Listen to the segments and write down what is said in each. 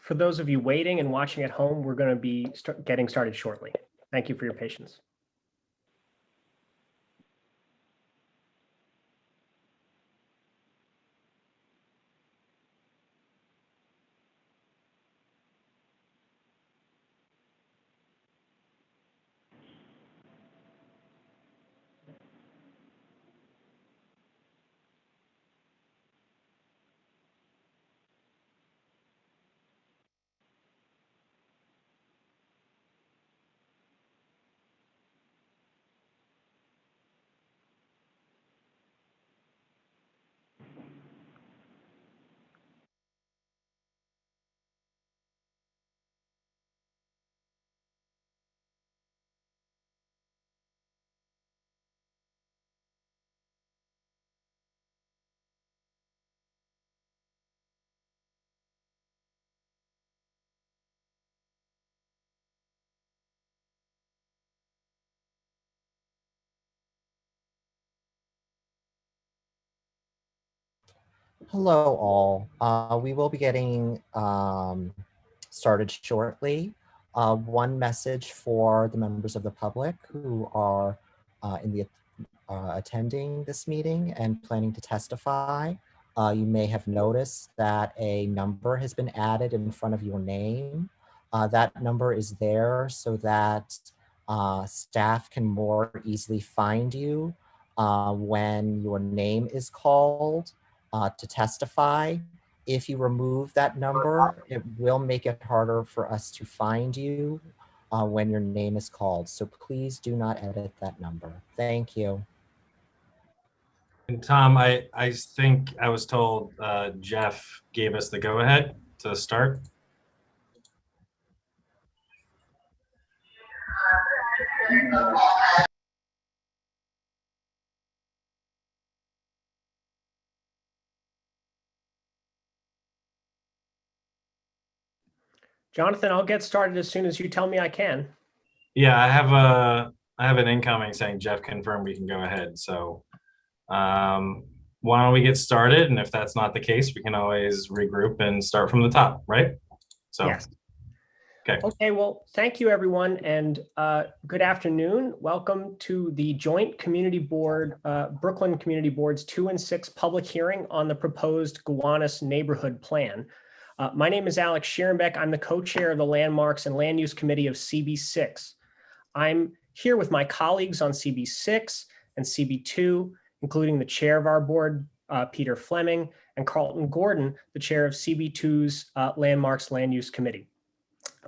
For those of you waiting and watching at home, we're going to be getting started shortly. Thank you for your patience. Hello, all. We will be getting started shortly. One message for the members of the public who are attending this meeting and planning to testify. You may have noticed that a number has been added in front of your name. That number is there so that staff can more easily find you when your name is called to testify. If you remove that number, it will make it harder for us to find you when your name is called. So please do not edit that number. Thank you. And Tom, I think I was told Jeff gave us the go-ahead to start. Jonathan, I'll get started as soon as you tell me I can. Yeah, I have an incoming saying Jeff confirmed we can go ahead. So why don't we get started? And if that's not the case, we can always regroup and start from the top, right? So yes. Okay. Okay, well, thank you everyone, and good afternoon. Welcome to the joint community board, Brooklyn Community Boards 2 and 6 public hearing on the proposed Gowanus neighborhood plan. My name is Alex Schierenbeck. I'm the co-chair of the Landmarks and Land Use Committee of CB6. I'm here with my colleagues on CB6 and CB2, including the chair of our board, Peter Fleming, and Carlton Gordon, the chair of CB2's Landmarks Land Use Committee.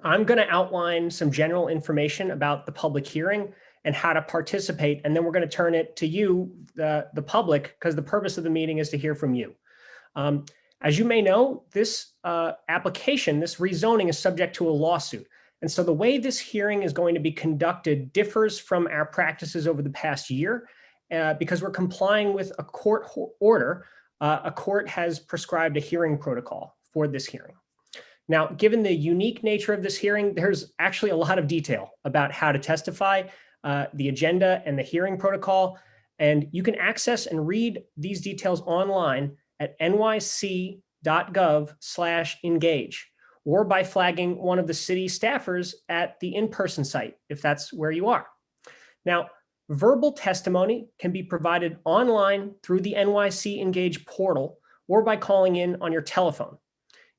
I'm going to outline some general information about the public hearing and how to participate, and then we're going to turn it to you, the public, because the purpose of the meeting is to hear from you. As you may know, this application, this rezoning, is subject to a lawsuit. And so the way this hearing is going to be conducted differs from our practices over the past year because we're complying with a court order. A court has prescribed a hearing protocol for this hearing. Now, given the unique nature of this hearing, there's actually a lot of detail about how to testify, the agenda and the hearing protocol. And you can access and read these details online at nyc.gov/engage, or by flagging one of the city staffers at the in-person site, if that's where you are. Now, verbal testimony can be provided online through the NYC Engage portal or by calling in on your telephone.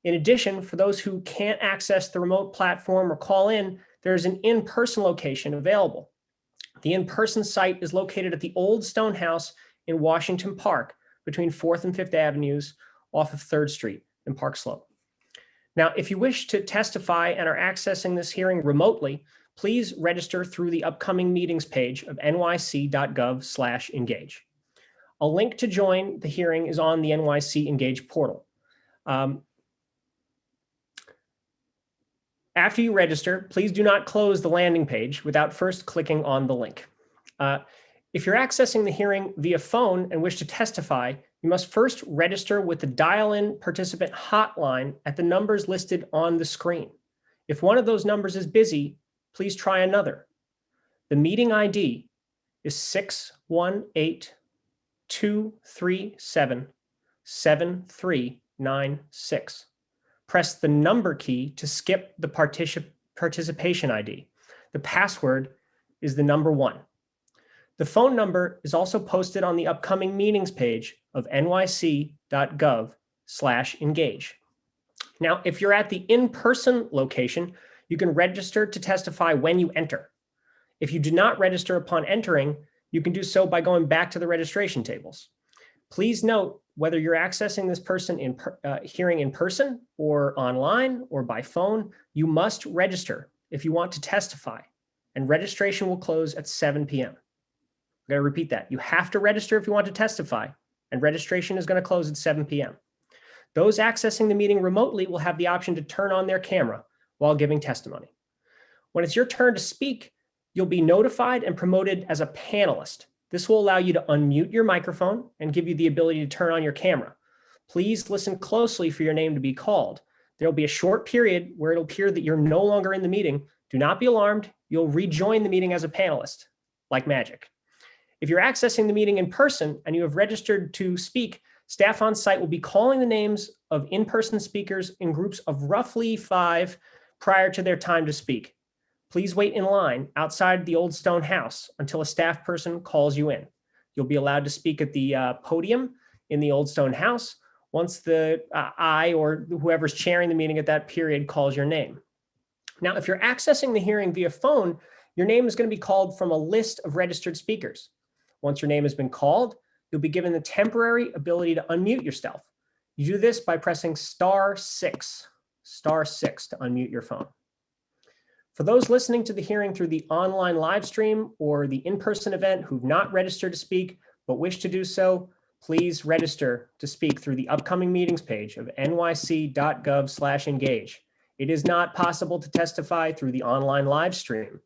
In addition, for those who can't access the remote platform or call in, there's an in-person location available. The in-person site is located at the Old Stone House in Washington Park, between 4th and 5th Avenues off of 3rd Street in Park Slope. Now, if you wish to testify and are accessing this hearing remotely, please register through the upcoming meetings page of nyc.gov/engage. A link to join the hearing is on the NYC Engage portal. After you register, please do not close the landing page without first clicking on the link. If you're accessing the hearing via phone and wish to testify, you must first register with the dial-in participant hotline at the numbers listed on the screen. If one of those numbers is busy, please try another. The meeting ID is 618-237-7396. press the number key to skip the participation ID. The password is the number 1. The phone number is also posted on the upcoming meetings page of nyc.gov/engage. Now, if you're at the in-person location, you can register to testify when you enter. If you do not register upon entering, you can do so by going back to the registration tables. Please note, whether you're accessing this hearing in person or online or by phone, you must register if you want to testify, and registration will close at 7 p.m. I'm going to repeat that. You have to register if you want to testify, and registration is going to close at 7 p.m. Those accessing the meeting remotely will have the option to turn on their camera while giving testimony. When it's your turn to speak, you'll be notified and promoted as a panelist. This will allow you to unmute your microphone and give you the ability to turn on your camera. Please listen closely for your name to be called. There will be a short period where it'll appear that you're no longer in the meeting. Do not be alarmed. You'll rejoin the meeting as a panelist, like magic. If you're accessing the meeting in person and you have registered to speak, staff on site will be calling the names of in-person speakers in groups of roughly 5 prior to their time to speak. Please wait in line outside the Old Stone House until a staff person calls you in. You'll be allowed to speak at the podium in the Old Stone House once I or whoever's chairing the meeting at that period calls your name. Now, if you're accessing the hearing via phone, your name is going to be called from a list of registered speakers. Once your name has been called, you'll be given the temporary ability to unmute yourself. You do this by pressing *6 to unmute your phone. For those listening to the hearing through the online live stream or the in-person event who've not registered to speak but wish to do so, please register to speak through the upcoming meetings page of nyc.gov/engage. It is not possible to testify through the online live stream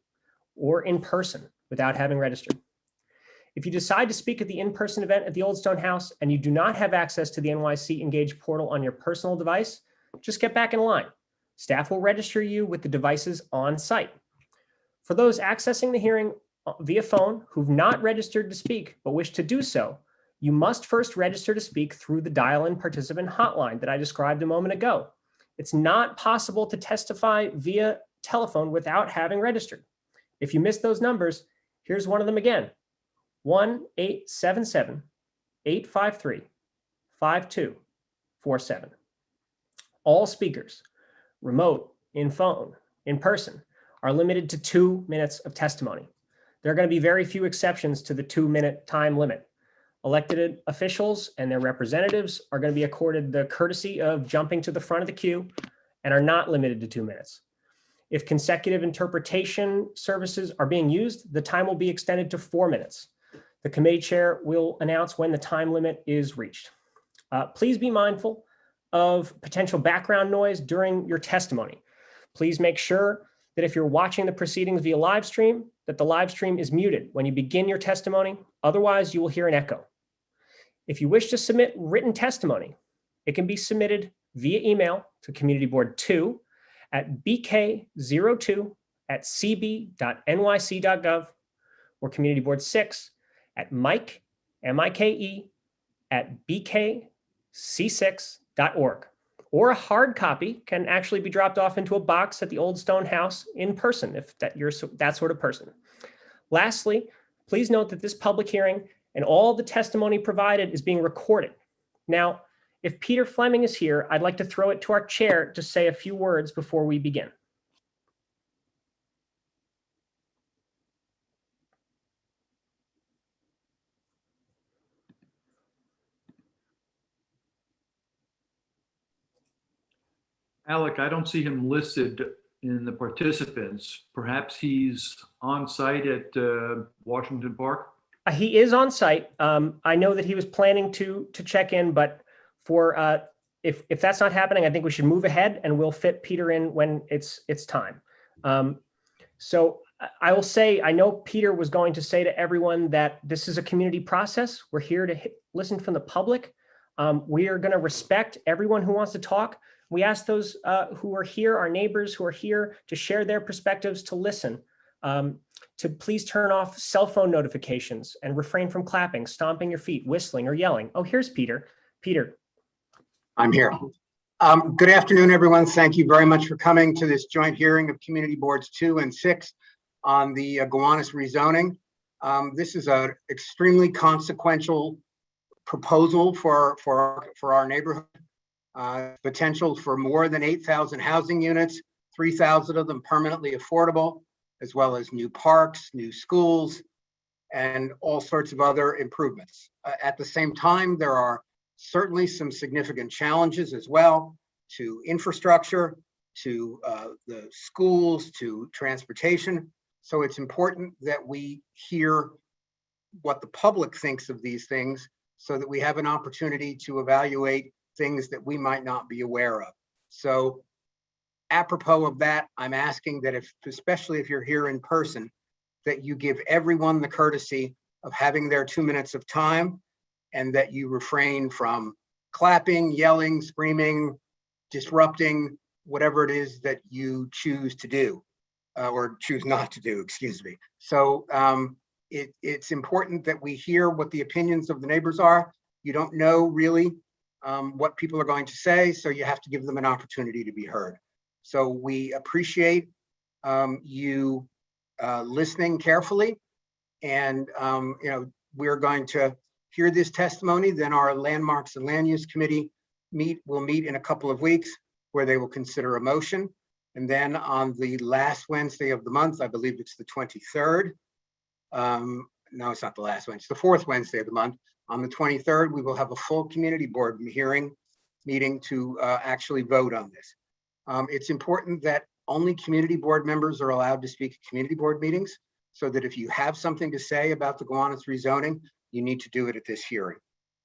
or in person without having registered. If you decide to speak at the in-person event at the Old Stone House and you do not have access to the NYC Engage portal on your personal device, just get back in line. Staff will register you with the devices on site. For those accessing the hearing via phone who've not registered to speak but wish to do so, you must first register to speak through the dial-in participant hotline that I described a moment ago. It's not possible to testify via telephone without having registered. If you missed those numbers, here's one of them again: 1-877-853-5247. All speakers, remote, in phone, in person, are limited to 2 minutes of testimony. There are going to be very few exceptions to the 2-minute time limit. Elected officials and their representatives are going to be accorded the courtesy of jumping to the front of the queue and are not limited to 2 minutes. If consecutive interpretation services are being used, the time will be extended to 4 minutes. The committee chair will announce when the time limit is reached. Please be mindful of potential background noise during your testimony. Please make sure that if you're watching the proceedings via live stream, that the live stream is muted when you begin your testimony. Otherwise, you will hear an echo. If you wish to submit written testimony, it can be submitted via email to communityboard2 at bk02@cb.nyc.gov or communityboard6 at mike, M-I-K-E, at bkc6.org. Or a hard copy can actually be dropped off into a box at the Old Stone House in person, if you're that sort of person. Lastly, please note that this public hearing and all the testimony provided is being recorded. Now, if Peter Fleming is here, I'd like to throw it to our chair to say a few words before we begin. Alec, I don't see him listed in the participants. Perhaps he's on site at Washington Park? He is on site. I know that he was planning to check in, but for if that's not happening, I think we should move ahead and we'll fit Peter in when it's time. So I will say, I know Peter was going to say to everyone that this is a community process. We're here to listen from the public. We are going to respect everyone who wants to talk. We ask those who are here, our neighbors who are here, to share their perspectives, to listen, to please turn off cell phone notifications and refrain from clapping, stomping your feet, whistling, or yelling. Oh, here's Peter. Peter. I'm here. Good afternoon, everyone. Thank you very much for coming to this joint hearing of Community Boards 2 and 6 on the Gowanus rezoning. This is an extremely consequential proposal for our neighborhood. Potential for more than 8,000 housing units, 3,000 of them permanently affordable, as well as new parks, new schools, and all sorts of other improvements. At the same time, there are certainly some significant challenges as well to infrastructure, to the schools, to transportation. So it's important that we hear what the public thinks of these things so that we have an opportunity to evaluate things that we might not be aware of. So apropos of that, I'm asking that especially if you're here in person, that you give everyone the courtesy of having their 2 minutes of time, and that you refrain from clapping, yelling, screaming, disrupting, whatever it is that you choose to do, or choose not to do, excuse me. So it's important that we hear what the opinions of the neighbors are. You don't know really what people are going to say, so you have to give them an opportunity to be heard. So we appreciate you listening carefully, and we're going to hear this testimony. Then our Landmarks and Land Use Committee will meet in a couple of weeks, where they will consider a motion. And then on the last Wednesday of the month, I believe it's the 23rd. No, it's not the last Wednesday, it's the fourth Wednesday of the month. On the 23rd, we will have a full community board meeting to actually vote on this. It's important that only community board members are allowed to speak at community board meetings, so that if you have something to say about the Gowanus rezoning, you need to do it at this hearing.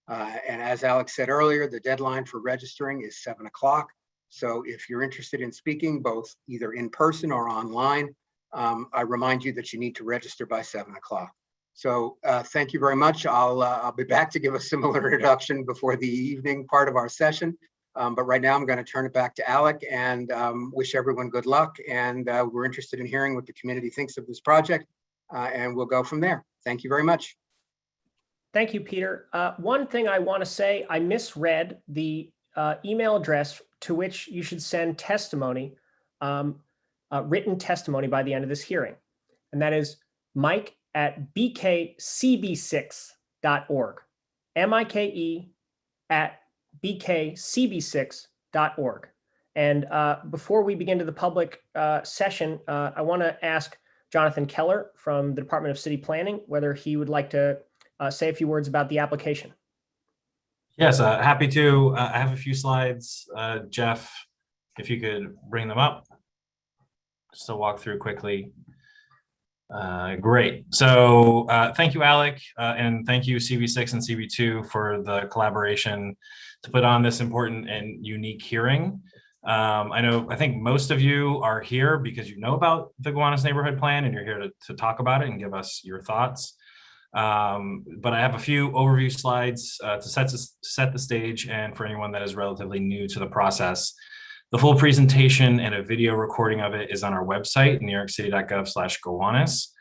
And as Alex said earlier, the deadline for registering is 7 o'clock. So if you're interested in speaking, both either in person or online, I remind you that you need to register by 7 o'clock. So thank you very much. I'll be back to give a similar introduction before the evening part of our session. But right now I'm going to turn it back to Alec and wish everyone good luck. And we're interested in hearing what the community thinks of this project. And we'll go from there. Thank you very much. Thank you, Peter. One thing I want to say, I misread the email address to which you should send testimony, written testimony by the end of this hearing. And that is mike@bkcb6.org, mike@bkcb6.org. And before we begin to the public session, I want to ask Jonathan Keller from the Department of City Planning whether he would like to say a few words about the application. Yes, happy to. I have a few slides. Jeff, if you could bring them up, just to walk through quickly. Great. So thank you, Alec, and thank you, CB6 and CB2, for the collaboration to put on this important and unique hearing. I think most of you are here because you know about the Gowanus neighborhood plan and you're here to talk about it and give us your thoughts. But I have a few overview slides to set the stage, and for anyone that is relatively new to the process. The full presentation and a video recording of it is on our website, newyorkcity.gov/Gowanus.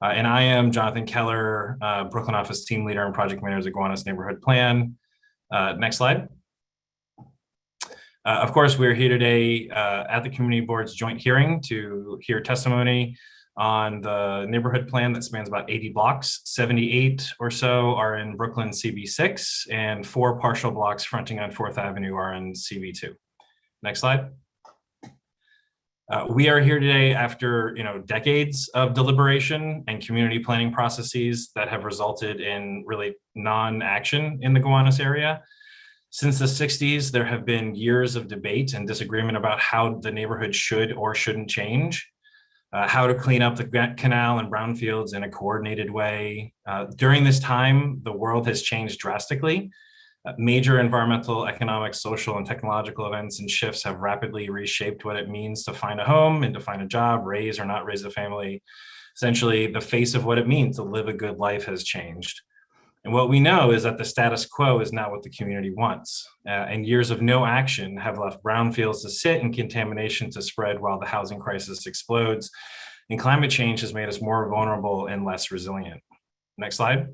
And I am Jonathan Keller, Brooklyn office team leader and project manager of the Gowanus neighborhood plan. Next slide. Of course, we're here today at the community board's joint hearing to hear testimony on the neighborhood plan that spans about 80 blocks. 78 or so are in Brooklyn CB6, and 4 partial blocks fronting on 4th Avenue are in CB2. Next slide. We are here today after decades of deliberation and community planning processes that have resulted in really non-action in the Gowanus area. Since the 60s, there have been years of debate and disagreement about how the neighborhood should or shouldn't change, how to clean up the canal and brownfields in a coordinated way. During this time, the world has changed drastically. Major environmental, economic, social, and technological events and shifts have rapidly reshaped what it means to find a home and to find a job, raise or not raise a family. Essentially, the face of what it means to live a good life has changed. And what we know is that the status quo is not what the community wants. And years of no action have left brownfields to sit and contamination to spread while the housing crisis explodes. And climate change has made us more vulnerable and less resilient. Next slide.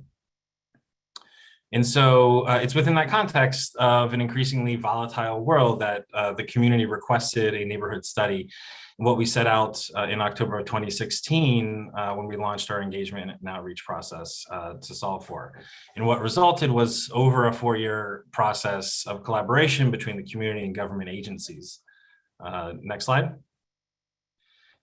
And so it's within that context of an increasingly volatile world that the community requested a neighborhood study. And what we set out in October of 2016 when we launched our engagement and outreach process to solve for. And what resulted was over a 4-year process of collaboration between the community and government agencies. Next slide.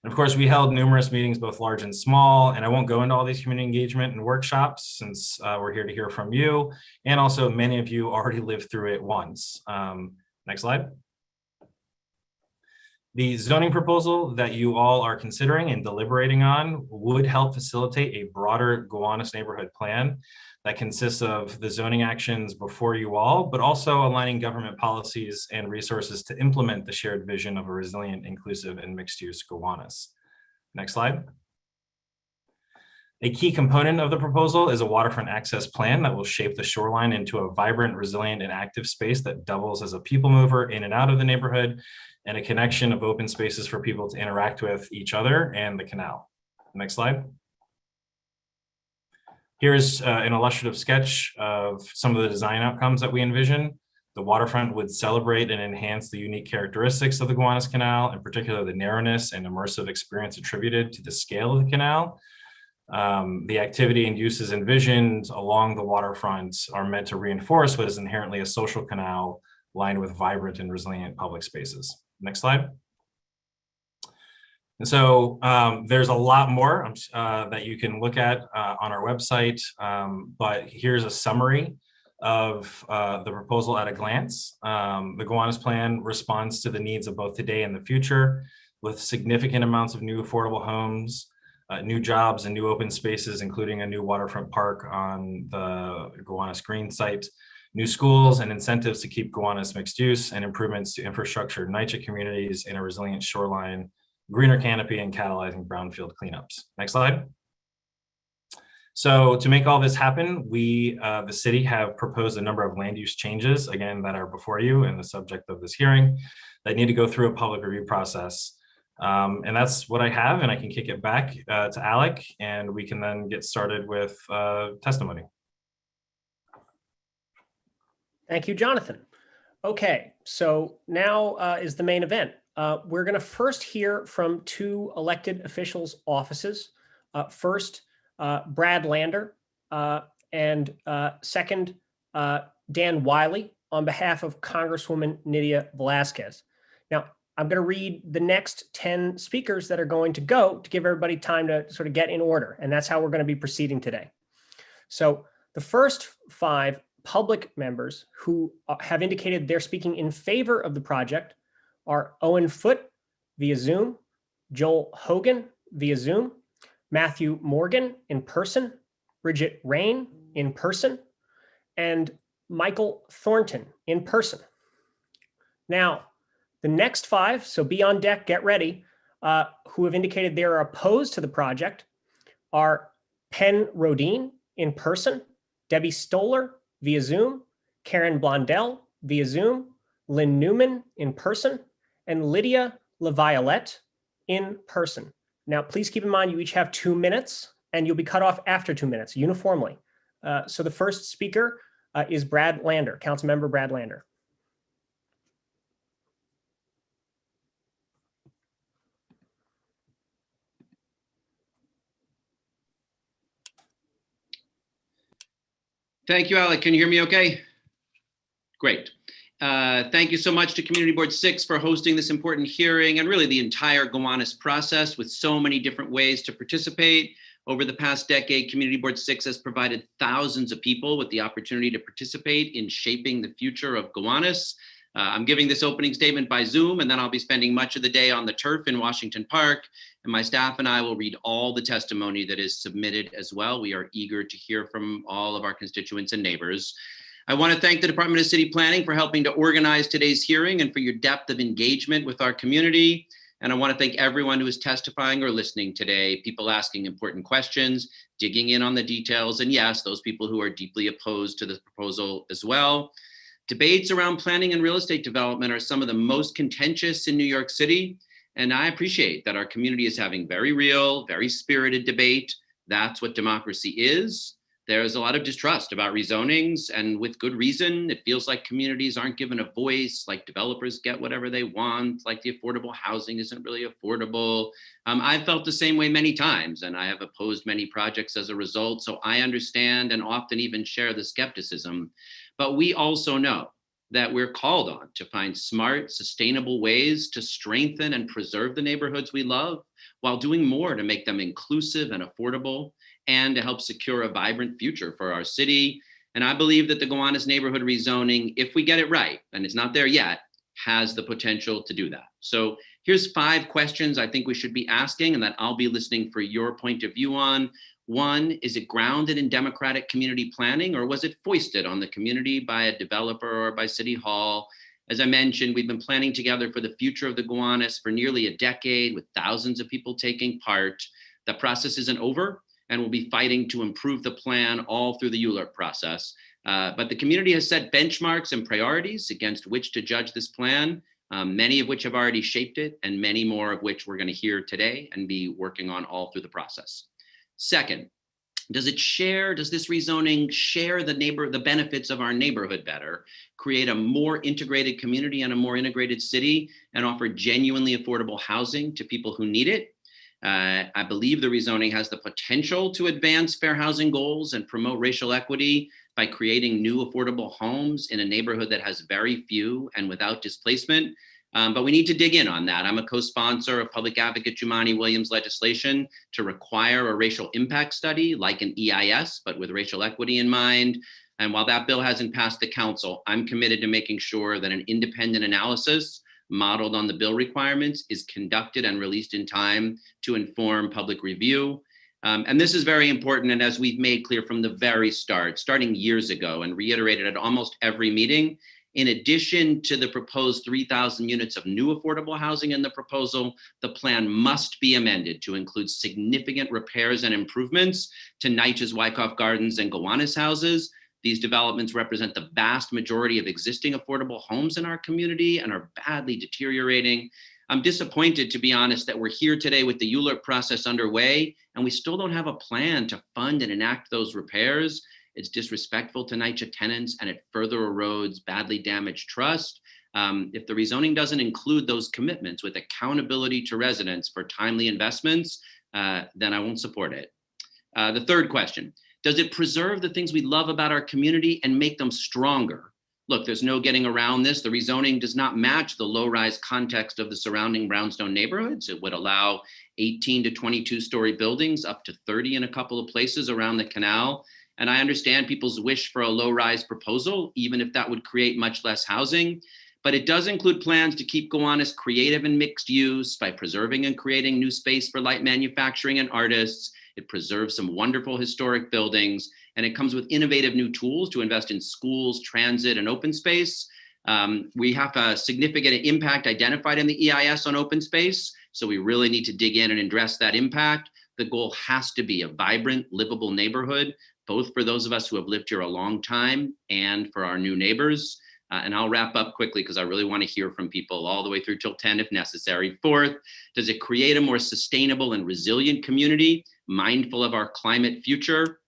And of course, we held numerous meetings, both large and small, and I won't go into all these community engagement and workshops since we're here to hear from you. And also many of you already lived through it once. Next slide. The zoning proposal that you all are considering and deliberating on would help facilitate a broader Gowanus neighborhood plan that consists of the zoning actions before you all, but also aligning government policies and resources to implement the shared vision of a resilient, inclusive, and mixed-use Gowanus. Next slide. A key component of the proposal is a waterfront access plan that will shape the shoreline into a vibrant, resilient, and active space that doubles as a people mover in and out of the neighborhood, and a connection of open spaces for people to interact with each other and the canal. Next slide. Here's an illustrative sketch of some of the design outcomes that we envision. The waterfront would celebrate and enhance the unique characteristics of the Gowanus Canal, in particular the narrowness and immersive experience attributed to the scale of the canal. The activity and uses envisioned along the waterfront are meant to reinforce what is inherently a social canal lined with vibrant and resilient public spaces. Next slide. And so there's a lot more that you can look at on our website, but here's a summary of the proposal at a glance. The Gowanus plan responds to the needs of both today and the future, with significant amounts of new affordable homes, new jobs, and new open spaces, including a new waterfront park on the Gowanus Green site, new schools and incentives to keep Gowanus mixed use, and improvements to infrastructure, NYCHA communities, and a resilient shoreline, greener canopy, and catalyzing brownfield cleanups. Next slide. So to make all this happen, we, the city, have proposed a number of land use changes, again, that are before you and the subject of this hearing, that need to go through a public review process. And that's what I have, and I can kick it back to Alec, and we can then get started with testimony. Thank you, Jonathan. Okay, so now is the main event. We're going to first hear from two elected officials' offices. First, Brad Lander, and second, Dan Wiley on behalf of Congresswoman Nydia Velázquez. Now, I'm going to read the next 10 speakers that are going to go to give everybody time to sort of get in order, and that's how we're going to be proceeding today. So the first 5 public members who have indicated they're speaking in favor of the project are Owen Foote via Zoom, Joel Hogan via Zoom, Matthew Morgan in person, Bridget Rain in person, and Michael Thornton in person. Now, the next 5, so be on deck, get ready, who have indicated they are opposed to the project are Penn Rodine in person, Debbie Stoller via Zoom, Karen Blondell via Zoom, Lynn Newman in person, and Lydia LaViolette in person. Now, please keep in mind you each have 2 minutes, and you'll be cut off after 2 minutes uniformly. So the first speaker is Brad Lander, Councilmember Brad Lander. Thank you, Alec. Can you hear me okay? Great. Thank you so much to Community Board 6 for hosting this important hearing, and really the entire Gowanus process with so many different ways to participate. Over the past decade, Community Board 6 has provided thousands of people with the opportunity to participate in shaping the future of Gowanus. I'm giving this opening statement by Zoom, and then I'll be spending much of the day on the turf in Washington Park, and my staff and I will read all the testimony that is submitted as well. We are eager to hear from all of our constituents and neighbors. I want to thank the Department of City Planning for helping to organize today's hearing and for your depth of engagement with our community. And I want to thank everyone who is testifying or listening today, people asking important questions, digging in on the details, and yes, those people who are deeply opposed to this proposal as well. Debates around planning and real estate development are some of the most contentious in New York City, and I appreciate that our community is having very real, very spirited debate. That's what democracy is. there's a lot of distrust about rezonings, and with good reason. It feels like communities aren't given a voice, like developers get whatever they want, like the affordable housing isn't really affordable. I've felt the same way many times, and I have opposed many projects as a result. So I understand and often even share the skepticism. But we also know that we're called on to find smart, sustainable ways to strengthen and preserve the neighborhoods we love, while doing more to make them inclusive and affordable, and to help secure a vibrant future for our city. And I believe that the Gowanus neighborhood rezoning, if we get it right, and it's not there yet, has the potential to do that. So here's 5 questions I think we should be asking, and that I'll be listening for your point of view on. 1, is it grounded in democratic community planning, or was it foisted on the community by a developer or by City Hall? As I mentioned, we've been planning together for the future of the Gowanus for nearly a decade, with thousands of people taking part. The process isn't over, and we'll be fighting to improve the plan all through the ULURP process. But the community has set benchmarks and priorities against which to judge this plan, many of which have already shaped it, and many more of which we're going to hear today and be working on all through the process. Second, does this rezoning share the benefits of our neighborhood better, create a more integrated community and a more integrated city, and offer genuinely affordable housing to people who need it? I believe the rezoning has the potential to advance fair housing goals and promote racial equity by creating new affordable homes in a neighborhood that has very few and without displacement. But we need to dig in on that. I'm a co-sponsor of Public Advocate Jumaane Williams' legislation to require a racial impact study like an EIS, but with racial equity in mind. And while that bill hasn't passed the council, I'm committed to making sure that an independent analysis modeled on the bill requirements is conducted and released in time to inform public review. And this is very important. And as we've made clear from the very start, starting years ago and reiterated at almost every meeting, in addition to the proposed 3,000 units of new affordable housing in the proposal, the plan must be amended to include significant repairs and improvements to NYCHA's Wyckoff Gardens and Gowanus houses. These developments represent the vast majority of existing affordable homes in our community and are badly deteriorating. I'm disappointed, to be honest, that we're here today with the ULURP process underway, and we still don't have a plan to fund and enact those repairs. It's disrespectful to NYCHA tenants, and it further erodes badly damaged trust. If the rezoning doesn't include those commitments with accountability to residents for timely investments, then I won't support it. The third question, does it preserve the things we love about our community and make them stronger? Look, there's no getting around this. The rezoning does not match the low-rise context of the surrounding brownstone neighborhoods. It would allow 18 to 22-story buildings, up to 30 in a couple of places around the canal. And I understand people's wish for a low-rise proposal, even if that would create much less housing. But it does include plans to keep Gowanus creative and mixed use by preserving and creating new space for light manufacturing and artists. It preserves some wonderful historic buildings, and it comes with innovative new tools to invest in schools, transit, and open space. We have a significant impact identified in the EIS on open space, so we really need to dig in and address that impact. The goal has to be a vibrant, livable neighborhood, both for those of us who have lived here a long time and for our new neighbors. And I'll wrap up quickly because I really want to hear from people all the way through till 10 if necessary. Fourth, does it create a more sustainable and resilient community, mindful of our climate future?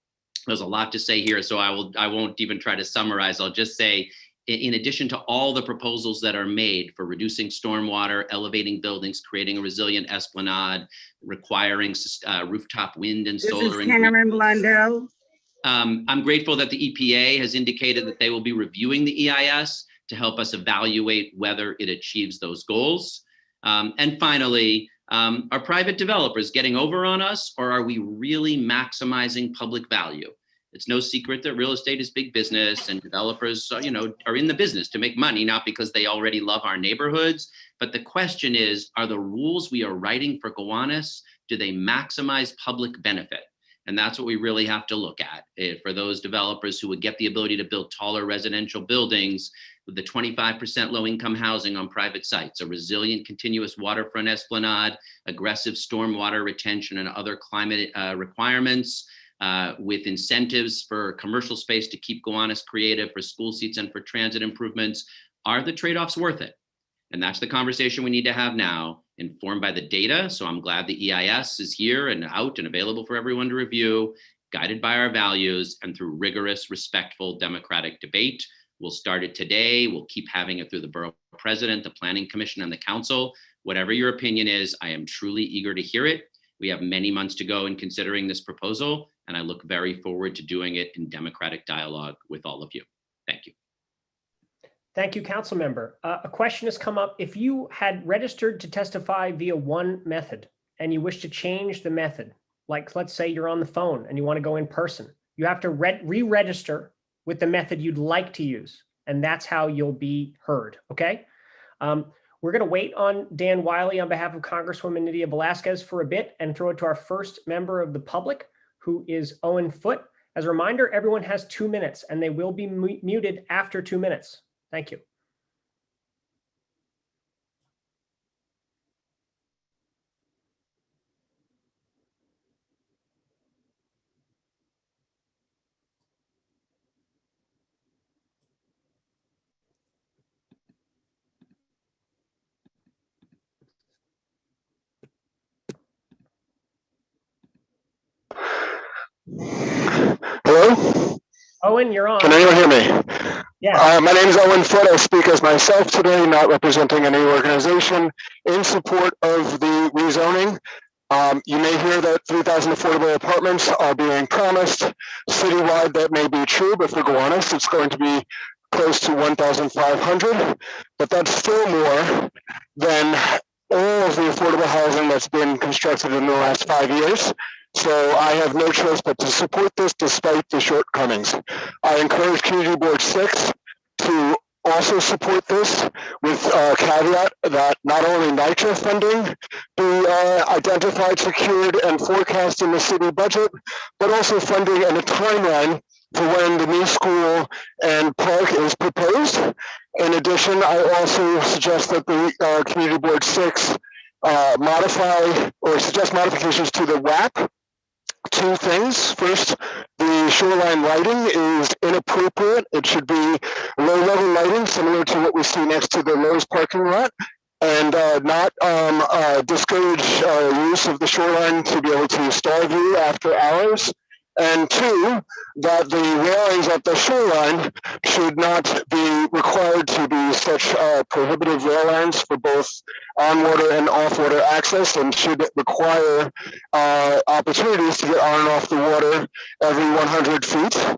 There's a lot to say here, so I won't even try to summarize. I'll just say, in addition to all the proposals that are made for reducing stormwater, elevating buildings, creating a resilient esplanade, requiring rooftop wind and solar. This is Karen Blundell. I'm grateful that the EPA has indicated that they will be reviewing the EIS to help us evaluate whether it achieves those goals. And finally, are private developers getting over on us, or are we really maximizing public value? It's no secret that real estate is big business, and developers, are in the business to make money, not because they already love our neighborhoods. But the question is, are the rules we are writing for Gowanus, do they maximize public benefit? And that's what we really have to look at for those developers who would get the ability to build taller residential buildings with the 25% low-income housing on private sites, a resilient continuous waterfront esplanade, aggressive stormwater retention and other climate requirements, with incentives for commercial space to keep Gowanus creative for school seats and for transit improvements. Are the trade-offs worth it? And that's the conversation we need to have now, informed by the data. So I'm glad the EIS is here and out and available for everyone to review, guided by our values and through rigorous, respectful, democratic debate. We'll start it today. We'll keep having it through the borough president, the planning commission, and the council. Whatever your opinion is, I am truly eager to hear it. We have many months to go in considering this proposal, and I look very forward to doing it in democratic dialogue with all of you. Thank you. Thank you, council member. A question has come up. If you had registered to testify via one method and you wish to change the method, like let's say you're on the phone and you want to go in person, you have to re-register with the method you'd like to use, and that's how you'll be heard, okay? We're going to wait on Dan Wiley on behalf of Congresswoman Nydia Velázquez for a bit and throw it to our first member of the public, who is Owen Foote. As a reminder, everyone has 2 minutes and they will be muted after 2 minutes. Thank you. Hello? Owen, you're on. Can anyone hear me? Yes. My name is Owen Foote. I speak as myself today, not representing any organization, in support of the rezoning. You may hear that 3,000 affordable apartments are being promised. Citywide, that may be true, but for Gowanus, it's going to be close to 1,500. But that's still more than all of the affordable housing that's been constructed in the last 5 years. So I have no choice but to support this despite the shortcomings. I encourage Community Board 6 to also support this with a caveat that not only NYCHA funding be identified, secured, and forecast in the city budget, but also funding and a timeline for when the new school and park is proposed. In addition, I also suggest that the Community Board 6 modify or suggest modifications to the WAP. Two things. First, the shoreline lighting is inappropriate. It should be low-level lighting, similar to what we see next to the Lowe's parking lot, and not discourage use of the shoreline to be able to star view after hours. And two, that the railings at the shoreline should not be required to be such prohibitive railings for both on-water and off-water access, and should require opportunities to get on and off the water every 100 feet.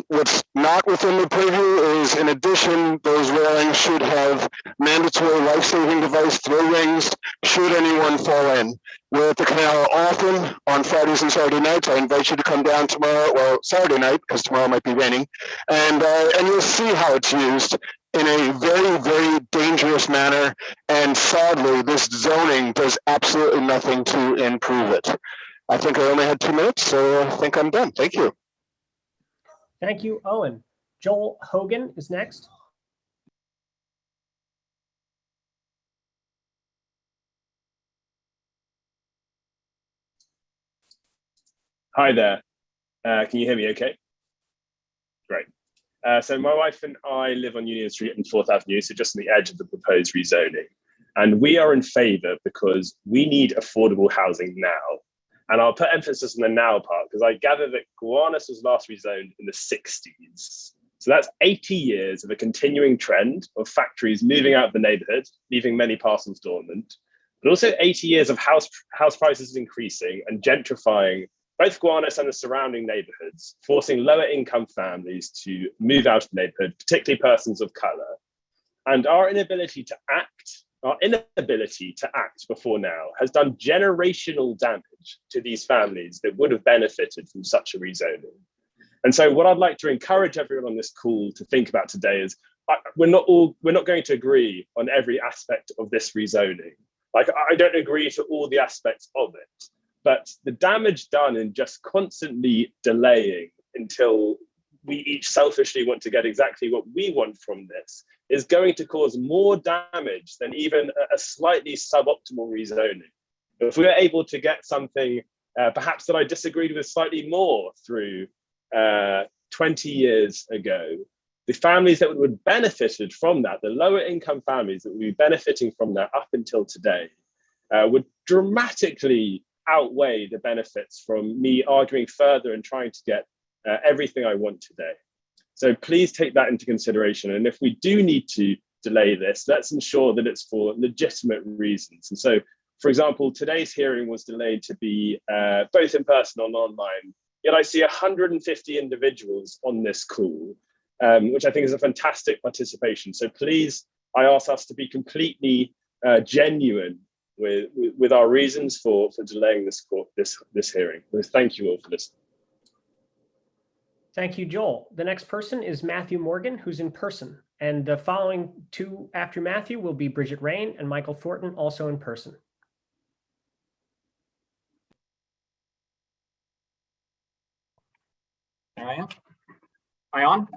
What's not within the purview is, in addition, those railings should have mandatory life-saving device throw rings should anyone fall in. We're at the canal often on Fridays and Saturday nights. I invite you to come down tomorrow, well, Saturday night, because tomorrow might be raining, and you'll see how it's used in a very, very dangerous manner. And sadly, this zoning does absolutely nothing to improve it. I think I only had 2 minutes, so I think I'm done. Thank you. Thank you, Owen. Joel Hogan is next. Hi there. Can you hear me okay? Great. So my wife and I live on Union Street and 4th Avenue, so just on the edge of the proposed rezoning. And we are in favor because we need affordable housing now. And I'll put emphasis on the now part, because I gather that Gowanus was last rezoned in the 60s. So that's 80 years of a continuing trend of factories moving out of the neighborhood, leaving many parcels dormant, but also 80 years of house prices increasing and gentrifying both Gowanus and the surrounding neighborhoods, forcing lower income families to move out of the neighborhood, particularly persons of color. And our inability to act before now has done generational damage to these families that would have benefited from such a rezoning. And so what I'd like to encourage everyone on this call to think about today is we're not going to agree on every aspect of this rezoning. Like, I don't agree to all the aspects of it. But the damage done in just constantly delaying until we each selfishly want to get exactly what we want from this is going to cause more damage than even a slightly suboptimal rezoning. If we are able to get something perhaps that I disagreed with slightly more through 20 years ago, the families that would have benefited from that, the lower income families that would be benefiting from that up until today, would dramatically outweigh the benefits from me arguing further and trying to get everything I want today. So please take that into consideration. And if we do need to delay this, let's ensure that it's for legitimate reasons. And so, for example, today's hearing was delayed to be both in person and online. Yet I see 150 individuals on this call, which I think is a fantastic participation. So please, I ask us to be completely genuine with our reasons for delaying this hearing. So thank you all for listening. Thank you, Joel. The next person is Matthew Morgan, who's in person. And the following two after Matthew will be Bridget Rain and Michael Thornton, also in person. There I am. Am I on?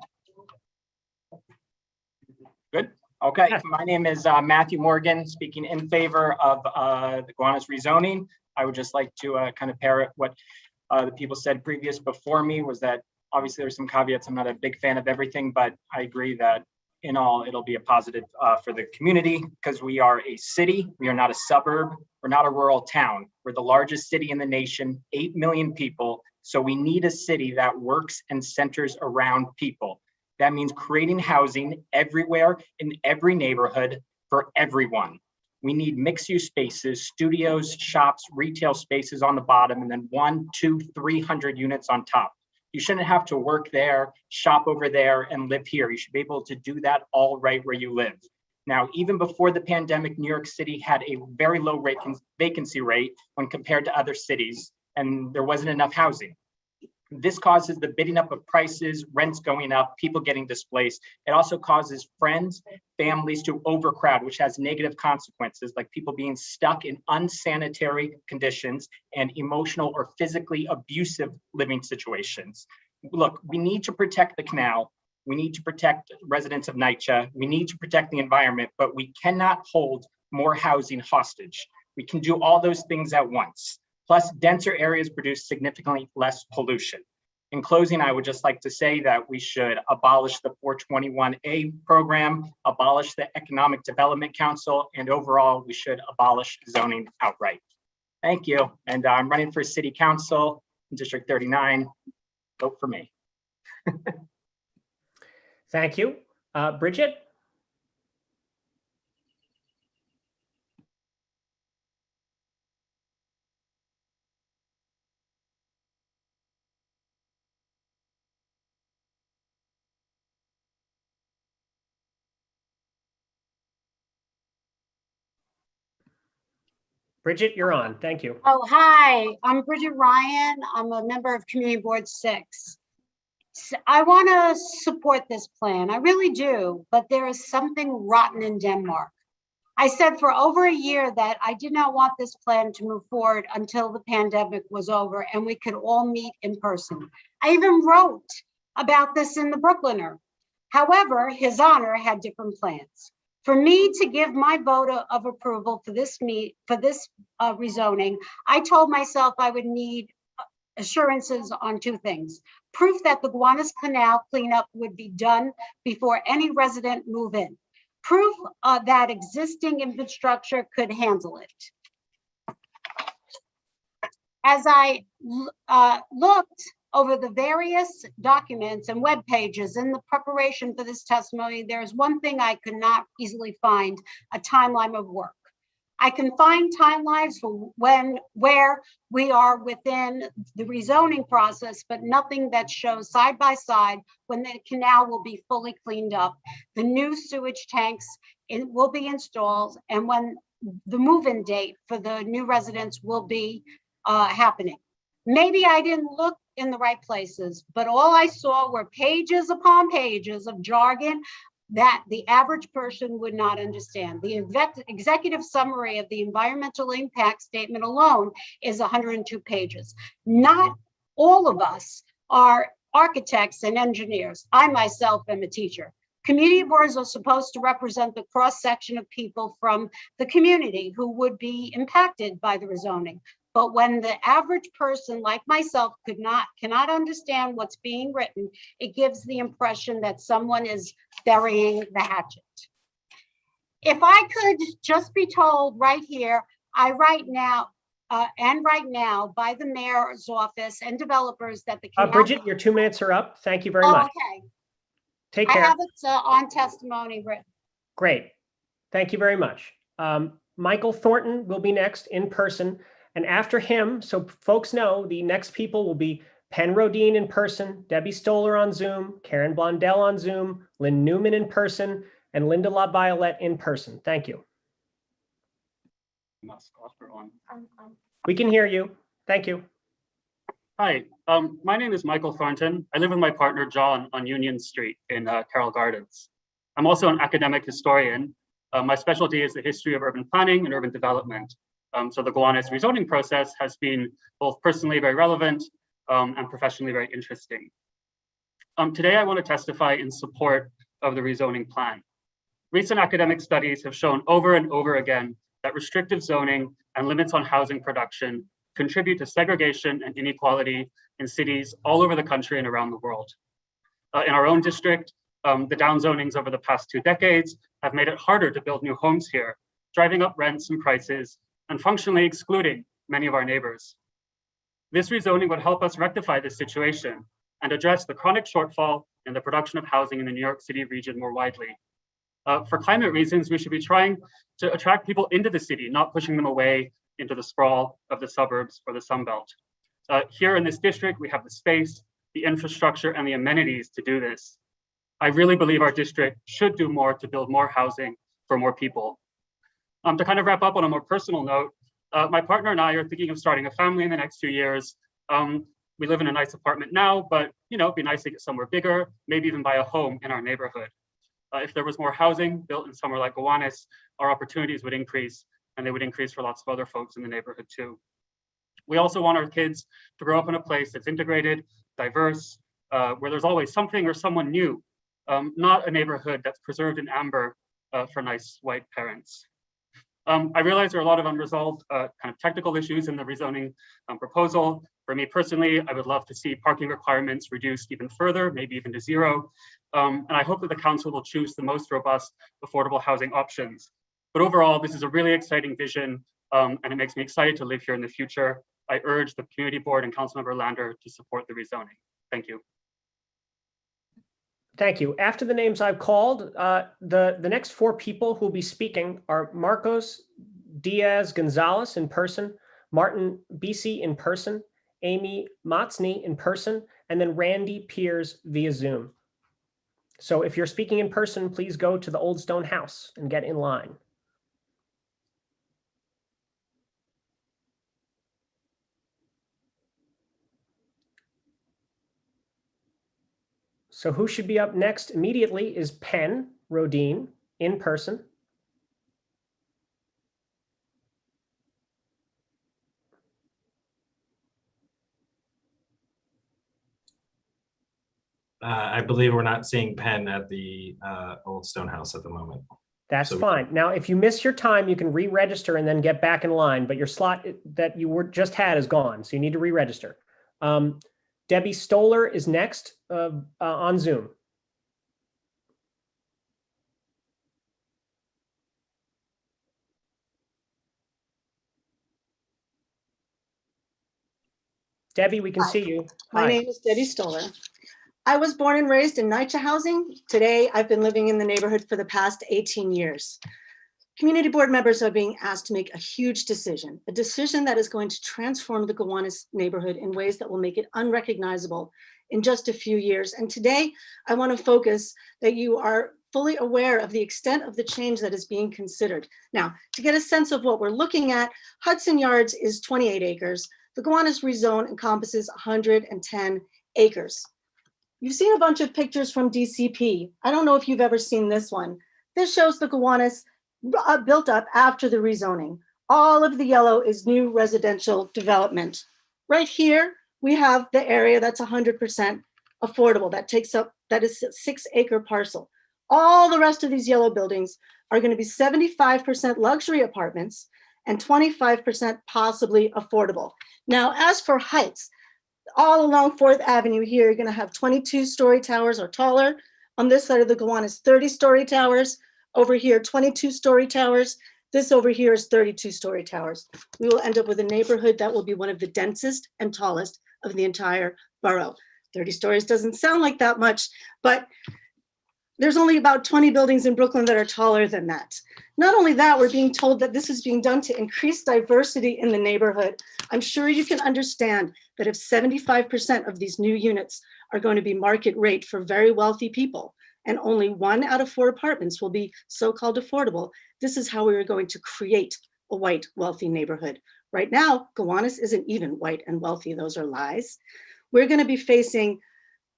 Good. Okay. Yes. My name is Matthew Morgan, speaking in favor of the Gowanus rezoning. I would just like to kind of parrot what the people said previous before me, was that obviously there's some caveats. I'm not a big fan of everything, but I agree that in all, it'll be a positive for the community, because we are a city. We are not a suburb. We're not a rural town. We're the largest city in the nation, 8 million people. So we need a city that works and centers around people. That means creating housing everywhere in every neighborhood for everyone. We need mixed-use spaces, studios, shops, retail spaces on the bottom, and then 100, 200, 300 units on top. You shouldn't have to work there, shop over there, and live here. You should be able to do that all right where you live. Now, even before the pandemic, New York City had a very low vacancy rate when compared to other cities, and there wasn't enough housing. This causes the bidding up of prices, rents going up, people getting displaced. It also causes friends, families to overcrowd, which has negative consequences, like people being stuck in unsanitary conditions and emotional or physically abusive living situations. Look, we need to protect the canal. We need to protect residents of NYCHA. We need to protect the environment, but we cannot hold more housing hostage. We can do all those things at once. Plus, denser areas produce significantly less pollution. In closing, I would just like to say that we should abolish the 421A program, abolish the Economic Development Council, and overall, we should abolish zoning outright. Thank you. And I'm running for City Council in District 39. Vote for me. Thank you. Bridget? Bridget, you're on. Thank you. Oh, hi, I'm Bridget Ryan. I'm a member of Community Board 6. I want to support this plan. I really do, but there is something rotten in Denmark. I said for over a year that I did not want this plan to move forward until the pandemic was over and we could all meet in person. I even wrote about this in the Brooklyner. However, His Honor had different plans. For me to give my vote of approval for this rezoning, I told myself I would need assurances on two things. Proof that the Gowanus Canal cleanup would be done before any resident move in. Proof that existing infrastructure could handle it. As I looked over the various documents and web pages in the preparation for this testimony, there's one thing I could not easily find: a timeline of work. I can find timelines for where we are within the rezoning process, but nothing that shows side by side when the canal will be fully cleaned up, the new sewage tanks will be installed, and when the move-in date for the new residents will be happening. Maybe I didn't look in the right places, but all I saw were pages upon pages of jargon that the average person would not understand. The executive summary of the environmental impact statement alone is 102 pages. Not all of us are architects and engineers. I myself am a teacher. Community boards are supposed to represent the cross-section of people from the community who would be impacted by the rezoning. But when the average person like myself cannot understand what's being written, it gives the impression that someone is burying the hatchet. If I could just be told right here, I right now and right now by the mayor's office and developers that the. Bridget, your 2 minutes are up. Thank you very much. Okay, Take I care. have it on testimony written. Great. Thank you very much. Michael Thornton will be next in person. And after him, so folks know, the next people will be Penn Rodine in person, Debbie Stoller on Zoom, Karen Blondell on Zoom, Lynn Newman in person, and Linda LaViolette in person. Thank you. We can hear you. Thank you. Hi, my name is Michael Thornton. I live with my partner, John, on Union Street in Carroll Gardens. I'm also an academic historian. My specialty is the history of urban planning and urban development. So the Gowanus rezoning process has been both personally very relevant and professionally very interesting. Today, I want to testify in support of the rezoning plan. Recent academic studies have shown over and over again that restrictive zoning and limits on housing production contribute to segregation and inequality in cities all over the country and around the world. In our own district, the downzonings over the past 2 decades have made it harder to build new homes here, driving up rents and prices and functionally excluding many of our neighbors. This rezoning would help us rectify this situation and address the chronic shortfall in the production of housing in the New York City region more widely. For climate reasons, we should be trying to attract people into the city, not pushing them away into the sprawl of the suburbs or the Sunbelt. Here in this district, we have the space, the infrastructure, and the amenities to do this. I really believe our district should do more to build more housing for more people. To kind of wrap up on a more personal note, my partner and I are thinking of starting a family in the next few years. We live in a nice apartment now, but it'd be nice to get somewhere bigger, maybe even buy a home in our neighborhood. If there was more housing built in somewhere like Gowanus, our opportunities would increase, and they would increase for lots of other folks in the neighborhood too. We also want our kids to grow up in a place that's integrated, diverse, where there's always something or someone new, not a neighborhood that's preserved in amber for nice white parents. I realize there are a lot of unresolved kind of technical issues in the rezoning proposal. For me personally, I would love to see parking requirements reduced even further, maybe even to 0. And I hope that the council will choose the most robust, affordable housing options. But overall, this is a really exciting vision, and it makes me excited to live here in the future. I urge the community board and Councilmember Lander to support the rezoning. Thank you. Thank you. After the names I've called, the next 4 people who will be speaking are Marcos Diaz-Gonzalez in person, Martin Bisi in person, Amy Motsney in person, and then Randy Piers via Zoom. So if you're speaking in person, please go to the Old Stone House and get in line. So who should be up next immediately is Penn Rodine in person. I believe we're not seeing Penn at the Old Stone House at the moment. That's fine. Now, if you miss your time, you can re-register and then get back in line, but your slot that you just had is gone, so you need to re-register. Debbie Stoller is next on Zoom. Debbie, we can see you. My name is Debbie Stoller. I was born and raised in NYCHA housing. Today, I've been living in the neighborhood for the past 18 years. Community board members are being asked to make a huge decision, a decision that is going to transform the Gowanus neighborhood in ways that will make it unrecognizable in just a few years. And today, I want to focus that you are fully aware of the extent of the change that is being considered. Now, to get a sense of what we're looking at, Hudson Yards is 28 acres. The Gowanus rezone encompasses 110 acres. You've seen a bunch of pictures from DCP. I don't know if you've ever seen this one. This shows the Gowanus built up after the rezoning. All of the yellow is new residential development. Right here, we have the area that's 100% affordable. That is a 6-acre parcel. All the rest of these yellow buildings are going to be 75% luxury apartments and 25% possibly affordable. Now, as for heights, all along 4th Avenue here, you're going to have 22-story towers or taller. On this side of the Gowanus, 30-story towers. Over here, 22-story towers. This over here is 32-story towers. We will end up with a neighborhood that will be one of the densest and tallest of the entire borough. 30 stories doesn't sound like that much, but there's only about 20 buildings in Brooklyn that are taller than that. Not only that, we're being told that this is being done to increase diversity in the neighborhood. I'm sure you can understand that if 75% of these new units are going to be market rate for very wealthy people, and only 1 out of 4 apartments will be so-called affordable, this is how we are going to create a white, wealthy neighborhood. Right now, Gowanus isn't even white and wealthy. Those are lies. We're going to be facing,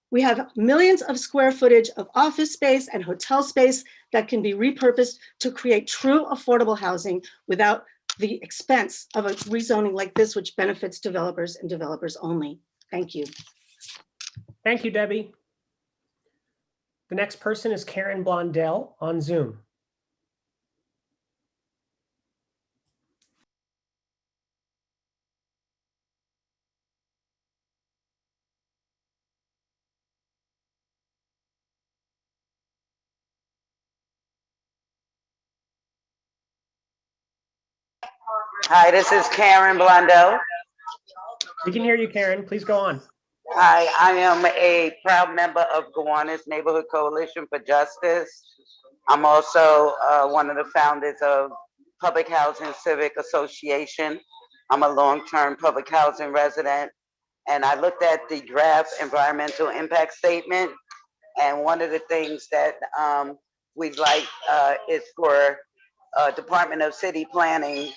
we have millions of square footage of office space and hotel space that can be repurposed to create true affordable housing without the expense of a rezoning like this, which benefits developers and developers only. Thank you. Thank you, Debbie. The next person is Karen Blondell on Zoom. Hi, this is Karen Blondell. We can hear you, Karen. Please go on. Hi, I am a proud member of Gowanus Neighborhood Coalition for Justice. I'm also one of the founders of Public Housing Civic Association. I'm a long-term public housing resident, and I looked at the draft environmental impact statement, and one of the things that we'd like is for Department of City Planning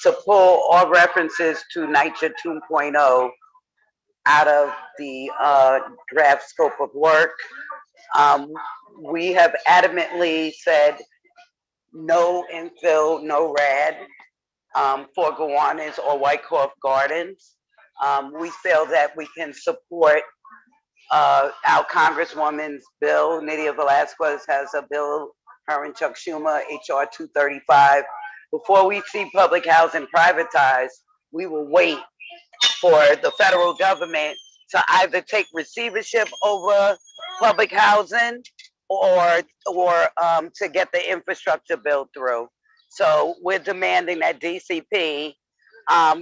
to pull all references to NYCHA 2.0 out of the draft scope of work. We have adamantly said no infill, no RAD for Gowanus or Wyckoff Gardens. We feel that we can support our Congresswoman's bill. Nydia Velasquez has a bill, her and Chuck Schumer, HR 235. Before we see public housing privatized, we will wait for the federal government to either take receivership over public housing or to get the infrastructure bill through. So we're demanding that DCP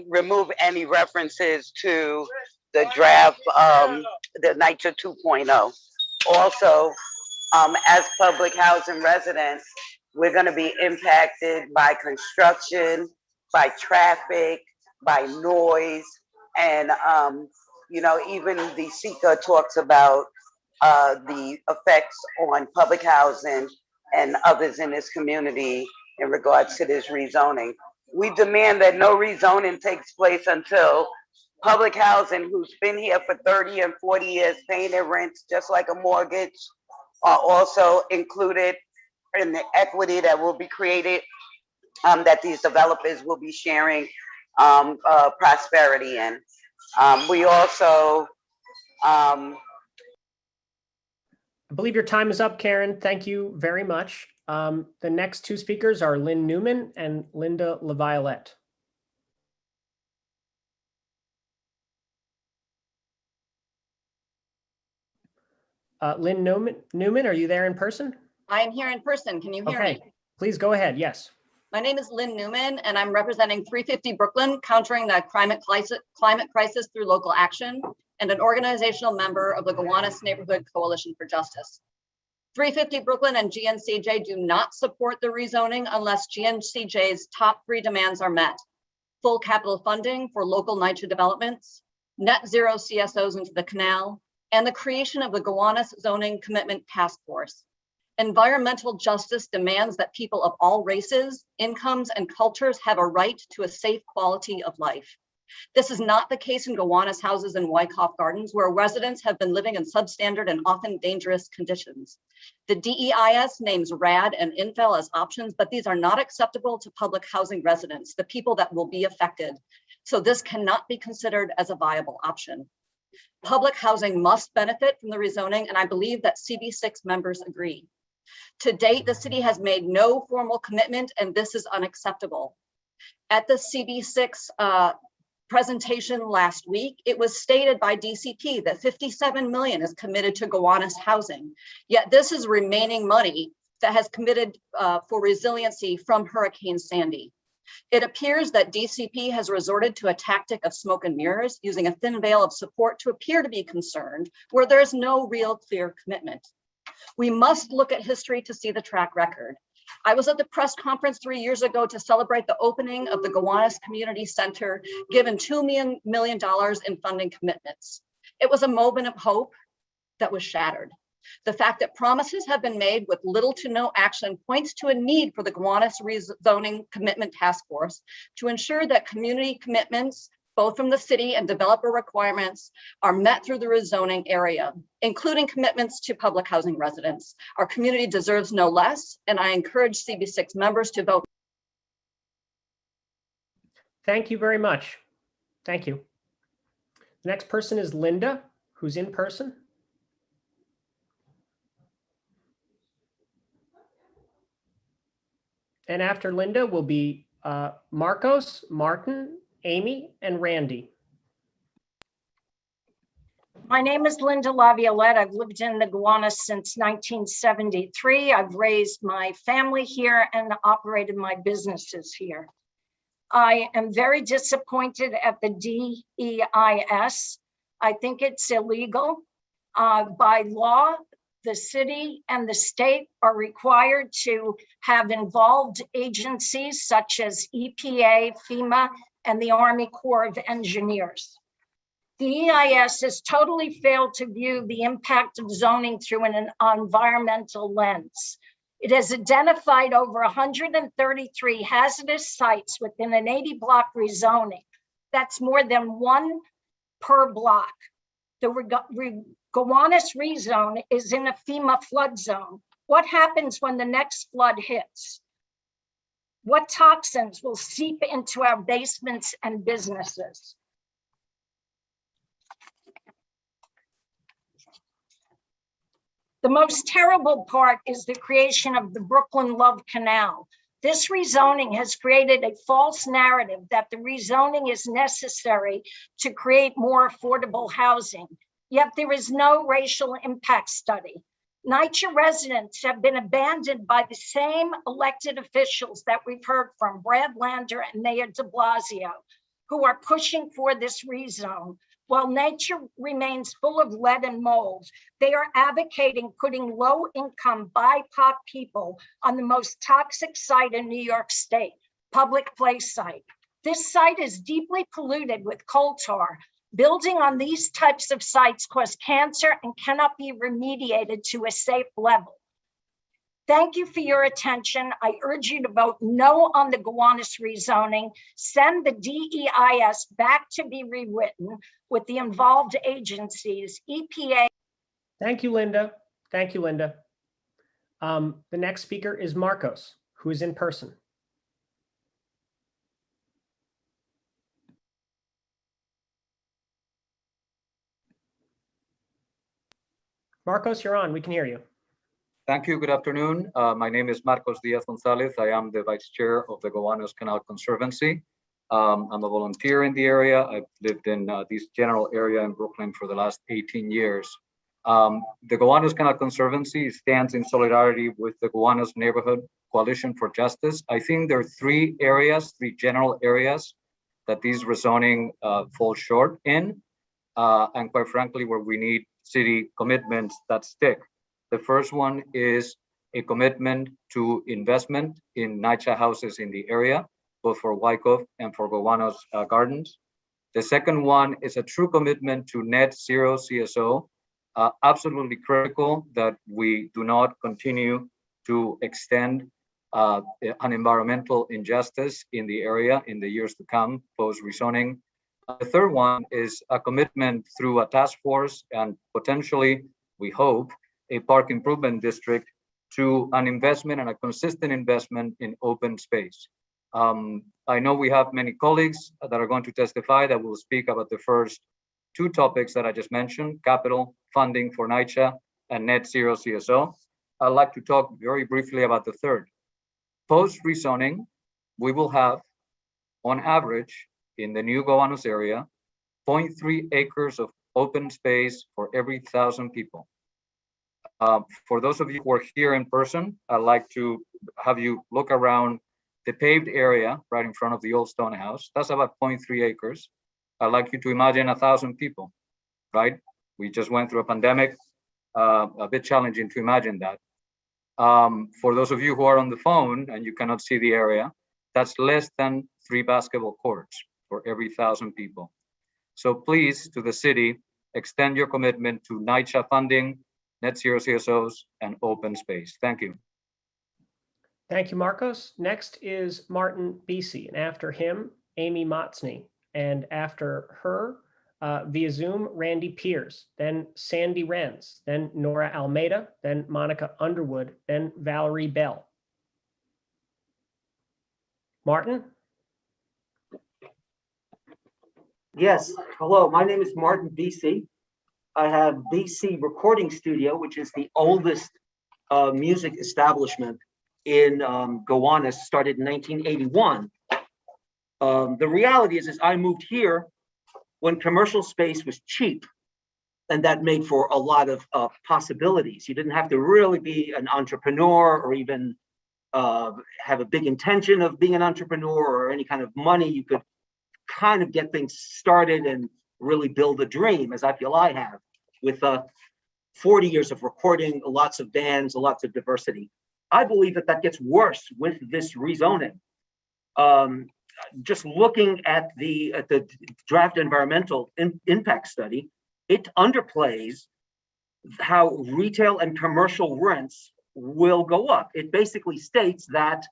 remove any references to the draft, the NYCHA 2.0. Also, as public housing residents, we're going to be impacted by construction, by traffic, by noise, and you know, even the seeker talks about the effects on public housing and others in this community in regards to this rezoning. We demand that no rezoning takes place until public housing, who's been here for 30 and 40 years, paying their rents just like a mortgage, are also included in the equity that will be created, that these developers will be sharing prosperity in. We also, I believe your time is up, Karen. Thank you very much. The next 2 speakers are Lynn Newman and Linda LaViolette. Lynn Newman, are you there in person? I am here in person. Can you hear me? Please go ahead. Yes. My name is Lynn Newman, and I'm representing 350 Brooklyn, countering the climate crisis through local action, and an organizational member of the Gowanus Neighborhood Coalition for Justice. 350 Brooklyn and GNCJ do not support the rezoning unless GNCJ's top 3 demands are met: full capital funding for local NYCHA developments, net zero CSOs into the canal, and the creation of the Gowanus Zoning Commitment Task Force. Environmental justice demands that people of all races, incomes, and cultures have a right to a safe quality of life. This is not the case in Gowanus houses in Wyckoff Gardens, where residents have been living in substandard and often dangerous conditions. The DEIS names RAD and infill as options, but these are not acceptable to public housing residents, the people that will be affected. So this cannot be considered as a viable option. Public housing must benefit from the rezoning, and I believe that CB6 members agree. To date, the city has made no formal commitment, and this is unacceptable. At the CB6 presentation last week, it was stated by DCP that 57 million is committed to Gowanus housing. Yet this is remaining money that has committed for resiliency from Hurricane Sandy. It appears that DCP has resorted to a tactic of smoke and mirrors, using a thin veil of support to appear to be concerned where there is no real clear commitment. We must look at history to see the track record. I was at the press conference 3 years ago to celebrate the opening of the Gowanus Community Center, given $2 million in funding commitments. It was a moment of hope that was shattered. The fact that promises have been made with little to no action points to a need for the Gowanus Rezoning Commitment Task Force to ensure that community commitments, both from the city and developer requirements, are met through the rezoning area, including commitments to public housing residents. Our community deserves no less, and I encourage CB6 members to vote. Thank you very much. Thank you. The next person is Linda, who's in person. And after Linda will be Marcos, Martin, Amy, and Randy. My name is Linda Laviolette. I've lived in the Gowanus since 1973. I've raised my family here and operated my businesses here. I am very disappointed at the DEIS. I think it's illegal. By law, the city and the state are required to have involved agencies such as EPA, FEMA, and the Army Corps of Engineers. The EIS has totally failed to view the impact of zoning through an environmental lens. It has identified over 133 hazardous sites within an 80-block rezoning. That's more than one per block. The Gowanus rezone is in a FEMA flood zone. What happens when the next flood hits? What toxins will seep into our basements and businesses? The most terrible part is the creation of the Brooklyn Love Canal. This rezoning has created a false narrative that the rezoning is necessary to create more affordable housing. Yet there is no racial impact study. NYCHA residents have been abandoned by the same elected officials that we've heard from, Brad Lander and Mayor de Blasio, who are pushing for this rezone. While nature remains full of lead and mold, they are advocating putting low-income BIPOC people on the most toxic site in New York State, public place site. This site is deeply polluted with coal tar. Building on these types of sites cause cancer and cannot be remediated to a safe level. Thank you for your attention. I urge you to vote no on the Gowanus rezoning. Send the DEIS back to be rewritten with the involved agencies, EPA. Thank you, Linda. Thank you, Linda. The next speaker is Marcos, who is in person. Marcos, you're on. We can hear you. Thank you. Good afternoon. My name is Marcos Diaz-Gonzalez. I am the vice chair of the Gowanus Canal Conservancy. I'm a volunteer in the area. I've lived in this general area in Brooklyn for the last 18 years. The Gowanus Canal Conservancy stands in solidarity with the Gowanus Neighborhood Coalition for Justice. I think there are three general areas that this rezoning falls short in, and quite frankly, where we need city commitments that stick. The first one is a commitment to investment in NYCHA houses in the area, both for Wyckoff and for Gowanus Gardens. The second one is a true commitment to net zero CSO. Absolutely critical that we do not continue to extend an environmental injustice in the area in the years to come, post rezoning. The third one is a commitment through a task force and potentially, we hope, a park improvement district to an investment and a consistent investment in open space. I know we have many colleagues that are going to testify that will speak about the first two topics that I just mentioned, capital funding for NYCHA and net zero CSO. I'd like to talk very briefly about the third. Post rezoning, we will have, on average, in the new Gowanus area, 0.3 acres of open space for every 1,000 people. For those of you who are here in person, I'd like to have you look around the paved area right in front of the old stone house. That's about 0.3 acres. I'd like you to imagine 1,000 people, right? We just went through a pandemic, a bit challenging to imagine that. For those of you who are on the phone and you cannot see the area, that's less than 3 basketball courts for every 1,000 people. So please, to the city, extend your commitment to NYCHA funding, net zero CSOs, and open space. Thank you. Thank you, Marcos. Next is Martin Beasy, and after him, Amy Motsney, and after her, via Zoom, Randy Pierce, then Sandy Renz, then Nora Almeida, then Monica Underwood, then Valerie Bell. Martin? Yes, hello, my name is Martin BC. I have BC Recording Studio, which is the oldest music establishment in Gowanus, started in 1981. The reality is I moved here when commercial space was cheap, and that made for a lot of possibilities. You didn't have to really be an entrepreneur or even have a big intention of being an entrepreneur or any kind of money. You could kind of get things started and really build a dream, as I feel I have, with 40 years of recording, lots of bands, lots of diversity. I believe that that gets worse with this rezoning. Just looking at the draft environmental impact study, it underplays how retail and commercial rents will go up. It basically states that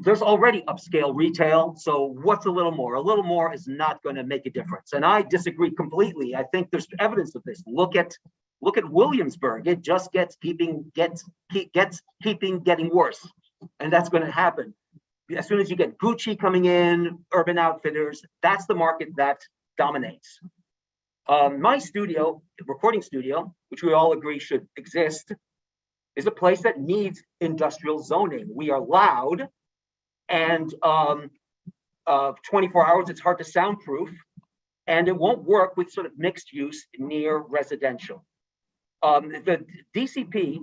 there's already upscale retail, so what's a little more? A little more is not going to make a difference. And I disagree completely. I think there's evidence of this. Look at Williamsburg. It just keeping getting worse, and that's going to happen. As soon as you get Gucci coming in, Urban Outfitters, that's the market that dominates. My studio, recording studio, which we all agree should exist, is a place that needs industrial zoning. We are loud, and 24 hours, it's hard to soundproof, and it won't work with sort of mixed use near residential. The DCP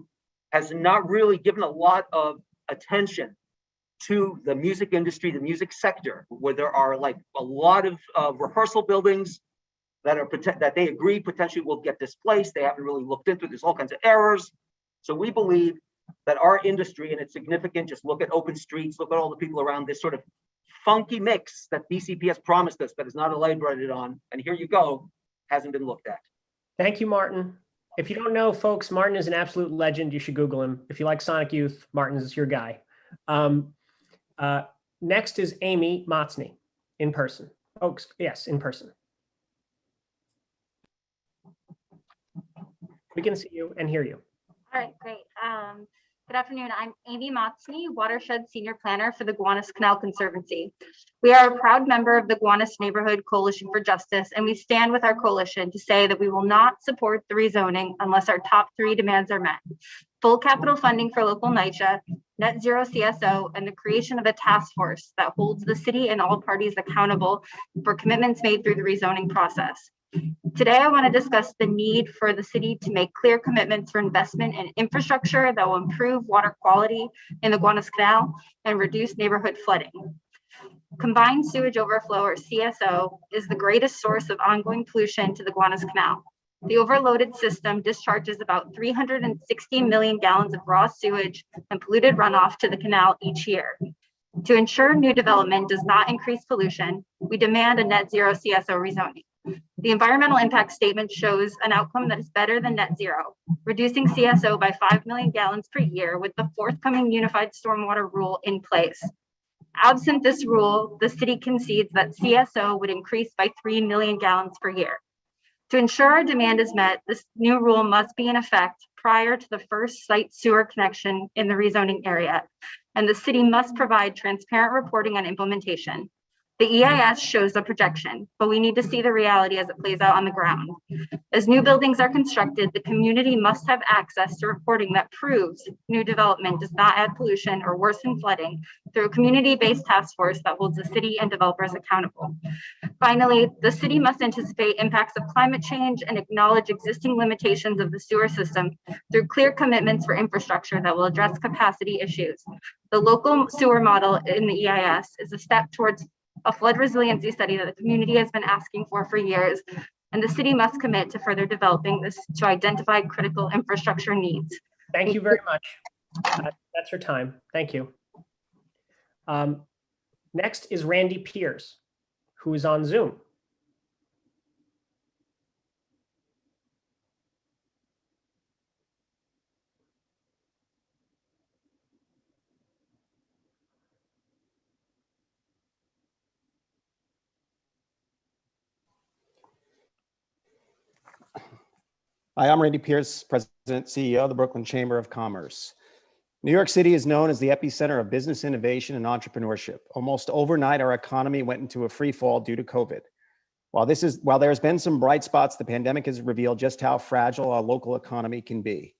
has not really given a lot of attention to the music industry, the music sector, where there are like a lot of rehearsal buildings that they agree potentially will get displaced. They haven't really looked into it. There's all kinds of errors. So we believe that our industry, and it's significant, just look at open streets, look at all the people around this sort of funky mix that DCP has promised us, but is not elaborated on. And here you go, hasn't been looked at. Thank you, Martin. If you don't know, folks, Martin is an absolute legend. You should Google him. If you like Sonic Youth, Martin is your guy. Next is Amy Motsney, in person. Folks, yes, in person. We can see you and hear you. All right, great. Good afternoon. I'm Amy Motsney, Watershed Senior Planner for the Gowanus Canal Conservancy. We are a proud member of the Gowanus Neighborhood Coalition for Justice, and we stand with our coalition to say that we will not support the rezoning unless our top 3 demands are met. Full capital funding for local NYCHA, net zero CSO, and the creation of a task force that holds the city and all parties accountable for commitments made through the rezoning process. Today, I want to discuss the need for the city to make clear commitments for investment in infrastructure that will improve water quality in the Gowanus Canal and reduce neighborhood flooding. Combined sewage overflow, or CSO, is the greatest source of ongoing pollution to the Gowanus Canal. The overloaded system discharges about 360 million gallons of raw sewage and polluted runoff to the canal each year. To ensure new development does not increase pollution, we demand a net zero CSO rezoning. The environmental impact statement shows an outcome that is better than net zero, reducing CSO by 5 million gallons per year with the forthcoming unified stormwater rule in place. Absent this rule, the city concedes that CSO would increase by 3 million gallons per year. To ensure our demand is met, this new rule must be in effect prior to the first site sewer connection in the rezoning area, and the city must provide transparent reporting on implementation. The EIS shows a projection, but we need to see the reality as it plays out on the ground. As new buildings are constructed, the community must have access to reporting that proves new development does not add pollution or worsen flooding through a community-based task force that holds the city and developers accountable. Finally, the city must anticipate impacts of climate change and acknowledge existing limitations of the sewer system through clear commitments for infrastructure that will address capacity issues. The local sewer model in the EIS is a step towards a flood resiliency study that the community has been asking for years, and the city must commit to further developing this to identify critical infrastructure needs. Thank you very much. That's your time. Thank you. Next is Randy Pierce, who is on Zoom. Hi, I'm Randy Pierce, President, CEO of the Brooklyn Chamber of Commerce. New York City is known as the epicenter of business innovation and entrepreneurship. Almost overnight, our economy went into a free fall due to COVID. While there's been some bright spots, the pandemic has revealed just how fragile our local economy can be.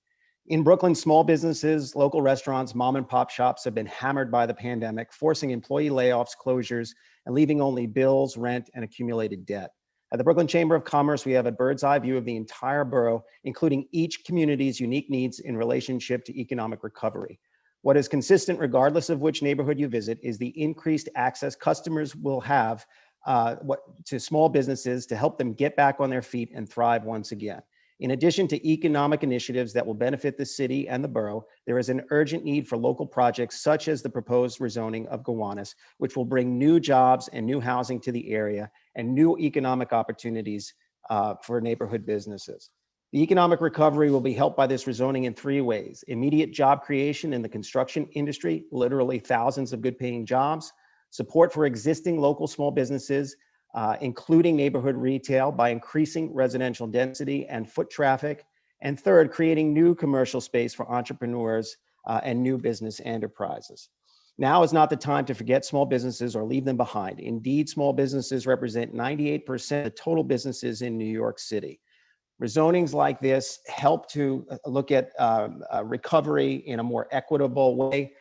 In Brooklyn, small businesses, local restaurants, mom and pop shops have been hammered by the pandemic, forcing employee layoffs, closures, and leaving only bills, rent, and accumulated debt. At the Brooklyn Chamber of Commerce, we have a bird's eye view of the entire borough, including each community's unique needs in relationship to economic recovery. What is consistent, regardless of which neighborhood you visit, is the increased access customers will have to small businesses to help them get back on their feet and thrive once again. In addition to economic initiatives that will benefit the city and the borough, there is an urgent need for local projects such as the proposed rezoning of Gowanus, which will bring new jobs and new housing to the area and new economic opportunities for neighborhood businesses. The economic recovery will be helped by this rezoning in three ways: immediate job creation in the construction industry, literally thousands of good paying jobs; support for existing local small businesses, including neighborhood retail by increasing residential density and foot traffic; and third, creating new commercial space for entrepreneurs and new business enterprises. Now is not the time to forget small businesses or leave them behind. Indeed, small businesses represent 98% of total businesses in New York City. Rezonings like this help to look at recovery in a more equitable way,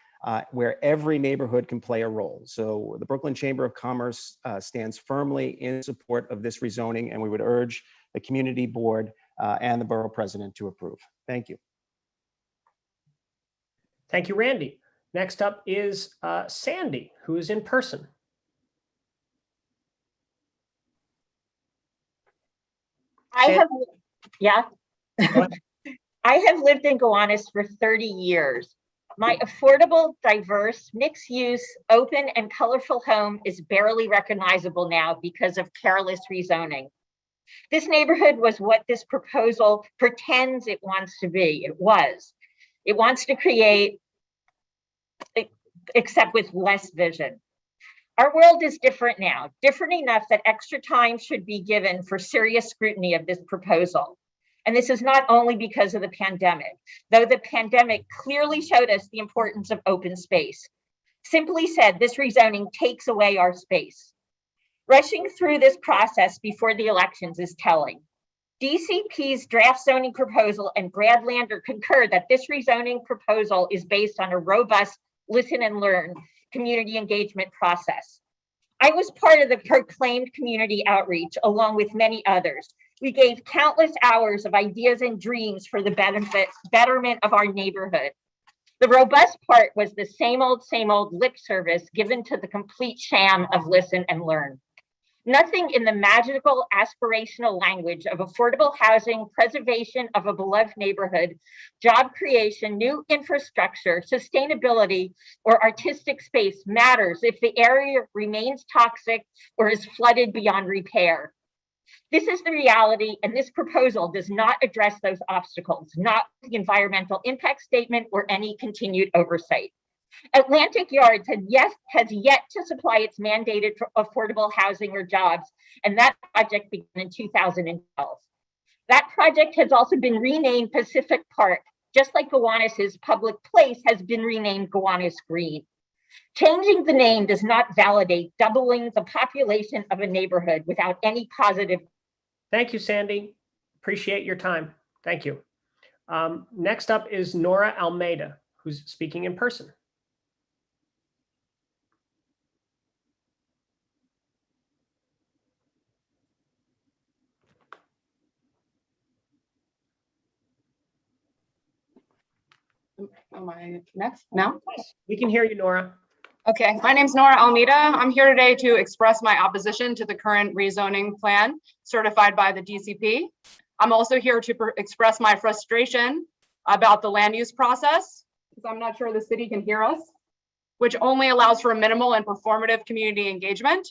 where every neighborhood can play a role. So the Brooklyn Chamber of Commerce stands firmly in support of this rezoning, and we would urge the community board and the borough president to approve. Thank you. Thank you, Randy. Next up is Sandy, who is in person. I have lived in Gowanus for 30 years. My affordable, diverse, mixed-use, open, and colorful home is barely recognizable now because of careless rezoning. This neighborhood was what this proposal pretends it wants to be. It was. It wants to create, except with less vision. Our world is different now, different enough that extra time should be given for serious scrutiny of this proposal. And this is not only because of the pandemic, though the pandemic clearly showed us the importance of open space. Simply said, this rezoning takes away our space. Rushing through this process before the elections is telling. DCP's draft zoning proposal and Brad Lander concurred that this rezoning proposal is based on a robust listen and learn community engagement process. I was part of the proclaimed community outreach along with many others. We gave countless hours of ideas and dreams for the betterment of our neighborhood. The robust part was the same old lip service given to the complete sham of listen and learn. Nothing in the magical aspirational language of affordable housing, preservation of a beloved neighborhood, job creation, new infrastructure, sustainability, or artistic space matters if the area remains toxic or is flooded beyond repair. This is the reality, and this proposal does not address those obstacles, not the environmental impact statement or any continued oversight. Atlantic Yards has yet to supply its mandated affordable housing or jobs, and that project began in 2012. That project has also been renamed Pacific Park, just like Gowanus's public place has been renamed Gowanus Green. Changing the name does not validate doubling the population of a neighborhood without any positive. Thank you, Sandy. Appreciate your time. Thank you. Next up is Nora Almeida, who's speaking in person. Am I next now? We can hear you, Nora. Okay, my name's Nora Almeida. I'm here today to express my opposition to the current rezoning plan certified by the DCP. I'm also here to express my frustration about the land use process, because I'm not sure the city can hear us, which only allows for a minimal and performative community engagement.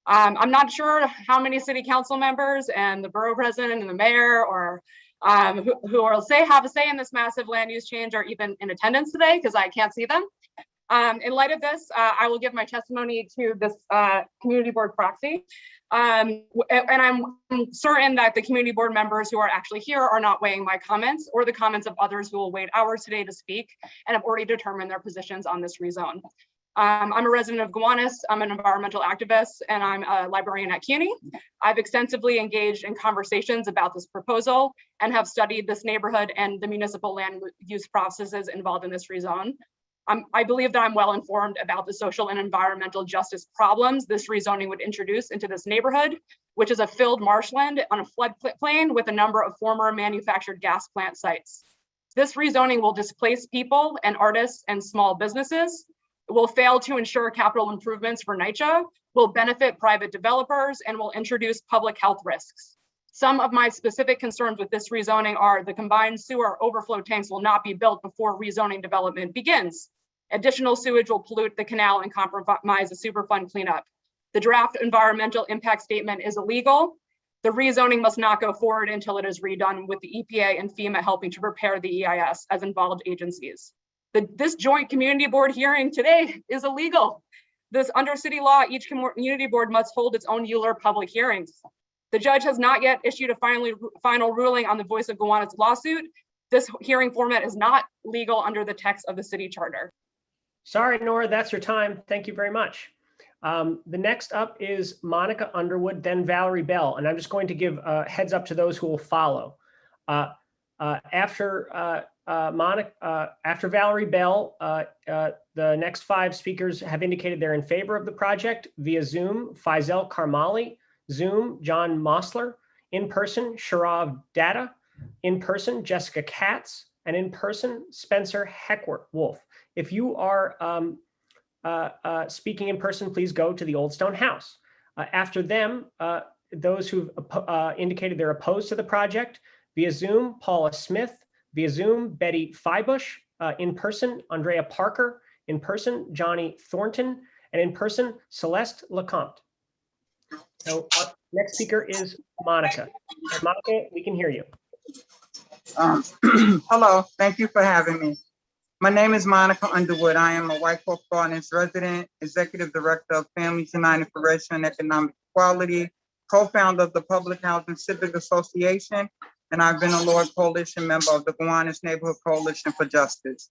I'm not sure how many city council members and the borough president and the mayor or who will have a say in this massive land use change are even in attendance today, because I can't see them. In light of this, I will give my testimony to this community board proxy. And I'm certain that the community board members who are actually here are not weighing my comments or the comments of others who will wait hours today to speak and have already determined their positions on this rezone. I'm a resident of Gowanus, I'm an environmental activist, and I'm a librarian at CUNY. I've extensively engaged in conversations about this proposal and have studied this neighborhood and the municipal land use processes involved in this rezone. I believe that I'm well informed about the social and environmental justice problems this rezoning would introduce into this neighborhood, which is a filled marshland on a floodplain with a number of former manufactured gas plant sites. This rezoning will displace people and artists and small businesses. It will fail to ensure capital improvements for NYCHA, will benefit private developers, and will introduce public health risks. Some of my specific concerns with this rezoning are the combined sewer overflow tanks will not be built before rezoning development begins. Additional sewage will pollute the canal and compromise the Superfund cleanup. The draft environmental impact statement is illegal. The rezoning must not go forward until it is redone with the EPA and FEMA helping to prepare the EIS as involved agencies. This joint community board hearing today is illegal. This under city law, each community board must hold its own ULURP public hearings. The judge has not yet issued a final ruling on the Voice of Gowanus lawsuit. This hearing format is not legal under the text of the city charter. Sorry, Nora, that's your time. Thank you very much. The next up is Monica Underwood, then Valerie Bell. And I'm just going to give a heads up to those who will follow. After Valerie Bell, the next 5 speakers have indicated they're in favor of the project via Zoom: Faisal Karmali, Zoom, John Mosler, in person, Sharav Datta, in person, Jessica Katz, and in person, Spencer Heckworth-Wolf. If you are speaking in person, please go to the Old Stone House. After them, those who've indicated they're opposed to the project, via Zoom, Paula Smith, via Zoom, Betty Feibush, in person, Andrea Parker, in person, Johnny Thornton, and in person, Celeste Lecomte. So next speaker is Monica. Monica, we can hear you. Hello, thank you for having me. My name is Monica Underwood. I am a Wyckoff Gardens resident, executive director of Families United for Racial and Economic Equality, co-founder of the Public Housing Civic Association, and I've been a Lord Coalition member of the Gowanus Neighborhood Coalition for Justice.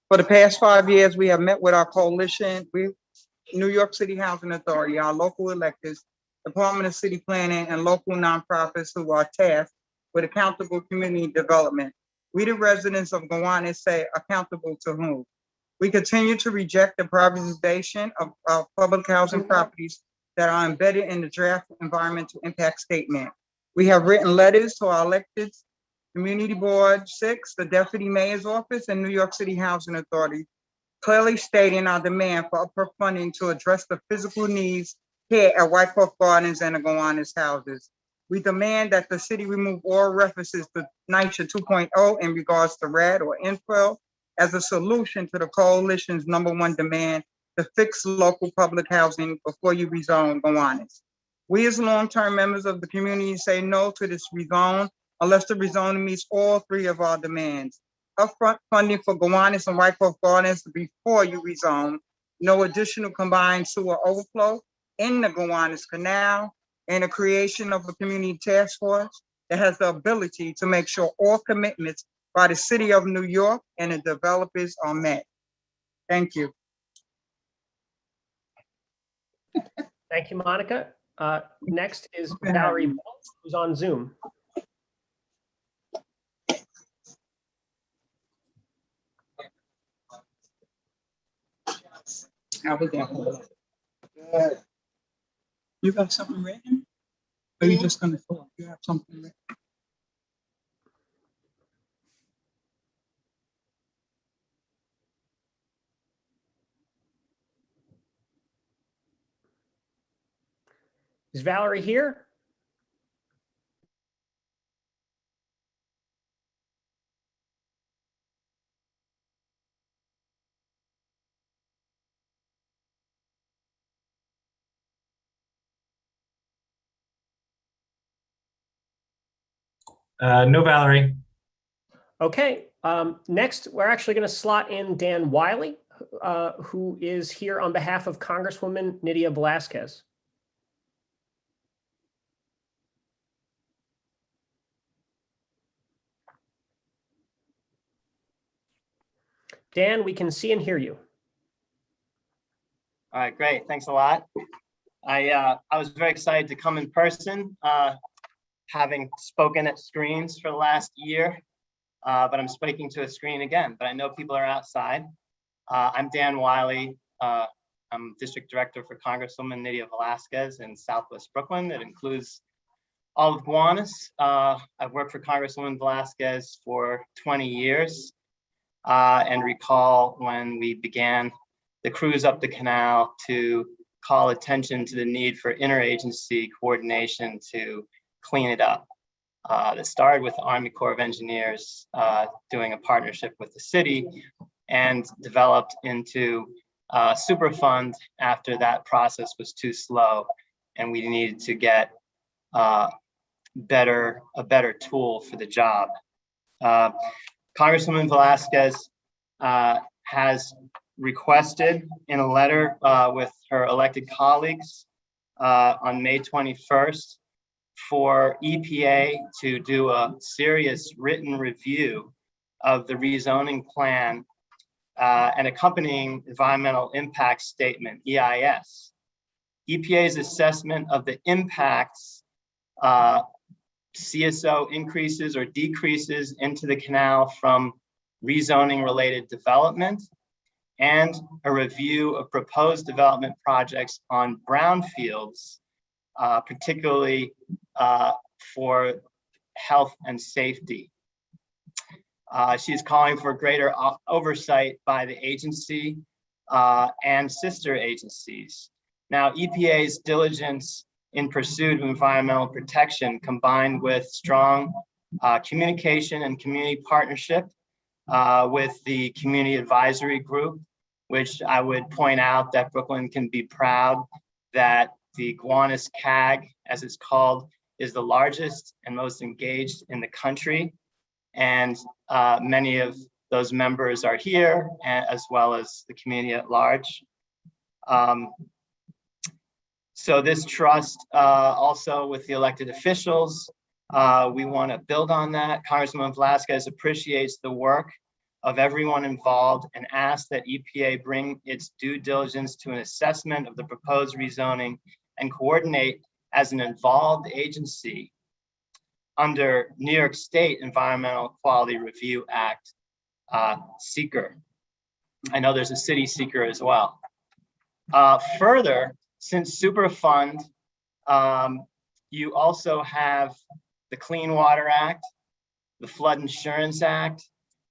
For the past 5 years, we have met with our coalition, New York City Housing Authority, our local electeds, Department of City Planning, and local nonprofits who are tasked with accountable community development. We, the residents of Gowanus, say accountable to whom? We continue to reject the privatization of public housing properties that are embedded in the draft environmental impact statement. We have written letters to our electeds, Community Board 6, the Deputy Mayor's Office, and New York City Housing Authority, clearly stating our demand for upper funding to address the physical needs here at Wyckoff Gardens and the Gowanus houses. We demand that the city remove all references to NYCHA 2.0 in regards to RAD or infill as a solution to the coalition's #1 demand to fix local public housing before you rezone Gowanus. We as long-term members of the community say no to this rezone unless the rezoning meets all 3 of our demands. Upfront funding for Gowanus and Wyckoff Gardens before you rezone, no additional combined sewer overflow in the Gowanus Canal, and the creation of a community task force that has the ability to make sure all commitments by the City of New York and the developers are met. Thank you. Thank you, Monica. Next is Valerie Bell, who's on Zoom. How we doing? Good. You got something written? Or you just gonna talk? You have something written? Is Valerie here? No, Valerie. Okay, next, we're actually going to slot in Dan Wiley, who is here on behalf of Congresswoman Nydia Velázquez. Dan, we can see and hear you. All right, great. Thanks a lot. I was very excited to come in person, having spoken at screens for the last year, but I'm speaking to a screen again, but I know people are outside. I'm Dan Wiley. I'm District Director for Congresswoman Nydia Velázquez in Southwest Brooklyn. That includes all of Gowanus. I've worked for Congresswoman Velázquez for 20 years and recall when we began the cruise up the canal to call attention to the need for interagency coordination to clean it up. That started with the Army Corps of Engineers doing a partnership with the city and developed into Superfund after that process was too slow and we needed to get a better tool for the job. Congresswoman Velázquez has requested in a letter with her elected colleagues on May 21st for EPA to do a serious written review of the rezoning plan and accompanying environmental impact statement, EIS. EPA's assessment of the impacts CSO increases or decreases into the canal from rezoning related development, and a review of proposed development projects on brownfields, particularly for health and safety. She's calling for greater oversight by the agency and sister agencies. Now, EPA's diligence in pursuit of environmental protection combined with strong communication and community partnership with the community advisory group, which I would point out that Brooklyn can be proud that the Gowanus CAG, as it's called, is the largest and most engaged in the country. And many of those members are here, as well as the community at large. So this trust also with the elected officials, we want to build on that. Congresswoman Velázquez appreciates the work of everyone involved and asks that EPA bring its due diligence to an assessment of the proposed rezoning and coordinate as an involved agency under New York State Environmental Quality Review Act, seeker. I know there's a city seeker as well. Further, since Superfund, you also have the Clean Water Act, the Flood Insurance Act,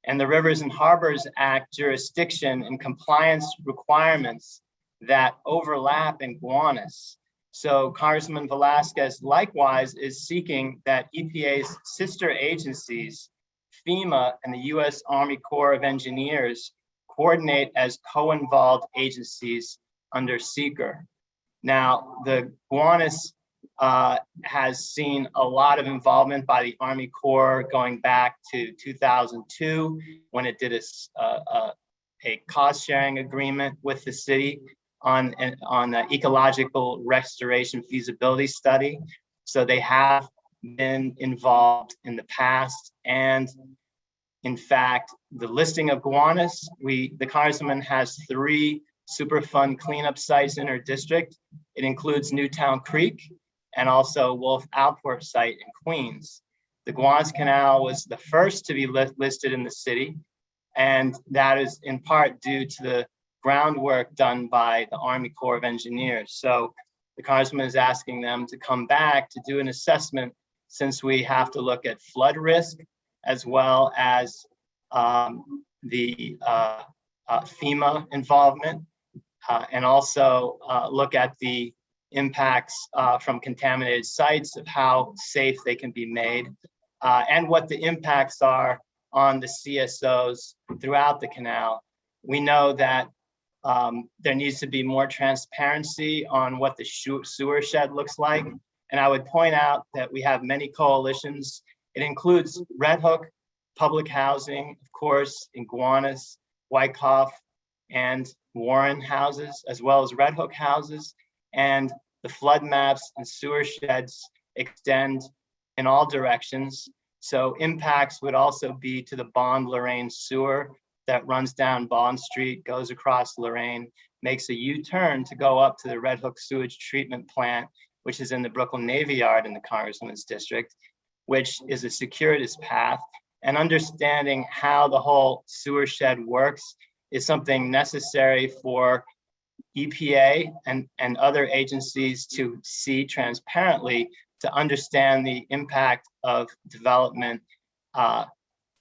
and the Rivers and Harbors Act jurisdiction and compliance requirements that overlap in Gowanus. So Congresswoman Velázquez likewise is seeking that EPA's sister agencies, FEMA and the U.S. Army Corps of Engineers, coordinate as co-involved agencies under seeker. Now, the Gowanus has seen a lot of involvement by the Army Corps going back to 2002 when it did a cost-sharing agreement with the city on the ecological restoration feasibility study. So they have been involved in the past, and in fact, the listing of Gowanus, the Congresswoman has 3 Superfund cleanup sites in her district. It includes Newtown Creek and also Wolf Outport site in Queens. The Gowanus Canal was the first to be listed in the city, and that is in part due to the groundwork done by the Army Corps of Engineers. So the Congressman is asking them to come back to do an assessment, since we have to look at flood risk as well as the FEMA involvement, and also look at the impacts from contaminated sites, of how safe they can be made, and what the impacts are on the CSOs throughout the canal. We know that there needs to be more transparency on what the sewer shed looks like. And I would point out that we have many coalitions. It includes Red Hook, Public Housing, of course, in Gowanus, Wyckoff, and Warren houses, as well as Red Hook houses. And the flood maps and sewer sheds extend in all directions. So impacts would also be to the Bond Lorraine sewer that runs down Bond Street, goes across Lorraine, makes a U-turn to go up to the Red Hook sewage treatment plant, which is in the Brooklyn Navy Yard in the Congressman's district, which is a circuitous path. And understanding how the whole sewer shed works is something necessary for EPA and other agencies to see transparently, to understand the impact of development.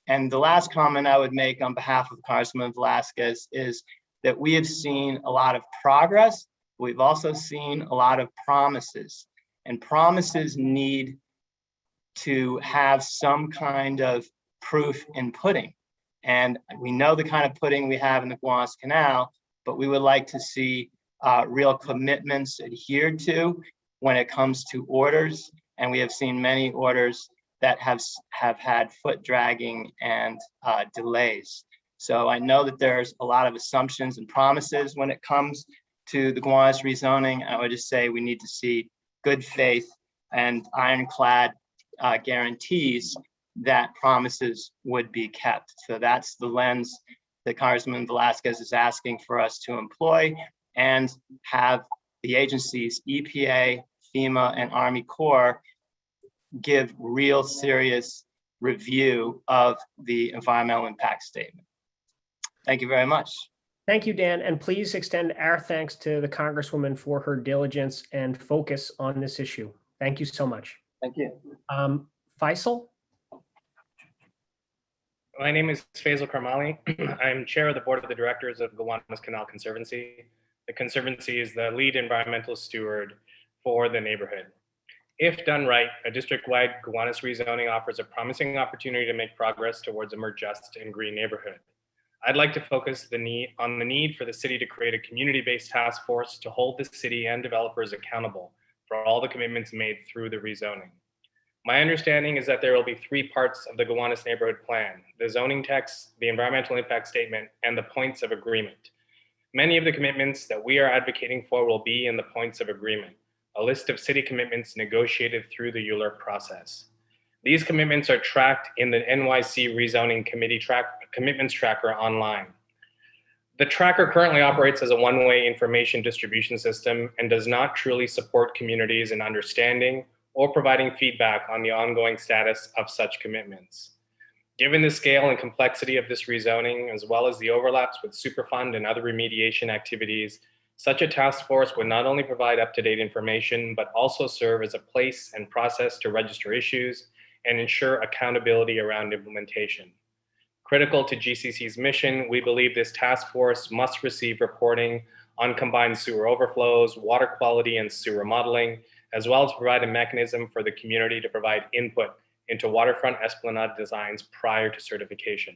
And the last comment I would make on behalf of Congressman Velasquez is that we have seen a lot of progress. We've also seen a lot of promises, and promises need to have some kind of proof in pudding. And we know the kind of pudding we have in the Gowanus Canal, but we would like to see real commitments adhered to when it comes to orders. And we have seen many orders that have had foot dragging and delays. So I know that there's a lot of assumptions and promises when it comes to the Gowanus rezoning. I would just say we need to see good faith and ironclad guarantees that promises would be kept. So that's the lens that Congressman Velasquez is asking for us to employ, and have the agencies, EPA, FEMA, and Army Corps, give real serious review of the environmental impact statement. Thank you very much. Thank you, Dan. And please extend our thanks to the Congresswoman for her diligence and focus on this issue. Thank you so much. Thank you. Faisal? My name is Faisal Karmali. I'm chair of the board of the directors of Gowanus Canal Conservancy. The Conservancy is the lead environmental steward for the neighborhood. If done right, a district-wide Gowanus rezoning offers a promising opportunity to make progress towards a more just and green neighborhood. I'd like to focus on the need for the city to create a community-based task force to hold the city and developers accountable for all the commitments made through the rezoning. My understanding is that there will be three parts of the Gowanus neighborhood plan: the zoning text, the environmental impact statement, and the points of agreement. Many of the commitments that we are advocating for will be in the points of agreement, a list of city commitments negotiated through the ULURP process. These commitments are tracked in the NYC Rezoning Committee Commitments Tracker online. The tracker currently operates as a one-way information distribution system and does not truly support communities in understanding or providing feedback on the ongoing status of such commitments. Given the scale and complexity of this rezoning, as well as the overlaps with Superfund and other remediation activities, such a task force would not only provide up-to-date information, but also serve as a place and process to register issues and ensure accountability around implementation. Critical to GCC's mission, we believe this task force must receive reporting on combined sewer overflows, water quality, and sewer modeling, as well as provide a mechanism for the community to provide input into waterfront esplanade designs prior to certification.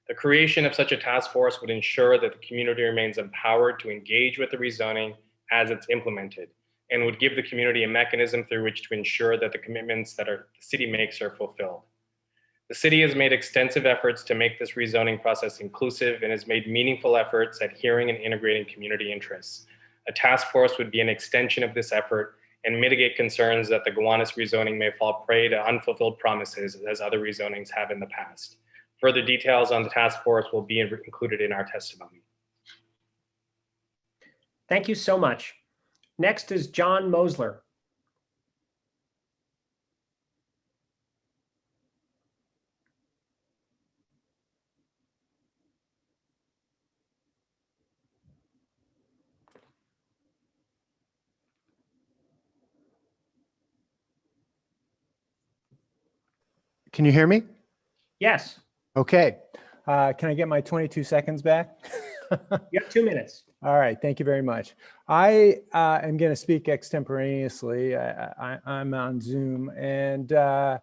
The creation of such a task force would ensure that the community remains empowered to engage with the rezoning as it's implemented, and would give the community a mechanism through which to ensure that the commitments that the city makes are fulfilled. The city has made extensive efforts to make this rezoning process inclusive and has made meaningful efforts at hearing and integrating community interests. A task force would be an extension of this effort and mitigate concerns that the Gowanus rezoning may fall prey to unfulfilled promises as other rezonings have in the past. Further details on the task force will be included in our testimony. Thank you so much. Next is John Mosler. Can you hear me? Yes. Okay. Can I get my 22 seconds back? You have 2 minutes. All right. Thank you very much. I am going to speak extemporaneously. I'm on Zoom, and I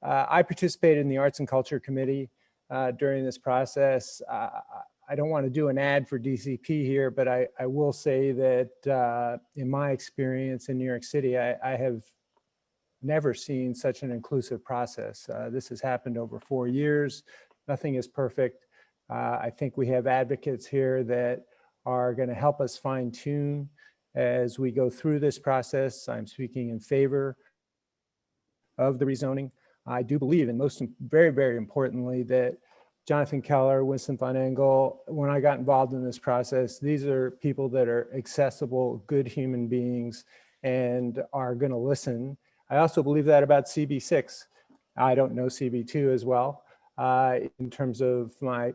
participated in the Arts and Culture Committee during this process. I don't want to do an ad for DCP here, but I will say that in my experience in New York City, I have never seen such an inclusive process. This has happened over 4 years. Nothing is perfect. I think we have advocates here that are going to help us fine tune as we go through this process. I'm speaking in favor of the rezoning. I do believe, and very, very importantly, that Jonathan Keller, Winston Van Engel, when I got involved in this process, these are people that are accessible, good human beings and are going to listen. I also believe that about CB6. I don't know CB2 as well in terms of my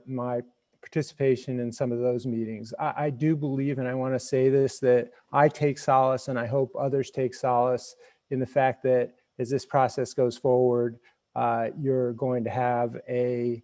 participation in some of those meetings. I do believe, and I want to say this, that I take solace, and I hope others take solace in the fact that as this process goes forward, you're going to have a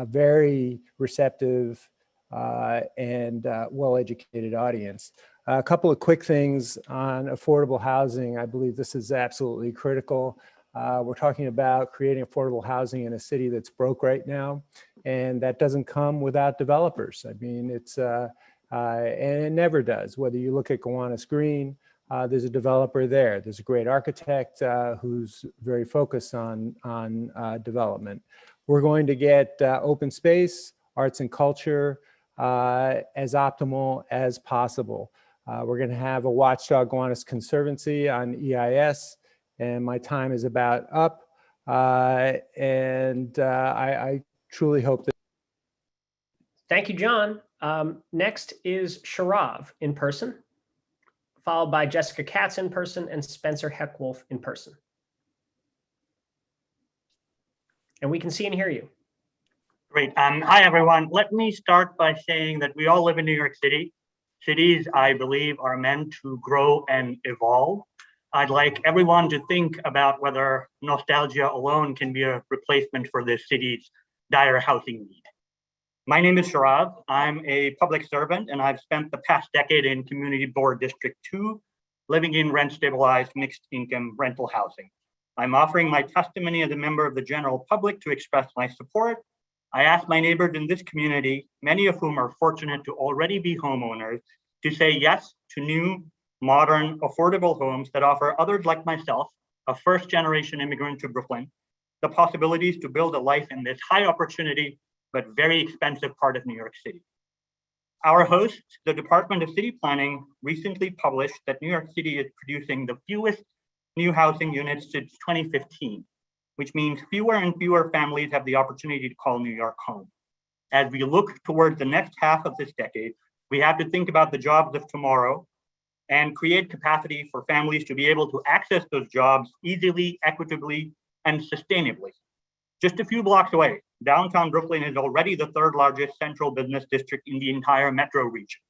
very receptive and well-educated audience. A couple of quick things on affordable housing. I believe this is absolutely critical. We're talking about creating affordable housing in a city that's broke right now, and that doesn't come without developers. I mean, and it never does. Whether you look at Gowanus Green, there's a developer there. There's a great architect who's very focused on development. We're going to get open space, arts and culture as optimal as possible. We're going to have a watchdog Gowanus Conservancy on EIS, and my time is about up. I truly hope that. Thank you, John. Next is Sharav in person, followed by Jessica Katz in person and Spencer Heckwolf in person. And we can see and hear you. Great. Hi, everyone. Let me start by saying that we all live in New York City. Cities, I believe, are meant to grow and evolve. I'd like everyone to think about whether nostalgia alone can be a replacement for this city's dire housing need. My name is Sharav. I'm a public servant, and I've spent the past decade in Community Board District 2, living in rent-stabilized mixed-income rental housing. I'm offering my testimony as a member of the general public to express my support. I ask my neighbors in this community, many of whom are fortunate to already be homeowners, to say yes to new, modern, affordable homes that offer others like myself, a first-generation immigrant to Brooklyn, the possibilities to build a life in this high opportunity but very expensive part of New York City. Our host, the Department of City Planning, recently published that New York City is producing the fewest new housing units since 2015, which means fewer and fewer families have the opportunity to call New York home. As we look towards the next half of this decade, we have to think about the jobs of tomorrow and create capacity for families to be able to access those jobs easily, equitably, and sustainably. Just a few blocks away, downtown Brooklyn is already the third largest central business district in the entire metro region.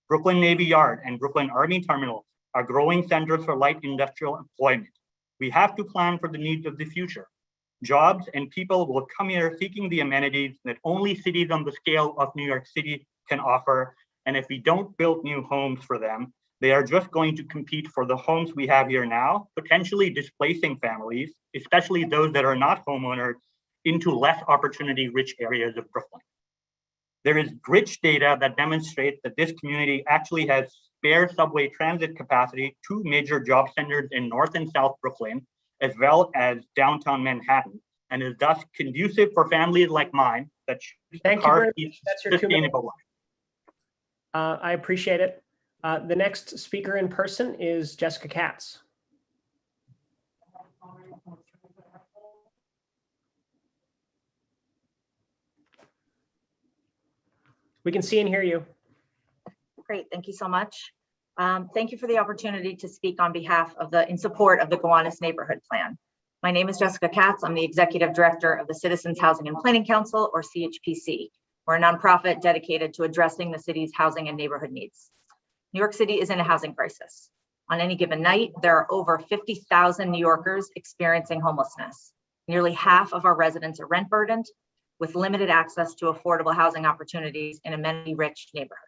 Brooklyn Navy Yard and Brooklyn Army Terminal are growing centers for light industrial employment. We have to plan for the needs of the future. Jobs and people will come here seeking the amenities that only cities on the scale of New York City can offer. And if we don't build new homes for them, they are just going to compete for the homes we have here now, potentially displacing families, especially those that are not homeowners, into less opportunity-rich areas of Brooklyn. There is rich data that demonstrates that this community actually has spare subway transit capacity to major job centers in North and South Brooklyn, as well as downtown Manhattan, and is thus conducive for families like mine that choose to carve a sustainable life. I appreciate it. The next speaker in person is Jessica Katz. We can see and hear you. Great, thank you so much. Thank you for the opportunity to speak on behalf of in support of the Gowanus Neighborhood Plan. My name is Jessica Katz. I'm the Executive Director of the Citizens Housing and Planning Council, or CHPC. We're a nonprofit dedicated to addressing the city's housing and neighborhood needs. New York City is in a housing crisis. On any given night, there are over 50,000 New Yorkers experiencing homelessness. Nearly half of our residents are rent burdened, with limited access to affordable housing opportunities in amenity-rich neighborhoods.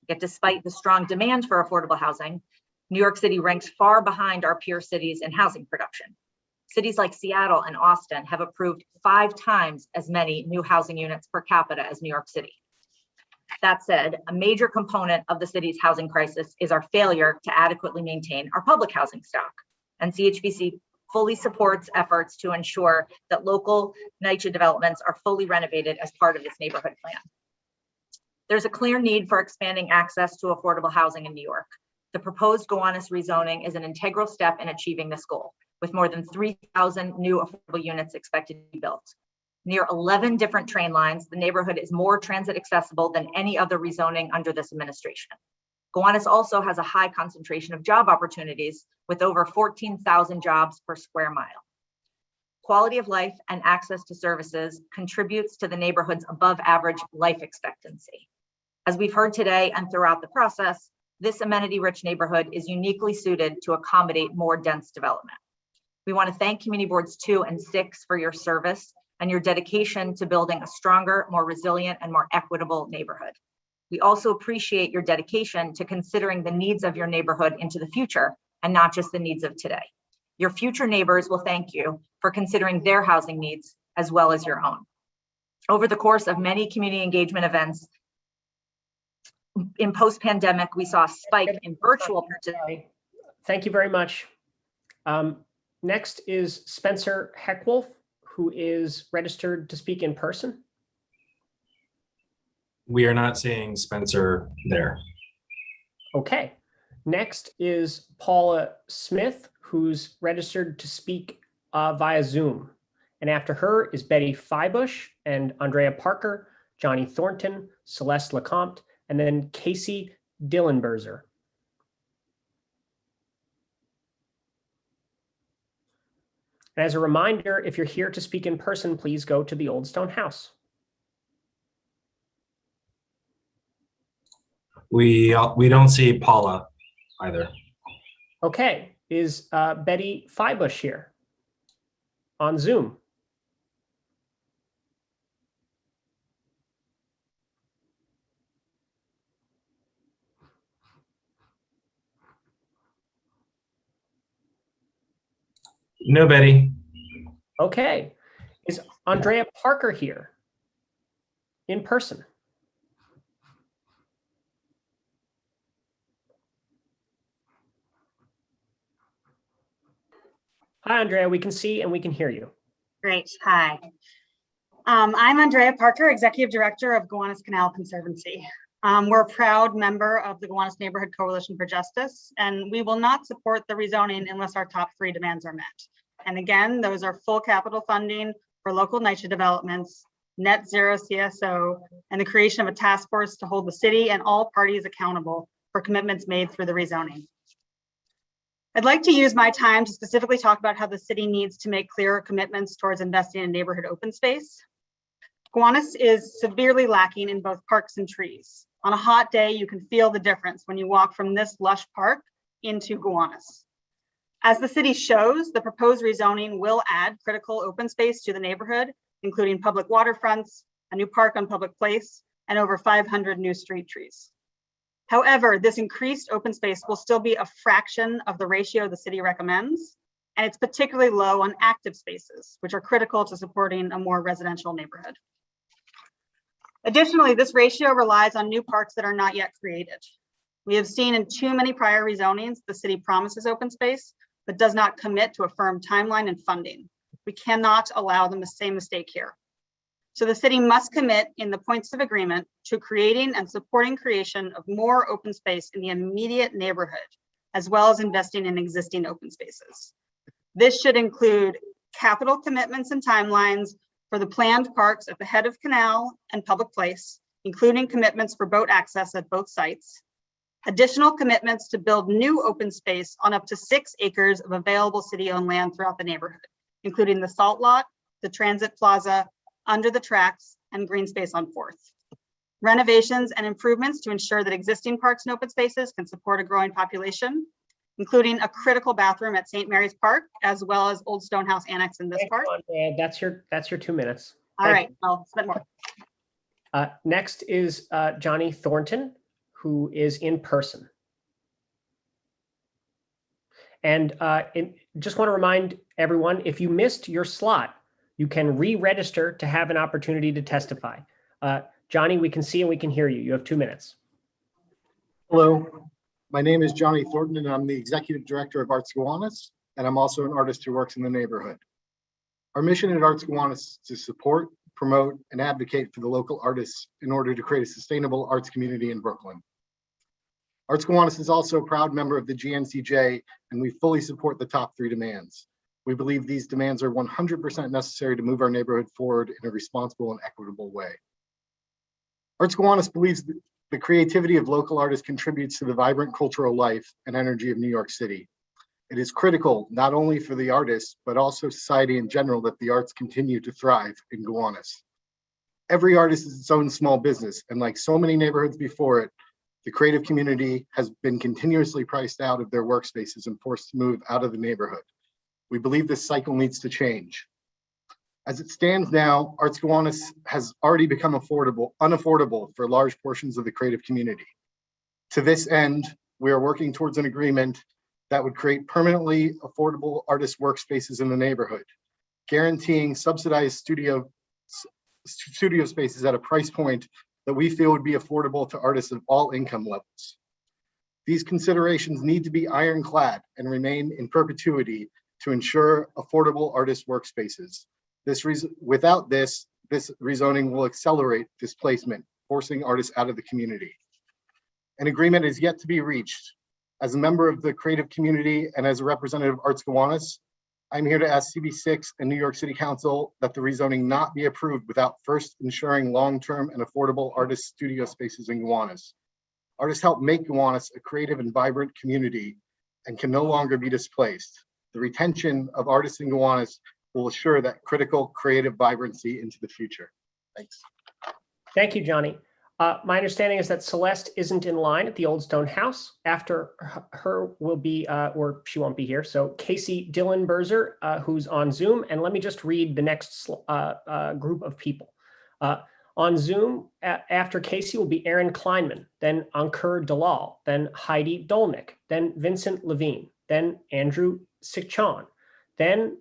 Yet despite the strong demand for affordable housing, New York City ranks far behind our peer cities in housing production. Cities like Seattle and Austin have approved 5 times as many new housing units per capita as New York City. That said, a major component of the city's housing crisis is our failure to adequately maintain our public housing stock. And CHPC fully supports efforts to ensure that local NYCHA developments are fully renovated as part of this neighborhood plan. There's a clear need for expanding access to affordable housing in New York. The proposed Gowanus rezoning is an integral step in achieving this goal, with more than 3,000 new affordable units expected to be built. Near 11 different train lines, the neighborhood is more transit accessible than any other rezoning under this administration. Gowanus also has a high concentration of job opportunities with over 14,000 jobs per square mile. Quality of life and access to services contributes to the neighborhood's above average life expectancy. As we've heard today and throughout the process, this amenity-rich neighborhood is uniquely suited to accommodate more dense development. We want to thank Community Boards 2 and 6 for your service and your dedication to building a stronger, more resilient, and more equitable neighborhood. We also appreciate your dedication to considering the needs of your neighborhood into the future and not just the needs of today. Your future neighbors will thank you for considering their housing needs as well as your own. Over the course of many community engagement events, in post-pandemic, we saw a spike in virtual participation. Thank you very much. Next is Spencer Heckwolf, who is registered to speak in person. We are not seeing Spencer there. Okay. Next is Paula Smith, who's registered to speak via Zoom. And after her is Betty Feibush and Andrea Parker, Johnny Thornton, Celeste Lecomte, and then Casey Dillenberzer. And as a reminder, if you're here to speak in person, please go to the Old Stone House. We don't see Paula either. Okay, is Betty Feibush here on Zoom? No, Betty. Okay, is Andrea Parker here in person? Hi, Andrea, we can see and we can hear you. Great, hi. I'm Andrea Parker, Executive Director of Gowanus Canal Conservancy. We're a proud member of the Gowanus Neighborhood Coalition for Justice, and we will not support the rezoning unless our top 3 demands are met. And again, those are full capital funding for local NYCHA developments, net zero CSO, and the creation of a task force to hold the city and all parties accountable for commitments made through the rezoning. I'd like to use my time to specifically talk about how the city needs to make clearer commitments towards investing in neighborhood open space. Gowanus is severely lacking in both parks and trees. On a hot day, you can feel the difference when you walk from this lush park into Gowanus. As the city shows, the proposed rezoning will add critical open space to the neighborhood, including public waterfronts, a new park on public place, and over 500 new street trees. However, this increased open space will still be a fraction of the ratio the city recommends, and it's particularly low on active spaces, which are critical to supporting a more residential neighborhood. Additionally, this ratio relies on new parks that are not yet created. We have seen in too many prior rezonings, the city promises open space, but does not commit to a firm timeline and funding. We cannot allow the same mistake here. So the city must commit in the points of agreement to creating and supporting creation of more open space in the immediate neighborhood, as well as investing in existing open spaces. This should include capital commitments and timelines for the planned parks at the head of Canal and Public Place, including commitments for boat access at both sites, Additional commitments to build new open space on up to 6 acres of available city-owned land throughout the neighborhood, including the Salt Lot, the Transit Plaza, under the tracks, and green space on 4th. Renovations and improvements to ensure that existing parks and open spaces can support a growing population, including a critical bathroom at St. Mary's Park, as well as Old Stonehouse Annex in this park. That's your 2 minutes. All right, I'll spend more. Next is Johnny Thornton, who is in person. And just want to remind everyone, if you missed your slot, you can re-register to have an opportunity to testify. Johnny, we can see and we can hear you. You have 2 minutes. Hello, my name is Johnny Thornton and I'm the Executive Director of Arts Gowanus, and I'm also an artist who works in the neighborhood. Our mission at Arts Gowanus is to support, promote, and advocate for the local artists in order to create a sustainable arts community in Brooklyn. Arts Gowanus is also a proud member of the GNCJ, and we fully support the top 3 demands. We believe these demands are 100% necessary to move our neighborhood forward in a responsible and equitable way. Arts Gowanus believes that the creativity of local artists contributes to the vibrant cultural life and energy of New York City. It is critical not only for the artists, but also society in general, that the arts continue to thrive in Gowanus. Every artist is its own small business, and like so many neighborhoods before it, the creative community has been continuously priced out of their workspaces and forced to move out of the neighborhood. We believe this cycle needs to change. As it stands now, Arts Gowanus has already become unaffordable for large portions of the creative community. To this end, we are working towards an agreement that would create permanently affordable artist workspaces in the neighborhood, guaranteeing subsidized studio spaces at a price point that we feel would be affordable to artists of all income levels. These considerations need to be ironclad and remain in perpetuity to ensure affordable artist workspaces. Without this rezoning will accelerate displacement, forcing artists out of the community. An agreement is yet to be reached. As a member of the creative community and as a representative of Arts Gowanus, I'm here to ask CB6 and New York City Council that the rezoning not be approved without first ensuring long-term and affordable artist studio spaces in Gowanus. Artists help make Gowanus a creative and vibrant community and can no longer be displaced. The retention of artists in Gowanus will assure that critical creative vibrancy into the future. Thanks. Thank you, Johnny. My understanding is that Celeste isn't in line at the Old Stone House. After her will be, or she won't be here. So Casey Dillenberger, who's on Zoom. And let me just read the next group of people. On Zoom, after Casey will be Aaron Kleinman, then Ankur Dalal, then Heidi Dolnick, then Vincent Levine, then Andrew Sikchon, then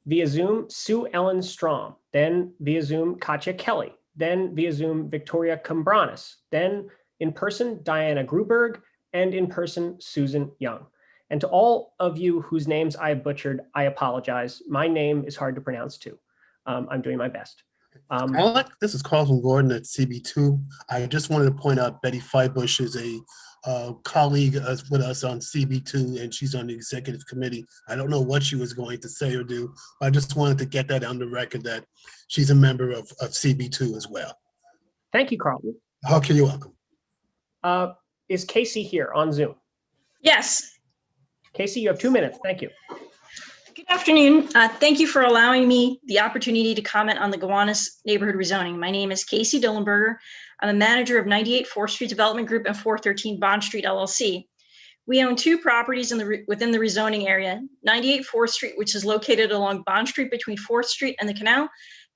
via Zoom, Sue Ellen Strom, then via Zoom, Katya Kelly, then via Zoom, Victoria Cambranis, then in person, Diana Gruberg, and in person, Susan Young. And to all of you whose names I have butchered, I apologize. My name is hard to pronounce too. I'm doing my best. This is Carlton Gordon at CB2. I just wanted to point out Betty Feibush is a colleague with us on CB2, and she's on the executive committee. I don't know what she was going to say or do. I just wanted to get that on the record that she's a member of CB2 as well. Thank you, Carlton. Okay, you're welcome. Is Casey here on Zoom? Yes. Casey, you have 2 minutes. Thank you. Good afternoon. Thank you for allowing me the opportunity to comment on the Gowanus neighborhood rezoning. My name is Casey Dillenberger. I'm a manager of 98 4th Street Development Group and 413 Bond Street LLC. We own 2 properties within the rezoning area, 98 4th Street, which is located along Bond Street between 4th Street and the Canal,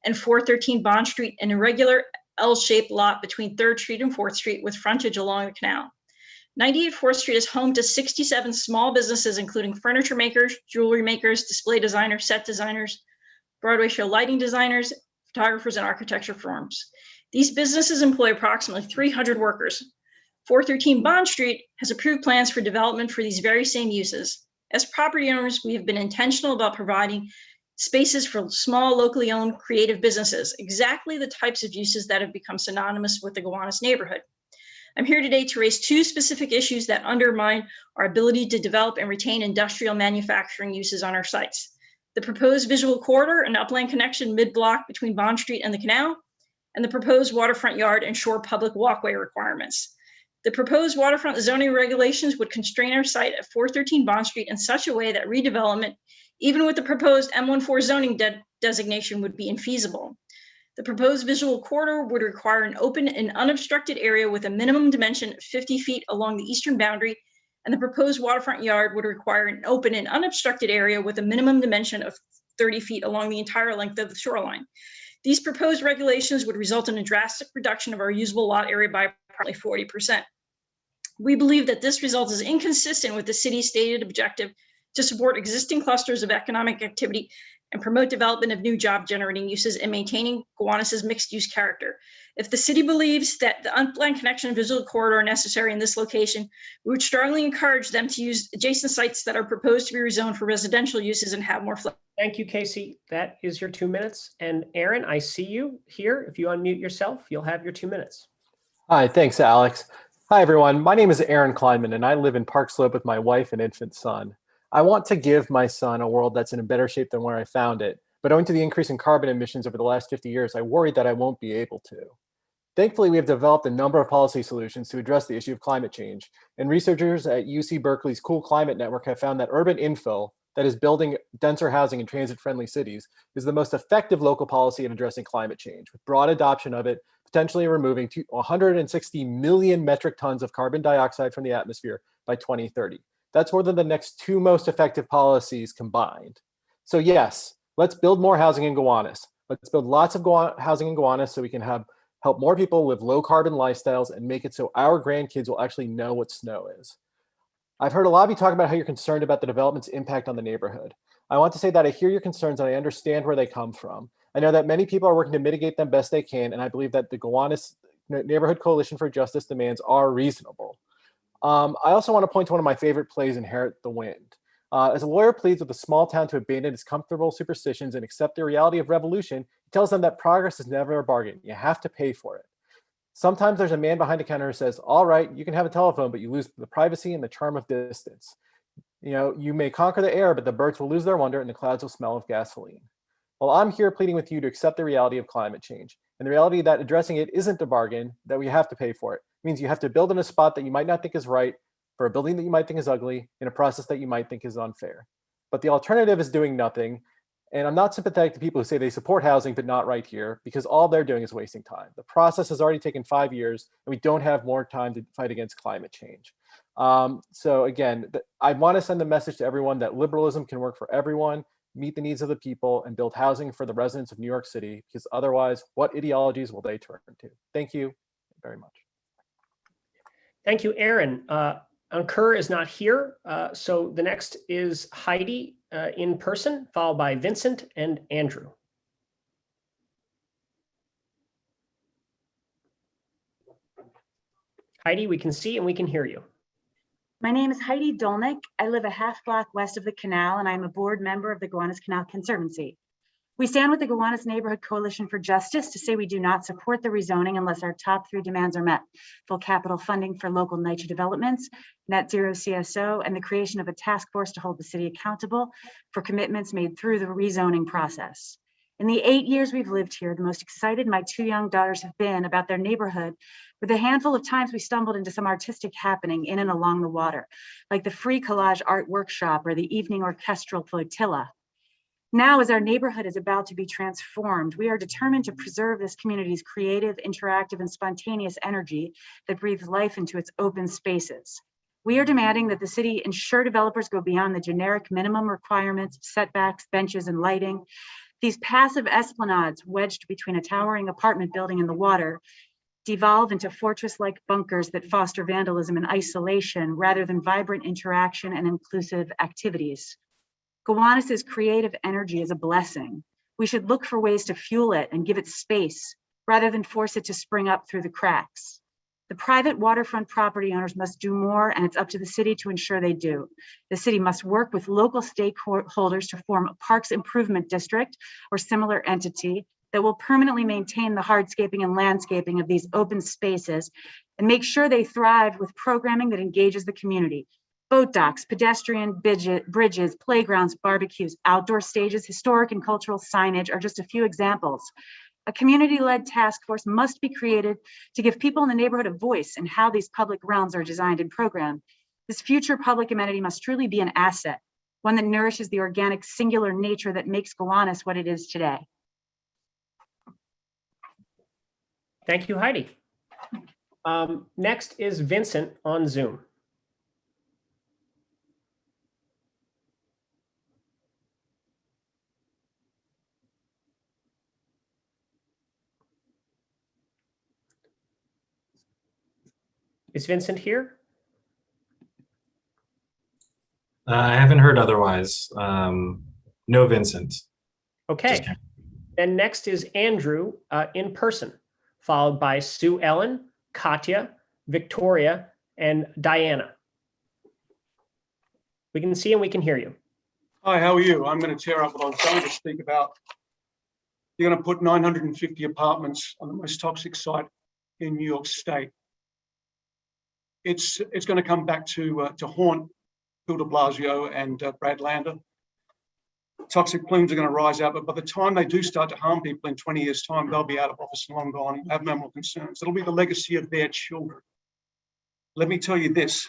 and 413 Bond Street, an irregular L-shaped lot between 3rd Street and 4th Street with frontage along the canal. 98 4th Street is home to 67 small businesses, including furniture makers, jewelry makers, display designers, set designers, Broadway show lighting designers, photographers, and architecture firms. These businesses employ approximately 300 workers. 413 Bond Street has approved plans for development for these very same uses. As property owners, we have been intentional about providing spaces for small, locally owned creative businesses, exactly the types of uses that have become synonymous with the Gowanus neighborhood. I'm here today to raise 2 specific issues that undermine our ability to develop and retain industrial manufacturing uses on our sites. The proposed visual corridor and upland connection mid-block between Bond Street and the canal, and the proposed waterfront yard and shore public walkway requirements. The proposed waterfront zoning regulations would constrain our site at 413 Bond Street in such a way that redevelopment, even with the proposed M14 zoning designation, would be infeasible. The proposed visual corridor would require an open and unobstructed area with a minimum dimension of 50 feet along the eastern boundary, and the proposed waterfront yard would require an open and unobstructed area with a minimum dimension of 30 feet along the entire length of the shoreline. These proposed regulations would result in a drastic reduction of our usable lot area by approximately 40%. We believe that this result is inconsistent with the city's stated objective to support existing clusters of economic activity and promote development of new job-generating uses and maintaining Gowanus's mixed-use character. If the city believes that the unplanned connection and visual corridor are necessary in this location, we would strongly encourage them to use adjacent sites that are proposed to be rezoned for residential uses and have more flexibility. Thank you, Casey. That is your 2 minutes. And Aaron, I see you here. If you unmute yourself, you'll have your 2 minutes. Hi, thanks, Alex. Hi, everyone. My name is Aaron Kleinman, and I live in Park Slope with my wife and infant son. I want to give my son a world that's in a better shape than where I found it, but owing to the increase in carbon emissions over the last 50 years, I worry that I won't be able to. Thankfully, we have developed a number of policy solutions to address the issue of climate change, and researchers at UC Berkeley's Cool Climate Network have found that urban infill, that is building denser housing in transit-friendly cities, is the most effective local policy in addressing climate change, with broad adoption of it potentially removing 160 million metric tons of carbon dioxide from the atmosphere by 2030. That's more than the next 2 most effective policies combined. So yes, let's build more housing in Gowanus. Let's build lots of housing in Gowanus so we can help more people live low carbon lifestyles and make it so our grandkids will actually know what snow is. I've heard a lot of you talk about how you're concerned about the development's impact on the neighborhood. I want to say that I hear your concerns and I understand where they come from. I know that many people are working to mitigate them best they can, and I believe that the Gowanus Neighborhood Coalition for Justice demands are reasonable. I also want to point to one of my favorite plays, Inherit the Wind. As a lawyer pleads with a small town to abandon its comfortable superstitions and accept the reality of revolution, he tells them that progress is never a bargain. You have to pay for it. Sometimes there's a man behind a counter who says, all right, you can have a telephone, but you lose the privacy and the charm of distance. You know, you may conquer the air, but the birds will lose their wonder and the clouds will smell of gasoline. Well, I'm here pleading with you to accept the reality of climate change and the reality that addressing it isn't a bargain, that we have to pay for it. It means you have to build in a spot that you might not think is right, for a building that you might think is ugly, in a process that you might think is unfair. But the alternative is doing nothing. And I'm not sympathetic to people who say they support housing, but not right here, because all they're doing is wasting time. The process has already taken 5 years, and we don't have more time to fight against climate change. So again, I want to send a message to everyone that liberalism can work for everyone, meet the needs of the people, and build housing for the residents of New York City, because otherwise, what ideologies will they turn to? Thank you very much. Thank you, Aaron. Ankur is not here, so the next is Heidi in person, followed by Vincent and Andrew. Heidi, we can see and we can hear you. My name is Heidi Dolnick. I live a half block west of the canal, and I'm a board member of the Gowanus Canal Conservancy. We stand with the Gowanus Neighborhood Coalition for Justice to say we do not support the rezoning unless our top 3 demands are met: full capital funding for local NYCHA developments, net zero CSO, and the creation of a task force to hold the city accountable for commitments made through the rezoning process. In the 8 years we've lived here, the most excited my 2 young daughters have been about their neighborhood were the handful of times we stumbled into some artistic happening in and along the water, like the free collage art workshop or the evening orchestral flotilla. Now, as our neighborhood is about to be transformed, we are determined to preserve this community's creative, interactive, and spontaneous energy that breathes life into its open spaces. We are demanding that the city ensure developers go beyond the generic minimum requirements, setbacks, benches, and lighting. These passive esplanades wedged between a towering apartment building and the water devolve into fortress-like bunkers that foster vandalism and isolation rather than vibrant interaction and inclusive activities. Gowanus's creative energy is a blessing. We should look for ways to fuel it and give it space rather than force it to spring up through the cracks. The private waterfront property owners must do more, and it's up to the city to ensure they do. The city must work with local stakeholders to form a parks improvement district or similar entity that will permanently maintain the hardscaping and landscaping of these open spaces and make sure they thrive with programming that engages the community. Boat docks, pedestrian bridges, playgrounds, barbecues, outdoor stages, historic and cultural signage are just a few examples. A community-led task force must be created to give people in the neighborhood a voice in how these public realms are designed and programmed. This future public amenity must truly be an asset, one that nourishes the organic, singular nature that makes Gowanus what it is today. Thank you, Heidi. Next is Vincent on Zoom. Is Vincent here? I haven't heard otherwise. No Vincent. Okay. Then next is Andrew in person, followed by Sue Ellen, Katya, Victoria, and Diana. We can see and we can hear you. Hi, how are you? I'm going to tear up what I was going to speak about. You're going to put 950 apartments on the most toxic site in New York State. It's going to come back to haunt Bill de Blasio and Brad Lander. Toxic plumes are going to rise out, but by the time they do start to harm people in 20 years' time, they'll be out of office and long gone and have no more concerns. It'll be the legacy of their children. Let me tell you this,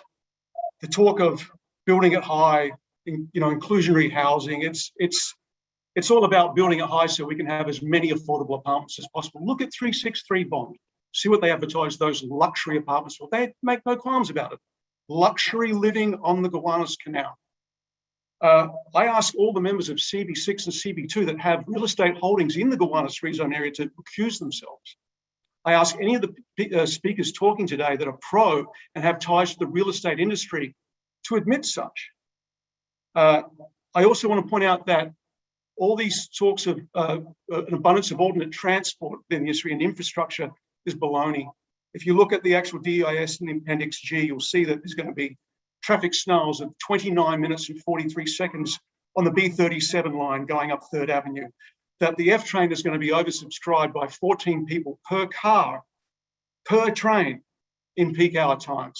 the talk of building it high, inclusionary housing, it's all about building it high so we can have as many affordable apartments as possible. Look at 363 Bond. See what they advertise those luxury apartments for. They make no qualms about it. Luxury living on the Gowanus Canal. I ask all the members of CB6 and CB2 that have real estate holdings in the Gowanus Free Zone area to accuse themselves. I ask any of the speakers talking today that are pro and have ties to the real estate industry to admit such. I also want to point out that all these talks of an abundance of alternate transport in the industry and infrastructure is baloney. If you look at the actual DIS in Appendix G, you'll see that there's going to be traffic snarls of 29 minutes and 43 seconds on the B37 line going up 3rd Avenue, that the F train is going to be oversubscribed by 14 people per car, per train in peak hour times.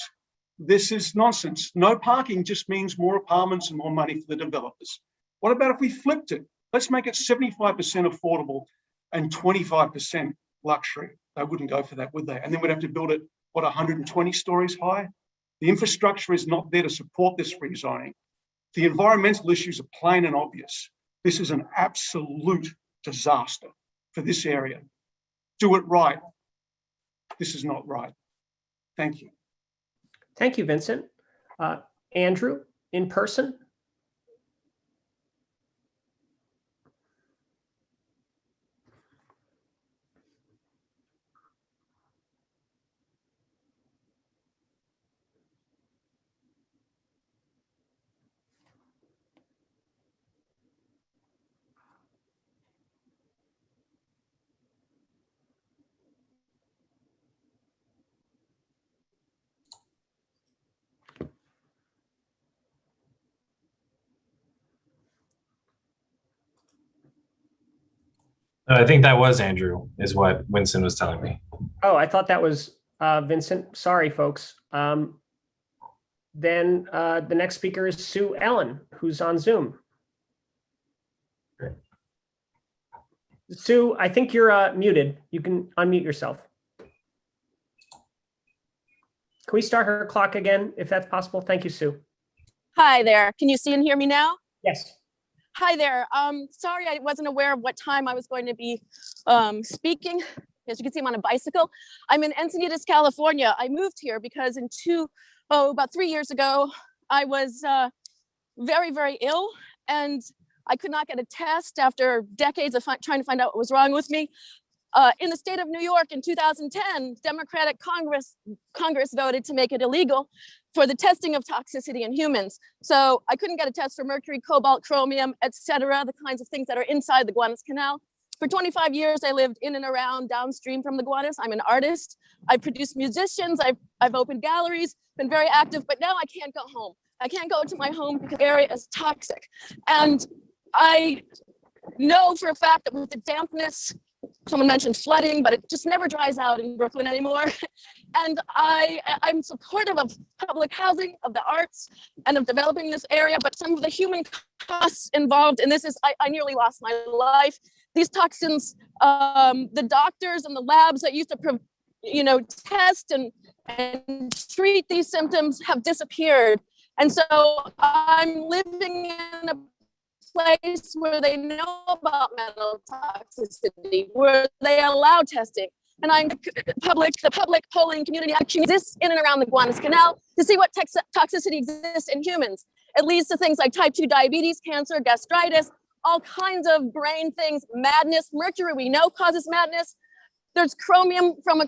This is nonsense. No parking just means more apartments and more money for the developers. What about if we flipped it? Let's make it 75% affordable and 25% luxury. They wouldn't go for that, would they? And then we'd have to build it, 120 stories high? The infrastructure is not there to support this rezoning. The environmental issues are plain and obvious. This is an absolute disaster for this area. Do it right. This is not right. Thank you. Thank you, Vincent. Andrew, in person. I think that was Andrew, is what Winston was telling me. Oh, I thought that was Vincent. Sorry, folks. Then the next speaker is Sue Ellen, who's on Zoom. Great. Sue, I think you're muted. You can unmute yourself. Can we start her clock again, if that's possible? Thank you, Sue. Hi there. Can you see and hear me now? Yes. Hi there. Sorry, I wasn't aware of what time I was going to be speaking. As you can see, I'm on a bicycle. I'm in Encinitas, California. I moved here because about 3 years ago, I was very, very ill, and I could not get a test after decades of trying to find out what was wrong with me. In the state of New York in 2010, Democratic Congress voted to make it illegal for the testing of toxicity in humans. So I couldn't get a test for mercury, cobalt, chromium, etc., the kinds of things that are inside the Gowanus Canal. For 25 years, I lived in and around downstream from the Gowanus. I'm an artist. I produced musicians. I've opened galleries, been very active, but now I can't go home. I can't go to my home because the area is toxic. And I know for a fact that with the dampness someone mentioned flooding, but it just never dries out in Brooklyn anymore. And I'm supportive of public housing, of the arts, and of developing this area, but some of the human costs involved in this is, I nearly lost my life. These toxins, the doctors and the labs that used to, test and treat these symptoms have disappeared. And so I'm living in a place where they know about metal toxicity, where they allow testing. And the public polling community action exists in and around the Gowanus Canal to see what toxicity exists in humans. It leads to things like type 2 diabetes, cancer, gastritis, all kinds of brain things, madness. Mercury we know causes madness. There's chromium from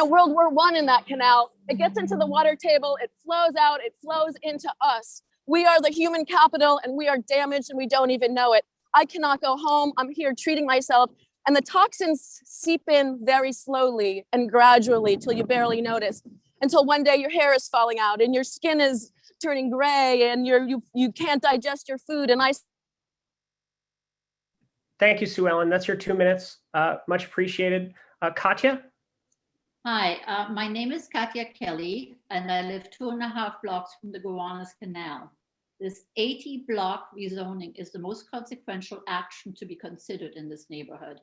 World War I in that canal. It gets into the water table, it flows out, it flows into us. We are the human capital and we are damaged and we don't even know it. I cannot go home. I'm here treating myself. And the toxins seep in very slowly and gradually till you barely notice, until one day your hair is falling out and your skin is turning gray and you can't digest your food. And Thank you, Sue Ellen. That's your 2 minutes. Much appreciated. Katya? Hi, my name is Katya Kelly, and I live 2.5 blocks from the Gowanus Canal. This 80-block rezoning is the most consequential action to be considered in this neighborhood.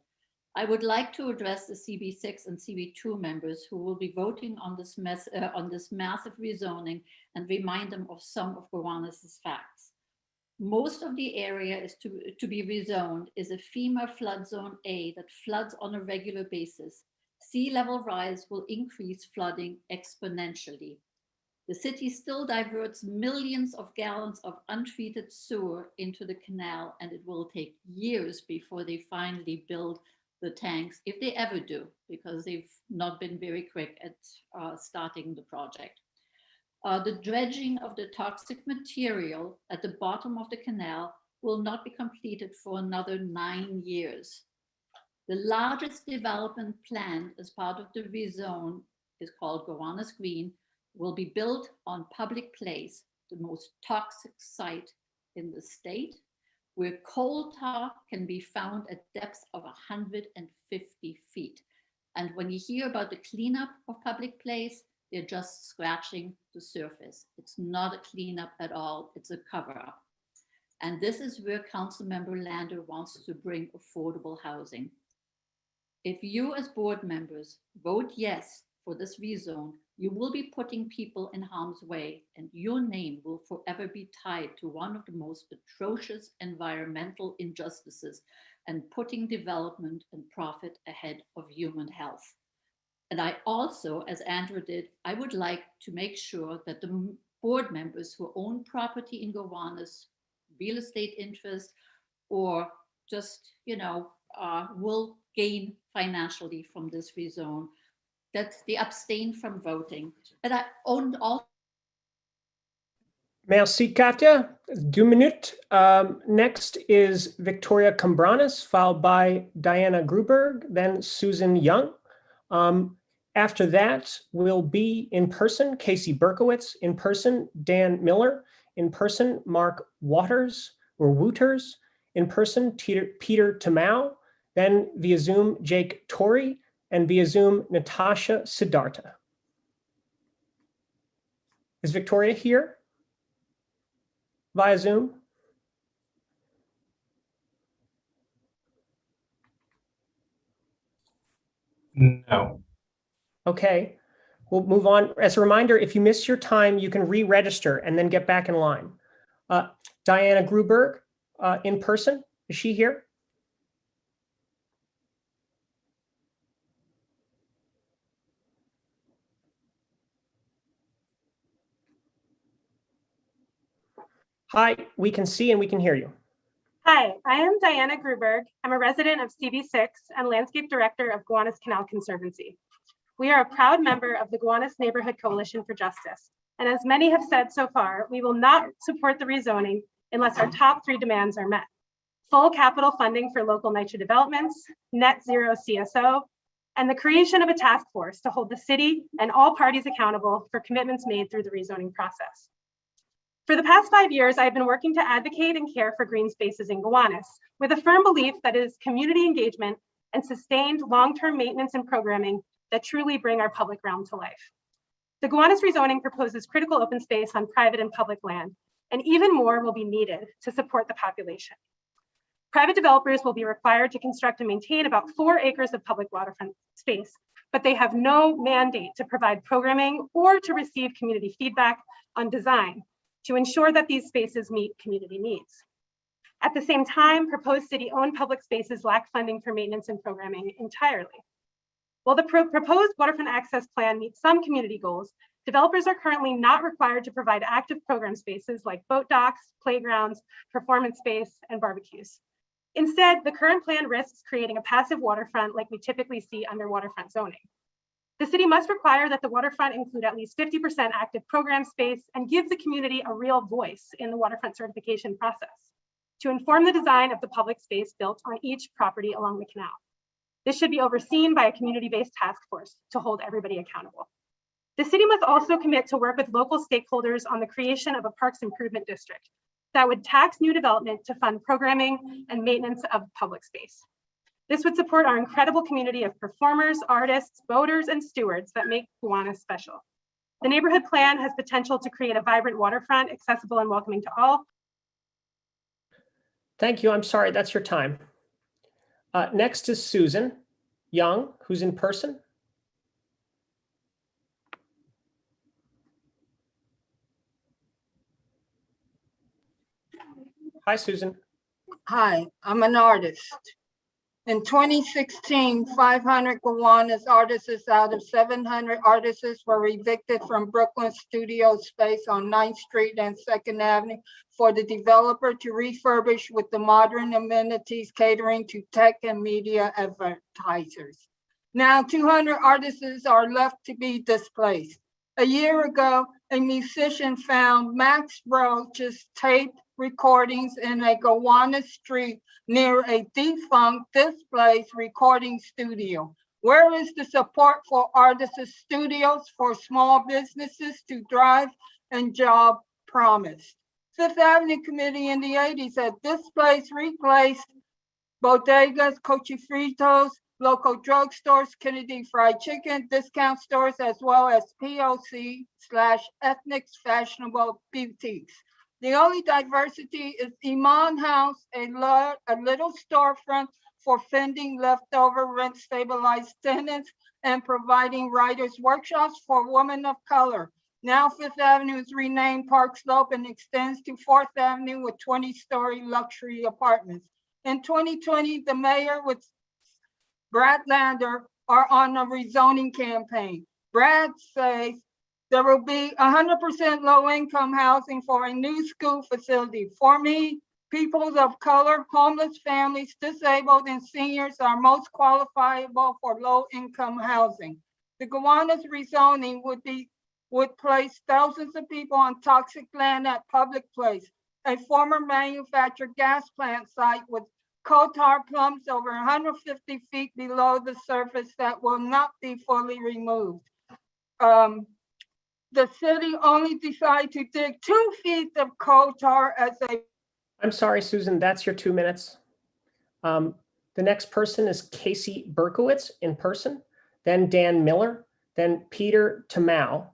I would like to address the CB6 and CB2 members who will be voting on this massive rezoning and remind them of some of Gowanus's facts. Most of the area is to be rezoned is a FEMA flood zone A that floods on a regular basis. Sea level rise will increase flooding exponentially. The city still diverts millions of gallons of untreated sewer into the canal, and it will take years before they finally build the tanks, if they ever do, because they've not been very quick at starting the project. The dredging of the toxic material at the bottom of the canal will not be completed for another 9 years. The largest development planned as part of the rezone is called Gowanus Green, will be built on public place, the most toxic site in the state, where coal tar can be found at depths of 150 feet. And when you hear about the cleanup of public place, they're just scratching the surface. It's not a cleanup at all, it's a cover-up. And this is where Councilmember Lander wants to bring affordable housing. If you as board members vote yes for this rezone, you will be putting people in harm's way, and your name will forever be tied to one of the most atrocious environmental injustices and putting development and profit ahead of human health. And I also, as Andrew did, I would like to make sure that the board members who own property in Gowanus, real estate interest, or just, will gain financially from this rezone, that they abstain from voting. But I own all. Merci, Katya. 2 minutes. Next is Victoria Cambranes, followed by Diana Gruberg, then Susan Young. After that will be in person, Casey Berkowitz, in person, Dan Miller, in person, Mark Wouters, in person, Peter Tamau, then via Zoom, Jake Torrey, and via Zoom, Natasha Siddhartha. Is Victoria here via Zoom? No. Okay, we'll move on. As a reminder, if you miss your time, you can re-register and then get back in line. Diana Gruberg, in person, is she here? Hi, we can see and we can hear you. Hi, I am Diana Gruberg. I'm a resident of CB6 and landscape director of Gowanus Canal Conservancy. We are a proud member of the Gowanus Neighborhood Coalition for Justice. And as many have said so far, we will not support the rezoning unless our top 3 demands are met. Full capital funding for local NYCHA developments, net zero CSO, and the creation of a task force to hold the city and all parties accountable for commitments made through the rezoning process. For the past 5 years, I've been working to advocate and care for green spaces in Gowanus with a firm belief that it is community engagement and sustained long-term maintenance and programming that truly bring our public realm to life. The Gowanus rezoning proposes critical open space on private and public land, and even more will be needed to support the population. Private developers will be required to construct and maintain about 4 acres of public waterfront space, but they have no mandate to provide programming or to receive community feedback on design to ensure that these spaces meet community needs. At the same time, proposed city-owned public spaces lack funding for maintenance and programming entirely. While the proposed waterfront access plan meets some community goals, developers are currently not required to provide active program spaces like boat docks, playgrounds, performance space, and barbecues. Instead, the current plan risks creating a passive waterfront like we typically see under waterfront zoning. The city must require that the waterfront include at least 50% active program space and give the community a real voice in the waterfront certification process to inform the design of the public space built on each property along the canal. This should be overseen by a community-based task force to hold everybody accountable. The city must also commit to work with local stakeholders on the creation of a parks improvement district that would tax new development to fund programming and maintenance of public space. This would support our incredible community of performers, artists, boaters, and stewards that make Gowanus special. The neighborhood plan has potential to create a vibrant waterfront, accessible and welcoming to all. Thank you. I'm sorry, that's your time. Next is Susan Young, who's in person. Hi, Susan. Hi, I'm an artist. In 2016, 500 Gowanus artists out of 700 artists were evicted from Brooklyn studio space on 9th Street and 2nd Avenue for the developer to refurbish with the modern amenities catering to tech and media advertisers. Now 200 artists are left to be displaced. A year ago, a musician found Max Roach's tape recordings in a Gowanus street near a defunct displaced recording studio. Where is the support for artists' studios for small businesses to thrive and job promised? Fifth Avenue Committee in the 80s had displaced, replaced bodegas, cochifritos, local drugstores, Kennedy Fried Chicken, discount stores, as well as POC/ethnic fashionable boutiques. The only diversity is Iman House, a little storefront for fending leftover rent stabilized tenants and providing writers workshops for women of color. Now Fifth Avenue is renamed Park Slope and extends to 4th Avenue with 20-story luxury apartments. In 2020, the mayor with Brad Lander are on a rezoning campaign. Brad says there will be 100% low-income housing for a new school facility. For me, people of color, homeless families, disabled, and seniors are most qualifiable for low-income housing. The Gowanus rezoning would place thousands of people on toxic land at public place, a former manufactured gas plant site with coal tar plumbs over 150 feet below the surface that will not be fully removed. The city only decided to dig 2 feet of coal tar as a... I'm sorry, Susan, that's your 2 minutes. The next person is Casey Berkowitz in person, then Dan Miller, then Peter Tamau.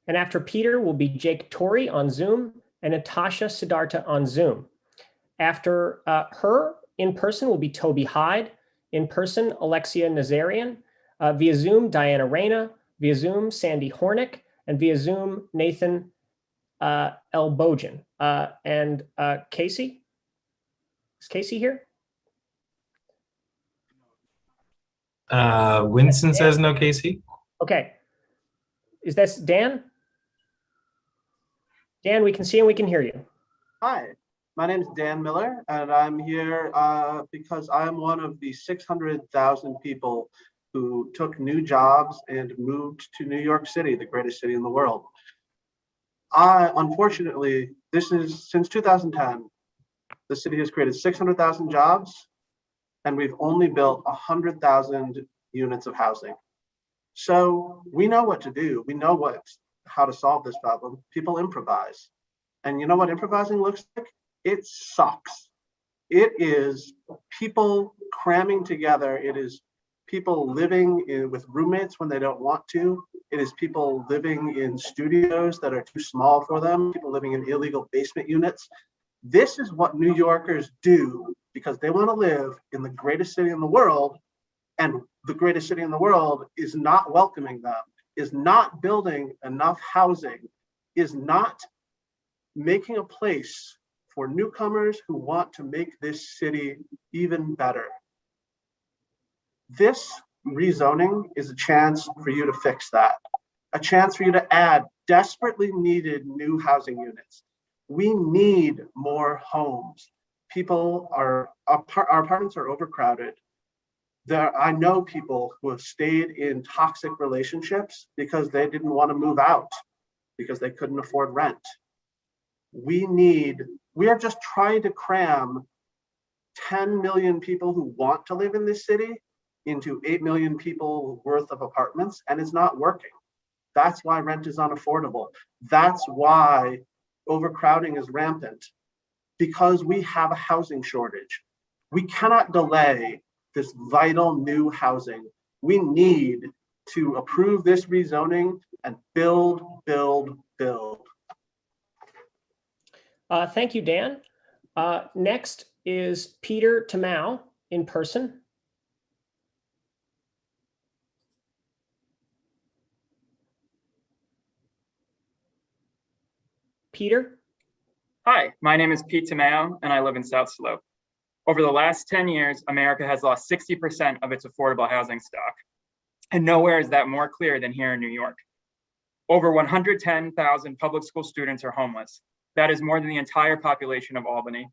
And after Peter will be Jake Torrey on Zoom and Natasha Siddhartha on Zoom. After her, in person will be Toby Hyde, in person Alexia Nazarian, via Zoom Diana Reyna, via Zoom Sandy Hornick, and via Zoom Nathan Elbojan. And Casey? Is Casey here? Winston says no, Casey. Okay. Is this Dan? Dan, we can see and we can hear you. Hi, my name is Dan Miller, and I'm here because I'm one of the 600,000 people who took new jobs and moved to New York City, the greatest city in the world. Unfortunately, this is since 2010, the city has created 600,000 jobs, and we've only built 100,000 units of housing. So we know what to do. We know what how to solve this problem, people improvise. And you know what improvising looks like? It sucks. It is people cramming together. It is people living with roommates when they don't want to. It is people living in studios that are too small for them, people living in illegal basement units. This is what New Yorkers do because they want to live in the greatest city in the world, and the greatest city in the world is not welcoming them, is not building enough housing, is not making a place for newcomers who want to make this city even better. This rezoning is a chance for you to fix that, a chance for you to add desperately needed new housing units. We need more homes. Our apartments are overcrowded. I know people who have stayed in toxic relationships because they didn't want to move out, because they couldn't afford rent. We are just trying to cram 10 million people who want to live in this city into 8 million people worth of apartments, and it's not working. That's why rent is unaffordable. That's why overcrowding is rampant, because we have a housing shortage. We cannot delay this vital new housing. We need to approve this rezoning and build, build, build. Thank you, Dan. Next is Peter Tamau in person. Peter? Hi, my name is Pete Tamao, and I live in South Slope. Over the last 10 years, America has lost 60% of its affordable housing stock. And nowhere is that more clear than here in New York. Over 110,000 public school students are homeless. That is more than the entire population of Albany.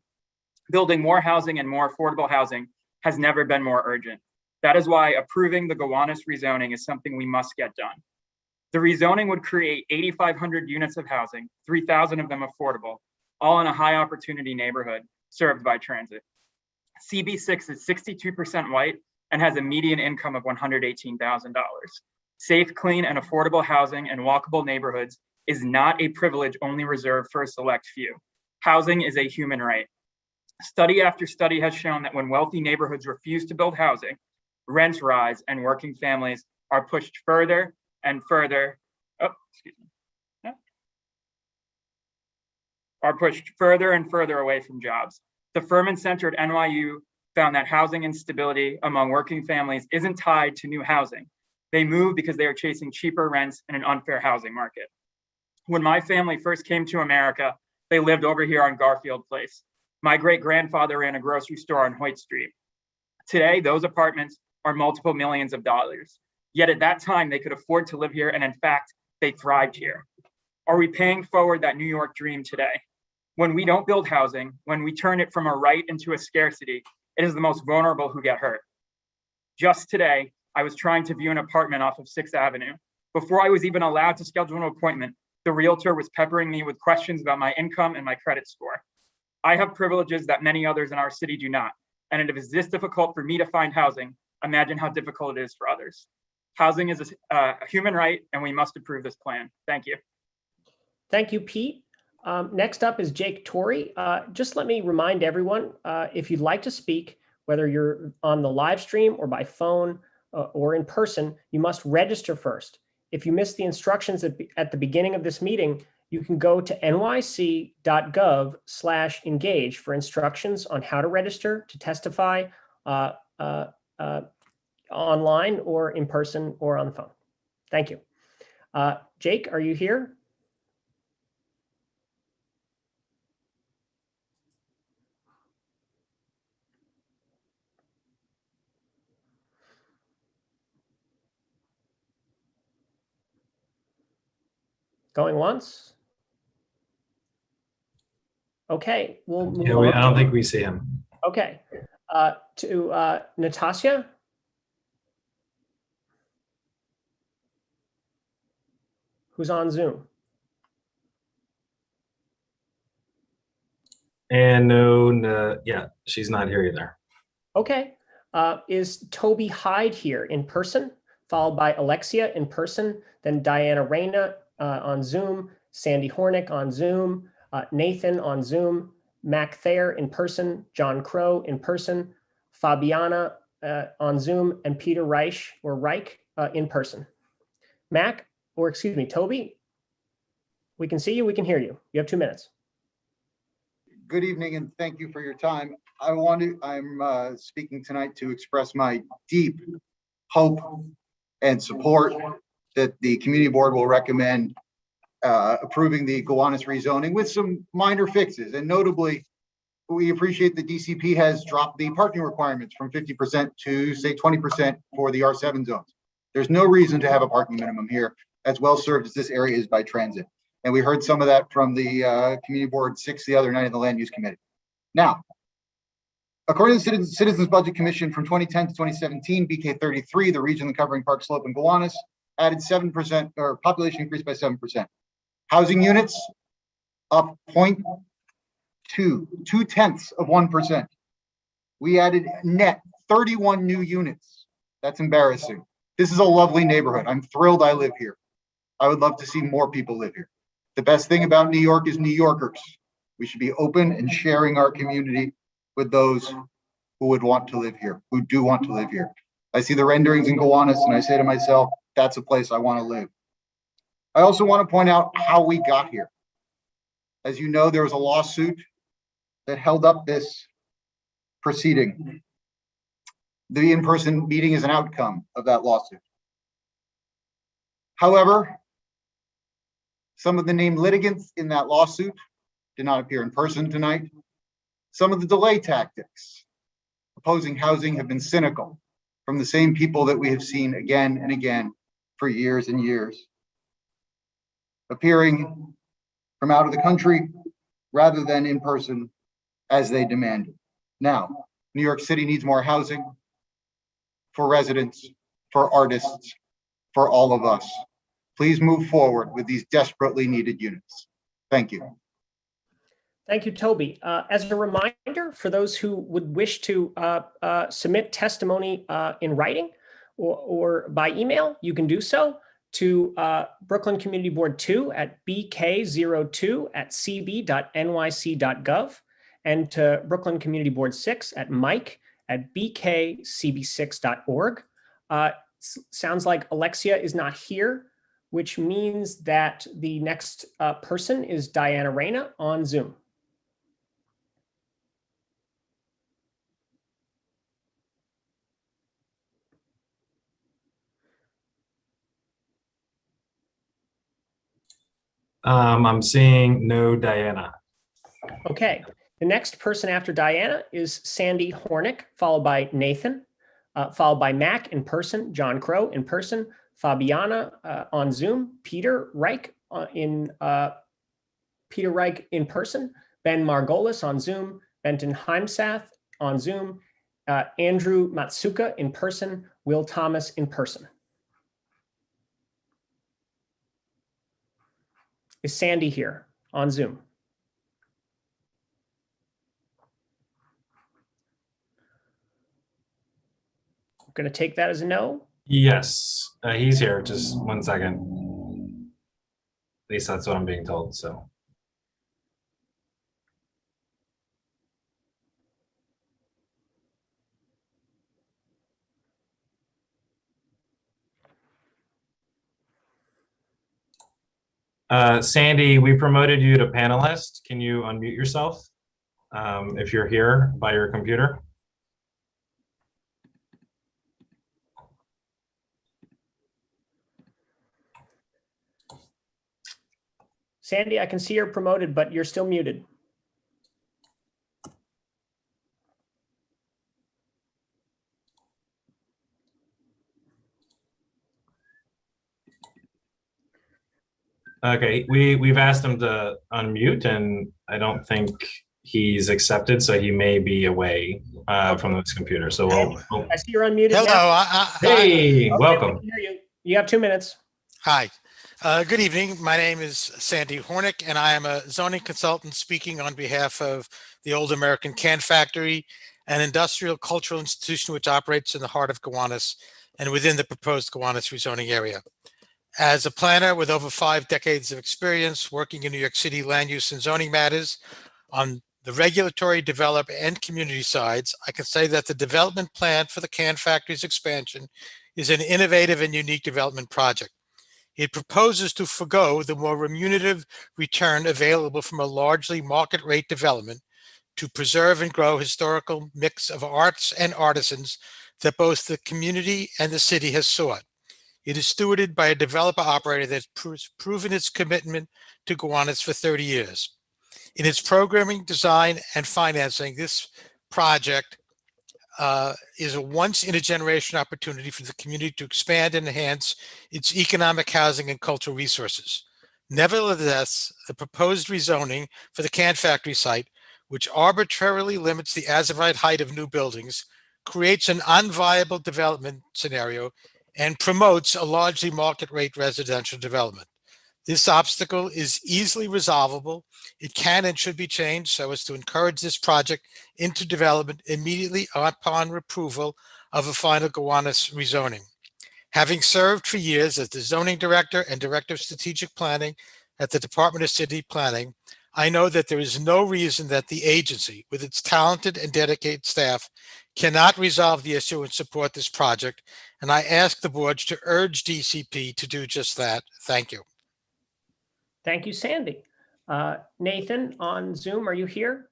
Building more housing and more affordable housing has never been more urgent. That is why approving the Gowanus rezoning is something we must get done. The rezoning would create 8,500 units of housing, 3,000 of them affordable, all in a high opportunity neighborhood served by transit. CB6 is 62% white and has a median income of $118,000. Safe, clean, and affordable housing and walkable neighborhoods is not a privilege only reserved for a select few. Housing is a human right. Study after study has shown that when wealthy neighborhoods refuse to build housing, rents rise and working families are pushed further and further, are pushed further and further away from jobs. The Furman Center at NYU found that housing instability among working families isn't tied to new housing. They move because they are chasing cheaper rents in an unfair housing market. When my family first came to America, they lived over here on Garfield Place. My great-grandfather ran a grocery store on Hoyt Street. Today, those apartments are multiple millions of dollars. Yet at that time, they could afford to live here, and in fact, they thrived here. Are we paying forward that New York dream today? When we don't build housing, when we turn it from a right into a scarcity, it is the most vulnerable who get hurt. Just today, I was trying to view an apartment off of 6th Avenue. Before I was even allowed to schedule an appointment, the realtor was peppering me with questions about my income and my credit score. I have privileges that many others in our city do not. And if it is this difficult for me to find housing, imagine how difficult it is for others. Housing is a human right, and we must approve this plan. Thank you. Thank you, Pete. Next up is Jake Torrey. Just let me remind everyone, if you'd like to speak, whether you're on the live stream or by phone or in person, you must register first. If you missed the instructions at the beginning of this meeting, you can go to nyc.gov/engage for instructions on how to register to testify online or in person or on the phone. Thank you. Jake, are you here? Going once? Okay, we'll move on. I don't think we see him. Okay, to Natasha. Who's on Zoom? And no, yeah, she's not here either. Okay, is Toby Hyde here in person, followed by Alexia in person, then Diana Reyna on Zoom, Sandy Hornick on Zoom, Nathan on Zoom, Mac Thayer in person, John Crow in person, Fabiana on Zoom, and Peter Reich in person. Mac, or excuse me, Toby, we can see you, we can hear you. You have 2 minutes. Good evening and thank you for your time. I'm speaking tonight to express my deep hope and support that the community board will recommend approving the Gowanus rezoning with some minor fixes. And notably, we appreciate that DCP has dropped the parking requirements from 50% to say 20% for the R7 zones. There's no reason to have a parking minimum here, as well served as this area is by transit. And we heard some of that from the Community Board 6 the other night in the Land Use Committee. Now, according to the Citizens Budget Commission from 2010 to 2017, BK 33, the region covering Park Slope and Gowanus, added 7%, or population increased by 7%. Housing units up 0.2%. We added net 31 new units. That's embarrassing. This is a lovely neighborhood. I'm thrilled I live here. I would love to see more people live here. The best thing about New York is New Yorkers. We should be open and sharing our community with those who would want to live here, who do want to live here. I see the renderings in Gowanus and I say to myself, that's a place I want to live. I also want to point out how we got here. As you know, there was a lawsuit that held up this proceeding. The in-person meeting is an outcome of that lawsuit. However, some of the named litigants in that lawsuit did not appear in person tonight. Some of the delay tactics opposing housing have been cynical from the same people that we have seen again and again for years and years, appearing from out of the country rather than in person as they demanded. Now, New York City needs more housing for residents, for artists, for all of us. Please move forward with these desperately needed units. Thank you. Thank you, Toby. As a reminder, for those who would wish to submit testimony in writing or by email, you can do so to Brooklyn Community Board 2 at bk02@cb.nyc.gov and to Brooklyn Community Board 6 at mike@bkcb6.org. Sounds like Alexia is not here, which means that the next person is Diana Reyna on Zoom. I'm seeing no Diana. Okay, the next person after Diana is Sandy Hornick, followed by Nathan, followed by Mac in person, John Crow in person, Fabiana on Zoom, Peter Reich in person, Ben Margolis on Zoom, Benton Heimsath on Zoom, Andrew Matsuka in person, Will Thomas in person. Is Sandy here on Zoom? I'm going to take that as a no. Yes, he's here. Just 1 second. At least that's what I'm being told. So. Sandy, we promoted you to panelist. Can you unmute yourself if you're here by your computer? Sandy, I can see you're promoted, but you're still muted. Okay, we've asked him to unmute, and I don't think he's accepted, so he may be away from his computer. So we'll I see you're unmuted. Hello. Hey, welcome. I can hear you. You have 2 minutes. Hi. Good evening. My name is Sandy Hornick, and I am a zoning consultant speaking on behalf of the Old American Can Factory, an industrial cultural institution which operates in the heart of Gowanus and within the proposed Gowanus rezoning area. As a planner with over 5 decades of experience working in New York City land use and zoning matters on the regulatory, develop, and community sides, I can say that the development plan for the can factory's expansion is an innovative and unique development project. It proposes to forgo the more remunerative return available from a largely market rate development to preserve and grow historical mix of arts and artisans that both the community and the city has sought. It is stewarded by a developer operator that's proven its commitment to Gowanus for 30 years. In its programming, design, and financing, this project is a once-in-a-generation opportunity for the community to expand and enhance its economic, housing, and cultural resources. Nevertheless, the proposed rezoning for the can factory site, which arbitrarily limits the as-of-right height of new buildings, creates an unviable development scenario and promotes a largely market-rate residential development. This obstacle is easily resolvable. It can and should be changed so as to encourage this project into development immediately upon approval of a final Gowanus rezoning. Having served for years as the zoning director and director of strategic planning at the Department of City Planning, I know that there is no reason that the agency, with its talented and dedicated staff, cannot resolve the issue and support this project. And I ask the board to urge DCP to do just that. Thank you. Thank you, Sandy. Nathan on Zoom, are you here?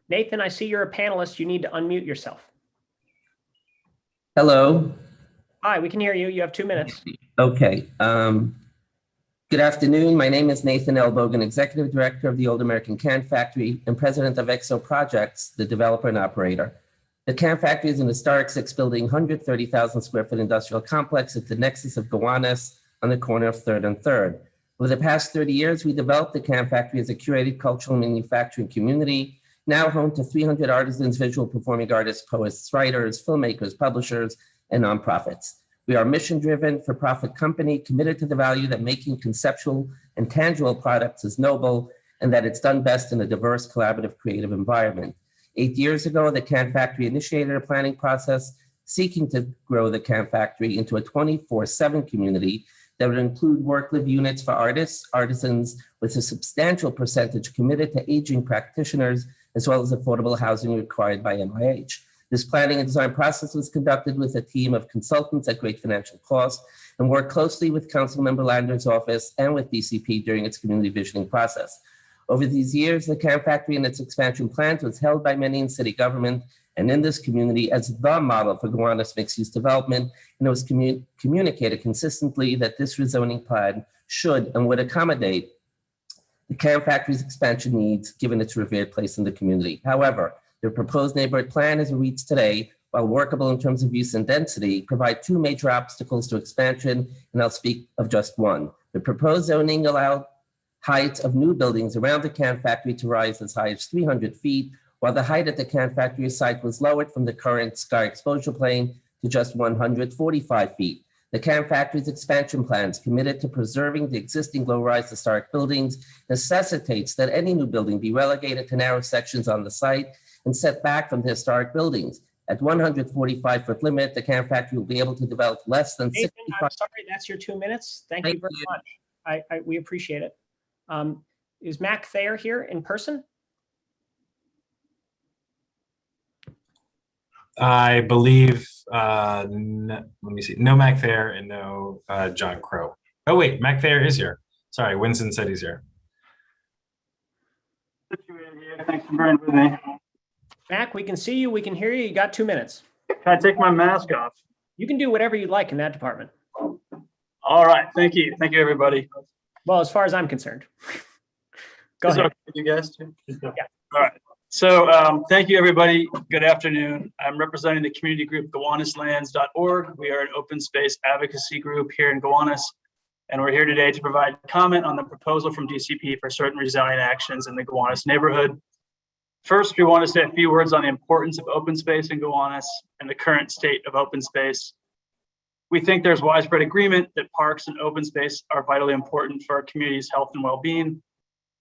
Nathan, I see you're a panelist. You need to unmute yourself. Hello. Hi, we can hear you. You have 2 minutes. Okay. Good afternoon. My name is Nathan L. Bogan, Executive Director of the Old American Can Factory and President of EXO Projects, the developer and operator. The Can Factory is an historic 6-building, 130,000 square foot industrial complex at the nexus of Gowanus on the corner of 3rd and 3rd. Over the past 30 years, we developed the Can Factory as a curated cultural manufacturing community, now home to 300 artisans, visual performing artists, poets, writers, filmmakers, publishers, and nonprofits. We are a mission-driven, for-profit company committed to the value that making conceptual and tangible products is noble and that it's done best in a diverse, collaborative, creative environment. 8 years ago, the Can Factory initiated a planning process seeking to grow the Can Factory into a 24/7 community that would include work-live units for artists, artisans, with a substantial percentage committed to aging practitioners, as well as affordable housing required by NIH. This planning and design process was conducted with a team of consultants at great financial cost and worked closely with Councilmember Lander's office and with DCP during its community visioning process. Over these years, the Can Factory and its expansion plans was held by many in city government and in this community as the model for Gowanus mixed-use development, and it was communicated consistently that this rezoning plan should and would accommodate the Can Factory's expansion needs, given its revered place in the community. However, the proposed neighborhood plan as it reads today, while workable in terms of use and density, provide 2 major obstacles to expansion, and I'll speak of just one. The proposed zoning allowed heights of new buildings around the Can Factory to rise as high as 300 feet, while the height at the Can Factory site was lowered from the current sky exposure plane to just 145 feet. The Can Factory's expansion plans, committed to preserving the existing low-rise historic buildings, necessitates that any new building be relegated to narrow sections on the site and set back from the historic buildings. At 145-foot limit, the Can Factory will be able to develop less than Nathan, 65. I'm sorry, that's your 2 minutes. Thank you very much. We appreciate it. Is Mac Thayer here in person? I believe, let me see, no Mac Thayer and no John Crow. Oh wait, Mac Thayer is here. Sorry, Winston said he's here. Thanks for bearing with me. Mac, we can see you, we can hear you. You got 2 minutes. Can I take my mask off? You can do whatever you like in that department. All right, thank you. Thank you, everybody. Well, as far as I'm concerned. Go Is it ahead. okay with you guys too? Yeah. All right. So thank you, everybody. Good afternoon. I'm representing the community group GowanusLands.org. We are an open space advocacy group here in Gowanus, and we're here today to provide comment on the proposal from DCP for certain rezoning actions in the Gowanus neighborhood. First, we want to say a few words on the importance of open space in Gowanus and the current state of open space. We think there's widespread agreement that parks and open space are vitally important for our community's health and well-being.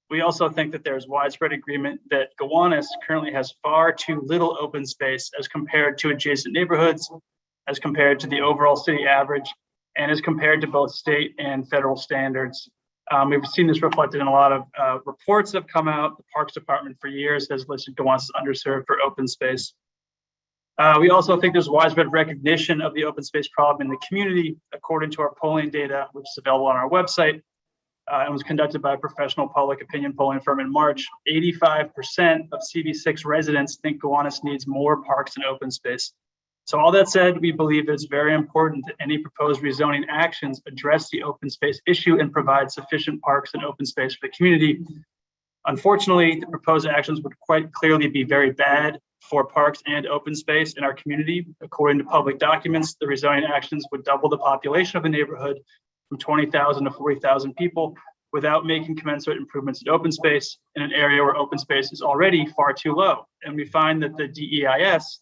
We also think that there's widespread agreement that Gowanus currently has far too little open space as compared to adjacent neighborhoods, as compared to the overall city average, and as compared to both state and federal standards. We've seen this reflected in a lot of reports that have come out. The Parks Department for years has listed Gowanus as underserved for open space. We also think there's widespread recognition of the open space problem in the community, according to our polling data, which is available on our website, and was conducted by a professional public opinion polling firm in March. 85% of CB6 residents think Gowanus needs more parks and open space. So all that said, we believe it's very important that any proposed rezoning actions address the open space issue and provide sufficient parks and open space for the community. Unfortunately, the proposed actions would quite clearly be very bad for parks and open space in our community. According to public documents, the rezoning actions would double the population of the neighborhood from 20,000 to 40,000 people without making commensurate improvements in open space in an area where open space is already far too low. And we find that the DEIS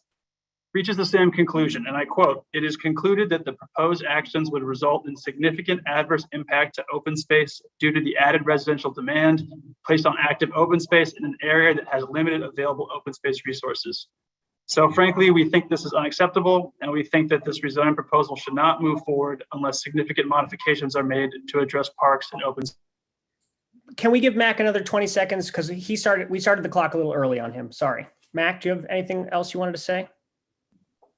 reaches the same conclusion, and I quote, "It is concluded that the proposed actions would result in significant adverse impact to open space due to the added residential demand placed on active open space in an area that has limited available open space resources." So frankly, we think this is unacceptable, and we think that this rezoning proposal should not move forward unless significant modifications are made to address parks and open space. Can we give Mac another 20 seconds? Because we started the clock a little early on him. Sorry. Mac, do you have anything else you wanted to say?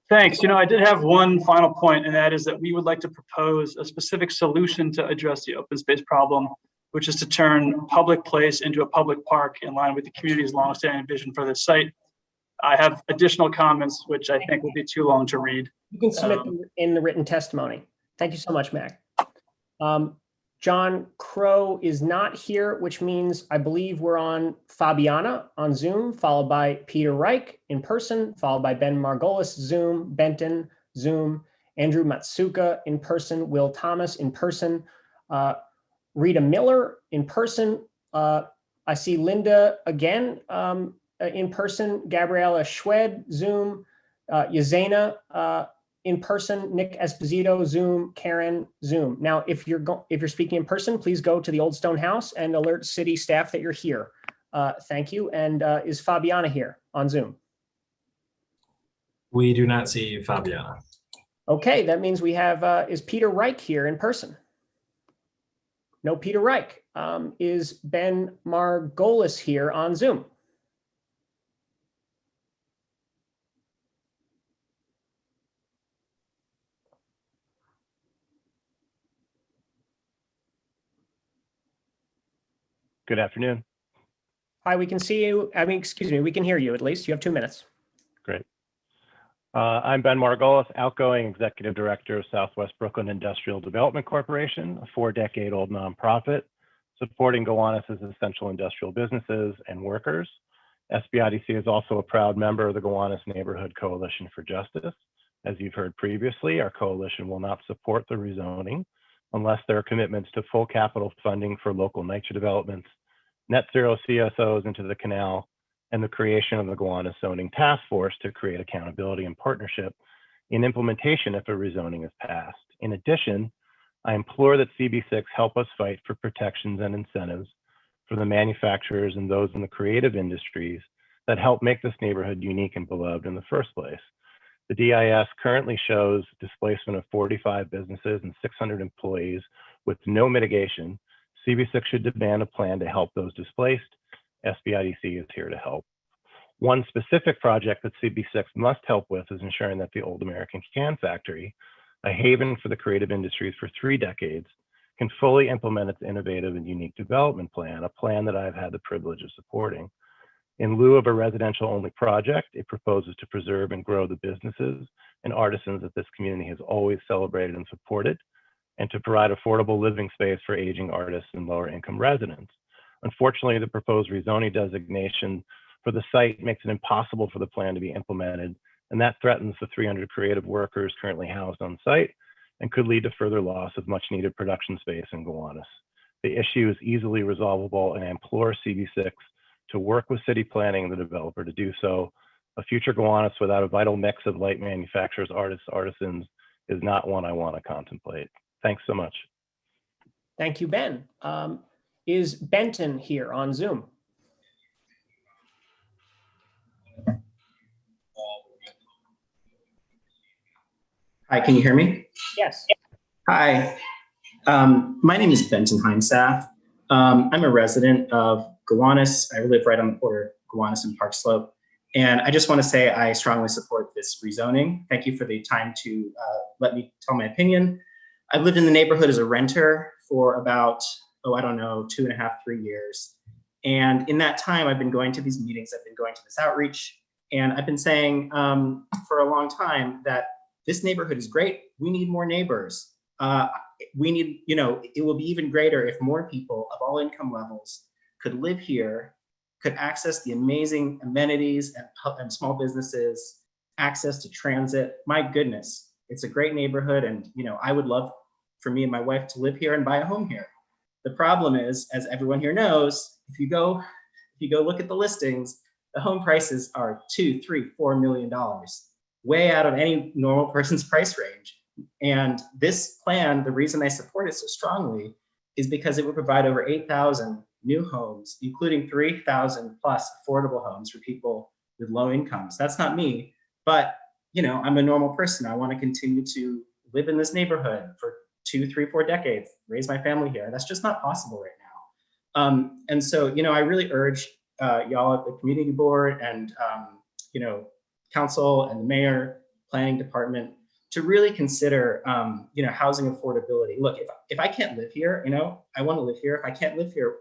Thanks. I did have one final point, and that is that we would like to propose a specific solution to address the open space problem, which is to turn public place into a public park in line with the community's longstanding vision for this site. I have additional comments, which I think will be too long to read. You can submit them in the written testimony. Thank you so much, Mac. John Crow is not here, which means I believe we're on Fabiana on Zoom, followed by Peter Reich in person, followed by Ben Margolis, Zoom, Benton, Zoom, Andrew Matsuka in person, Will Thomas in person, Rita Miller in person. I see Linda again in person, Gabriella Schwed, Zoom, Yazena in person, Nick Esposito, Zoom, Karen, Zoom. Now, if you're speaking in person, please go to the Old Stone House and alert city staff that you're here. Thank you. And is Fabiana here on Zoom? We do not see Fabiana. Okay, that means we have, is Peter Reich here in person? No Peter Reich. Is Ben Margolis here on Zoom? Good afternoon. Hi, we can see you. Excuse me, we can hear you at least. You have 2 minutes. Great. I'm Ben Margolis, outgoing Executive Director of Southwest Brooklyn Industrial Development Corporation, a 4-decade-old nonprofit supporting Gowanus's essential industrial businesses and workers. SBIDC is also a proud member of the Gowanus Neighborhood Coalition for Justice. As you've heard previously, our coalition will not support the rezoning unless there are commitments to full capital funding for local nature developments, net zero CSOs into the canal, and the creation of the Gowanus Zoning Task Force to create accountability and partnership in implementation if a rezoning is passed. In addition, I implore that CB6 help us fight for protections and incentives for the manufacturers and those in the creative industries that help make this neighborhood unique and beloved in the first place. The DIS currently shows displacement of 45 businesses and 600 employees with no mitigation. CB6 should demand a plan to help those displaced. SBIDC is here to help. One specific project that CB6 must help with is ensuring that the Old American Can Factory, a haven for the creative industries for 3 decades, can fully implement its innovative and unique development plan, a plan that I've had the privilege of supporting. In lieu of a residential-only project, it proposes to preserve and grow the businesses and artisans that this community has always celebrated and supported, and to provide affordable living space for aging artists and lower-income residents. Unfortunately, the proposed rezoning designation for the site makes it impossible for the plan to be implemented, and that threatens the 300 creative workers currently housed on site and could lead to further loss of much-needed production space in Gowanus. The issue is easily resolvable, and I implore CB6 to work with city planning and the developer to do so. A future Gowanus without a vital mix of light manufacturers, artists, artisans is not one I want to contemplate. Thanks so much. Thank you, Ben. Is Benton here on Zoom? Hi, can you hear me? Yes. Hi, my name is Benton Heinsath. I'm a resident of Gowanus. I live right on the border of Gowanus and Park Slope. And I just want to say I strongly support this rezoning. Thank you for the time to let me tell my opinion. I've lived in the neighborhood as a renter for about, I don't know, 2.5, 3 years. And in that time, I've been going to these meetings, I've been going to this outreach, and I've been saying for a long time that this neighborhood is great. We need more neighbors. We need, it will be even greater if more people of all income levels could live here, could access the amazing amenities and small businesses, access to transit. My goodness, it's a great neighborhood. And, I would love for me and my wife to live here and buy a home here. The problem is, as everyone here knows, if you go look at the listings, the home prices are $2, $3, $4 million, way out of any normal person's price range. And this plan, the reason I support it so strongly is because it would provide over 8,000 new homes, including 3,000 plus affordable homes for people with low incomes. That's not me, but I'm a normal person. I want to continue to live in this neighborhood for 2, 3, 4 decades, raise my family here. That's just not possible right now. And so, I really urge y'all at the community board and, council and the mayor, planning department to really consider, housing affordability. Look, if I can't live here, I want to live here. If I can't live here,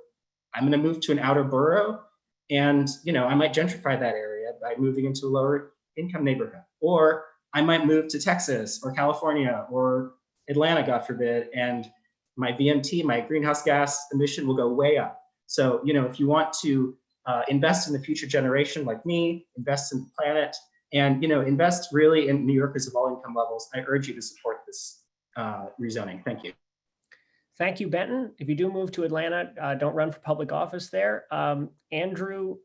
I'm going to move to an outer borough, and I might gentrify that area by moving into a lower income neighborhood, or I might move to Texas or California or Atlanta, God forbid, and my VMT, my greenhouse gas emission will go way up. So, if you want to invest in the future generation like me, invest in the planet, and invest really in New Yorkers of all income levels, I urge you to support this rezoning. Thank you. Thank you, Benton. If you do move to Atlanta, don't run for public office there. Andrew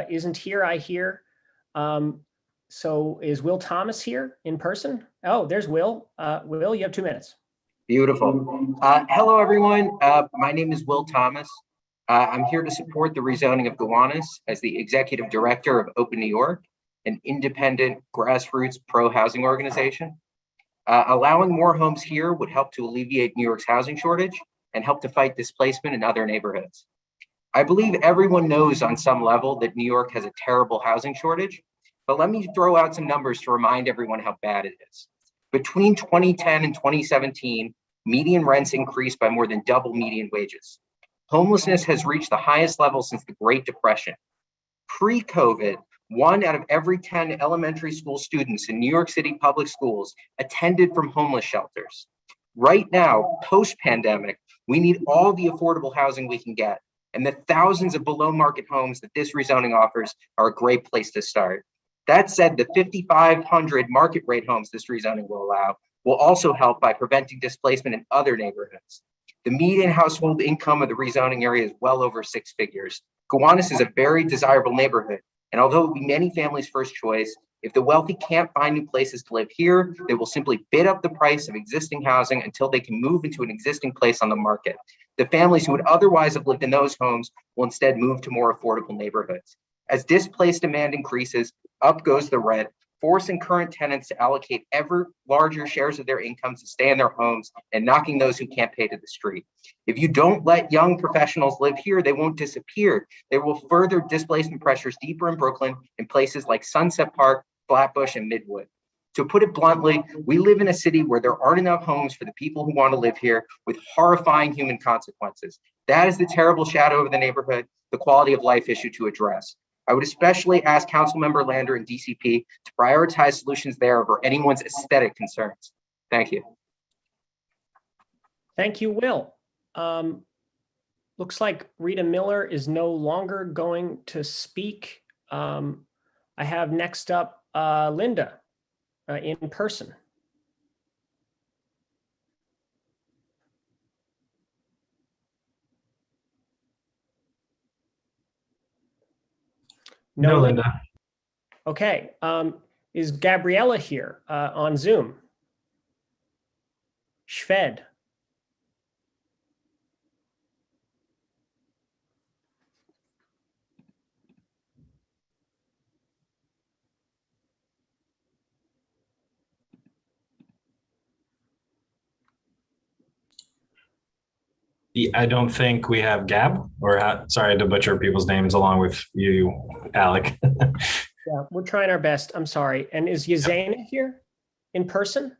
isn't here, I hear. So is Will Thomas here in person? Oh, there's Will. Will, you have 2 minutes. Beautiful. Hello, everyone. My name is Will Thomas. I'm here to support the rezoning of Gowanus as the executive director of Open New York, an independent grassroots pro-housing organization. Allowing more homes here would help to alleviate New York's housing shortage and help to fight displacement in other neighborhoods. I believe everyone knows on some level that New York has a terrible housing shortage, but let me throw out some numbers to remind everyone how bad it is. Between 2010 and 2017, median rents increased by more than double median wages. Homelessness has reached the highest level since the Great Depression. Pre-COVID, 1 out of every 10 elementary school students in New York City public schools attended from homeless shelters. Right now, post-pandemic, we need all the affordable housing we can get, and the thousands of below-market homes that this rezoning offers are a great place to start. That said, the 5,500 market rate homes this rezoning will allow will also help by preventing displacement in other neighborhoods. The median household income of the rezoning area is well over 6 figures. Gowanus is a very desirable neighborhood, and although it will be many families' first choice, if the wealthy can't find new places to live here, they will simply bid up the price of existing housing until they can move into an existing place on the market. The families who would otherwise have lived in those homes will instead move to more affordable neighborhoods. As displaced demand increases, up goes the rent, forcing current tenants to allocate ever larger shares of their income to stay in their homes and knocking those who can't pay to the street. If you don't let young professionals live here, they won't disappear. They will further displacement pressures deeper in Brooklyn in places like Sunset Park, Flatbush, and Midwood. To put it bluntly, we live in a city where there aren't enough homes for the people who want to live here, with horrifying human consequences. That is the terrible shadow of the neighborhood, the quality of life issue to address. I would especially ask Councilmember Lander and DCP to prioritize solutions there over anyone's aesthetic concerns. Thank you. Thank you, Will. Looks like Rita Miller is no longer going to speak. I have next up Linda in person. No, Linda. Okay. Is Gabriella here on Zoom? Shved. I don't think we have Gab, or sorry to butcher people's names along with you, Alec. Yeah, we're trying our best. I'm sorry. And is Yazena here in person?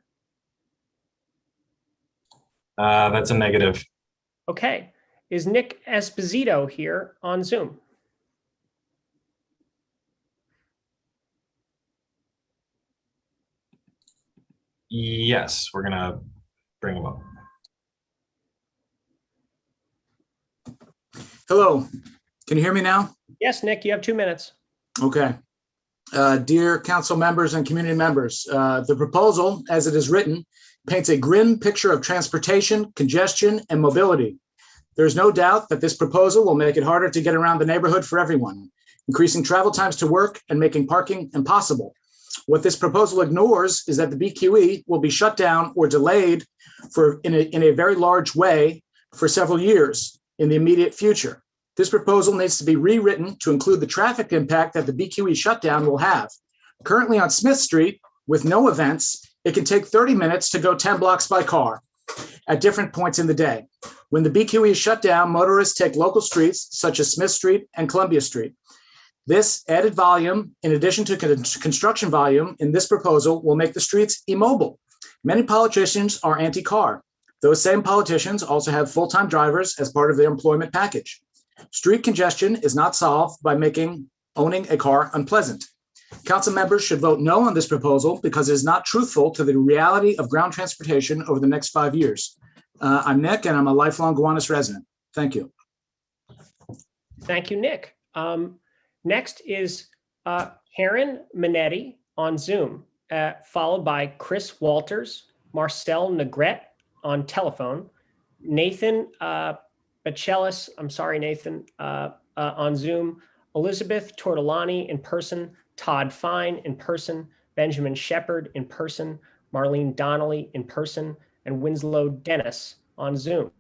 That's a negative. Okay. Is Nick Esposito here on Zoom? Yes, we're gonna bring him up. Hello, can you hear me now? Yes, Nick, you have 2 minutes. Okay. Dear council members and community members, the proposal as it is written paints a grim picture of transportation, congestion, and mobility. There's no doubt that this proposal will make it harder to get around the neighborhood for everyone, increasing travel times to work and making parking impossible. What this proposal ignores is that the BQE will be shut down or delayed in a very large way for several years in the immediate future. This proposal needs to be rewritten to include the traffic impact that the BQE shutdown will have. Currently on Smith Street, with no events, it can take 30 minutes to go 10 blocks by car at different points in the day. When the BQE is shut down, motorists take local streets such as Smith Street and Columbia Street. This added volume, in addition to construction volume in this proposal, will make the streets immobile. Many politicians are anti-car. Those same politicians also have full-time drivers as part of their employment package. Street congestion is not solved by making owning a car unpleasant. Council members should vote no on this proposal because it is not truthful to the reality of ground transportation over the next 5 years. I'm Nick, and I'm a lifelong Gowanus resident. Thank you. Thank you, Nick. Next is Karen Minetti on Zoom, followed by Chris Walters, Marcel Negrete on telephone, Nathan Bachelis, I'm sorry, Nathan, on Zoom, Elizabeth Tortolani in person, Todd Fine in person, Benjamin Shepard in person, Marlene Donnelly in person, and Winslow Dennis on Zoom.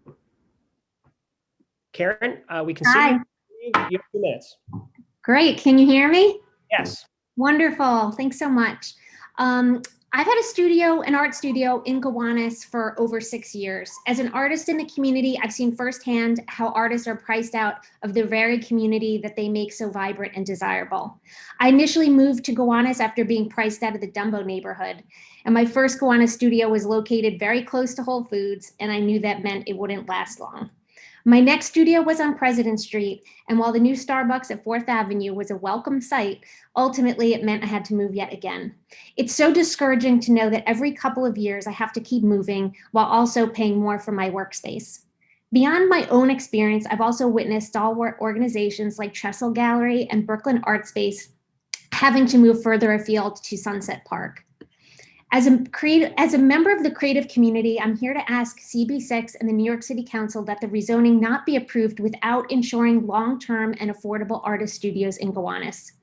Karen, we can see Hi. you. You have 2 minutes. Great. Can you hear me? Yes. Wonderful. Thanks so much. I've had a studio, an art studio in Gowanus for over 6 years. As an artist in the community, I've seen firsthand how artists are priced out of the very community that they make so vibrant and desirable. I initially moved to Gowanus after being priced out of the Dumbo neighborhood. And my first Gowanus studio was located very close to Whole Foods, and I knew that meant it wouldn't last long. My next studio was on President Street, and while the new Starbucks at 4th Avenue was a welcome sight, ultimately it meant I had to move yet again. It's so discouraging to know that every couple of years I have to keep moving while also paying more for my workspace. Beyond my own experience, I've also witnessed stalwart organizations like Trestle Gallery and Brooklyn Art Space having to move further afield to Sunset Park. As a member of the creative community, I'm here to ask CB6 and the New York City Council that the rezoning not be approved without ensuring long-term and affordable artist studios in Gowanus.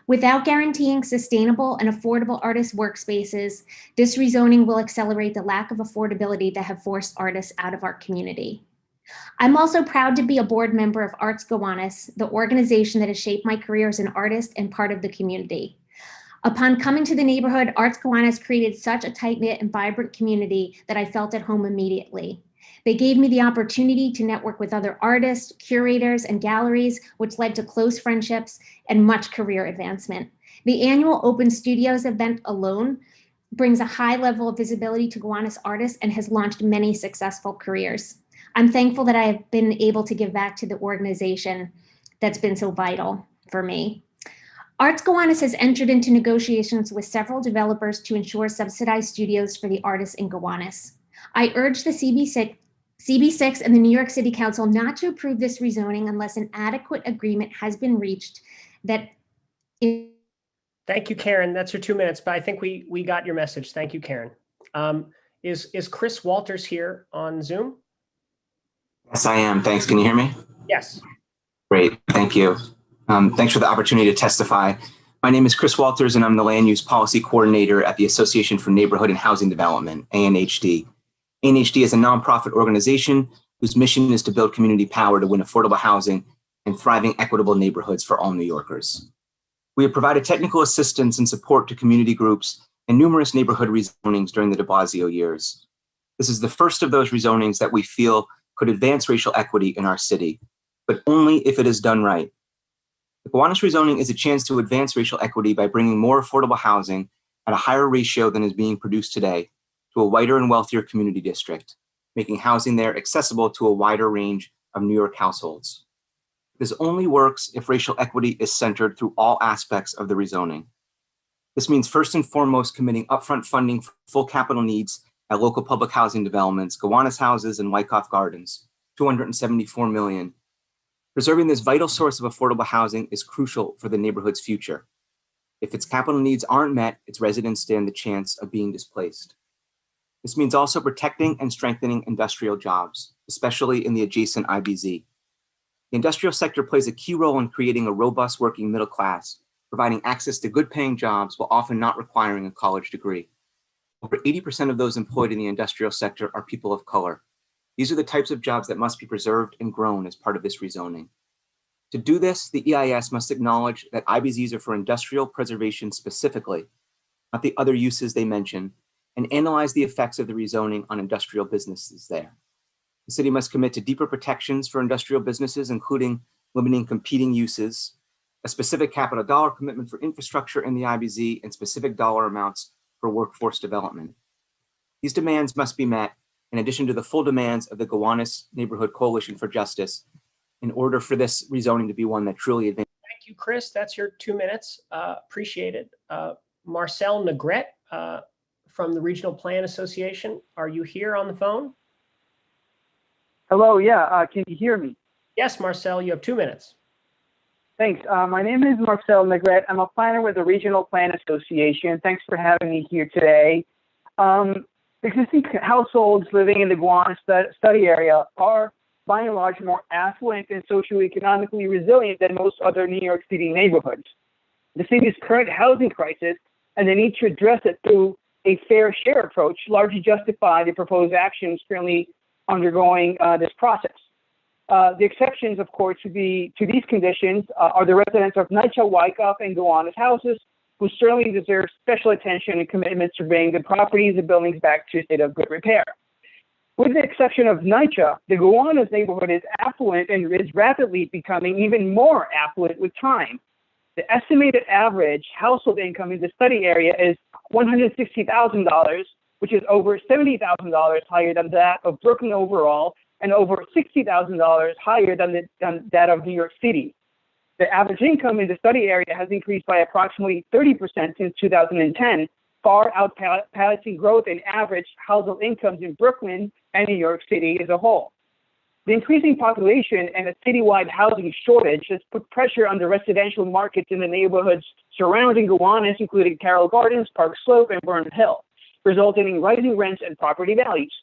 Without guaranteeing sustainable and affordable artist workspaces, this rezoning will accelerate the lack of affordability that have forced artists out of our community. I'm also proud to be a board member of Arts Gowanus, the organization that has shaped my career as an artist and part of the community. Upon coming to the neighborhood, Arts Gowanus created such a tight-knit and vibrant community that I felt at home immediately. They gave me the opportunity to network with other artists, curators, and galleries, which led to close friendships and much career advancement. The annual Open Studios event alone brings a high level of visibility to Gowanus artists and has launched many successful careers. I'm thankful that I have been able to give back to the organization that's been so vital for me. Arts Gowanus has entered into negotiations with several developers to ensure subsidized studios for the artists in Gowanus. I urge the CB6 and the New York City Council not to approve this rezoning unless an adequate agreement has been reached that. Thank you, Karen. That's your 2 minutes, but I think we got your message. Thank you, Karen. Is Chris Walters here on Zoom? Yes, I am. Thanks. Can you hear me? Yes. Great. Thank you. Thanks for the opportunity to testify. My name is Chris Walters, and I'm the Land Use Policy Coordinator at the Association for Neighborhood and Housing Development, ANHD. ANHD is a nonprofit organization whose mission is to build community power to win affordable housing and thriving, equitable neighborhoods for all New Yorkers. We have provided technical assistance and support to community groups and numerous neighborhood rezonings during the de Blasio years. This is the first of those rezonings that we feel could advance racial equity in our city, but only if it is done right. The Gowanus rezoning is a chance to advance racial equity by bringing more affordable housing at a higher ratio than is being produced today to a whiter and wealthier community district, making housing there accessible to a wider range of New York households. This only works if racial equity is centered through all aspects of the rezoning. This means first and foremost committing upfront funding for full capital needs at local public housing developments, Gowanus Houses and Wyckoff Gardens, $274 million. Preserving this vital source of affordable housing is crucial for the neighborhood's future. If its capital needs aren't met, its residents stand the chance of being displaced. This means also protecting and strengthening industrial jobs, especially in the adjacent IBZ. The industrial sector plays a key role in creating a robust working middle class, providing access to good paying jobs while often not requiring a college degree. Over 80% of those employed in the industrial sector are people of color. These are the types of jobs that must be preserved and grown as part of this rezoning. To do this, the EIS must acknowledge that IBZs are for industrial preservation specifically, not the other uses they mention, and analyze the effects of the rezoning on industrial businesses there. The city must commit to deeper protections for industrial businesses, including limiting competing uses, a specific capital dollar commitment for infrastructure in the IBZ, and specific dollar amounts for workforce development. These demands must be met in addition to the full demands of the Gowanus Neighborhood Coalition for Justice in order for this rezoning to be one that truly advances. Thank you, Chris. That's your 2 minutes. Appreciate it. Marcel Negret from the Regional Plan Association. Are you here on the phone? Hello, yeah, can you hear me? Yes, Marcel, you have 2 minutes. Thanks. My name is Marcel Negret. I'm a planner with the Regional Plan Association. Thanks for having me here today. Existing households living in the Gowanus study area are, by and large, more affluent and socioeconomically resilient than most other New York City neighborhoods. The city's current housing crisis and the need to address it through a fair share approach largely justify the proposed actions currently undergoing this process. The exceptions, of course, to these conditions are the residents of NYCHA, Wyckoff, and Gowanus houses, who certainly deserve special attention and commitment to bring the properties and buildings back to a state of good repair. With the exception of NYCHA, the Gowanus neighborhood is affluent and is rapidly becoming even more affluent with time. The estimated average household income in the study area is $160,000, which is over $70,000 higher than that of Brooklyn overall, and over $60,000 higher than that of New York City. The average income in the study area has increased by approximately 30% since 2010, far outpacing growth in average household incomes in Brooklyn and New York City as a whole. The increasing population and a citywide housing shortage has put pressure on the residential markets in the neighborhoods surrounding Gowanus, including Carroll Gardens, Park Slope, and Vernon Hill, resulting in rising rents and property values.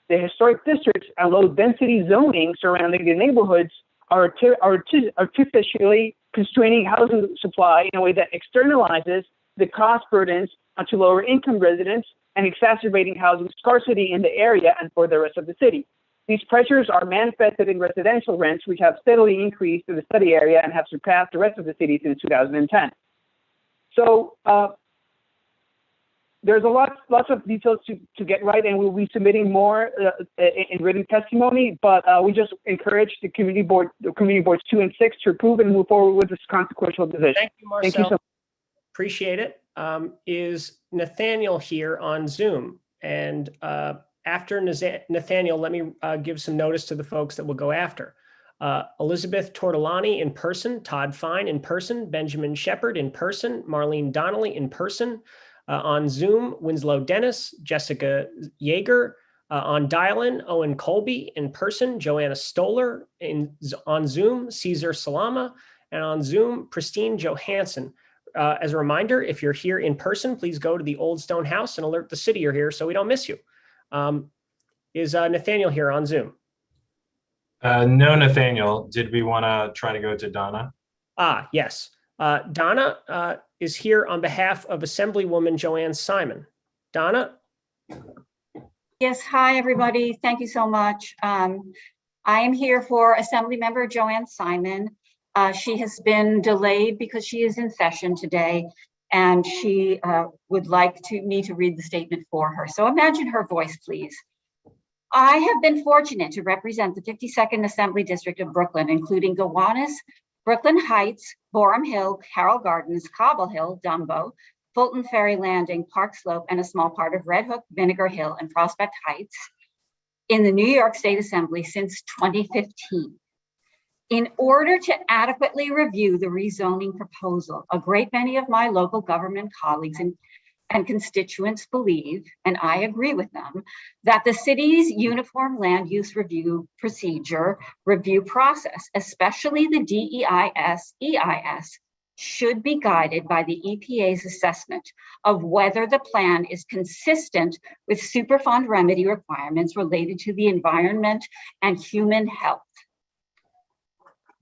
The historic districts and low-density zoning surrounding the neighborhoods are artificially constraining housing supply in a way that externalizes the cost burdens onto lower-income residents and exacerbating housing scarcity in the area and for the rest of the city. These pressures are manifested in residential rents, which have steadily increased in the study area and have surpassed the rest of the city since 2010. So there's lots of details to get right, and we'll be submitting more in written testimony. But we just encourage the community boards 2 and 6 to approve and move forward with this consequential decision. Thank you, Marcel. Thank you so much. Appreciate it. Is Nathaniel here on Zoom? And after Nathaniel, let me give some notice to the folks that will go after. Elizabeth Tortolani in person, Todd Fine in person, Benjamin Shepard in person, Marlene Donnelly in person. On Zoom, Winslow Dennis, Jessica Yeager. On dial-in, Owen Colby in person, Joanna Stoller on Zoom, Caesar Salama, and on Zoom, Pristine Johansson. As a reminder, if you're here in person, please go to the Old Stone House and alert the city you're here so we don't miss you. Is Nathaniel here on Zoom? No, Nathaniel. Did we want to try to go to Donna? Yes. Donna is here on behalf of Assemblywoman Joanne Simon. Donna? Yes, hi, everybody. Thank you so much. I am here for Assemblymember Joanne Simon. She has been delayed because she is in session today, and she would like me to read the statement for her. So imagine her voice, please. I have been fortunate to represent the 52nd Assembly District of Brooklyn, including Gowanus, Brooklyn Heights, Borum Hill, Carroll Gardens, Cobble Hill, Dumbo, Fulton Ferry Landing, Park Slope, and a small part of Red Hook, Vinegar Hill, and Prospect Heights in the New York State Assembly since 2015. In order to adequately review the rezoning proposal, a great many of my local government colleagues and constituents believe, and I agree with them, that the city's uniform land use review process, especially the DEIS, EIS, should be guided by the EPA's assessment of whether the plan is consistent with Superfund remedy requirements related to the environment and human health.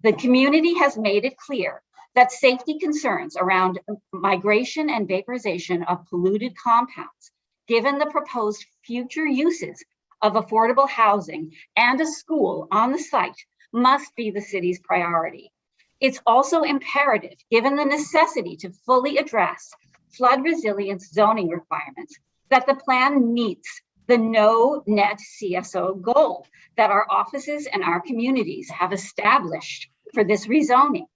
The community has made it clear that safety concerns around migration and vaporization of polluted compounds, given the proposed future uses of affordable housing and a school on the site, must be the city's priority. It's also imperative, given the necessity to fully address flood resilience zoning requirements, that the plan meets the no net CSO goal that our offices and our communities have established for this rezoning.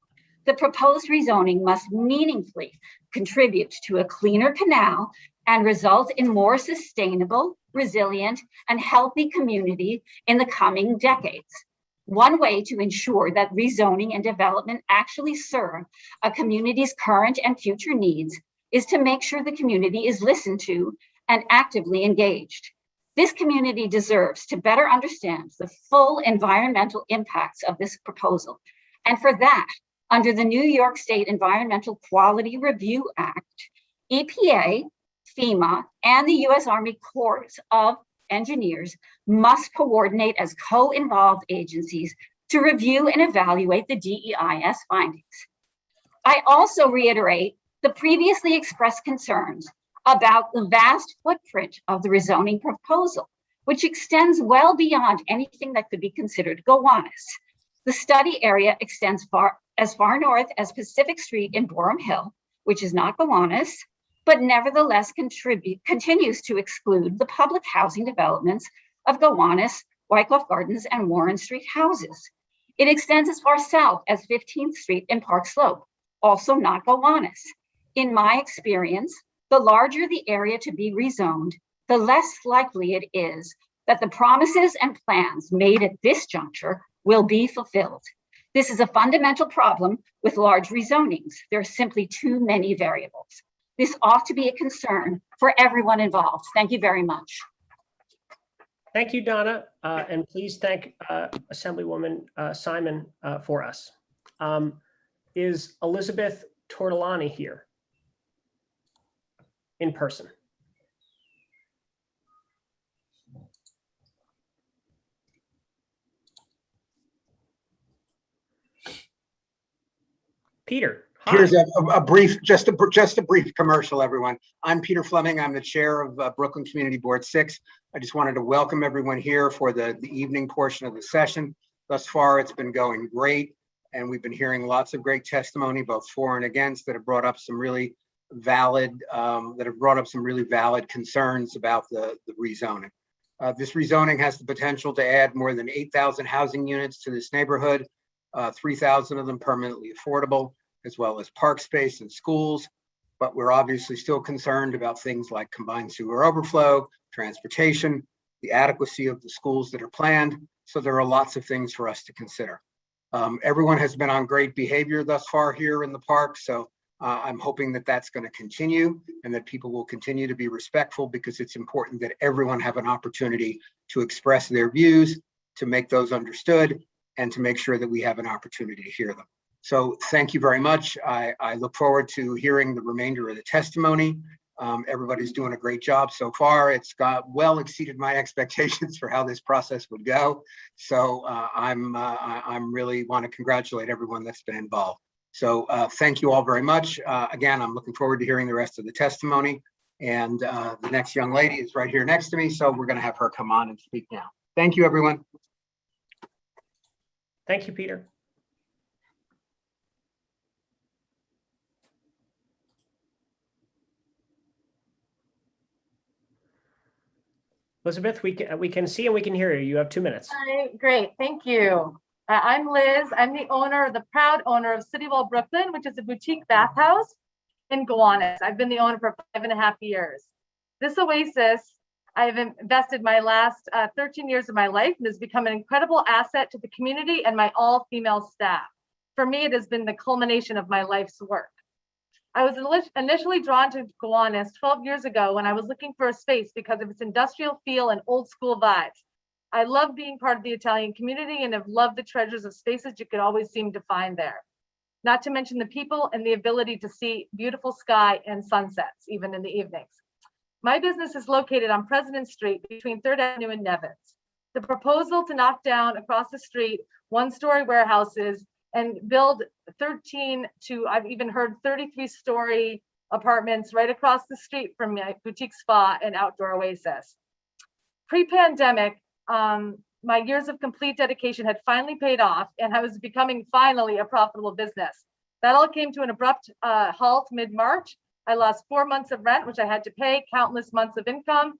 The proposed rezoning must meaningfully contribute to a cleaner canal and result in more sustainable, resilient, and healthy community in the coming decades. One way to ensure that rezoning and development actually serve a community's current and future needs is to make sure the community is listened to and actively engaged. This community deserves to better understand the full environmental impacts of this proposal. And for that, under the New York State Environmental Quality Review Act, EPA, FEMA, and the U.S. Army Corps of Engineers must coordinate as co-involved agencies to review and evaluate the DEIS findings. I also reiterate the previously expressed concerns about the vast footprint of the rezoning proposal, which extends well beyond anything that could be considered Gowanus. The study area extends as far north as Pacific Street in Borum Hill, which is not Gowanus, but nevertheless continues to exclude the public housing developments of Gowanus, Wyckoff Gardens, and Warren Street houses. It extends as far south as 15th Street in Park Slope, also not Gowanus. In my experience, the larger the area to be rezoned, the less likely it is that the promises and plans made at this juncture will be fulfilled. This is a fundamental problem with large rezonings. There are simply too many variables. This ought to be a concern for everyone involved. Thank you very much. Thank you, Donna, and please thank Assemblywoman Simon for us. Is Elizabeth Tortolani here in person? Peter. Hi. Here's a brief, just a brief commercial, everyone. I'm Peter Fleming. I'm the chair of Brooklyn Community Board 6. I just wanted to welcome everyone here for the evening portion of the session. Thus far, it's been going great, and we've been hearing lots of great testimony, both for and against, that have brought up some really valid concerns about the rezoning. This rezoning has the potential to add more than 8,000 housing units to this neighborhood, 3,000 of them permanently affordable, as well as park space and schools. But we're obviously still concerned about things like combined sewer overflow, transportation, the adequacy of the schools that are planned. So there are lots of things for us to consider. Everyone has been on great behavior thus far here in the park. So I'm hoping that that's going to continue and that people will continue to be respectful, because it's important that everyone have an opportunity to express their views, to make those understood, and to make sure that we have an opportunity to hear them. So thank you very much. I look forward to hearing the remainder of the testimony. Everybody's doing a great job so far. It's well exceeded my expectations for how this process would go. So I'm really want to congratulate everyone that's been involved. So thank you all very much. Again, I'm looking forward to hearing the rest of the testimony. And the next young lady is right here next to me. So we're going to have her come on and speak now. Thank you, everyone. Thank you, Peter. Elizabeth, we can see and we can hear you. You have 2 minutes. Hi, great, thank you. I'm Liz. I'm the proud owner of Citywell Brooklyn, which is a boutique bathhouse in Gowanus. I've been the owner for 5.5 years. This oasis, I've invested my last 13 years of my life and has become an incredible asset to the community and my all-female staff. For me, it has been the culmination of my life's work. I was initially drawn to Gowanus 12 years ago when I was looking for a space because of its industrial feel and old school vibes. I love being part of the Italian community and have loved the treasures of spaces you could always seem to find there. Not to mention the people and the ability to see beautiful sky and sunsets, even in the evenings. My business is located on President Street between 3rd Avenue and Nevins. The proposal to knock down across the street one-story warehouses and build 13 to, I've even heard 33-story apartments right across the street from my boutique spa and outdoor oasis. Pre-pandemic, my years of complete dedication had finally paid off and I was becoming finally a profitable business. That all came to an abrupt halt mid-March. I lost 4 months of rent, which I had to pay, countless months of income,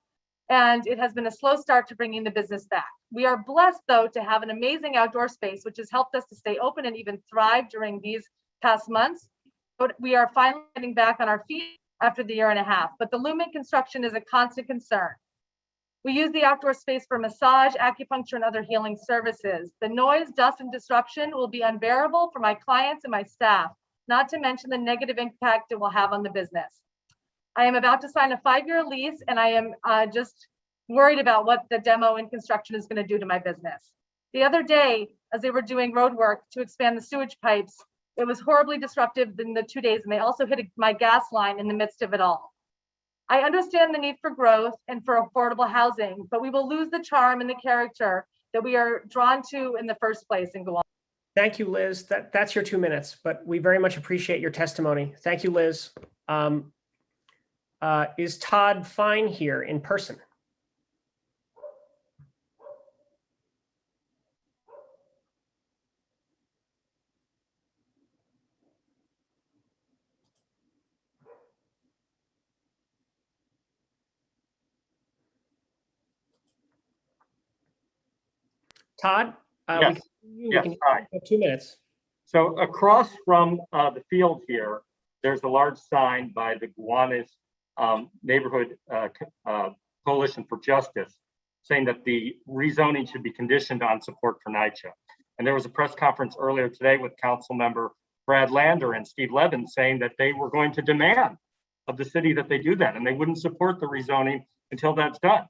and it has been a slow start to bringing the business back. We are blessed, though, to have an amazing outdoor space, which has helped us to stay open and even thrive during these past months. But we are finally getting back on our feet after the 1.5 years. But the looming construction is a constant concern. We use the outdoor space for massage, acupuncture, and other healing services. The noise, dust, and disruption will be unbearable for my clients and my staff, not to mention the negative impact it will have on the business. I am about to sign a 5-year lease and I am just worried about what the demo and construction is going to do to my business. The other day, as they were doing road work to expand the sewage pipes, it was horribly disruptive in the 2 days, and they also hit my gas line in the midst of it all. I understand the need for growth and for affordable housing, but we will lose the charm and the character that we are drawn to in the first place in Gowanus. Thank you, Liz. That's your 2 minutes, but we very much appreciate your testimony. Thank you, Liz. Is Todd Fine here in person? Todd? Yes. Yes, hi. 2 minutes. So across from the field here, there's a large sign by the Gowanus Neighborhood Coalition for Justice saying that the rezoning should be conditioned on support for NYCHA. And there was a press conference earlier today with Council Member Brad Lander and Steve Levin saying that they were going to demand of the city that they do that, and they wouldn't support the rezoning until that's done.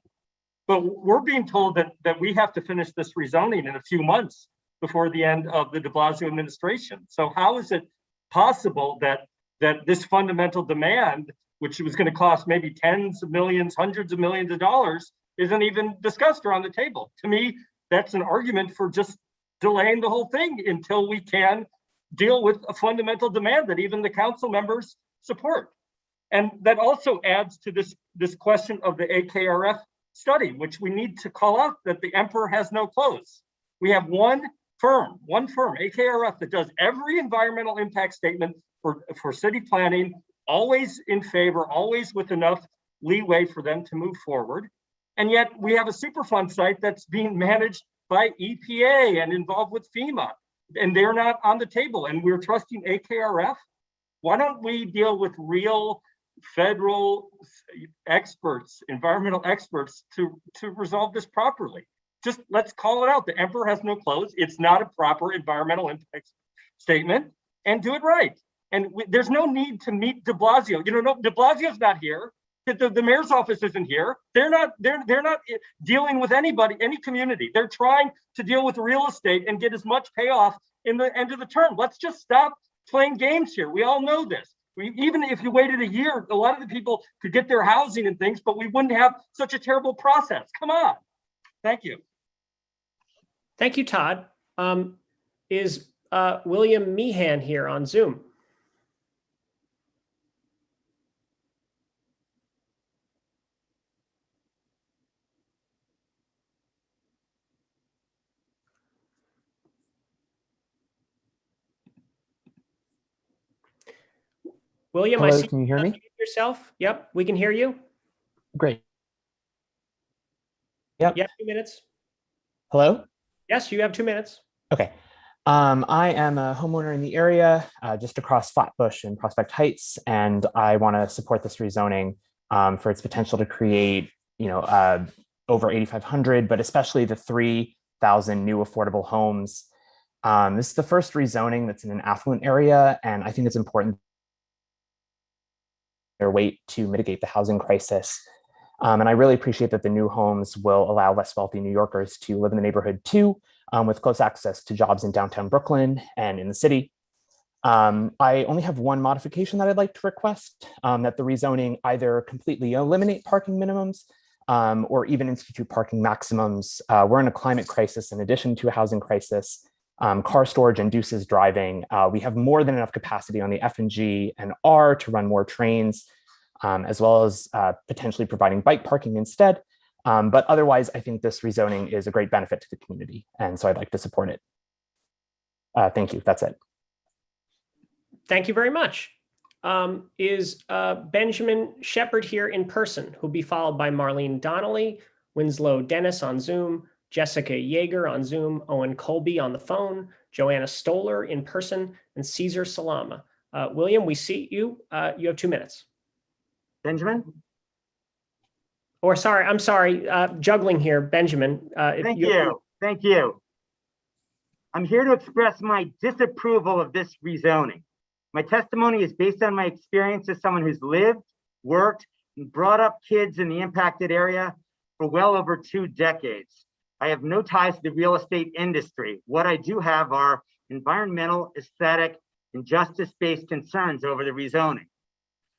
But we're being told that we have to finish this rezoning in a few months before the end of the de Blasio administration. So how is it possible that this fundamental demand, which was going to cost maybe tens of millions, hundreds of millions of dollars, isn't even discussed or on the table? To me, that's an argument for just delaying the whole thing until we can deal with a fundamental demand that even the council members support. And that also adds to this question of the AKRF study, which we need to call out that the emperor has no clothes. We have one firm, AKRF, that does every environmental impact statement for city planning, always in favor, always with enough leeway for them to move forward. And yet we have a Superfund site that's being managed by EPA and involved with FEMA, and they're not on the table, and we're trusting AKRF. Why don't we deal with real federal experts, environmental experts, to resolve this properly? Just let's call it out. The emperor has no clothes. It's not a proper environmental impact statement, and do it right. And there's no need to meet de Blasio. You know, de Blasio's not here. The mayor's office isn't here. They're not dealing with anybody, any community. They're trying to deal with real estate and get as much payoff in the end of the term. Let's just stop playing games here. We all know this. Even if you waited a year, a lot of the people could get their housing and things, but we wouldn't have such a terrible process. Come on. Thank you. Thank you, Todd. Is William Meehan here on Zoom? William, hello, I see. can you hear me? Yourself? Yep, we can hear you. Great. Yep. You have 2 minutes. Hello? Yes, you have 2 minutes. Okay. I am a homeowner in the area, just across Flatbush and Prospect Heights, and I want to support this rezoning for its potential to create, over 8,500, but especially the 3,000 new affordable homes. This is the first rezoning that's in an affluent area, and I think it's important their weight to mitigate the housing crisis. And I really appreciate that the new homes will allow less wealthy New Yorkers to live in the neighborhood too, with close access to jobs in downtown Brooklyn and in the city. I only have one modification that I'd like to request, that the rezoning either completely eliminate parking minimums or even institute parking maximums. We're in a climate crisis in addition to a housing crisis. Car storage induces driving. We have more than enough capacity on the F and G and R to run more trains, as well as potentially providing bike parking instead. But otherwise, I think this rezoning is a great benefit to the community, and so I'd like to support it. Thank you. That's it. Thank you very much. Is Benjamin Shepard here in person, who'll be followed by Marlene Donnelly, Winslow Dennis on Zoom, Jessica Yeager on Zoom, Owen Colby on the phone, Joanna Stoller in person, and Caesar Salama. William, we see you. You have 2 minutes. Benjamin? Or sorry, I'm sorry, juggling here, Benjamin. Thank you. I'm here to express my disapproval of this rezoning. My testimony is based on my experience as someone who's lived, worked, and brought up kids in the impacted area for well over 2 decades. I have no ties to the real estate industry. What I do have are environmental, aesthetic, and justice-based concerns over the rezoning.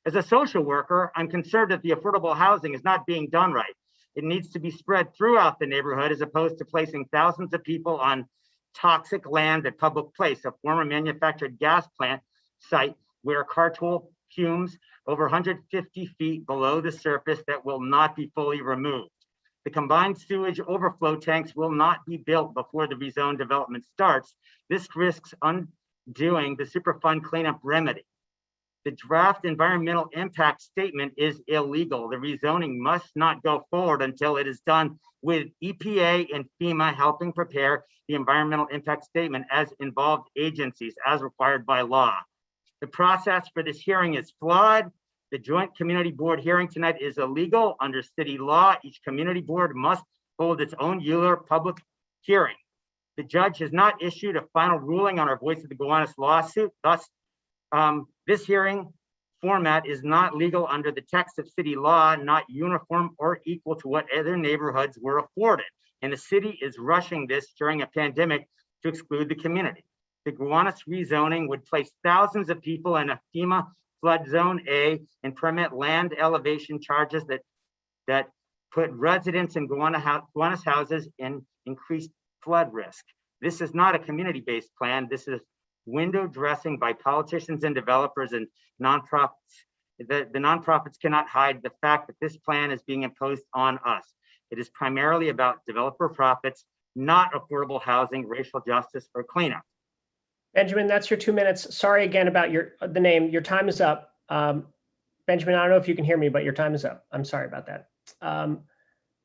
As a social worker, I'm concerned that the affordable housing is not being done right. It needs to be spread throughout the neighborhood as opposed to placing thousands of people on toxic land at Public Place, a former manufactured gas plant site where carcoal fumes over 150 feet below the surface that will not be fully removed. The combined sewage overflow tanks will not be built before the rezone development starts. This risks undoing the Superfund cleanup remedy. The draft environmental impact statement is illegal. The rezoning must not go forward until it is done with EPA and FEMA helping prepare the environmental impact statement as involved agencies as required by law. The process for this hearing is flawed. The joint community board hearing tonight is illegal under city law. Each community board must hold its own ULURP public hearing. The judge has not issued a final ruling on our Voice of the Gowanus lawsuit. Thus, this hearing format is not legal under the text of city law, not uniform or equal to what other neighborhoods were afforded. And the city is rushing this during a pandemic to exclude the community. The Gowanus rezoning would place thousands of people in a FEMA flood zone A and permit land elevation charges that put residents in Gowanus houses in increased flood risk. This is not a community-based plan. This is window dressing by politicians and developers and nonprofits. The nonprofits cannot hide the fact that this plan is being imposed on us. It is primarily about developer profits, not affordable housing, racial justice, or cleanup. Benjamin, that's your 2 minutes. Sorry again about the name. Your time is up. Benjamin, I don't know if you can hear me, but your time is up. I'm sorry about that.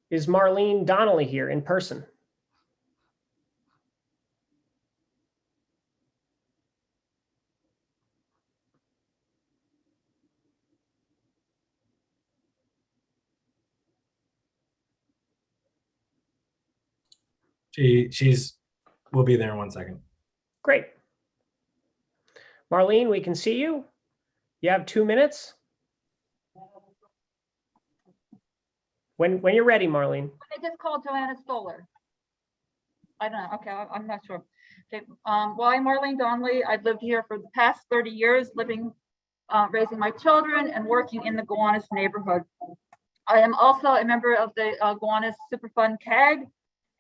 Is Marlene Donnelly here in person? We'll be there in 1 second. Great. Marlene, we can see you. You have 2 minutes. When you're ready, Marlene. I just called Joanna Stoller. I don't know. Okay, I'm not sure. Okay. Well, I'm Marlene Donnelly. I've lived here for the past 30 years, living, raising my children and working in the Gowanus neighborhood. I am also a member of the Gowanus Superfund CAG,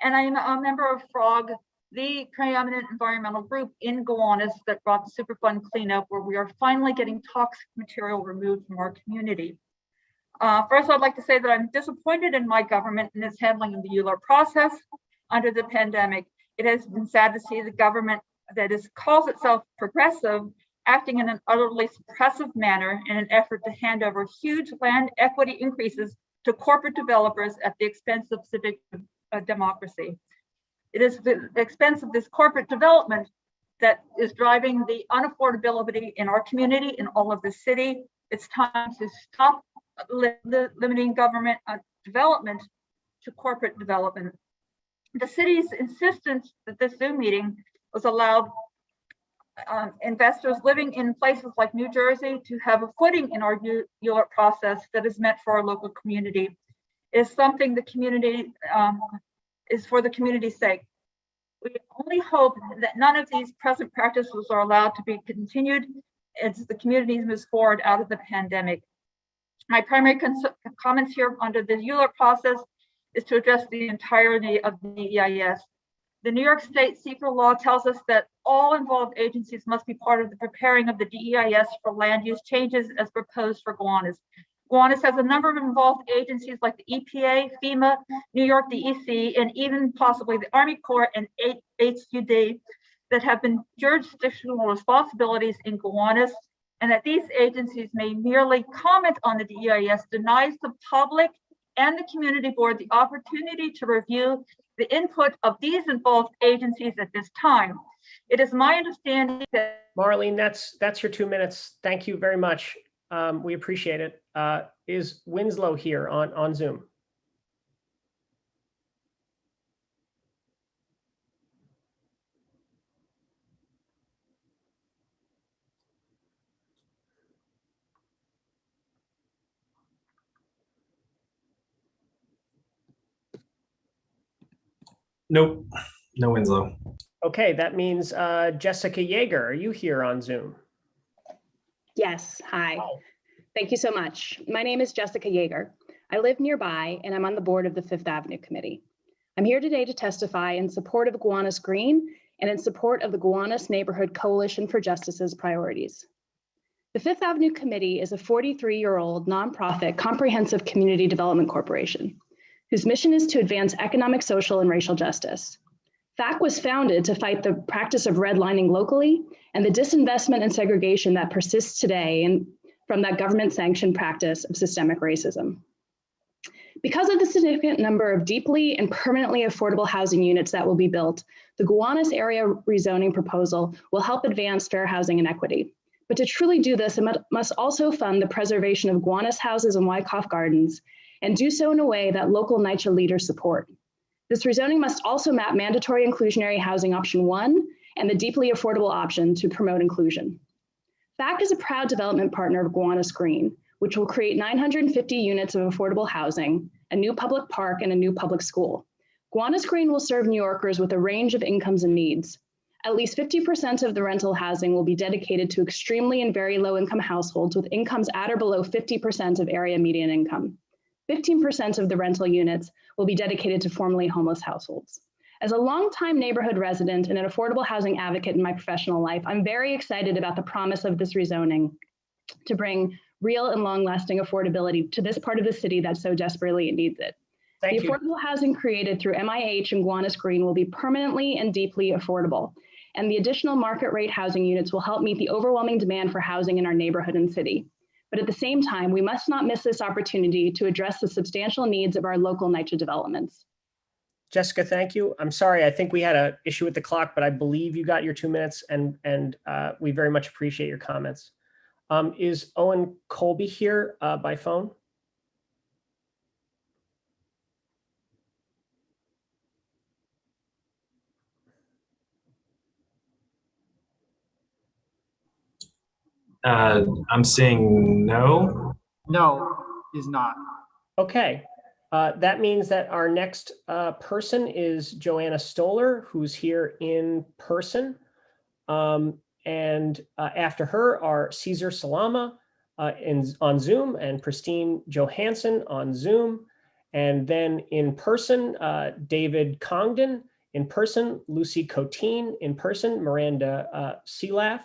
and I am a member of FROG, the preeminent environmental group in Gowanus that brought the Superfund cleanup, where we are finally getting toxic material removed from our community. First, I'd like to say that I'm disappointed in my government in its handling of the ULURP process under the pandemic. It has been sad to see the government that calls itself progressive acting in an utterly suppressive manner in an effort to hand over huge land equity increases to corporate developers at the expense of civic democracy. It is the expense of this corporate development that is driving the unaffordability in our community, in all of the city. It's time to stop limiting government development to corporate development. The city's insistence that this Zoom meeting was allowed investors living in places like New Jersey to have a footing in our ULURP process that is meant for our local community is something the community is for the community's sake. We only hope that none of these present practices are allowed to be continued as the community moves forward out of the pandemic. My primary comments here under the ULURP process is to address the entirety of the EIS. The New York State secret law tells us that all involved agencies must be part of the preparing of the DEIS for land use changes as proposed for Gowanus. Gowanus has a number of involved agencies like the EPA, FEMA, New York DEC, and even possibly the Army Corps and HUD that have been jurisdictional responsibilities in Gowanus, and that these agencies may merely comment on the DEIS denies the public and the community board the opportunity to review the input of these involved agencies at this time. It is my understanding that— Marlene, that's your 2 minutes. Thank you very much. We appreciate it. Is Winslow here on Zoom? Nope, no Winslow. Okay, that means Jessica Yeager, are you here on Zoom? Yes, hi. Thank you so much. My name is Jessica Yeager. I live nearby and I'm on the board of the Fifth Avenue Committee. I'm here today to testify in support of Gowanus Green and in support of the Gowanus Neighborhood Coalition for Justice's priorities. The Fifth Avenue Committee is a 43-year-old nonprofit comprehensive community development corporation whose mission is to advance economic, social, and racial justice. FAC was founded to fight the practice of redlining locally and the disinvestment and segregation that persists today from that government-sanctioned practice of systemic racism. Because of the significant number of deeply and permanently affordable housing units that will be built, the Gowanus area rezoning proposal will help advance fair housing and equity. But to truly do this, it must also fund the preservation of Gowanus houses and Wyckoff Gardens and do so in a way that local NYCHA leaders support. This rezoning must also map mandatory inclusionary housing option 1 and the deeply affordable option to promote inclusion. FACT is a proud development partner of Gowanus Green, which will create 950 units of affordable housing, a new public park, and a new public school. Gowanus Green will serve New Yorkers with a range of incomes and needs. At least 50% of the rental housing will be dedicated to extremely and very low income households with incomes at or below 50% of area median income. 15% of the rental units will be dedicated to formerly homeless households. As a longtime neighborhood resident and an affordable housing advocate in my professional life, I'm very excited about the promise of this rezoning to bring real and long-lasting affordability to this part of the city that so desperately needs it. Thank the you. affordable housing created through MIH and Gowanus Green will be permanently and deeply affordable, and the additional market rate housing units will help meet the overwhelming demand for housing in our neighborhood and city. But at the same time, we must not miss this opportunity to address the substantial needs of our local NYCHA developments. Jessica, thank you. I'm sorry, I think we had an issue with the clock, but I believe you got your 2 minutes and we very much appreciate your comments. Is Owen Colby here by phone? I'm seeing no. No, is not. Okay, that means that our next person is Joanna Stoller, who's here in person. And after her are Caesar Salama on Zoom and Pristine Johansson on Zoom. And then in person, David Congdon, in person, Lucy Coteen, in person, Miranda Sealaff,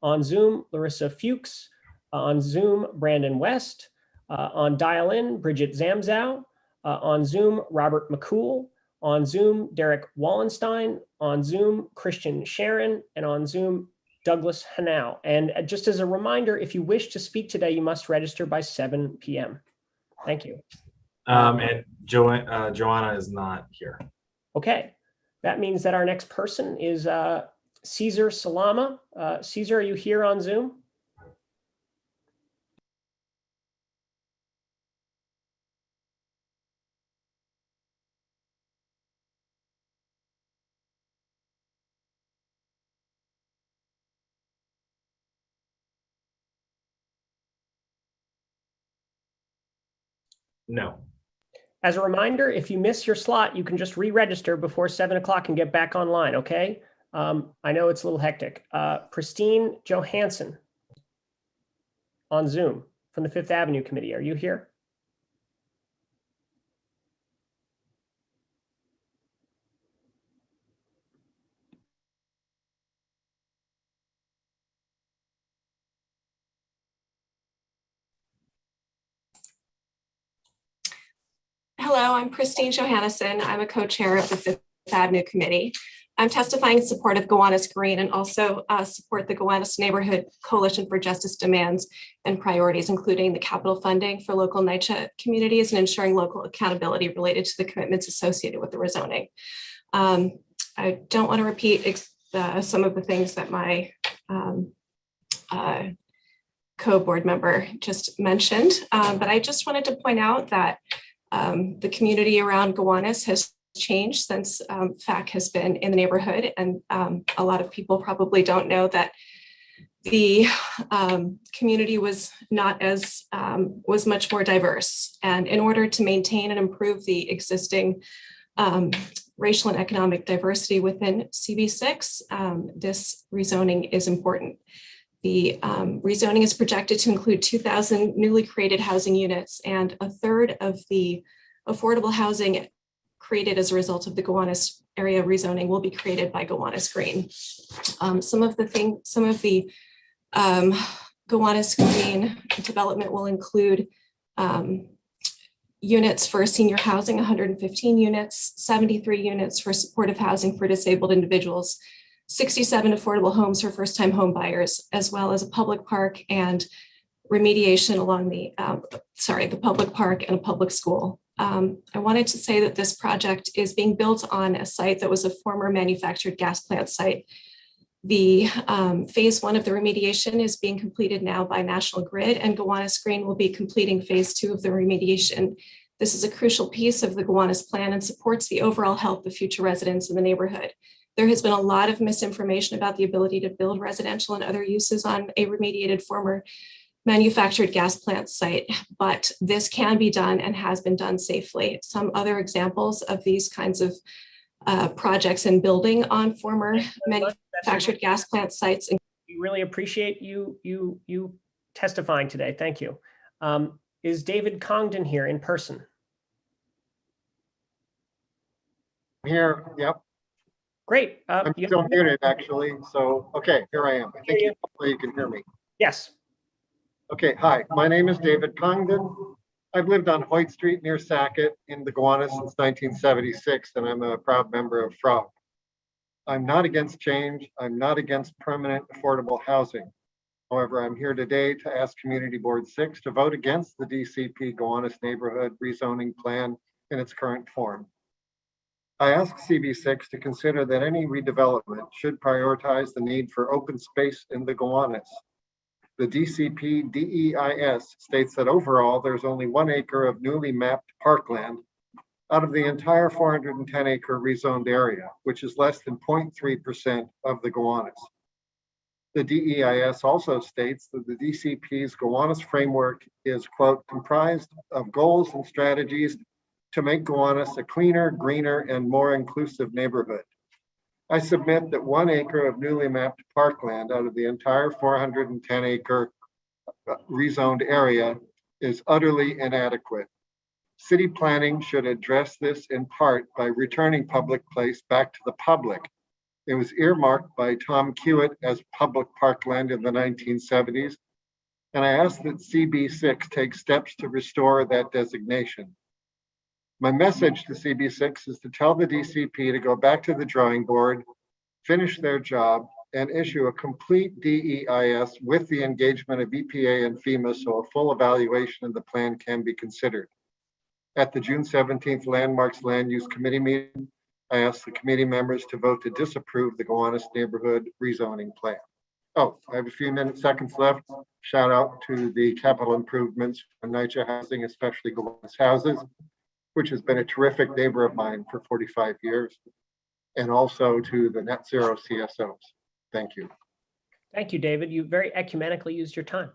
on Zoom, Larissa Fuchs, on Zoom, Brandon West, on dial-in, Bridget Zamzow, on Zoom, Robert McCool, on Zoom, Derek Wallenstein, on Zoom, Christian Sharon, and on Zoom, Douglas Hanau. And just as a reminder, if you wish to speak today, you must register by 7 p.m. Thank you. And Joanna is not here. Okay, that means that our next person is Caesar Salama. Caesar, are you here on Zoom? No. As a reminder, if you miss your slot, you can just re-register before 7 o'clock and get back online, okay? I know it's a little hectic. Pristine Johansson on Zoom from the Fifth Avenue Committee. Are you here? Hello, I'm Christine Johannesson. I'm a co-chair of the Fifth Avenue Committee. I'm testifying in support of Gowanus Green and also support the Gowanus Neighborhood Coalition for Justice demands and priorities, including the capital funding for local NYCHA communities and ensuring local accountability related to the commitments associated with the rezoning. I don't want to repeat some of the things that my co-board member just mentioned, but I just wanted to point out that the community around Gowanus has changed since FAC has been in the neighborhood, and a lot of people probably don't know that the community was not as was much more diverse, and in order to maintain and improve the existing racial and economic diversity within CB6, this rezoning is important. The rezoning is projected to include 2,000 newly created housing units, and a third of the affordable housing created as a result of the Gowanus area rezoning will be created by Gowanus Green. Some of the Gowanus Green development will include units for senior housing, 115 units, 73 units for supportive housing for disabled individuals, 67 affordable homes for first-time home buyers, as well as a public park and remediation along the public park and a public school. I wanted to say that this project is being built on a site that was a former manufactured gas plant site. The phase 1 of the remediation is being completed now by National Grid, and Gowanus Green will be completing phase 2 of the remediation. This is a crucial piece of the Gowanus plan and supports the overall health of future residents in the neighborhood. There has been a lot of misinformation about the ability to build residential and other uses on a remediated former manufactured gas plant site, but this can be done and has been done safely. Some other examples of these kinds of projects and building on former manufactured gas plant sites. We really appreciate you testifying today. Thank you. Is David Congdon here in person? Here, yep. Great. I'm still muted, actually. So, okay, here I am. I think hopefully you can hear me. Yes. Okay, hi. My name is David Congdon. I've lived on Hoyt Street near Sackett in the Gowanus since 1976, and I'm a proud member of FROG. I'm not against change. I'm not against permanent affordable housing. However, I'm here today to ask Community Board 6 to vote against the DCP Gowanus neighborhood rezoning plan in its current form. I ask CB6 to consider that any redevelopment should prioritize the need for open space in the Gowanus. The DCP DEIS states that overall there's only 1 acre of newly mapped parkland out of the entire 410 acre rezoned area, which is less than 0.3% of the Gowanus. The DEIS also states that the DCP's Gowanus framework is, quote, comprised of goals and strategies to make Gowanus a cleaner, greener, and more inclusive neighborhood. I submit that 1 acre of newly mapped parkland out of the entire 410 acre rezoned area is utterly inadequate. City planning should address this in part by returning public place back to the public. It was earmarked by Tom Hewitt as public parkland in the 1970s, and I ask that CB6 take steps to restore that designation. My message to CB6 is to tell the DCP to go back to the drawing board, finish their job, and issue a complete DEIS with the engagement of EPA and FEMA so a full evaluation of the plan can be considered. At the June 17th Landmarks Land Use Committee meeting, I asked the committee members to vote to disapprove the Gowanus neighborhood rezoning plan. Oh, I have a few seconds left. Shout out to the capital improvements for NYCHA housing, especially Gowanus houses, which has been a terrific neighbor of mine for 45 years. And also to the net zero CSOs. Thank you. Thank you, David. You very ecumenically used your time.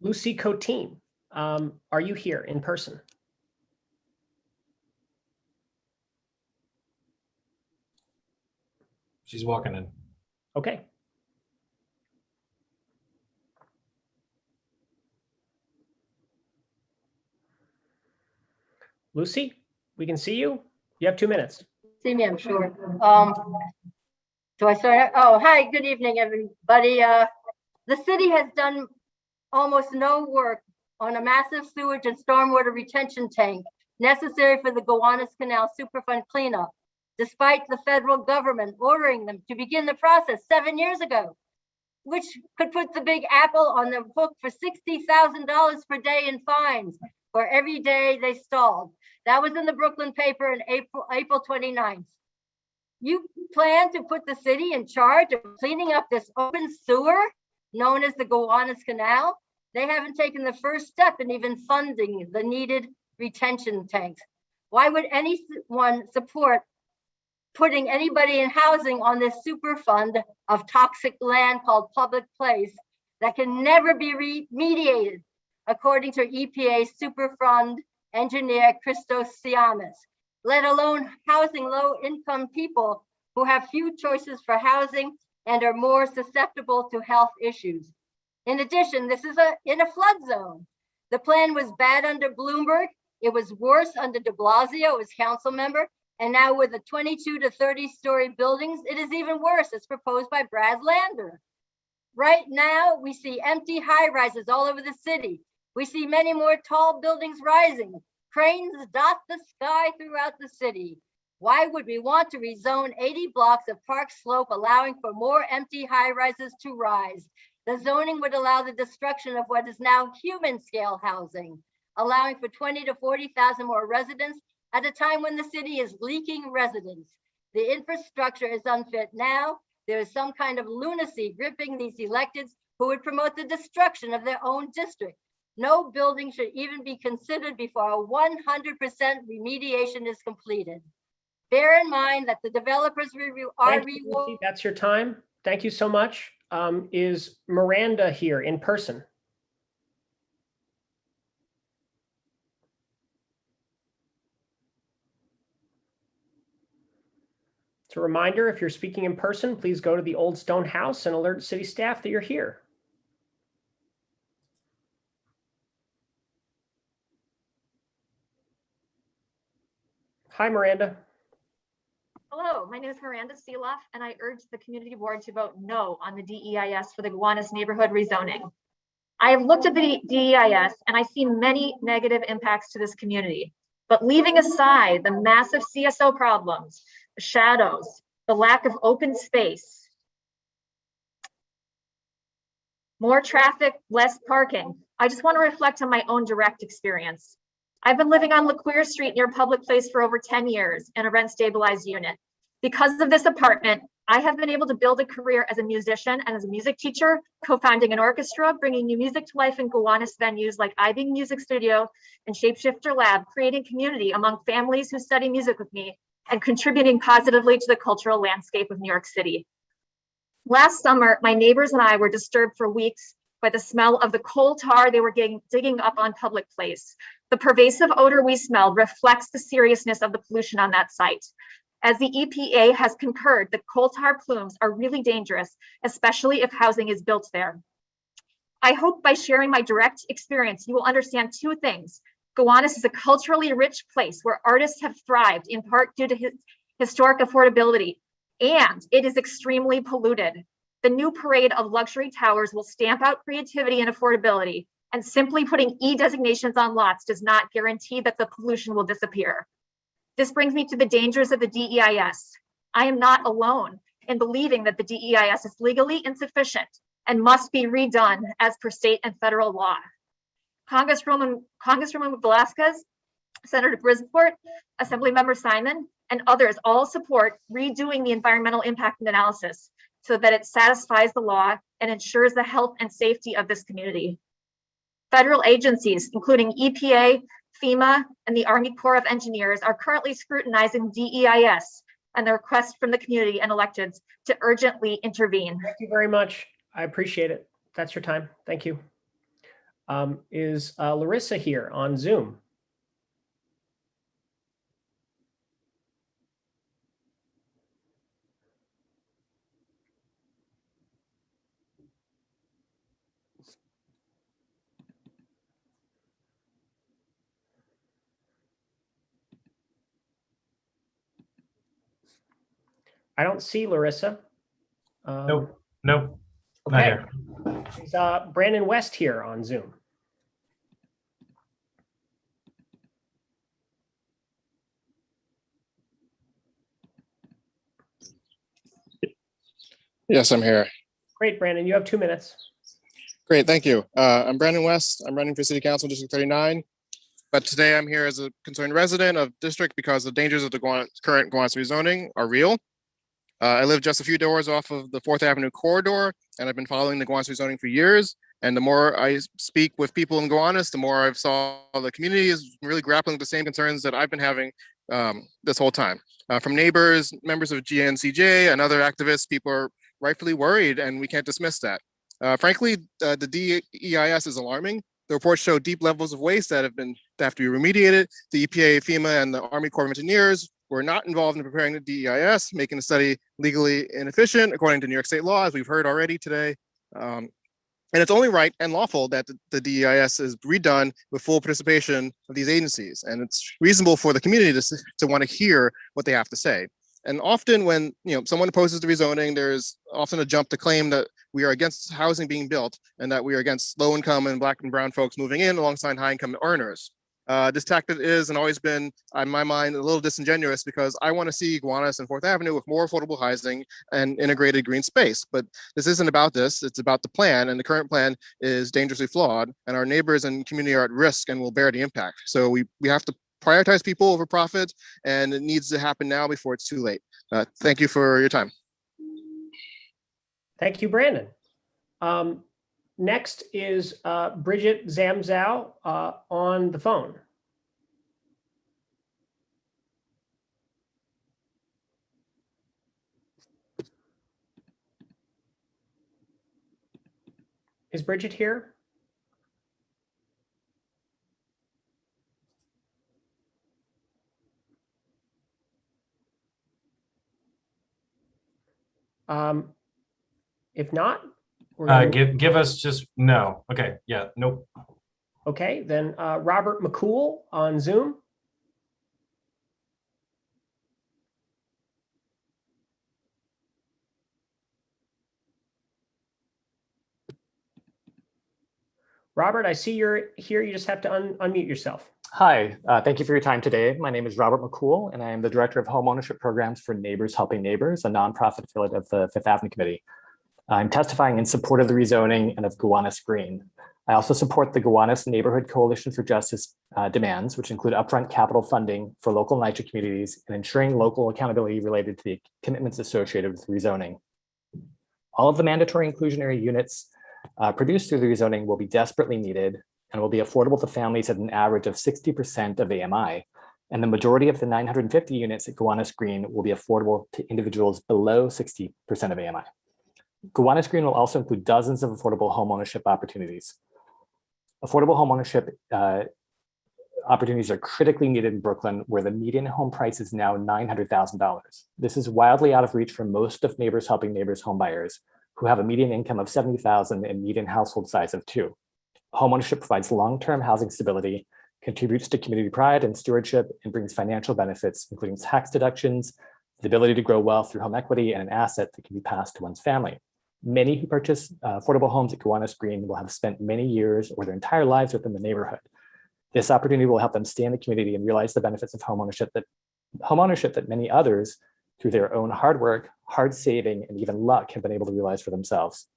Lucy Coteen, are you here in person? She's walking in. Okay. Lucy, we can see you. You have 2 minutes. See me, I'm sure. Do I start? Oh, hi, good evening, everybody. The city has done almost no work on a massive sewage and stormwater retention tank necessary for the Gowanus Canal Superfund cleanup, despite the federal government ordering them to begin the process 7 years ago, which could put the Big Apple on the hook for $60,000 per day in fines for every day they stalled. That was in the Brooklyn paper in April 29th. You plan to put the city in charge of cleaning up this open sewer known as the Gowanus Canal? They haven't taken the first step in even funding the needed retention tanks. Why would anyone support putting anybody in housing on this super fund of toxic land called public place that can never be remediated, according to EPA Superfund engineer Christos Siamis, let alone housing low-income people who have few choices for housing and are more susceptible to health issues. In addition, this is in a flood zone. The plan was bad under Bloomberg. It was worse under de Blasio as council member. And now with the 22 to 30-story buildings, it is even worse as proposed by Brad Lander. Right now, we see empty high-rises all over the city. We see many more tall buildings rising. Cranes dot the sky throughout the city. Why would we want to rezone 80 blocks of Park Slope, allowing for more empty high-rises to rise? The zoning would allow the destruction of what is now human-scale housing, allowing for 20 to 40,000 more residents at a time when the city is leaking residents. The infrastructure is unfit now. There is some kind of lunacy gripping these electeds who would promote the destruction of their own district. No building should even be considered before a 100% remediation is completed. Bear in mind that the developers Lucy, that's your time. Thank you so much. Is Miranda here in person? It's a reminder, if you're speaking in person, please go to the Old Stone House and alert city staff that you're here. Hi, Miranda. Hello, my name is Miranda Seeloff, and I urge the community board to vote no on the DEIS for the Gowanus neighborhood rezoning. I have looked at the DEIS and I see many negative impacts to this community, but leaving aside the massive CSO problems, the shadows, the lack of open space, more traffic, less parking, I just want to reflect on my own direct experience. I've been living on Laqueer Street near Public Place for over 10 years in a rent stabilized unit. Because of this apartment, I have been able to build a career as a musician and as a music teacher, co-founding an orchestra, bringing new music to life in Gowanus venues like iBeing Music Studio and Shapeshifter Lab, creating community among families who study music with me and contributing positively to the cultural landscape of New York City. Last summer, my neighbors and I were disturbed for weeks by the smell of the coal tar they were digging up on Public Place. The pervasive odor we smelled reflects the seriousness of the pollution on that site. As the EPA has concurred, the coal tar plumes are really dangerous, especially if housing is built there. I hope by sharing my direct experience, you will understand two things. Gowanus is a culturally rich place where artists have thrived in part due to historic affordability, and it is extremely polluted. The new parade of luxury towers will stamp out creativity and affordability, and simply putting E designations on lots does not guarantee that the pollution will disappear. This brings me to the dangers of the DEIS. I am not alone in believing that the DEIS is legally insufficient and must be redone as per state and federal law. Congresswoman Velasquez, Senator Brisbort, Assemblymember Simon, and others all support redoing the environmental impact analysis so that it satisfies the law and ensures the health and safety of this community. Federal agencies, including EPA, FEMA, and the Army Corps of Engineers, are currently scrutinizing DEIS and the request from the community and electeds to urgently intervene. Thank you very much. I appreciate it. That's your time. Thank you. Is Larissa here on Zoom? I don't see Larissa. Nope. Not Okay. here. Is Brandon West here on Zoom? Yes, I'm here. Great, Brandon. You have 2 minutes. Great, thank you. I'm Brandon West. I'm running for City Council District 39. But today I'm here as a concerned resident of district because the dangers of the current Gowanus rezoning are real. I live just a few doors off of the 4th Avenue corridor, and I've been following the Gowanus rezoning for years. And the more I speak with people in Gowanus, the more I've saw the community is really grappling with the same concerns that I've been having this whole time. From neighbors, members of GNCJ, and other activists, people are rightfully worried, and we can't dismiss that. Frankly, the DEIS is alarming. The reports show deep levels of waste that have to be remediated. The EPA, FEMA, and the Army Corps of Engineers were not involved in preparing the DEIS, making the study legally inefficient, according to New York state law, as we've heard already today. And it's only right and lawful that the DEIS is redone with full participation of these agencies. And it's reasonable for the community to want to hear what they have to say. And often when someone opposes the rezoning, there's often a jump to claim that we are against housing being built and that we are against low income and Black and brown folks moving in alongside high income earners. This tactic is and always been, in my mind, a little disingenuous because I want to see Gowanus and 4th Avenue with more affordable housing and integrated green space. But this isn't about this, it's about the plan, and the current plan is dangerously flawed, and our neighbors and community are at risk and will bear the impact. So we have to prioritize people over profit, and it needs to happen now before it's too late. Thank you for your time. Thank you, Brandon. Next is Bridget Zamzow on the phone. Is Bridget here? If not, give us just no. Okay, yeah, nope. Okay, then Robert McCool on Zoom. Robert, I see you're here. You just have to unmute yourself. Hi, thank you for your time today. My name is Robert McCool, and I am the Director of Home Ownership Programs for Neighbors Helping Neighbors, a nonprofit affiliate of the 5th Avenue Committee. I'm testifying in support of the rezoning and of Gowanus Green. I also support the Gowanus Neighborhood Coalition for Justice demands, which include upfront capital funding for local NYCHA communities and ensuring local accountability related to the commitments associated with rezoning. All of the mandatory inclusionary units produced through the rezoning will be desperately needed and will be affordable to families at an average of 60% of AMI. And the majority of the 950 units at Gowanus Green will be affordable to individuals below 60% of AMI. Gowanus Green will also include dozens of affordable homeownership opportunities. Affordable homeownership opportunities are critically needed in Brooklyn, where the median home price is now $900,000. This is wildly out of reach for most of Neighbors Helping Neighbors homebuyers, who have a median income of $70,000 and median household size of 2. Homeownership provides long-term housing stability, contributes to community pride and stewardship, and brings financial benefits, including tax deductions, the ability to grow wealth through home equity, and an asset that can be passed to one's family. Many who purchase affordable homes at Gowanus Green will have spent many years or their entire lives within the neighborhood. This opportunity will help them stay in the community and realize the benefits of homeownership that many others, through their own hard work, hard saving, and even luck, have been able to realize for themselves.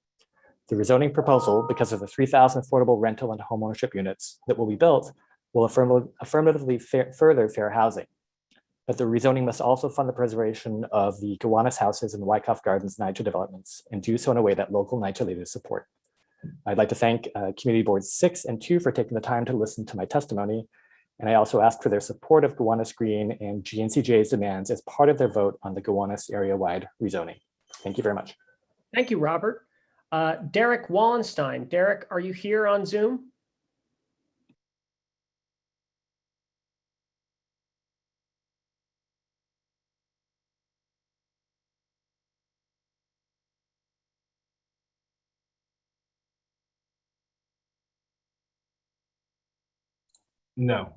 The rezoning proposal, because of the 3,000 affordable rental and homeownership units that will be built, will affirmatively further fair housing. But the rezoning must also fund the preservation of the Gowanus houses and Wyckoff Gardens NYCHA developments and do so in a way that local NYCHA leaders support. I'd like to thank Community Boards 6 and 2 for taking the time to listen to my testimony. And I also ask for their support of Gowanus Green and GNCJ's demands as part of their vote on the Gowanus area-wide rezoning. Thank you very much. Thank you, Robert. Derek Wallenstein. Derek, are you here on Zoom? No.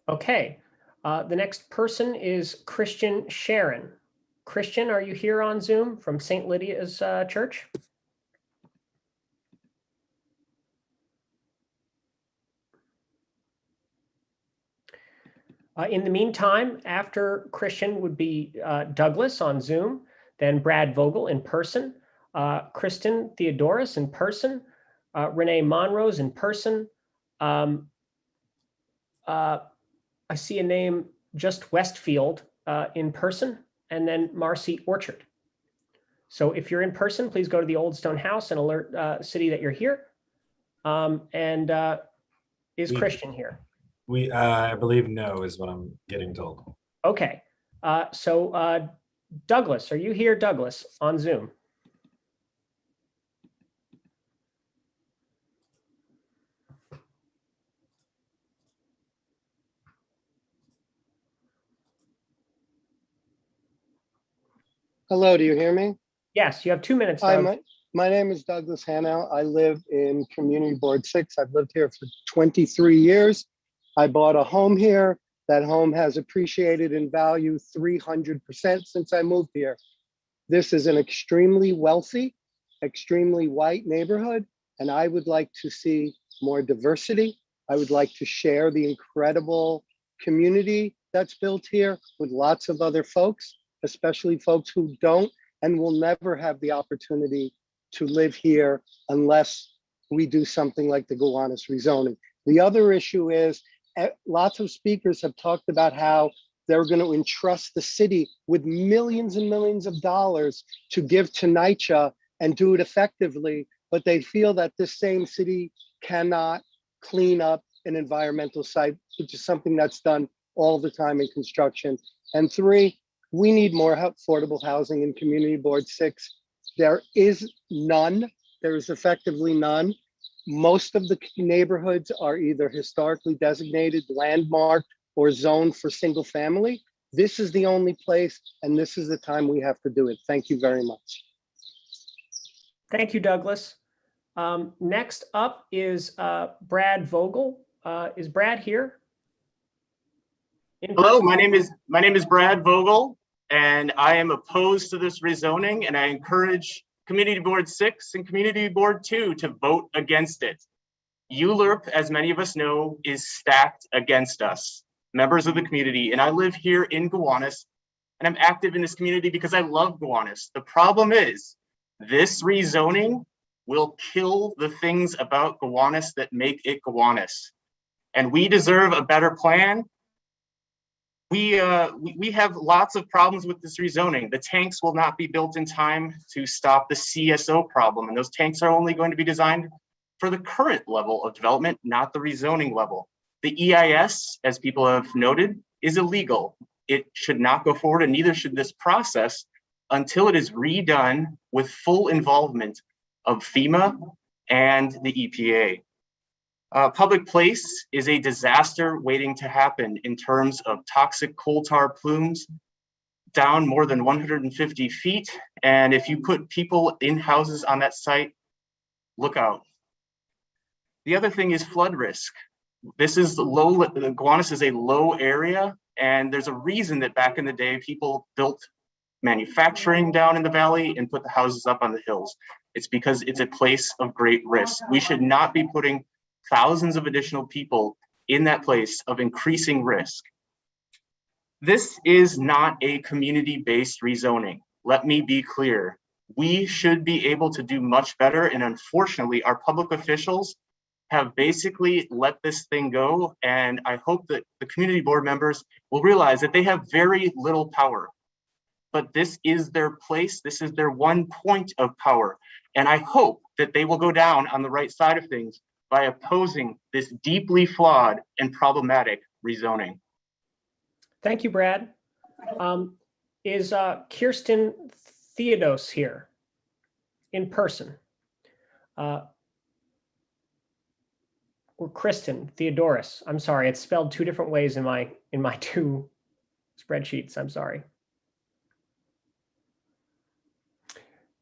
Okay. The next person is Christian Sharon. Christian, are you here on Zoom from St. Lydia's Church? In the meantime, after Christian would be Douglas on Zoom, then Brad Vogel in person, Kristen Theodoris in person, Renee Monrose in person. I see a name, Just Westfield in person, and then Marcy Orchard. So if you're in person, please go to the Old Stone House and alert City that you're here. Is Christian here? I believe no is what I'm getting told. Okay. So Douglas, are you here, Douglas, on Zoom? Hello, do you hear me? Yes, you have 2 minutes. Hi, my name is Douglas Hanau. I live in Community Board 6. I've lived here for 23 years. I bought a home here. That home has appreciated in value 300% since I moved here. This is an extremely wealthy, extremely white neighborhood, and I would like to see more diversity. I would like to share the incredible community that's built here with lots of other folks, especially folks who don't and will never have the opportunity to live here unless we do something like the Gowanus rezoning. The other issue is lots of speakers have talked about how they're going to entrust the city with millions and millions of dollars to give to NYCHA and do it effectively, but they feel that this same city cannot clean up an environmental site, which is something that's done all the time in construction. And 3, we need more affordable housing in Community Board 6. There is none. There is effectively none. Most of the neighborhoods are either historically designated, landmarked, or zoned for single family. This is the only place, and this is the time we have to do it. Thank you very much. Thank you, Douglas. Next up is Brad Vogel. Is Brad here? Hello, my name is Brad Vogel, and I am opposed to this rezoning, and I encourage Community Board 6 and Community Board 2 to vote against it. ULURP, as many of us know, is stacked against us, members of the community, and I live here in Gowanus, and I'm active in this community because I love Gowanus. The problem is, this rezoning will kill the things about Gowanus that make it Gowanus, and we deserve a better plan. We have lots of problems with this rezoning. The tanks will not be built in time to stop the CSO problem, and those tanks are only going to be designed for the current level of development, not the rezoning level. The EIS, as people have noted, is illegal. It should not go forward, and neither should this process until it is redone with full involvement of FEMA and the EPA. Public Place is a disaster waiting to happen in terms of toxic coal tar plumes down more than 150 feet. And if you put people in houses on that site, look out. The other thing is flood risk. This is low, Gowanus is a low area, and there's a reason that back in the day, people built manufacturing down in the valley and put the houses up on the hills. It's because it's a place of great risk. We should not be putting thousands of additional people in that place of increasing risk. This is not a community-based rezoning. Let me be clear. We should be able to do much better. And unfortunately, our public officials have basically let this thing go. And I hope that the community board members will realize that they have very little power. But this is their place. This is their one point of power. And I hope that they will go down on the right side of things by opposing this deeply flawed and problematic rezoning. Thank you, Brad. Is Kirsten Theodos here in person? Or Kristen Theodoris? I'm sorry, it's spelled two different ways in my two spreadsheets. I'm sorry.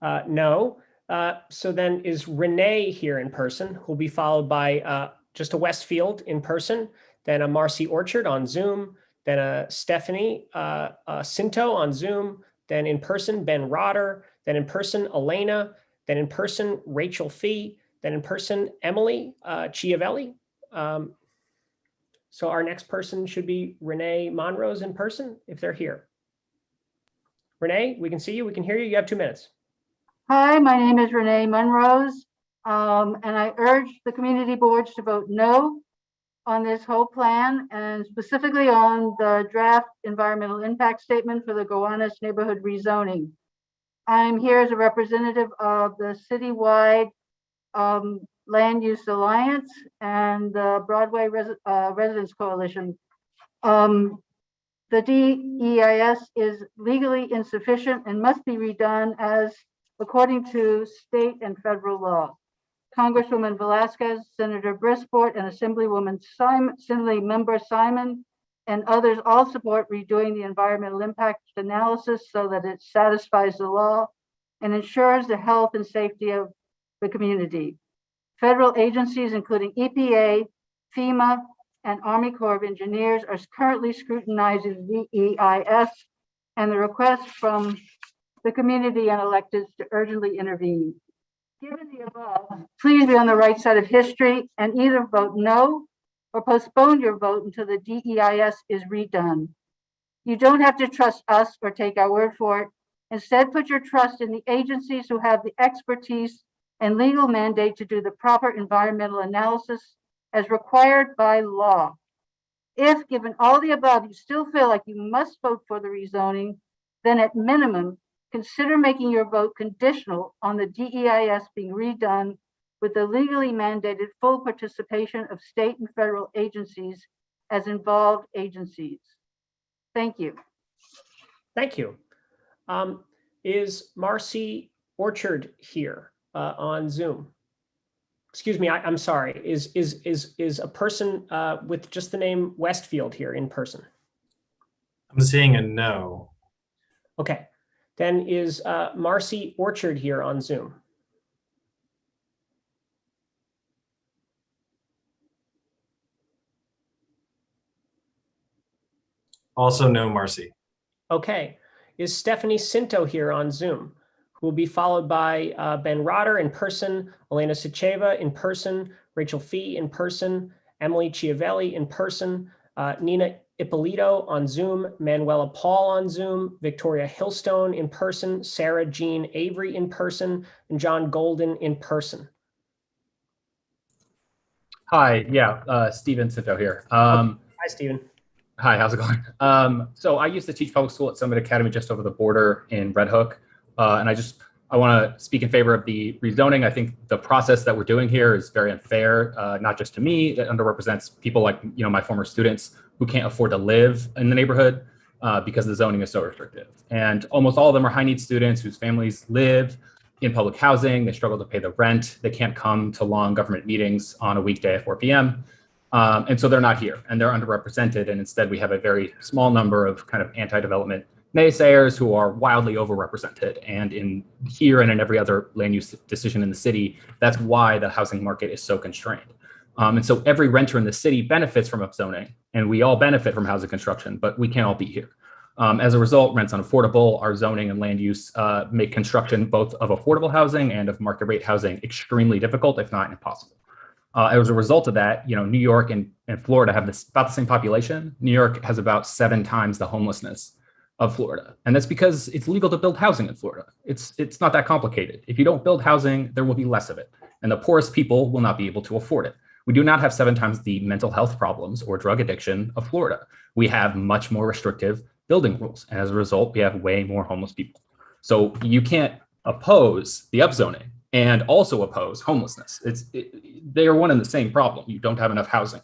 No. So then is Renee here in person, who'll be followed by just a Westfield in person, then a Marcy Orchard on Zoom, then a Stephanie Cinto on Zoom, then in person, Ben Rotter, then in person, Elena, then in person, Rachel Fee, then in person, Emily Chiavelli. So our next person should be Renee Monrose in person, if they're here. Renee, we can see you, we can hear you. You have 2 minutes. Hi, my name is Renee Monrose, and I urge the community boards to vote no on this whole plan, and specifically on the draft environmental impact statement for the Gowanus neighborhood rezoning. I'm here as a representative of the citywide Land Use Alliance and the Broadway Residents Coalition. The DEIS is legally insufficient and must be redone as according to state and federal law. Congresswoman Velasquez, Senator Brisport, and Assembly Member Simon and others all support redoing the environmental impact analysis so that it satisfies the law and ensures the health and safety of the community. Federal agencies, including EPA, FEMA, and Army Corps of Engineers, are currently scrutinizing the EIS and the request from the community and electeds to urgently intervene. Given the above, please be on the right side of history and either vote no or postpone your vote until the DEIS is redone. You don't have to trust us or take our word for it. Instead, put your trust in the agencies who have the expertise and legal mandate to do the proper environmental analysis as required by law. If, given all the above, you still feel like you must vote for the rezoning, then at minimum, consider making your vote conditional on the DEIS being redone with the legally mandated full participation of state and federal agencies as involved agencies. Thank you. Thank you. Is Marcy Orchard here on Zoom? Excuse me, I'm sorry. Is a person with just the name Westfield here in person? I'm seeing a no. Okay. Then is Marcy Orchard here on Zoom? Also no, Marcy. Okay. Is Stephanie Cinto here on Zoom, who will be followed by Ben Rotter in person, Elena Sicheva in person, Rachel Fee in person, Emily Chiavelli in person, Nina Ippolito on Zoom, Manuela Paul on Zoom, Victoria Hillstone in person, Sarah Jean Avery in person, and John Golden in person. Hi, Stephen Cinto here. Hi, Stephen. Hi, how's it going? So I used to teach public school at Summit Academy just over the border in Red Hook. And I want to speak in favor of the rezoning. I think the process that we're doing here is very unfair, not just to me. It underrepresents people like my former students who can't afford to live in the neighborhood because the zoning is so restrictive. And almost all of them are high needs students whose families live in public housing. They struggle to pay the rent. They can't come to long government meetings on a weekday at 4 p.m. And so they're not here and they're underrepresented. And instead we have a very small number of kind of anti-development naysayers who are wildly overrepresented. And in here and in every other land use decision in the city, that's why the housing market is so constrained. And so every renter in the city benefits from upzoning, and we all benefit from housing construction, but we can't all be here. As a result, rent's unaffordable. Our zoning and land use make construction both of affordable housing and of market rate housing extremely difficult, if not impossible. As a result of that, New York and Florida have about the same population. New York has about 7 times the homelessness of Florida. And that's because it's legal to build housing in Florida. It's not that complicated. If you don't build housing, there will be less of it. And the poorest people will not be able to afford it. We do not have 7 times the mental health problems or drug addiction of Florida. We have much more restrictive building rules. And as a result, we have way more homeless people. So you can't oppose the upzoning and also oppose homelessness. They are one and the same problem. You don't have enough housing.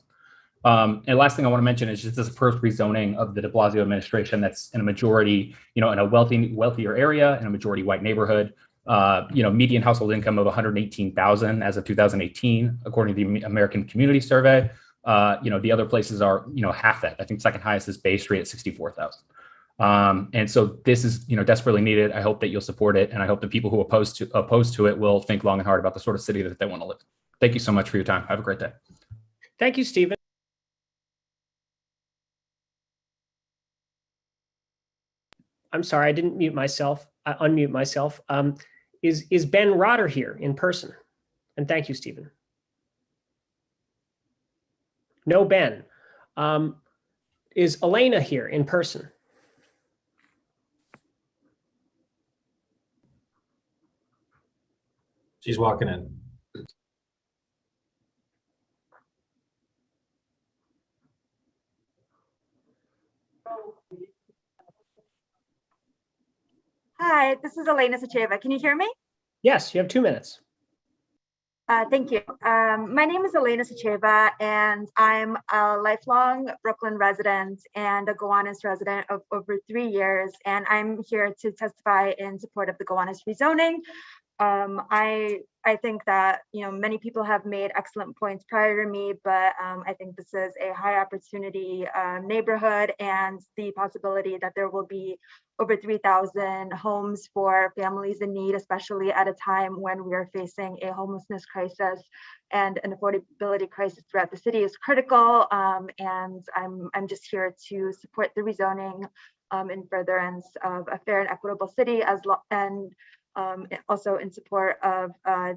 And last thing I want to mention is just this first rezoning of the de Blasio administration that's in a majority, in a wealthier area, in a majority white neighborhood. Median household income of 118,000 as of 2018, according to the American Community Survey. The other places are, half that. I think second highest is Bay Street at 64,000. And so this is, desperately needed. I hope that you'll support it, and I hope the people who oppose to it will think long and hard about the sort of city that they want to live in. Thank you so much for your time. Have a great day. Thank you, Stephen. I'm sorry, I didn't unmute myself. Is Ben Rotter here in person? And thank you, Stephen. No, Ben. Is Elena here in person? She's walking in. Hi, this is Elena Sacheva. Can you hear me? Yes, you have 2 minutes. Thank you. My name is Elena Sacheva, and I'm a lifelong Brooklyn resident and a Gowanus resident of over 3 years. And I'm here to testify in support of the Gowanus rezoning. I think that many people have made excellent points prior to me, but I think this is a high opportunity neighborhood, and the possibility that there will be over 3,000 homes for families in need, especially at a time when we are facing a homelessness crisis and an affordability crisis throughout the city, is critical. And I'm just here to support the rezoning in furtherance of a fair and equitable city, also in support of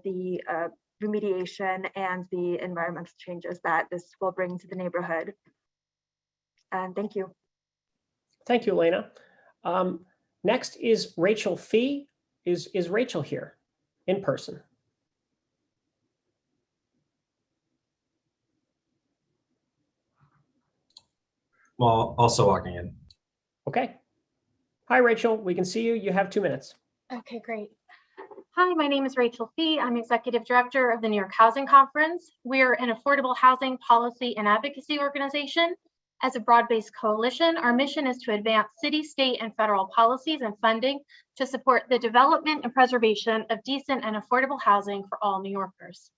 the remediation and the environmental changes that this will bring to the neighborhood. And thank you. Thank you, Elena. Next is Rachel Fee. Is Rachel here in person? Well, also walking in. Okay. Hi, Rachel. We can see you. You have 2 minutes. Okay, great. Hi, my name is Rachel Fee. I'm Executive Director of the New York Housing Conference. We're an affordable housing policy and advocacy organization. As a broad-based coalition, our mission is to advance city, state, and federal policies and funding to support the development and preservation of decent and affordable housing for all New Yorkers.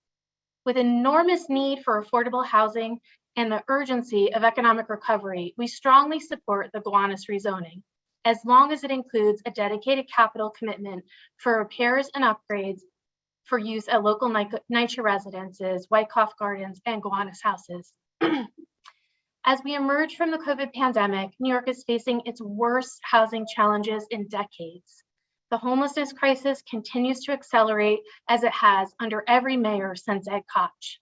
With enormous need for affordable housing and the urgency of economic recovery, we strongly support the Gowanus rezoning, as long as it includes a dedicated capital commitment for repairs and upgrades for use at local NYCHA residences, Wyckoff Gardens, and Gowanus houses. As we emerge from the COVID pandemic, New York is facing its worst housing challenges in decades. The homelessness crisis continues to accelerate, as it has under every mayor since Ed Koch.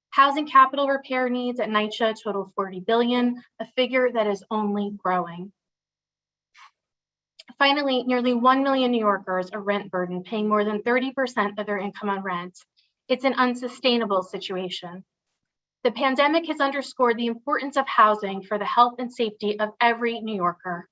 Housing capital repair needs at NYCHA total $40 billion, a figure that is only growing. Finally, nearly 1 million New Yorkers are rent burdened, paying more than 30% of their income on rent. It's an unsustainable situation. The pandemic has underscored the importance of housing for the health and safety of every New Yorker.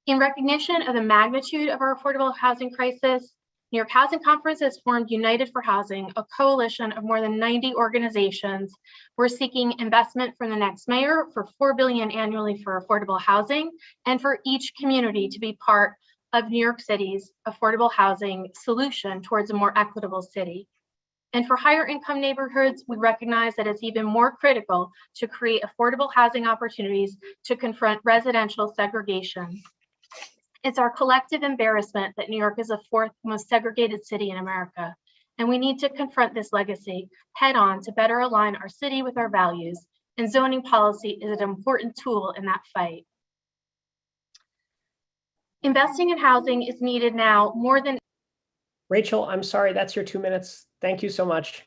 In recognition of the magnitude of our affordable housing crisis, New York Housing Conference has formed United for Housing, a coalition of more than 90 organizations. We're seeking investment from the next mayor for $4 billion annually for affordable housing, and for each community to be part of New York City's affordable housing solution towards a more equitable city. And for higher income neighborhoods, we recognize that it's even more critical to create affordable housing opportunities to confront residential segregation. It's our collective embarrassment that New York is the 4th most segregated city in America, and we need to confront this legacy head on to better align our city with our values, and zoning policy is an important tool in that fight. Investing in housing is needed now more than— Rachel, I'm sorry, that's your 2 minutes. Thank you so much.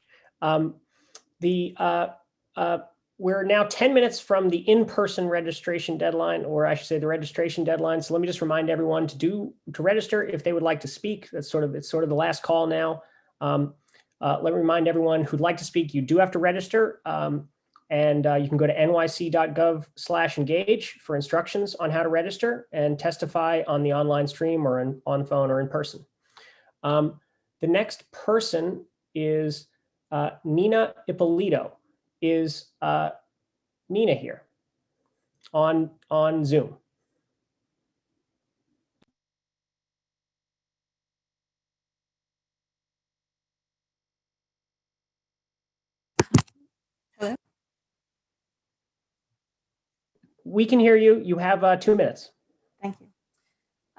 We're now 10 minutes from the in-person registration deadline, or I should say the registration deadline. So let me just remind everyone to register if they would like to speak. It's sort of the last call now. Let me remind everyone who'd like to speak, you do have to register. And you can go to nyc.gov/engage for instructions on how to register and testify on the online stream or on phone or in person. The next person is Nina Ippolito. Is Nina here on Zoom? Hello? We can hear you. You have 2 minutes. Thank you.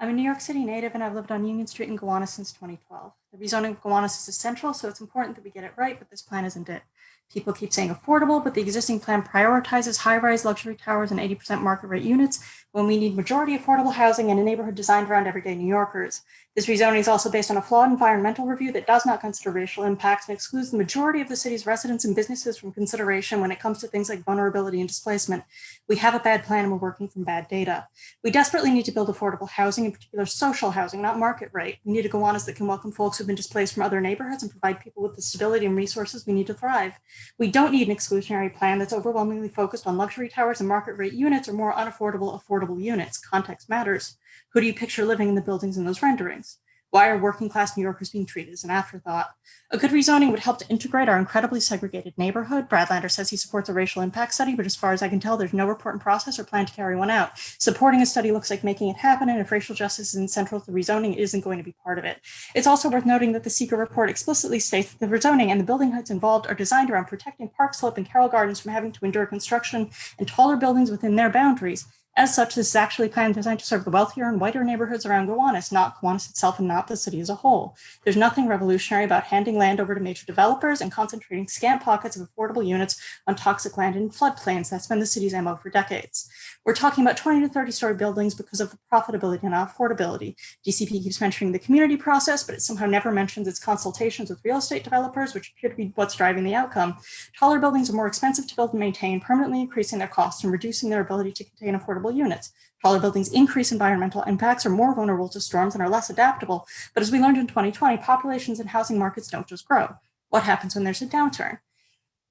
I'm a New York City native and I've lived on Union Street in Gowanus since 2012. The rezoning of Gowanus is essential, so it's important that we get it right, but this plan isn't it. People keep saying affordable, but the existing plan prioritizes high-rise luxury towers and 80% market rate units when we need majority affordable housing in a neighborhood designed around everyday New Yorkers. This rezoning is also based on a flawed environmental review that does not consider racial impacts and excludes the majority of the city's residents and businesses from consideration when it comes to things like vulnerability and displacement. We have a bad plan and we're working from bad data. We desperately need to build affordable housing, in particular social housing, not market rate. We need a Gowanus that can welcome folks who've been displaced from other neighborhoods and provide people with the stability and resources we need to thrive. We don't need an exclusionary plan that's overwhelmingly focused on luxury towers and market rate units or more unaffordable, affordable units. Context matters. Who do you picture living in the buildings in those renderings? Why are working class New Yorkers being treated as an afterthought? A good rezoning would help to integrate our incredibly segregated neighborhood. Brad Lander says he supports a racial impact study, but as far as I can tell, there's no report in process or plan to carry one out. Supporting a study looks like making it happen, and if racial justice isn't central to the rezoning, it isn't going to be part of it. It's also worth noting that the secret report explicitly states that the rezoning and the building heights involved are designed around protecting Park Slope and Carroll Gardens from having to endure construction and taller buildings within their boundaries. As such, this is actually a plan designed to serve the wealthier and whiter neighborhoods around Gowanus, not Gowanus itself and not the city as a whole. There's nothing revolutionary about handing land over to major developers and concentrating scant pockets of affordable units on toxic land in floodplains. That's been the city's MO for decades. We're talking about 20 to 30-story buildings because of the profitability and affordability. DCP keeps mentioning the community process, but it somehow never mentions its consultations with real estate developers, which appear to be what's driving the outcome. Taller buildings are more expensive to build and maintain, permanently increasing their costs and reducing their ability to contain affordable units. Taller buildings increase environmental impacts, are more vulnerable to storms, and are less adaptable. But as we learned in 2020, populations and housing markets don't just grow. What happens when there's a downturn?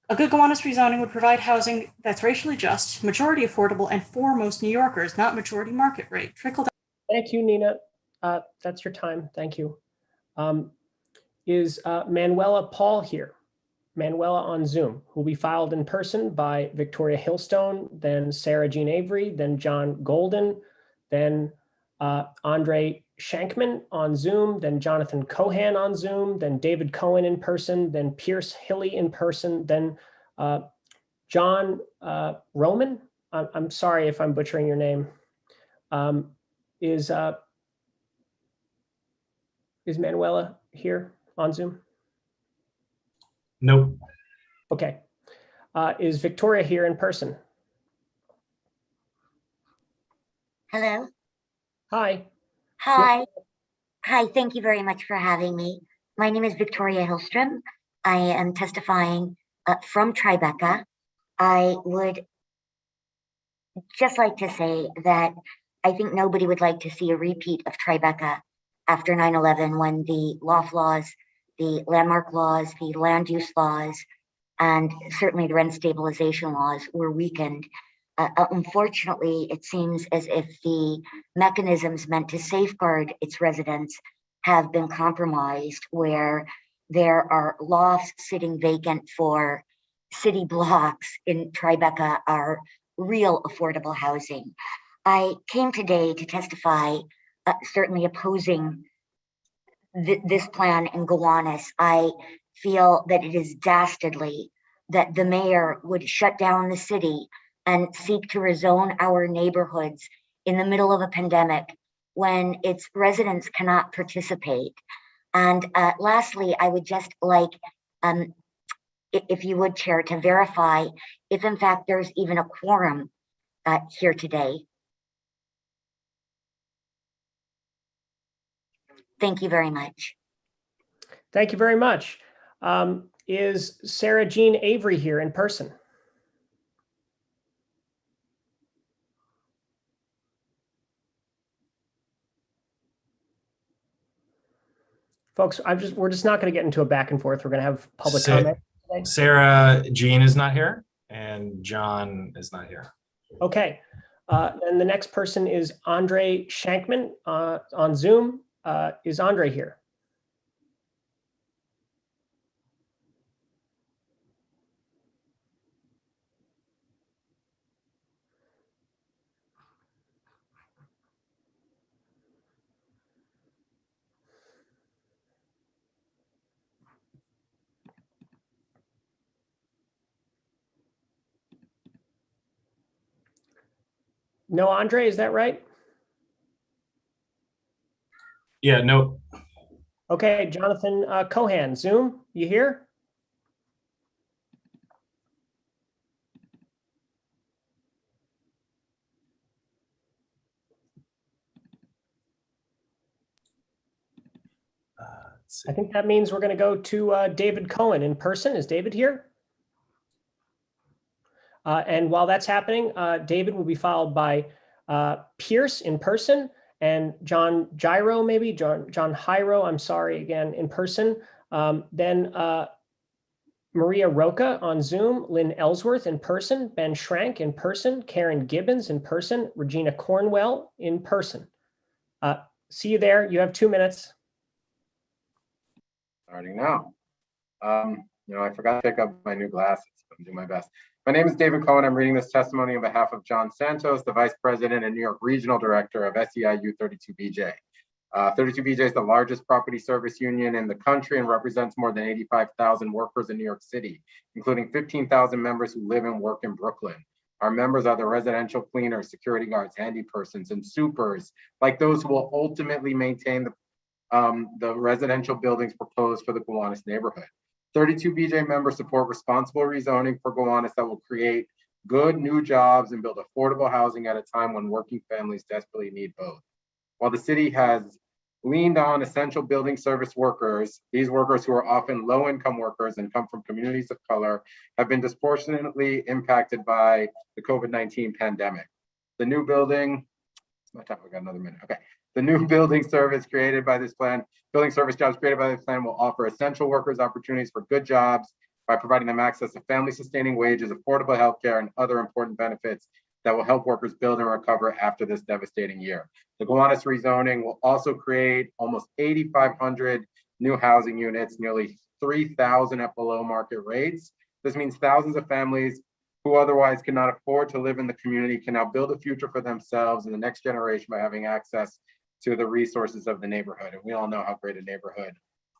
A good Gowanus rezoning would provide housing that's racially just, majority affordable, and for most New Yorkers, not majority market rate. Trickle down. Thank you, Nina. That's your time. Thank you. Is Manuela Paul here? Manuela on Zoom, who will be filed in person by Victoria Hillstone, then Sarah Jean Avery, then John Golden, then Andre Shankman on Zoom, then Jonathan Cohan on Zoom, then David Cohen in person, then Pierce Hilly in person, then John Roman. I'm sorry if I'm butchering your name. Is Manuela here on Zoom? Nope. Okay. Is Victoria here in person? Hello. Hi. Hi. Hi, thank you very much for having me. My name is Victoria Hillstrom. I am testifying from Tribeca. I would just like to say that I think nobody would like to see a repeat of Tribeca after 9/11, when the loft laws, the landmark laws, the land use laws, and certainly the rent stabilization laws were weakened. Unfortunately, it seems as if the mechanisms meant to safeguard its residents have been compromised, where there are lofts sitting vacant for city blocks in Tribeca are real affordable housing. I came today to testify, certainly opposing this plan in Gowanus. I feel that it is dastardly that the mayor would shut down the city and seek to rezone our neighborhoods in the middle of a pandemic when its residents cannot participate. And lastly, I would just like, if you would, Chair, to verify if in fact there's even a quorum here today. Thank you very much. Thank you very much. Is Sarah Jean Avery here in person? Folks, we're just not going to get into a back and forth. We're going to have public comment today. Sarah Jean is not here, and John is not here. Okay. And the next person is Andre Shankman on Zoom. Is Andre here? No, Andre, is that right? Yeah, no. Okay, Jonathan Cohan, Zoom, you here? I think that means we're going to go to David Cohen in person. Is David here? And while that's happening, David will be followed by Pierce in person and John Gyro, maybe John Hyro, I'm sorry, again, in person. Then Maria Roca on Zoom, Lynn Ellsworth in person, Ben Schrank in person, Karen Gibbons in person, Regina Cornwell in person. See you there. You have 2 minutes. Starting now. I forgot to pick up my new glasses, but I'm doing my best. My name is David Cohen. I'm reading this testimony on behalf of John Santos, the Vice President and New York Regional Director of SEIU 32BJ. 32BJ is the largest property service union in the country and represents more than 85,000 workers in New York City, including 15,000 members who live and work in Brooklyn. Our members are the residential cleaners, security guards, handy persons, and supers, like those who will ultimately maintain the residential buildings proposed for the Gowanus neighborhood. 32BJ members support responsible rezoning for Gowanus that will create good new jobs and build affordable housing at a time when working families desperately need both. While the city has leaned on essential building service workers, these workers, who are often low-income workers and come from communities of color, have been disproportionately impacted by the COVID-19 pandemic. The new building, my time, we got another minute. Okay. The new building service created by this plan, building service jobs created by this plan will offer essential workers opportunities for good jobs by providing them access to family-sustaining wages, affordable healthcare, and other important benefits that will help workers build and recover after this devastating year. The Gowanus rezoning will also create almost 8,500 new housing units, nearly 3,000 at below market rates. This means thousands of families who otherwise cannot afford to live in the community can now build a future for themselves and the next generation by having access to the resources of the neighborhood. And we all know how great a neighborhood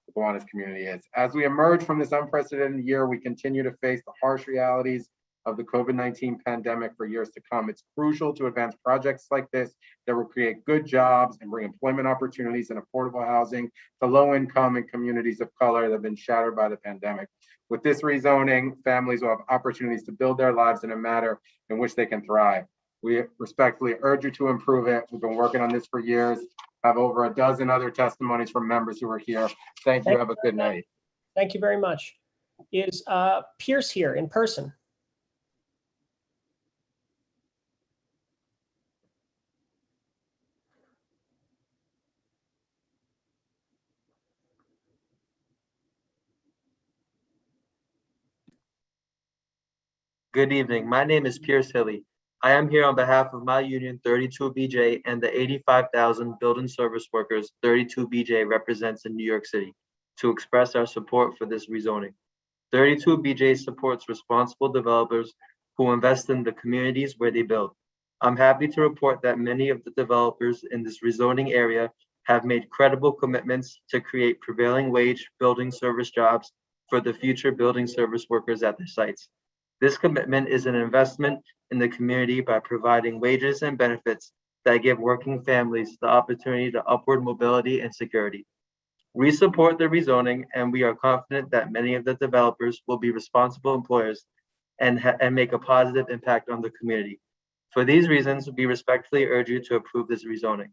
the Gowanus community is. As we emerge from this unprecedented year, we continue to face the harsh realities of the COVID-19 pandemic for years to come. It's crucial to advance projects like this that will create good jobs and bring employment opportunities and affordable housing to low-income and communities of color that have been shattered by the pandemic. With this rezoning, families will have opportunities to build their lives in a manner in which they can thrive. We respectfully urge you to improve it. We've been working on this for years. Have over a dozen other testimonies from members who are here. Thank you. Have a good night. Thank you very much. Is Pierce here in person? Good evening. My name is Pierce Hilly. I am here on behalf of my union 32BJ and the 85,000 building service workers 32BJ represents in New York City to express our support for this rezoning. 32BJ supports responsible developers who invest in the communities where they build. I'm happy to report that many of the developers in this rezoning area have made credible commitments to create prevailing wage building service jobs for the future building service workers at their sites. This commitment is an investment in the community by providing wages and benefits that give working families the opportunity to upward mobility and security. We support the rezoning, and we are confident that many of the developers will be responsible employers and make a positive impact on the community. For these reasons, we respectfully urge you to approve this rezoning.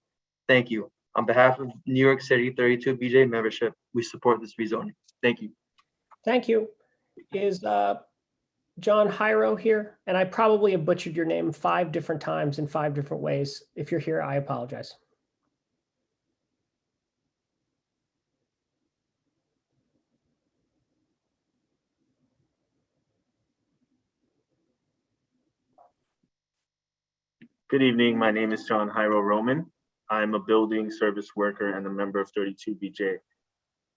Thank you. On behalf of New York City 32BJ membership, we support this rezoning. Thank you. Thank you. Is John Hyro here? And I probably have butchered your name 5 different times in 5 different ways. If you're here, I apologize. Good evening. My name is John Hyro Roman. I'm a building service worker and a member of 32BJ,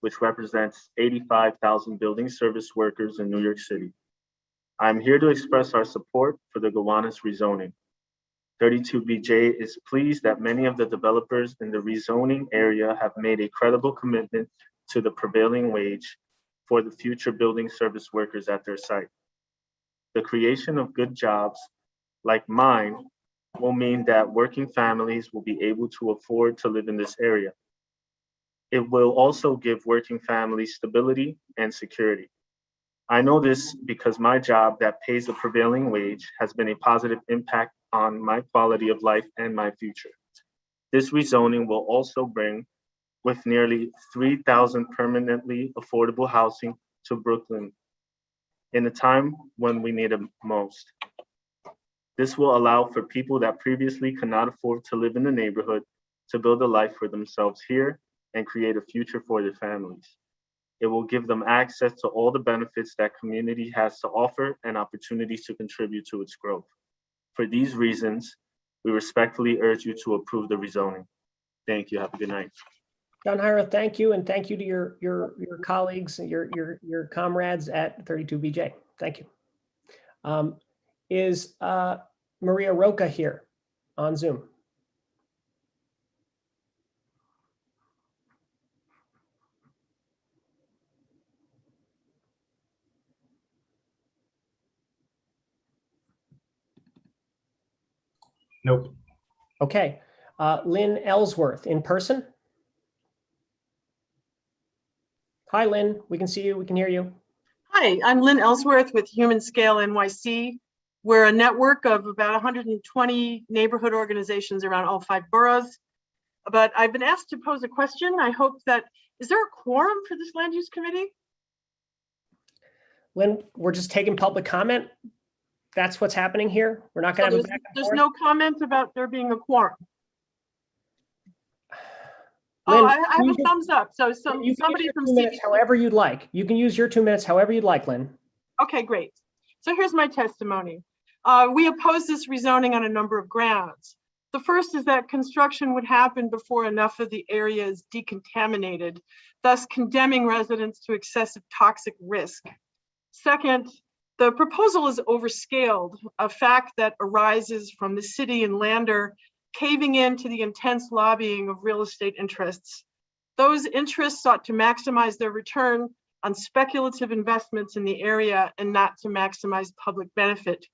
which represents 85,000 building service workers in New York City. I'm here to express our support for the Gowanus rezoning. 32BJ is pleased that many of the developers in the rezoning area have made a credible commitment to the prevailing wage for the future building service workers at their site. The creation of good jobs like mine will mean that working families will be able to afford to live in this area. It will also give working families stability and security. I know this because my job that pays the prevailing wage has been a positive impact on my quality of life and my future. This rezoning will also bring with nearly 3,000 permanently affordable housing to Brooklyn in a time when we need it most. This will allow for people that previously could not afford to live in the neighborhood to build a life for themselves here and create a future for their families. It will give them access to all the benefits that community has to offer and opportunities to contribute to its growth. For these reasons, we respectfully urge you to approve the rezoning. Thank you. Have a good night. John Hyro, thank you, and thank you to your colleagues and your comrades at 32BJ. Thank you. Is Maria Roca here on Zoom? Nope. Okay. Lynn Ellsworth in person. Hi, Lynn. We can see you. We can hear you. Hi, I'm Lynn Ellsworth with Human Scale NYC. We're a network of about 120 neighborhood organizations around all 5 boroughs. But I've been asked to pose a question. I hope that, is there a quorum for this land use committee? Lynn, we're just taking public comment. That's what's happening here. We're not going to have a back and There's forth. no comment about there being a quorum. Lynn, I have a thumbs up. So somebody from 2 minutes however you'd like. You can use your 2 minutes however you'd like, Lynn. Okay, great. So here's my testimony. We oppose this rezoning on a number of grounds. The first is that construction would happen before enough of the area is decontaminated, thus condemning residents to excessive toxic risk. Second, the proposal is overscaled, a fact that arises from the city and lander caving into the intense lobbying of real estate interests. Those interests sought to maximize their return on speculative investments in the area and not to maximize public benefit.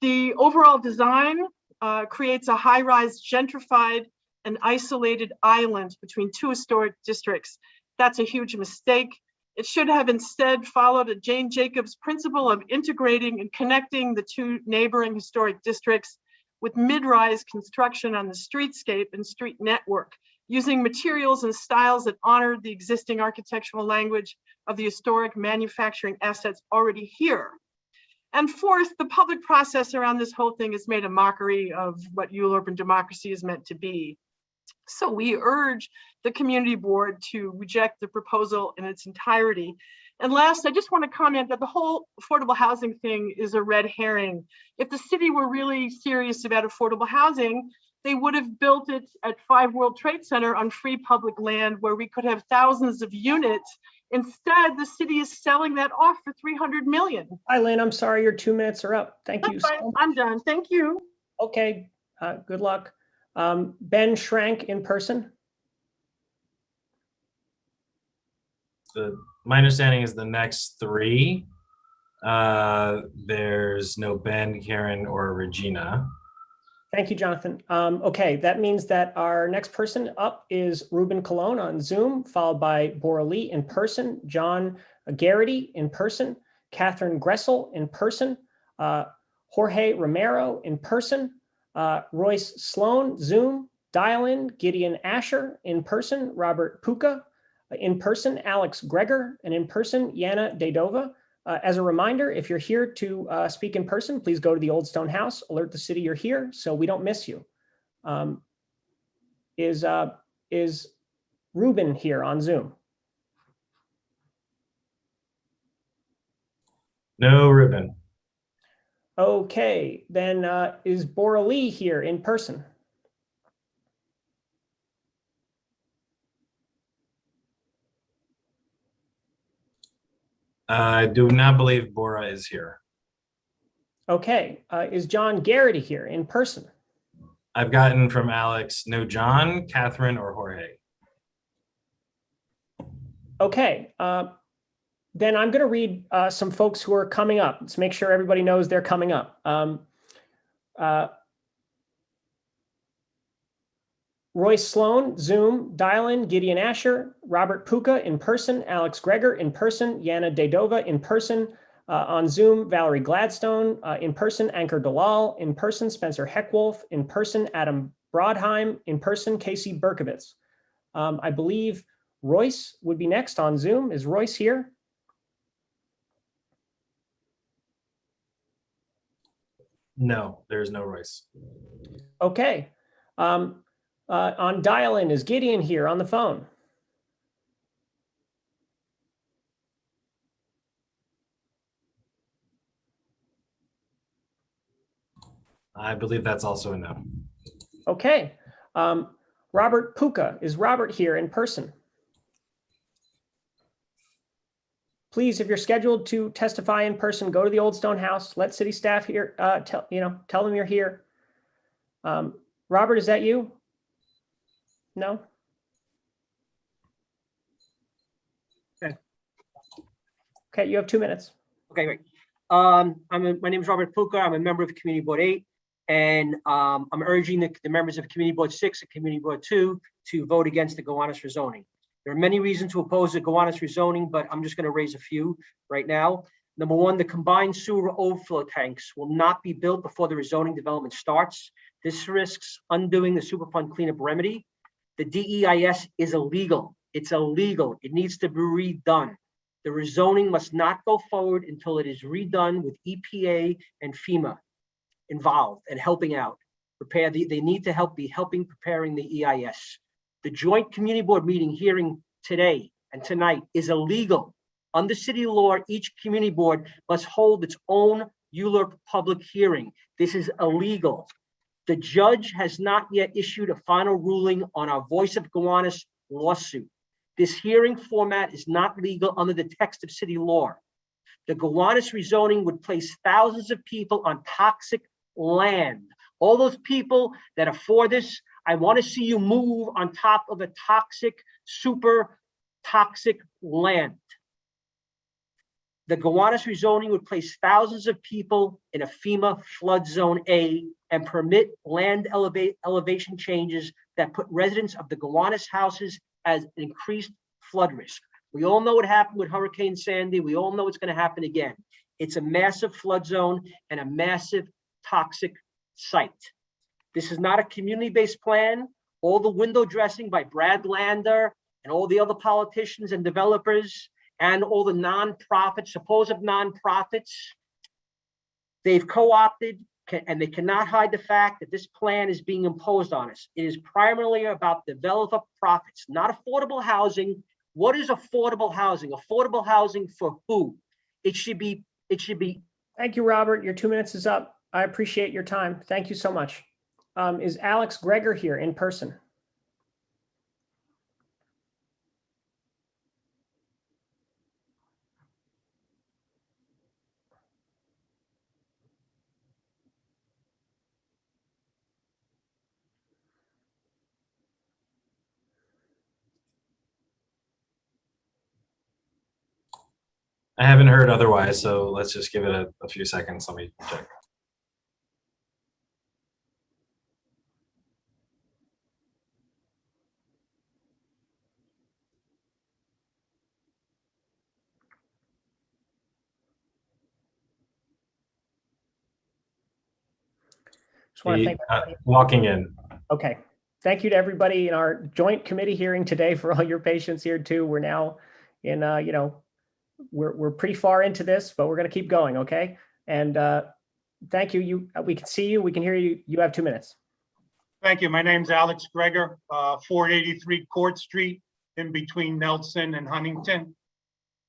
The overall design creates a high-rise, gentrified and isolated island between 2 historic districts. That's a huge mistake. It should have instead followed a Jane Jacobs principle of integrating and connecting the 2 neighboring historic districts with mid-rise construction on the streetscape and street network, using materials and styles that honor the existing architectural language of the historic manufacturing assets already here. And fourth, the public process around this whole thing has made a mockery of what urban democracy is meant to be. So we urge the community board to reject the proposal in its entirety. And last, I just want to comment that the whole affordable housing thing is a red herring. If the city were really serious about affordable housing, they would have built it at 5 World Trade Center on free public land where we could have thousands of units. Instead, the city is selling that off for $300 million. Hi, Lynn. I'm sorry, your 2 minutes are up. Thank you. Fine. I'm done. Thank you. Okay. Good luck. Ben Schrank in person. My understanding is the next 3. There's no Ben, Karen, or Regina. Thank you, Jonathan. Okay, that means that our next person up is Ruben Colon on Zoom, followed by Bora Lee in person, John Garrity in person, Catherine Gressel in person, Jorge Romero in person, Royce Sloan, Zoom, dial-in, Gideon Asher in person, Robert Puka in person, Alex Greger, and in person, Yana Dedova. As a reminder, if you're here to speak in person, please go to the Old Stone House, alert the city you're here so we don't miss you. Is Ruben here on Zoom? No, Ruben. Okay, then is Bora Lee here in person? I do not believe Bora is here. Okay, is John Garrity here in person? I've gotten from Alex, no John, Catherine, or Jorge. Okay, then I'm going to read some folks who are coming up. Let's make sure everybody knows they're coming up. Royce Sloan, Zoom, dial-in, Gideon Asher, Robert Puka in person, Alex Greger in person, Yana Dedova in person, on Zoom, Valerie Gladstone, in person, Ankur Dalal, in person, Spencer Heckwolf, in person, Adam Brodheim, in person, Casey Berkovitz. I believe Royce would be next on Zoom. Is Royce here? No, there's no Royce. Okay. On dial-in, is Gideon here on the phone? I believe that's also a no. Okay. Robert Puka, is Robert here in person? Please, if you're scheduled to testify in person, go to the Old Stone House. Let city staff here tell them you're here. Robert, is that you? No. Okay. Okay, you have 2 minutes. Okay, great. My name is Robert Puka. I'm a member of Community Board 8, and I'm urging the members of Community Board 6 and Community Board 2 to vote against the Gowanus rezoning. There are many reasons to oppose the Gowanus rezoning, but I'm just going to raise a few right now. Number one, the combined sewer overflow tanks will not be built before the rezoning development starts. This risks undoing the Superfund cleanup remedy. The DEIS is illegal. It's illegal. It needs to be redone. The rezoning must not go forward until it is redone with EPA and FEMA involved and helping out. They need to be helping preparing the EIS. The joint community board meeting hearing today and tonight is illegal. Under city law, each community board must hold its own ULURP public hearing. This is illegal. The judge has not yet issued a final ruling on our Voice of Gowanus lawsuit. This hearing format is not legal under the text of city law. The Gowanus rezoning would place thousands of people on toxic land. All those people that are for this, I want to see you move on top of a toxic, super toxic land. The Gowanus rezoning would place thousands of people in a FEMA flood zone A and permit land elevation changes that put residents of the Gowanus houses as an increased flood risk. We all know what happened with Hurricane Sandy. We all know it's going to happen again. It's a massive flood zone and a massive toxic site. This is not a community-based plan. All the window dressing by Brad Lander and all the other politicians and developers and all the nonprofits, supposed nonprofits, they've co-opted and they cannot hide the fact that this plan is being imposed on us. It is primarily about developer profits, not affordable housing. What is affordable housing? Affordable housing for who? It should be. Thank you, Robert. Your 2 minutes is up. I appreciate your time. Thank you so much. Is Alex Greger here in person? I haven't heard otherwise, so let's just give it a few seconds. Let me check. Just want to thank everybody. Walking in. Okay. Thank you to everybody in our joint committee hearing today for all your patience here too. We're now in, we're pretty far into this, but we're going to keep going. Okay. And thank you. We can see you. We can hear you. You have 2 minutes. Thank you. My name's Alex Greger, 483 Court Street in between Nelson and Huntington.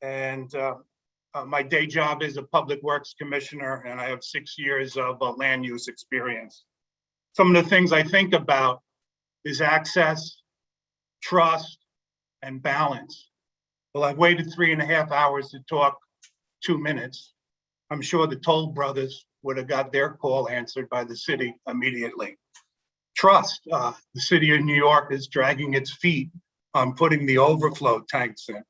And My day job is a public works commissioner, and I have 6 years of land use experience. Some of the things I think about is access, trust, and balance. Well, I've waited 3.5 hours to talk 2 minutes. I'm sure the Toll brothers would have got their call answered by the city immediately. Trust, the city of New York is dragging its feet on putting the overflow tanks in.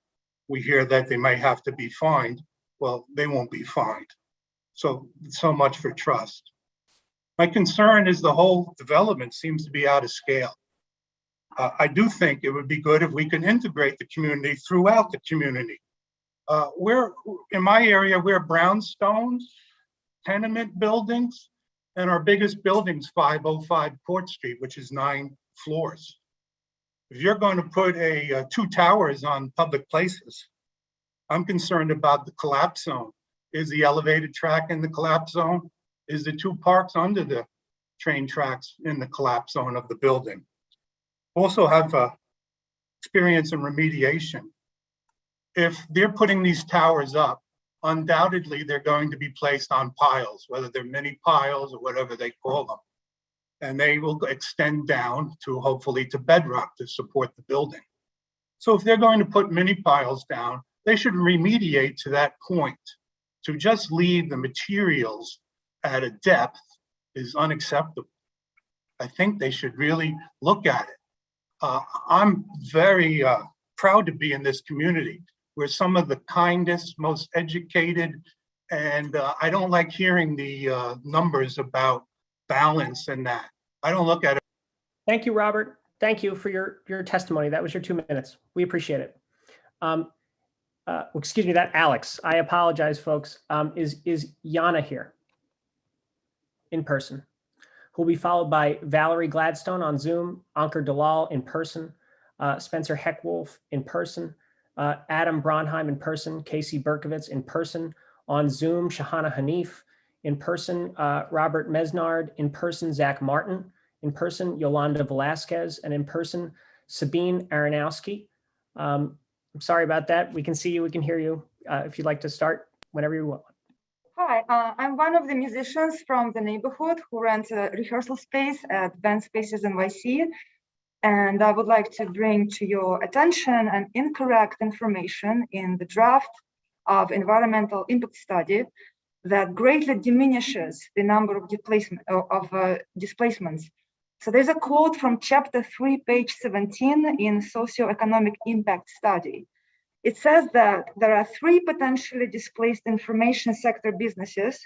We hear that they may have to be fined. Well, they won't be fined. So much for trust. My concern is the whole development seems to be out of scale. I do think it would be good if we could integrate the community throughout the community. In my area, we're brownstones, tenement buildings, and our biggest building's 505 Court Street, which is 9 floors. If you're going to put 2 towers on public places, I'm concerned about the collapse zone. Is the elevated track in the collapse zone? Is the 2 parks under the train tracks in the collapse zone of the building? Also have experience in remediation. If they're putting these towers up, undoubtedly they're going to be placed on piles, whether they're mini piles or whatever they call them. And they will extend down to hopefully to bedrock to support the building. So if they're going to put mini piles down, they should remediate to that point. To just leave the materials at a depth is unacceptable. I think they should really look at it. I'm very proud to be in this community. We're some of the kindest, most educated, and I don't like hearing the numbers about balance and that. I don't look at it. Thank you, Robert. Thank you for your testimony. That was your 2 minutes. We appreciate it. Excuse me, that Alex. I apologize, folks. Is Yana here in person? Who will be followed by Valerie Gladstone on Zoom, Ankur Dalal in person, Spencer Heckwolf in person, Adam Bronheim in person, Casey Berkovitz in person, on Zoom, Shahana Hanif in person, Robert Mesnard in person, Zach Martin in person, Yolanda Velasquez, and in person, Sabine Aronowski. I'm sorry about that. We can see you, we can hear you. If you'd like to start whenever you want. Hi, I'm one of the musicians from the neighborhood who rents a rehearsal space at Band Spaces NYC. And I would like to bring to your attention an incorrect information in the draft of environmental impact study that greatly diminishes the number of displacements. So there's a quote from chapter 3, page 17 in socioeconomic impact study. It says that there are 3 potentially displaced information sector businesses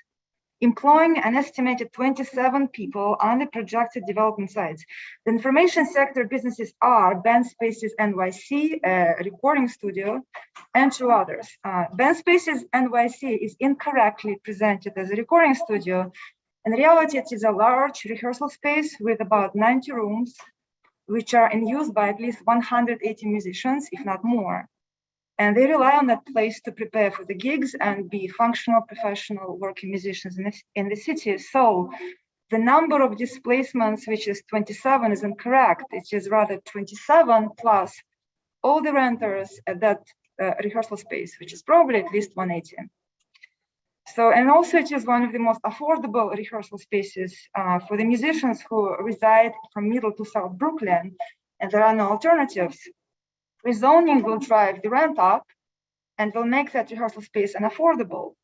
employing an estimated 27 people on the projected development sites. The information sector businesses are Band Spaces NYC, a recording studio, and 2 others. Band Spaces NYC is incorrectly presented as a recording studio. In reality, it is a large rehearsal space with about 90 rooms, which are in use by at least 180 musicians, if not more. And they rely on that place to prepare for the gigs and be functional, professional working musicians in the city. So the number of displacements, which is 27, is incorrect. It is rather 27 plus all the renters at that rehearsal space, which is probably at least 180. So, and also it is one of the most affordable rehearsal spaces for the musicians who reside from Middle to South Brooklyn, and there are no alternatives. Rezoning will drive the rent up and will make that rehearsal space unaffordable.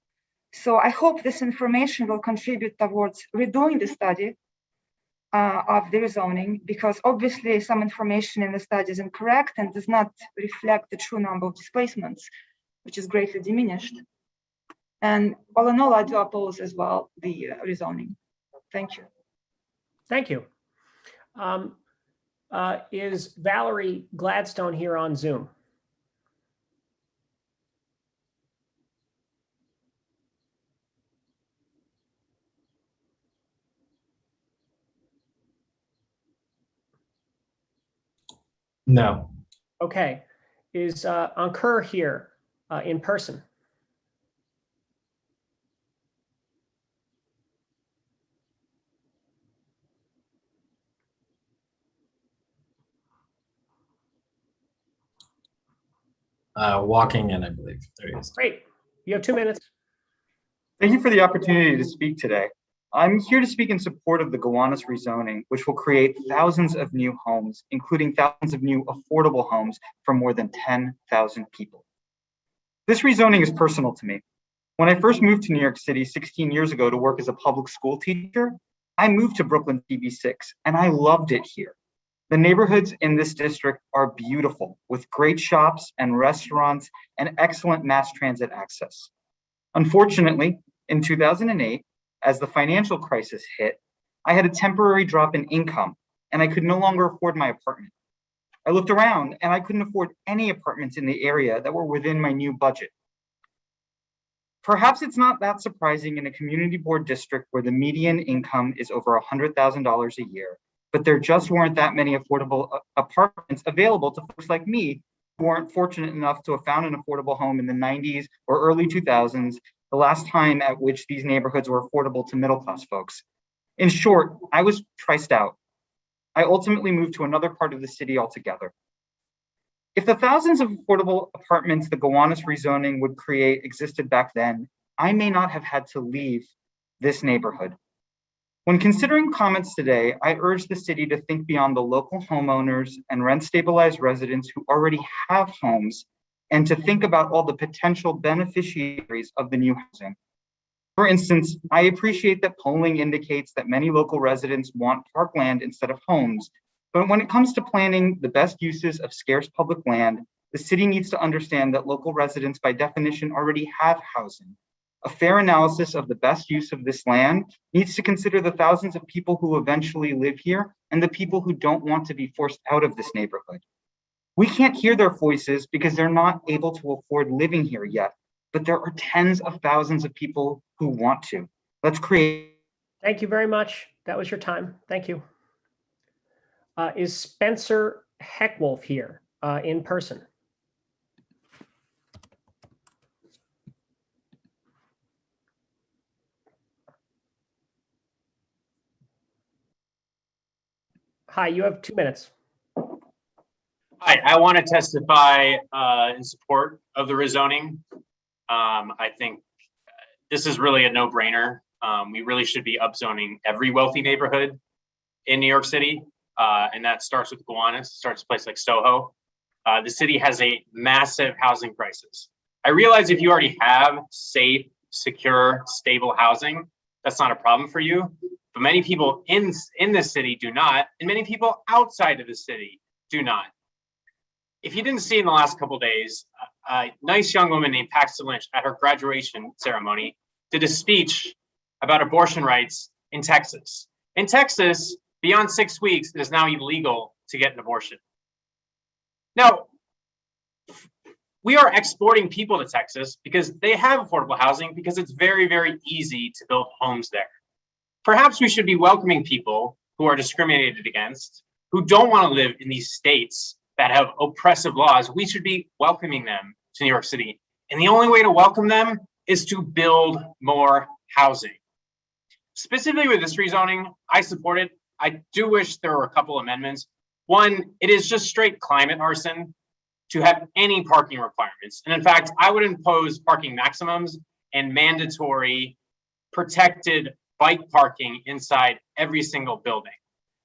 So I hope this information will contribute towards redoing the study of the rezoning, because obviously some information in the study is incorrect and does not reflect the true number of displacements, which is greatly diminished. And all in all, I do oppose as well the rezoning. Thank you. Thank you. Is Valerie Gladstone here on Zoom? No. Okay. Is Ankur here in person? Walking in, I believe. There he is. Great. You have 2 minutes. Thank you for the opportunity to speak today. I'm here to speak in support of the Gowanus rezoning, which will create thousands of new homes, including thousands of new affordable homes for more than 10,000 people. This rezoning is personal to me. When I first moved to New York City 16 years ago to work as a public school teacher, I moved to Brooklyn CB6 and I loved it here. The neighborhoods in this district are beautiful with great shops and restaurants and excellent mass transit access. Unfortunately, in 2008, as the financial crisis hit, I had a temporary drop in income and I could no longer afford my apartment. I looked around and I couldn't afford any apartments in the area that were within my new budget. Perhaps it's not that surprising in a community board district where the median income is over $100,000 a year, but there just weren't that many affordable apartments available to folks like me who weren't fortunate enough to have found an affordable home in the 90s or early 2000s, the last time at which these neighborhoods were affordable to middle-class folks. In short, I was priced out. I ultimately moved to another part of the city altogether. If the thousands of affordable apartments the Gowanus rezoning would create existed back then, I may not have had to leave this neighborhood. When considering comments today, I urge the city to think beyond the local homeowners and rent-stabilized residents who already have homes and to think about all the potential beneficiaries of the new housing. For instance, I appreciate that polling indicates that many local residents want parkland instead of homes, but when it comes to planning the best uses of scarce public land, the city needs to understand that local residents by definition already have housing. A fair analysis of the best use of this land needs to consider the thousands of people who eventually live here and the people who don't want to be forced out of this neighborhood. We can't hear their voices because they're not able to afford living here yet, but there are tens of thousands of people who want to. Let's create. Thank you very much. That was your time. Thank you. Is Spencer Heckwolf here in person? Hi, you have 2 minutes. Hi, I want to testify in support of the rezoning. I think this is really a no-brainer. We really should be upzoning every wealthy neighborhood in New York City, and that starts with Gowanus, starts a place like Soho. The city has a massive housing crisis. I realize if you already have safe, secure, stable housing, that's not a problem for you, but many people in this city do not, and many people outside of the city do not. If you didn't see in the last couple of days, a nice young woman named Paxton Lynch at her graduation ceremony did a speech about abortion rights in Texas. In Texas, beyond 6 weeks, it is now illegal to get an abortion. Now, we are exporting people to Texas because they have affordable housing because it's very, very easy to build homes there. Perhaps we should be welcoming people who are discriminated against, who don't want to live in these states that have oppressive laws. We should be welcoming them to New York City. And the only way to welcome them is to build more housing. Specifically with this rezoning, I support it. I do wish there were a couple amendments. One, it is just straight climate arson to have any parking requirements. And in fact, I would impose parking maximums and mandatory protected bike parking inside every single building.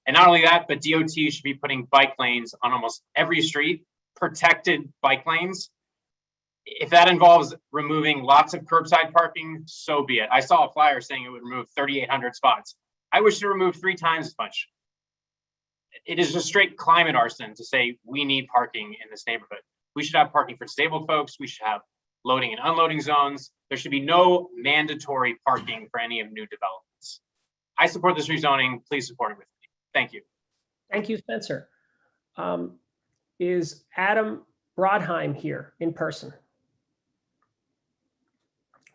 And not only that, but DOT should be putting bike lanes on almost every street, protected bike lanes. If that involves removing lots of curbside parking, so be it. I saw a flyer saying it would remove 3,800 spots. I wish to remove 3 times as much. It is just straight climate arson to say we need parking in this neighborhood. We should have parking for disabled folks. We should have loading and unloading zones. There should be no mandatory parking for any of new developments. I support this rezoning. Please support it with me. Thank you. Thank you, Spencer. Is Adam Brodheim here in person?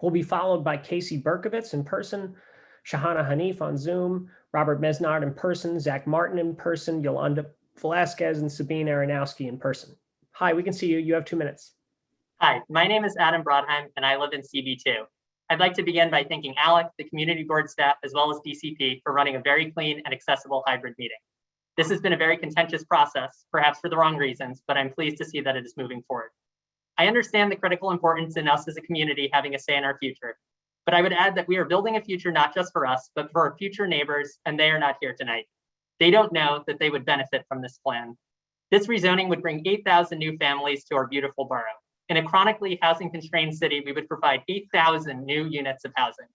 Will be followed by Casey Berkovitz in person, Shahana Hanif on Zoom, Robert Mesnard in person, Zach Martin in person, Yolanda Velasquez and Sabine Aronowski in person. Hi, we can see you. You have 2 minutes. Hi, my name is Adam Brodheim and I live in CB2. I'd like to begin by thanking Alec, the community board staff, as well as DCP for running a very clean and accessible hybrid meeting. This has been a very contentious process, perhaps for the wrong reasons, but I'm pleased to see that it is moving forward. I understand the critical importance in us as a community having a say in our future, but I would add that we are building a future not just for us, but for our future neighbors, and they are not here tonight. They don't know that they would benefit from this plan. This rezoning would bring 8,000 new families to our beautiful borough. In a chronically housing constrained city, we would provide 8,000 new units of housing.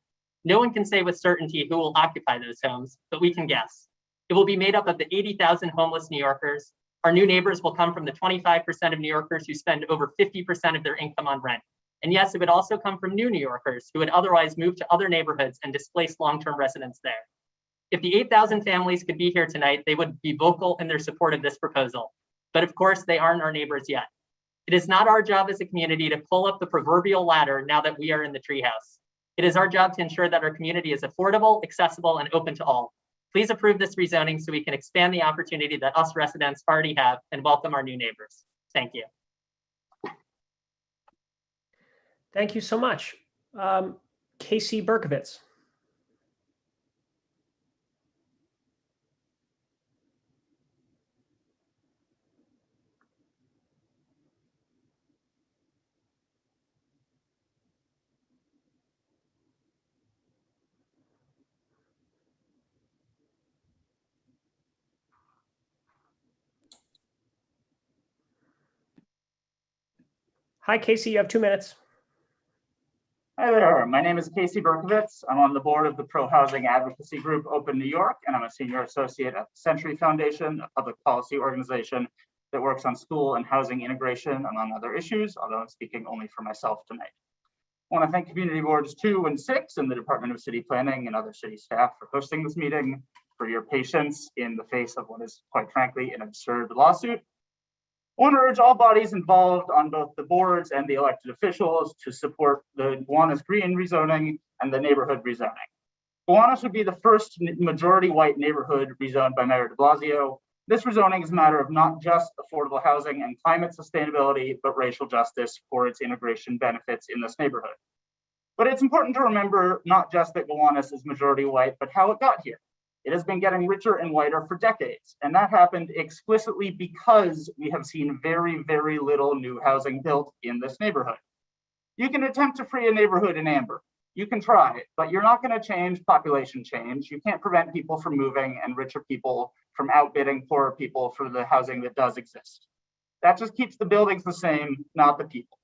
No one can say with certainty who will occupy those homes, but we can guess. It will be made up of the 80,000 homeless New Yorkers. Our new neighbors will come from the 25% of New Yorkers who spend over 50% of their income on rent. And yes, it would also come from new New Yorkers who would otherwise move to other neighborhoods and displace long-term residents there. If the 8,000 families could be here tonight, they would be vocal in their support of this proposal. But of course, they aren't our neighbors yet. It is not our job as a community to pull up the proverbial ladder now that we are in the treehouse. It is our job to ensure that our community is affordable, accessible, and open to all. Please approve this rezoning so we can expand the opportunity that us residents already have and welcome our new neighbors. Thank you. Thank you so much. Casey Berkovitz. Hi, Casey, you have 2 minutes. Hi there, my name is Casey Berkovitz. I'm on the board of the pro-housing advocacy group Open New York, and I'm a senior associate at the Century Foundation, a public policy organization that works on school and housing integration, among other issues, although I'm speaking only for myself tonight. I want to thank Community Boards 2 and 6 and the Department of City Planning and other city staff for hosting this meeting, for your patience in the face of what is, quite frankly, an absurd lawsuit. I want to urge all bodies involved on both the boards and the elected officials to support the Gowanus Green rezoning and the neighborhood rezoning. Gowanus would be the first majority white neighborhood rezoned by Mayor de Blasio. This rezoning is a matter of not just affordable housing and climate sustainability, but racial justice for its integration benefits in this neighborhood. But it's important to remember not just that Gowanus is majority white, but how it got here. It has been getting richer and whiter for decades, and that happened explicitly because we have seen very, very little new housing built in this neighborhood. You can attempt to free a neighborhood in amber. You can try, but you're not going to change population change. You can't prevent people from moving and richer people from outbidding poorer people for the housing that does exist. That just keeps the buildings the same, not the people.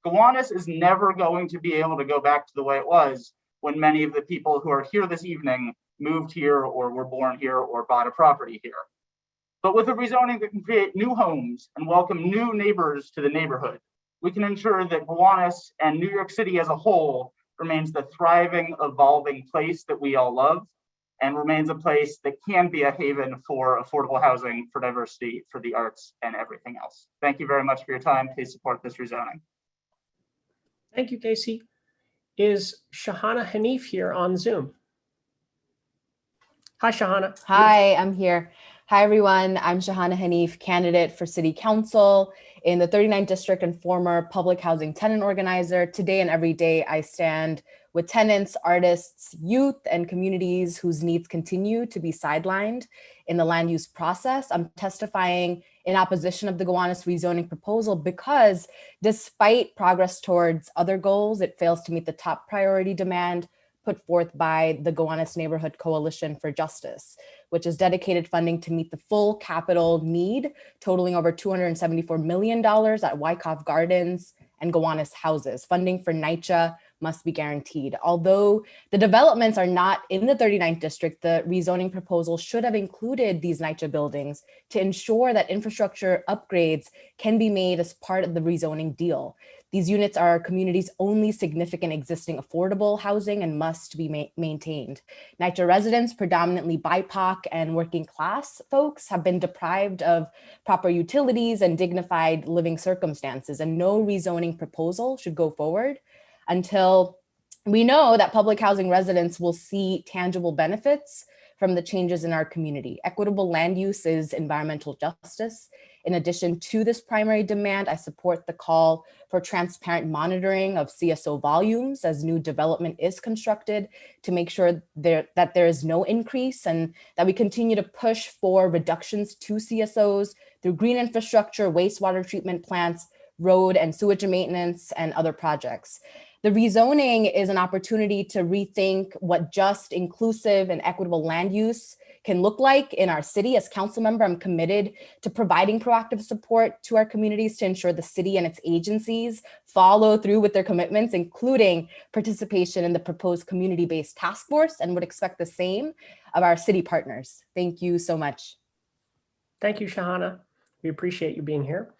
Gowanus is never going to be able to go back to the way it was when many of the people who are here this evening moved here or were born here or bought a property here. But with a rezoning that can create new homes and welcome new neighbors to the neighborhood, we can ensure that Gowanus and New York City as a whole remains the thriving, evolving place that we all love and remains a place that can be a haven for affordable housing, for diversity, for the arts, and everything else. Thank you very much for your time. Please support this rezoning. Thank you, Casey. Is Shahana Hanif here on Zoom? Hi, Shahana. Hi, I'm here. Hi, everyone. I'm Shahana Hanif, candidate for City Council in the 39th District and former public housing tenant organizer. Today and every day, I stand with tenants, artists, youth, and communities whose needs continue to be sidelined in the land use process. I'm testifying in opposition of the Gowanus rezoning proposal because despite progress towards other goals, it fails to meet the top priority demand put forth by the Gowanus Neighborhood Coalition for Justice, which is dedicated funding to meet the full capital need, totaling over $274 million at Wyckoff Gardens and Gowanus houses. Funding for NYCHA must be guaranteed. Although the developments are not in the 39th district, the rezoning proposal should have included these NYCHA buildings to ensure that infrastructure upgrades can be made as part of the rezoning deal. These units are our community's only significant existing affordable housing and must be maintained. NYCHA residents, predominantly BIPOC and working class folks, have been deprived of proper utilities and dignified living circumstances, and no rezoning proposal should go forward until we know that public housing residents will see tangible benefits from the changes in our community. Equitable land use is environmental justice. In addition to this primary demand, I support the call for transparent monitoring of CSO volumes as new development is constructed to make sure that there is no increase, and that we continue to push for reductions to CSOs through green infrastructure, wastewater treatment plants, road and sewage maintenance, and other projects. The rezoning is an opportunity to rethink what just, inclusive, and equitable land use can look like in our city. As council member, I'm committed to providing proactive support to our communities to ensure the city and its agencies follow through with their commitments, including participation in the proposed community-based task force, and would expect the same of our city partners. Thank you so much. Thank you, Shahana. We appreciate you being here.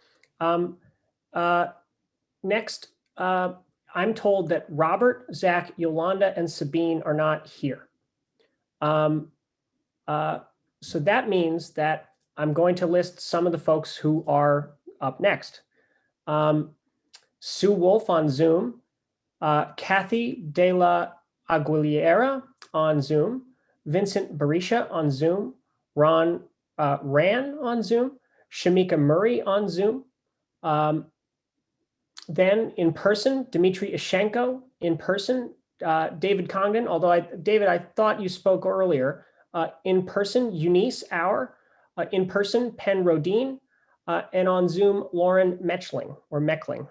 Next, I'm told that Robert, Zach, Yolanda, and Sabine are not here. So that means that I'm going to list some of the folks who are up next. Sue Wolf on Zoom, Kathy De La Aguilera on Zoom, Vincent Barisha on Zoom, Ran on Zoom, Shamika Murray on Zoom. Then in person, Dmitry Ishenko in person, David Congdon, although David, I thought you spoke earlier. In person, Eunice Auer, in person, Penn Rodin, and on Zoom, Lauren Meckling.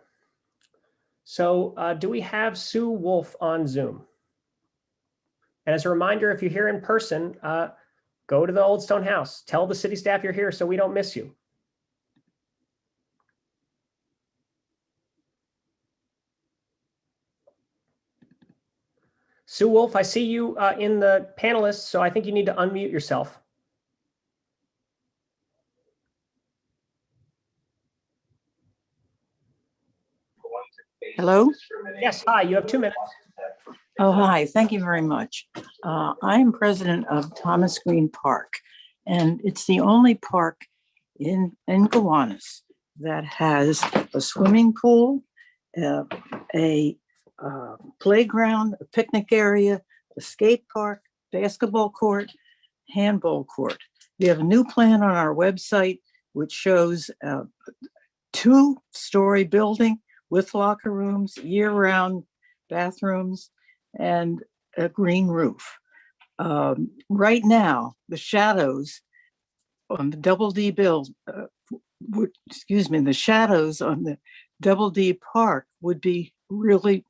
So do we have Sue Wolf on Zoom? And as a reminder, if you're here in person, go to the Old Stone House. Tell the city staff you're here so we don't miss you. Sue Wolf, I see you in the panelists, so I think you need to unmute yourself. Hello? Yes, hi, you have 2 minutes. Oh, hi, thank you very much. I'm president of Thomas Green Park, and it's the only park in Gowanus that has a swimming pool, a playground, a picnic area, a skate park, basketball court, handball court. We have a new plan on our website which shows a 2-story building with locker rooms, year-round bathrooms, and a green roof. Right now, the shadows on the Double D the shadows on the Double D Park would be really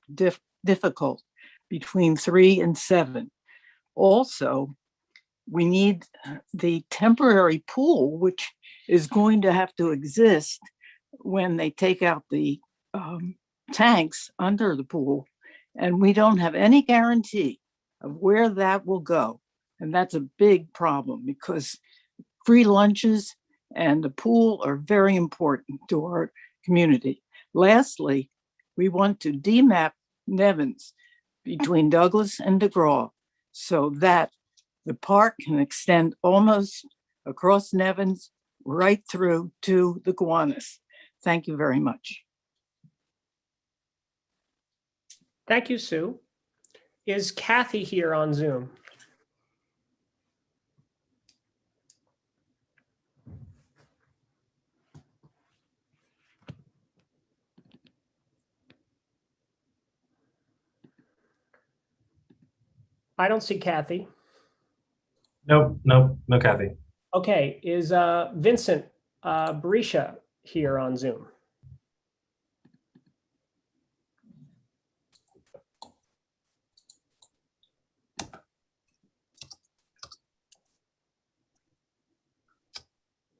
difficult between 3 and 7. Also, we need the temporary pool, which is going to have to exist when they take out the tanks under the pool. And we don't have any guarantee of where that will go. And that's a big problem because free lunches and the pool are very important to our community. Lastly, we want to demap Nevins between Douglas and DeGraw so that the park can extend almost across Nevins right through to the Gowanus. Thank you very much. Thank you, Sue. Is Kathy here on Zoom? I don't see Kathy. Nope, no Kathy. Okay, is Vincent Barisha here on Zoom?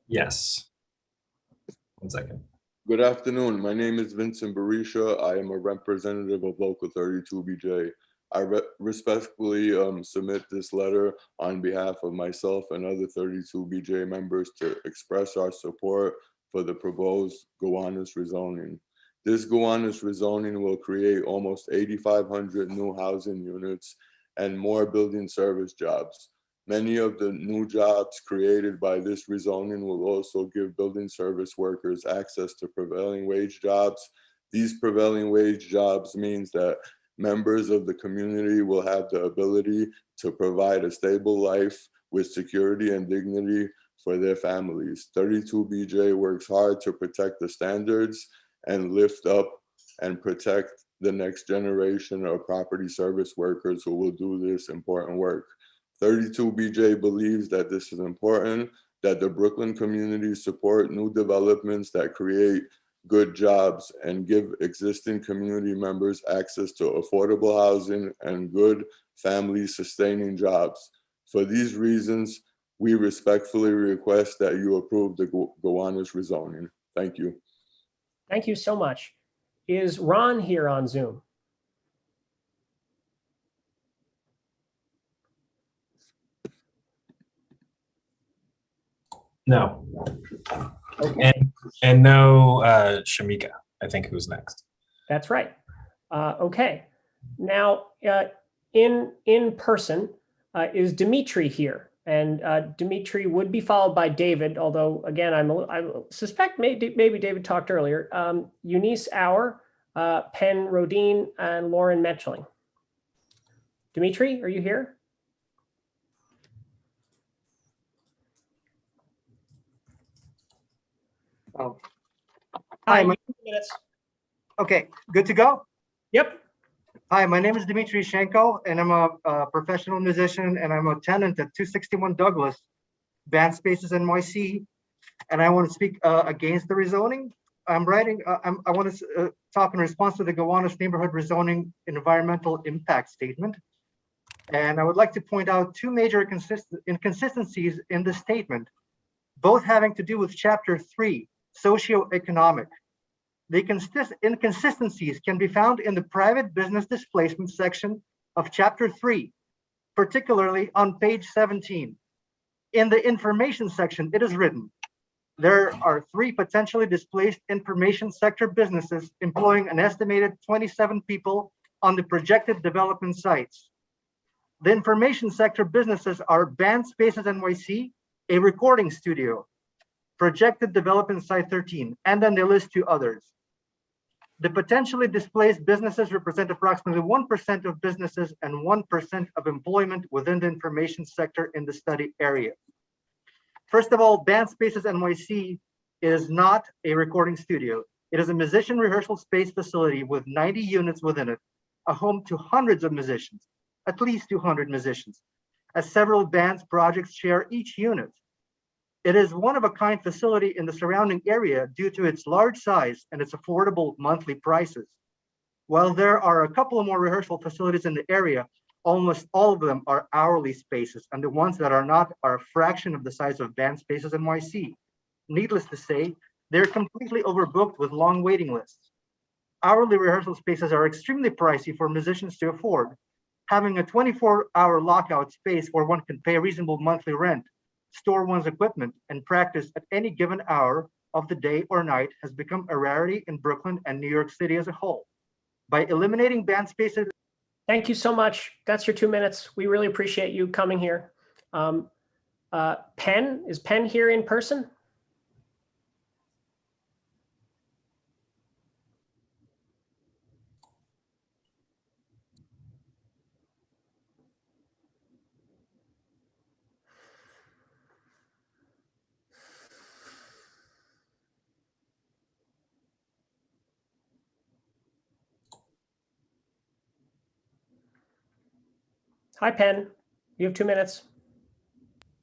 Yes. 1 second. Good afternoon. My name is Vincent Barisha. I am a representative of Local 32BJ. I respectfully submit this letter on behalf of myself and other 32BJ members to express our support for the proposed Gowanus rezoning. This Gowanus rezoning will create almost 8,500 new housing units and more building service jobs. Many of the new jobs created by this rezoning will also give building service workers access to prevailing wage jobs. These prevailing wage jobs means that members of the community will have the ability to provide a stable life with security and dignity for their families. 32BJ works hard to protect the standards and lift up and protect the next generation of property service workers who will do this important work. 32BJ believes that this is important, that the Brooklyn community support new developments that create good jobs, and give existing community members access to affordable housing and good family-sustaining jobs. For these reasons, we respectfully request that you approve the Gowanus rezoning. Thank you. Thank you so much. Is Ron here on Zoom? No. Okay. And no Shamika, I think, who's next. That's right. Okay. Now, in person is Dimitri here, and Dimitri would be followed by David. Although, again, I suspect maybe David talked earlier. Eunice Auer, Penn Rodine, and Lauren Metchling. Dimitri, are you here? Oh. Hi. Okay, good to go? Yep. Hi, my name is Dimitri Shenko, and I'm a professional musician, and I'm a tenant at 261 Douglas, Band Spaces NYC, and I want to speak against the rezoning. I want to talk in response to the Gowanus neighborhood rezoning environmental impact statement. And I would like to point out two major inconsistencies in the statement, both having to do with Chapter 3, socioeconomic. The inconsistencies can be found in the private business displacement section of Chapter 3, particularly on page 17. In the information section, it is written, there are 3 potentially displaced information sector businesses employing an estimated 27 people on the projected development sites. The information sector businesses are Band Spaces NYC, a recording studio, projected development site 13, and then they list 2 others. The potentially displaced businesses represent approximately 1% of businesses and 1% of employment within the information sector in the study area. First of all, Band Spaces NYC is not a recording studio. It is a musician rehearsal space facility with 90 units within it, a home to hundreds of musicians, at least 200 musicians, as several bands projects share each unit. It is one-of-a-kind facility in the surrounding area due to its large size and its affordable monthly prices. While there are a couple of more rehearsal facilities in the area, almost all of them are hourly spaces, and the ones that are not are a fraction of the size of Band Spaces NYC. Needless to say, they're completely overbooked with long waiting lists. Hourly rehearsal spaces are extremely pricey for musicians to afford. Having a 24-hour lockout space where one can pay reasonable monthly rent, store one's equipment, and practice at any given hour of the day or night has become a rarity in Brooklyn and New York City as a whole. By eliminating band spaces. Thank you so much. That's your 2 minutes. We really appreciate you coming here. Penn, is Penn here in person? Hi, Penn. You have 2 minutes.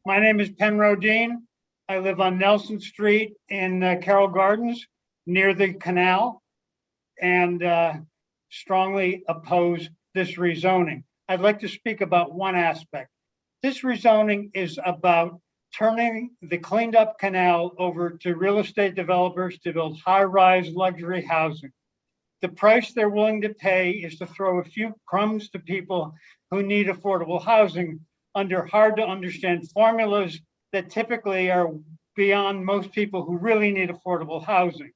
My name is Penn Rodine. I live on Nelson Street in Carroll Gardens near the canal and strongly oppose this rezoning. I'd like to speak about one aspect. This rezoning is about turning the cleaned up canal over to real estate developers to build high-rise luxury housing. The price they're willing to pay is to throw a few crumbs to people who need affordable housing under hard to understand formulas that typically are beyond most people who really need affordable housing.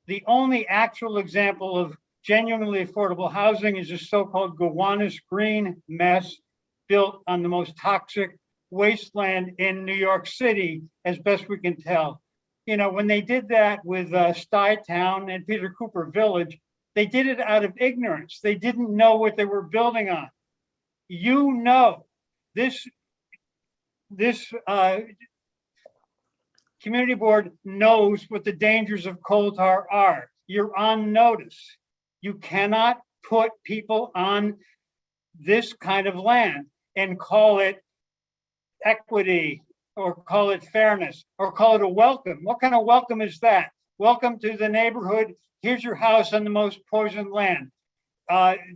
The only actual example of genuinely affordable housing is a so-called Gowanus green mess built on the most toxic wasteland in New York City, as best we can tell. You know, when they did that with Stuytown and Peter Cooper Village, they did it out of ignorance. They didn't know what they were building on. You know, this community board knows what the dangers of coal tar are. You're on notice. You cannot put people on this kind of land and call it equity or call it fairness or call it a welcome. What kind of welcome is that? welcome to the neighborhood. Here's your house on the most poisoned land.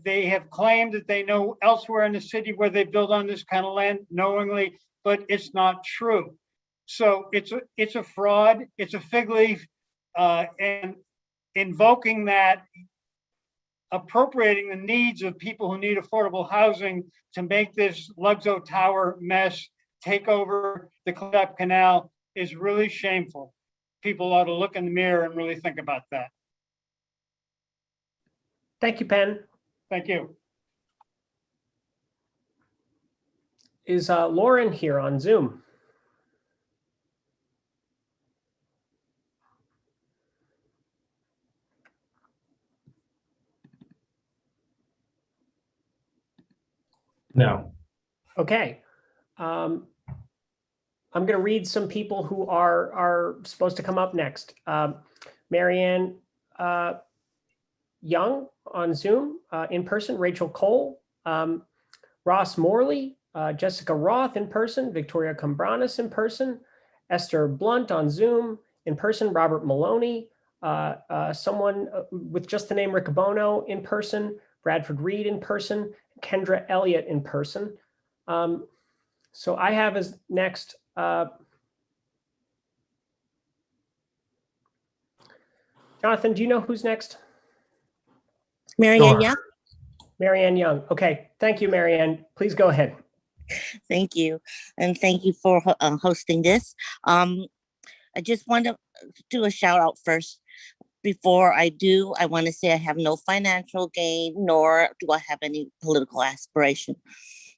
They have claimed that they know elsewhere in the city where they build on this kind of land knowingly, but it's not true. So it's a fraud, it's a fig leaf, and invoking that, appropriating the needs of people who need affordable housing to make this Luxo Tower mess take over the Cleanup Canal is really shameful. People ought to look in the mirror and really think about that. Thank you, Penn. Thank you. Is Lauren here on Zoom? No. Okay. I'm going to read some people who are supposed to come up next. Marianne Young on Zoom, in person, Rachel Cole, Ross Morley, Jessica Roth in person, Victoria Cambranis in person, Esther Blunt on Zoom, in person, Robert Maloney, someone with just the name Riccobono in person, Bradford Reed in person, Kendra Elliott in person. So I have as next, Jonathan, do you know who's next? Marianne Young. Marianne Young. Okay, thank you, Marianne. Please go ahead. Thank you. And thank you for hosting this. I just want to do a shout out first. Before I do, I want to say I have no financial gain, nor do I have any political aspiration.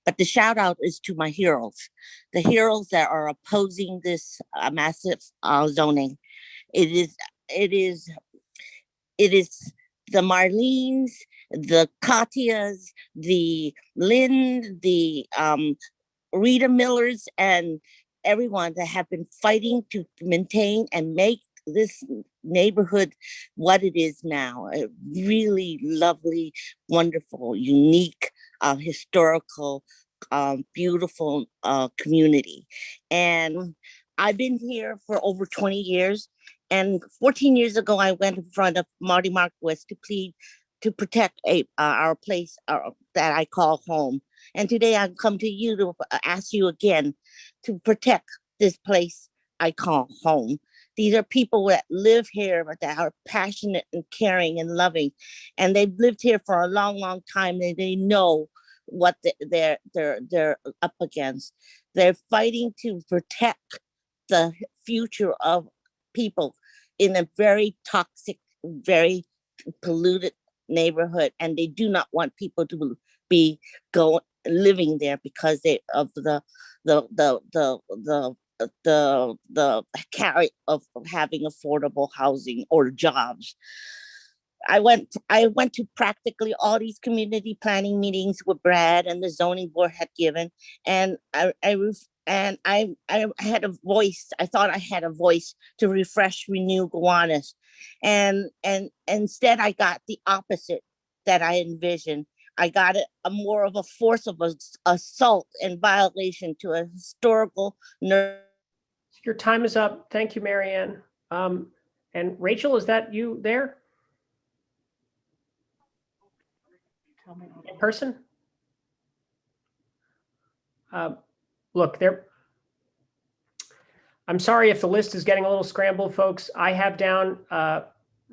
But the shout out is to my heroes, the heroes that are opposing this massive zoning. It is the Marlenes, the Katias, the Lynn, the Rita Millers, and everyone that have been fighting to maintain and make this neighborhood what it is now. A really lovely, wonderful, unique, historical, beautiful community. And I've been here for over 20 years. And 14 years ago, I went in front of Marty Marquez to plead to protect our place that I call home. And today I come to you to ask you again to protect this place I call home. These are people that live here, but that are passionate and caring and loving. And they've lived here for a long, long time, and they know what they're up against. They're fighting to protect the future of people in a very toxic, very polluted neighborhood, and they do not want people to be living there because of the carrot of having affordable housing or jobs. I went to practically all these community planning meetings with Brad and the zoning board had given, and I had a voice. I thought I had a voice to refresh, renew Gowanus, and instead I got the opposite that I envisioned. I got a more of a force of assault and violation to a historical. Your time is up. Thank you, Marianne. And Rachel, is that you there? In person? Look, I'm sorry if the list is getting a little scrambled, folks. I have down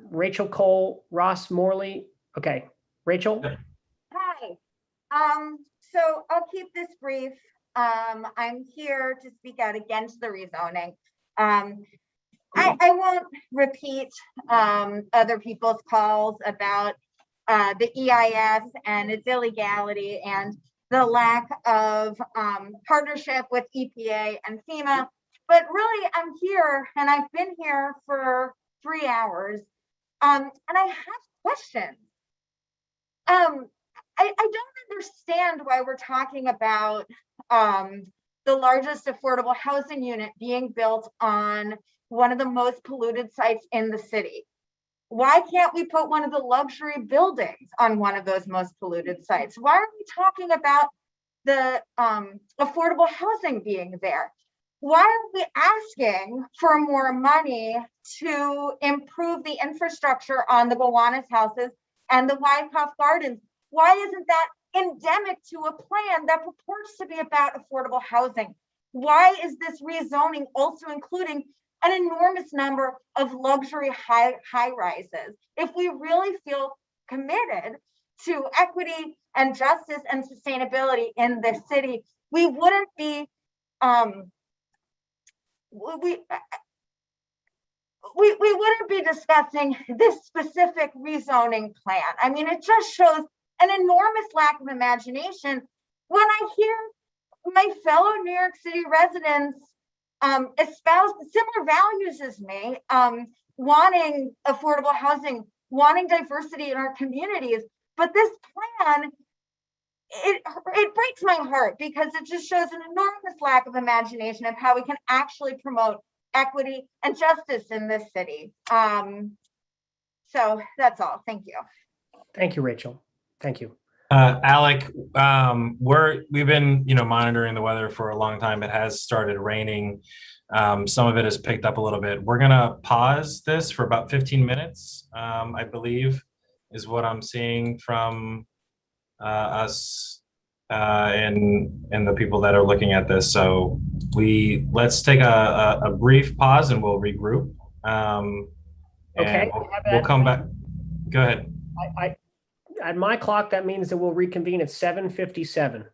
Rachel Cole, Ross Morley. Okay, Rachel? Hi. So I'll keep this brief. I'm here to speak out against the rezoning. I won't repeat other people's calls about the EIS and its illegality and the lack of partnership with EPA and FEMA. But really, I'm here and I've been here for 3 hours and I have questions. I don't understand why we're talking about the largest affordable housing unit being built on one of the most polluted sites in the city. Why can't we put one of the luxury buildings on one of those most polluted sites? Why are we talking about the affordable housing being there? why are we asking for more money to improve the infrastructure on the Gowanus houses and the Wyckoff Gardens? Why isn't that endemic to a plan that purports to be about affordable housing? Why is this rezoning also including an enormous number of luxury high rises? If we really feel committed to equity and justice and sustainability in this city, we wouldn't be we wouldn't be discussing this specific rezoning plan. I mean, it just shows an enormous lack of imagination when I hear my fellow New York City residents espouse similar values as me, wanting affordable housing, wanting diversity in our communities. But this plan, it breaks my heart because it just shows an enormous lack of imagination of how we can actually promote equity and justice in this city. So that's all. Thank you. Thank you, Rachel. Thank you. Alec, we've been monitoring the weather for a long time. It has started raining. Some of it has picked up a little bit. We're gonna pause this for about 15 minutes, I believe, is what I'm seeing from us and the people that are looking at this. So let's take a brief pause and we'll regroup. Okay. We'll come back. Go ahead. At my clock, that means that we'll reconvene at 7:57.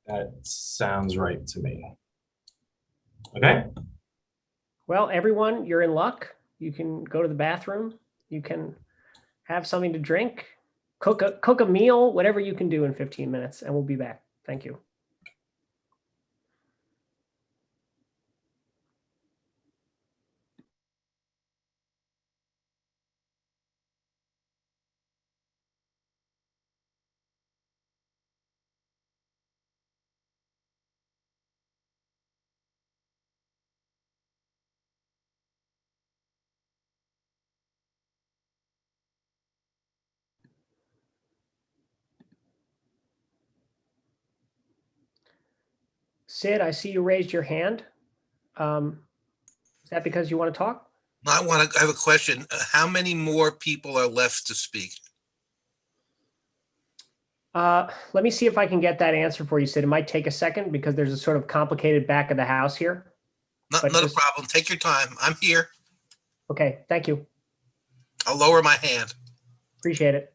That sounds right to me. Okay. Well, everyone, you're in luck. You can go to the bathroom. You can have something to drink, cook a meal, whatever you can do in 15 minutes, and we'll be back. Thank you. Sid, I see you raised your hand. Is that because you want to talk? I have a question. How many more people are left to speak? Let me see if I can get that answer for you, Sid. It might take a second because there's a sort of complicated back of the house here. Not a problem. Take your time. I'm here. Okay, thank you. I'll lower my hand. Appreciate it.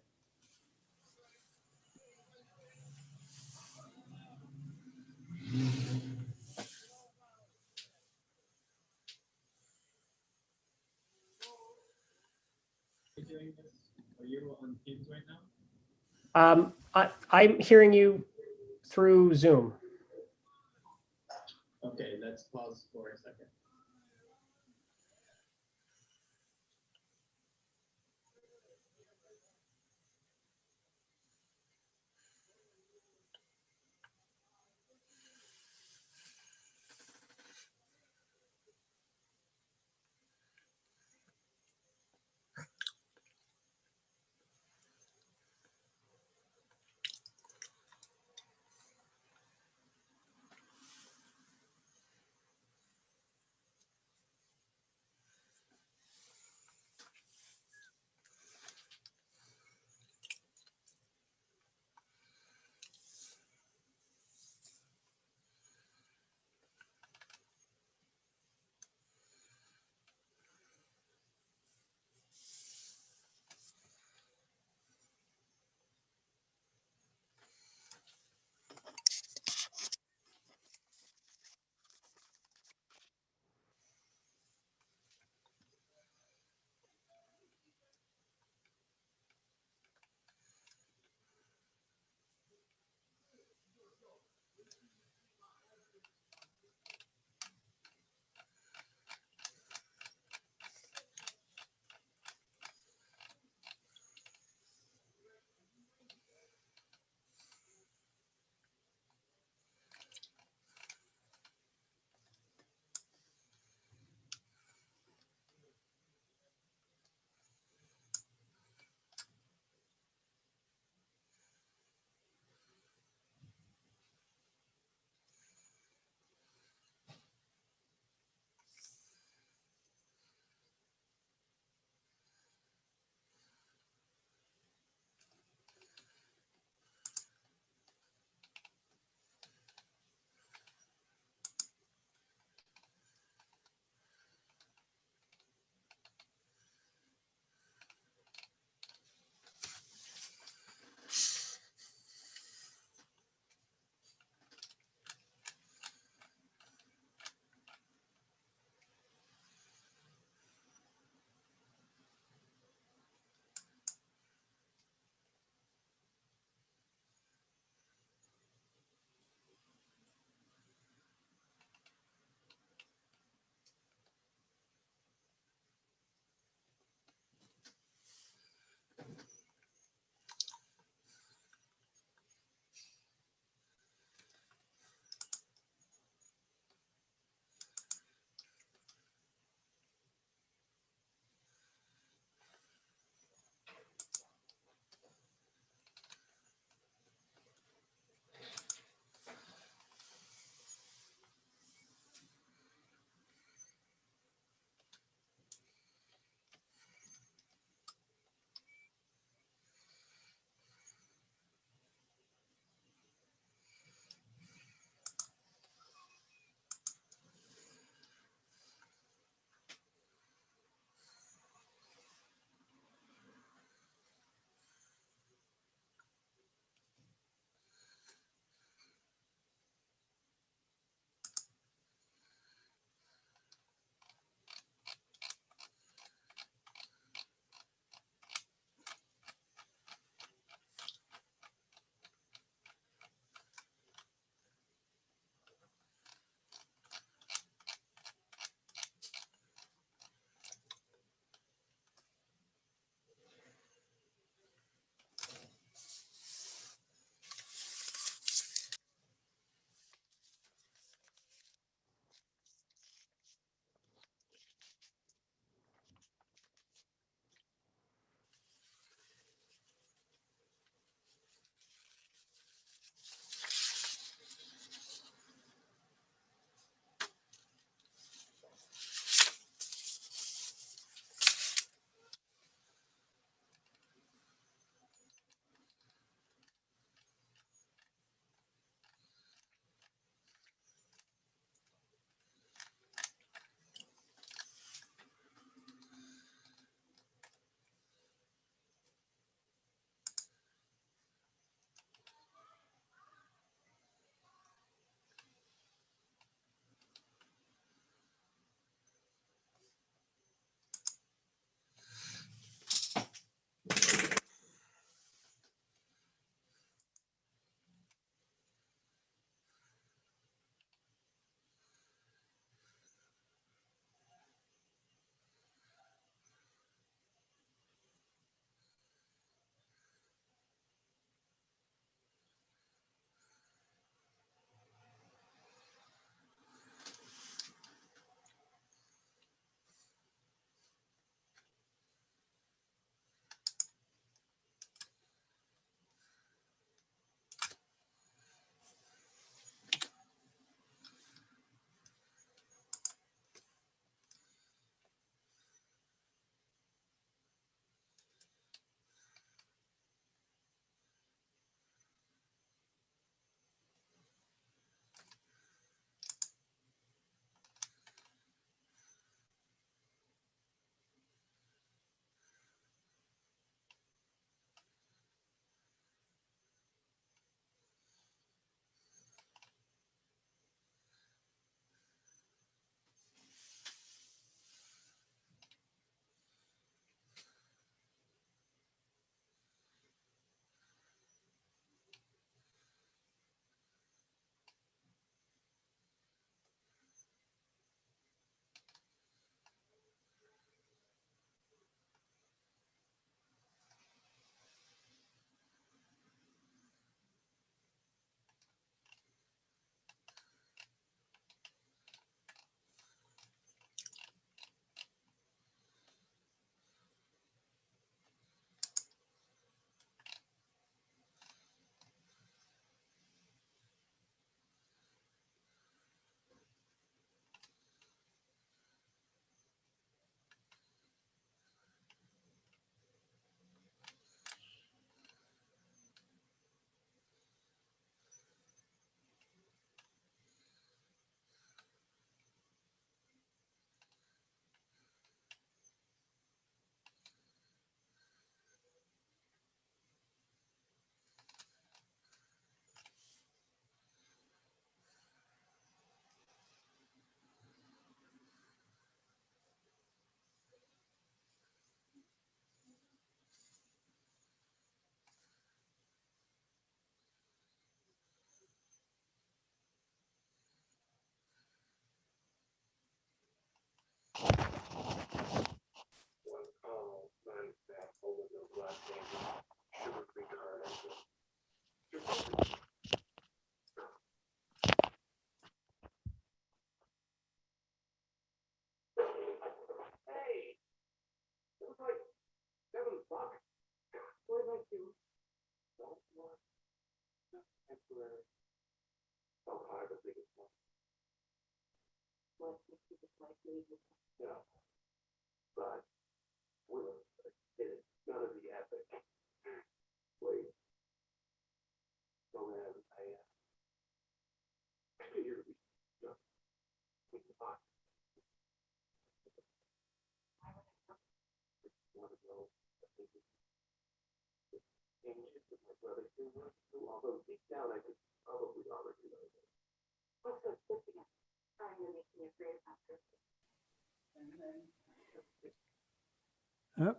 Are you on Teams right now? I'm hearing you through Zoom. Okay, let's pause for a second.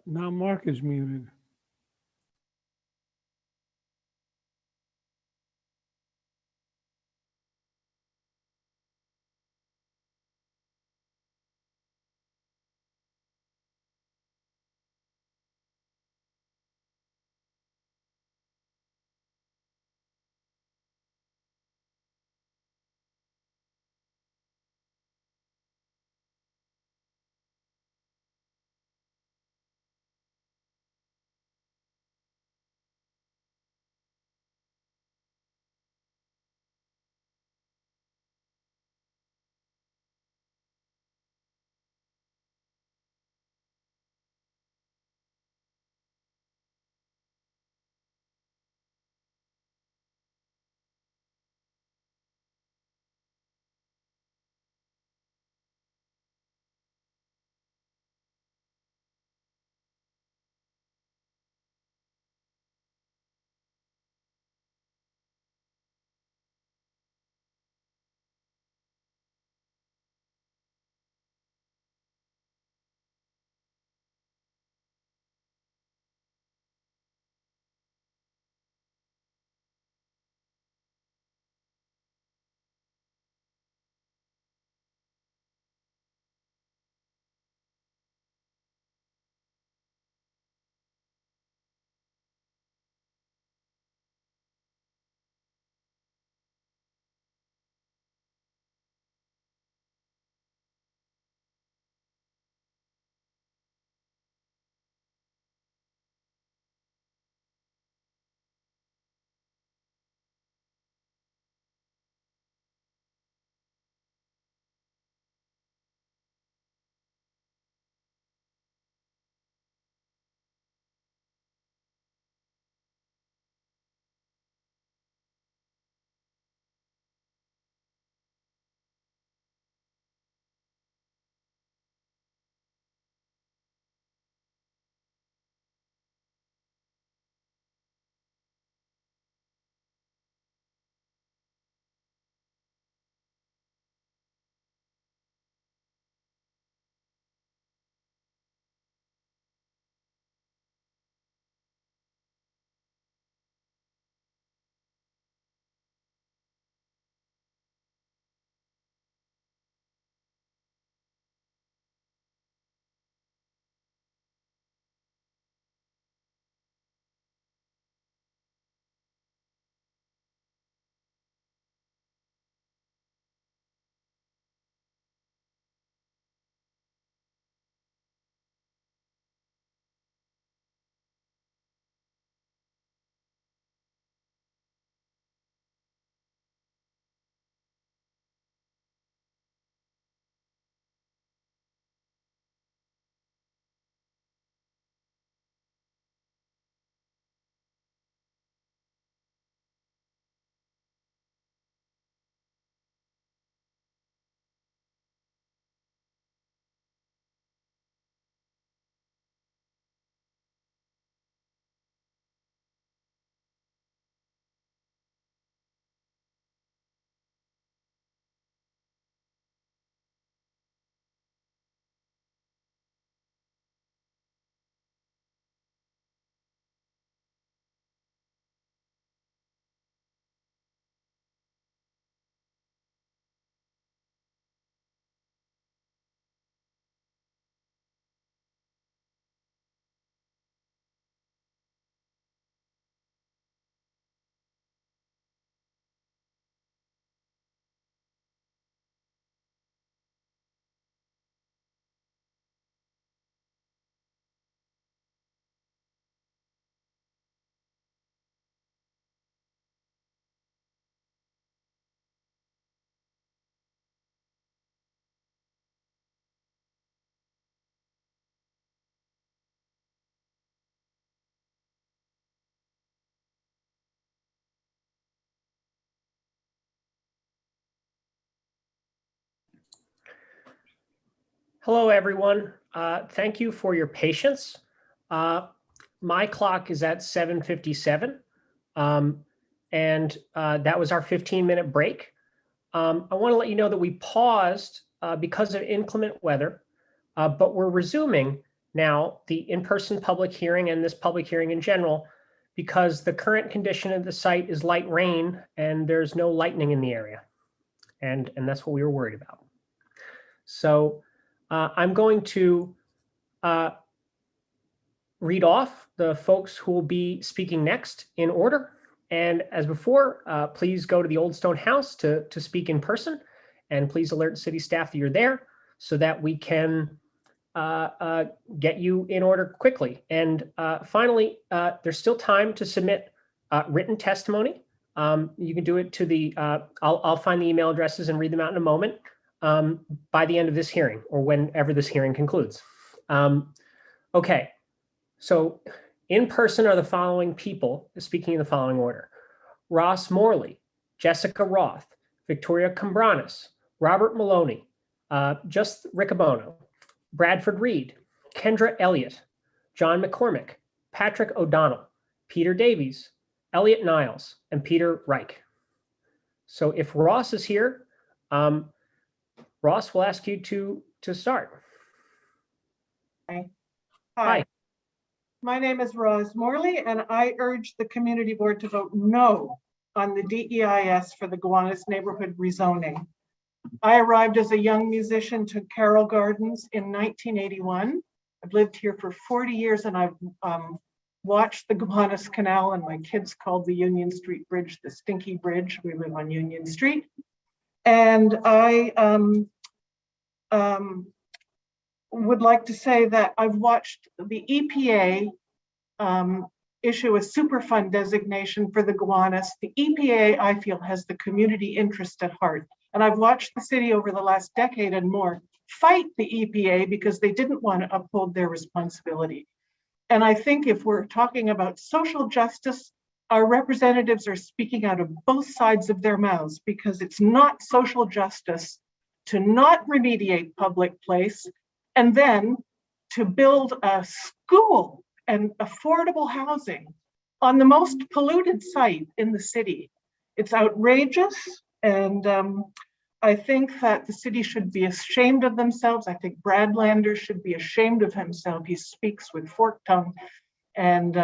Now Mark is muted. Hello, everyone. Thank you for your patience. My clock is at 7:57, and that was our 15-minute break. I want to let you know that we paused because of inclement weather, but we're resuming now the in-person public hearing and this public hearing in general because the current condition of the site is light rain and there's no lightning in the area. And that's what we were worried about. So I'm going to read off the folks who will be speaking next in order. And as before, please go to the Old Stone House to speak in person, and please alert city staff that you're there so that we can get you in order quickly. And finally, there's still time to submit written testimony. You can do it to the, I'll find the email addresses and read them out in a moment by the end of this hearing or whenever this hearing concludes. Okay, so in person are the following people speaking in the following order: Ross Morley, Jessica Roth, Victoria Cambranis, Robert Maloney, Just Riccobono, Bradford Reed, Kendra Elliott, John McCormick, Patrick O'Donnell, Peter Davies, Elliot Niles, and Peter Reich. So if Ross is here, Ross will ask you to start. Hi. My name is Roz Morley, and I urge the community board to vote no on the DEIS for the Gowanus neighborhood rezoning. I arrived as a young musician to Carroll Gardens in 1981. I've lived here for 40 years, and I've watched the Gowanus Canal, and my kids called the Union Street Bridge the Stinky Bridge. We live on Union Street. And I would like to say that I've watched the EPA issue a Superfund designation for the Gowanus. The EPA, I feel, has the community interest at heart. And I've watched the city over the last decade and more fight the EPA because they didn't want to uphold their responsibility. And I think if we're talking about social justice, our representatives are speaking out of both sides of their mouths, because it's not social justice to not remediate public place and then to build a school and affordable housing on the most polluted site in the city. It's outrageous, and I think that the city should be ashamed of themselves. I think Brad Lander should be ashamed of himself. He speaks with forked tongue, and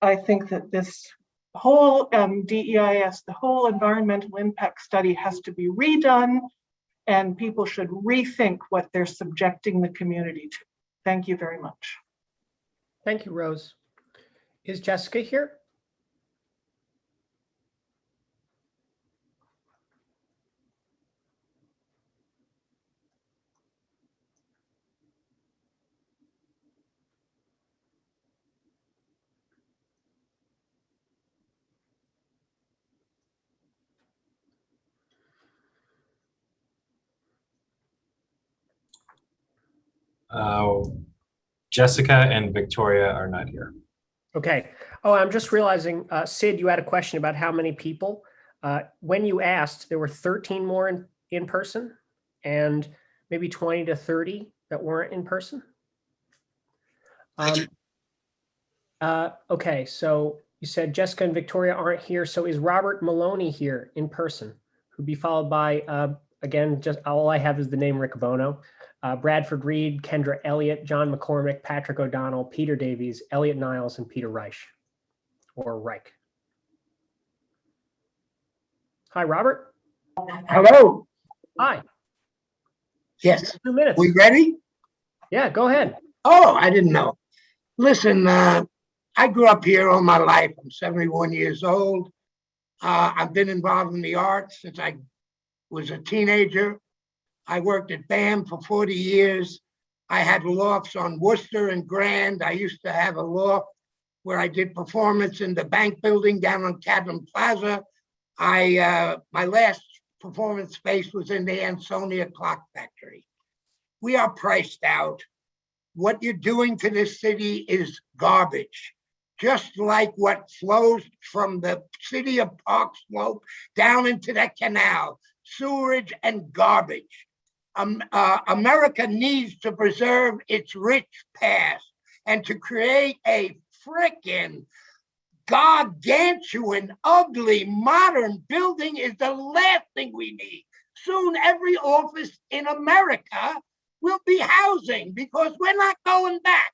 I think that this whole DEIS, the whole environmental impact study, has to be redone, and people should rethink what they're subjecting the community to. Thank you very much. Thank you, Rose. Is Jessica here? Jessica and Victoria are not here. Okay. Oh, I'm just realizing, Sid, you had a question about how many people. When you asked, there were 13 more in person and maybe 20 to 30 that weren't in person. Okay, so you said Jessica and Victoria aren't here. So is Robert Maloney here in person, who'd be followed by, again, just all I have is the name Riccobono. Bradford Reed, Kendra Elliott, John McCormick, Patrick O'Donnell, Peter Davies, Elliot Niles, and Peter Reich, or Reich. Hi, Robert. Hello. Hi. Yes. 2 minutes. We ready? Yeah, go ahead. Oh, I didn't know. Listen, I grew up here all my life. I'm 71 years old. I've been involved in the arts since I was a teenager. I worked at BAM for 40 years. I had lofts on Worcester and Grand. I used to have a loft where I did performance in the bank building down on Cadman Plaza. My last performance space was in the Ansonia Clock Factory. We are priced out. What you're doing to this city is garbage. Just like what flows from the city of Park Slope down into that canal, sewerage and garbage. America needs to preserve its rich past, and to create a frickin' gargantuan, ugly, modern building is the last thing we need. Soon every office in America will be housing, because we're not going back.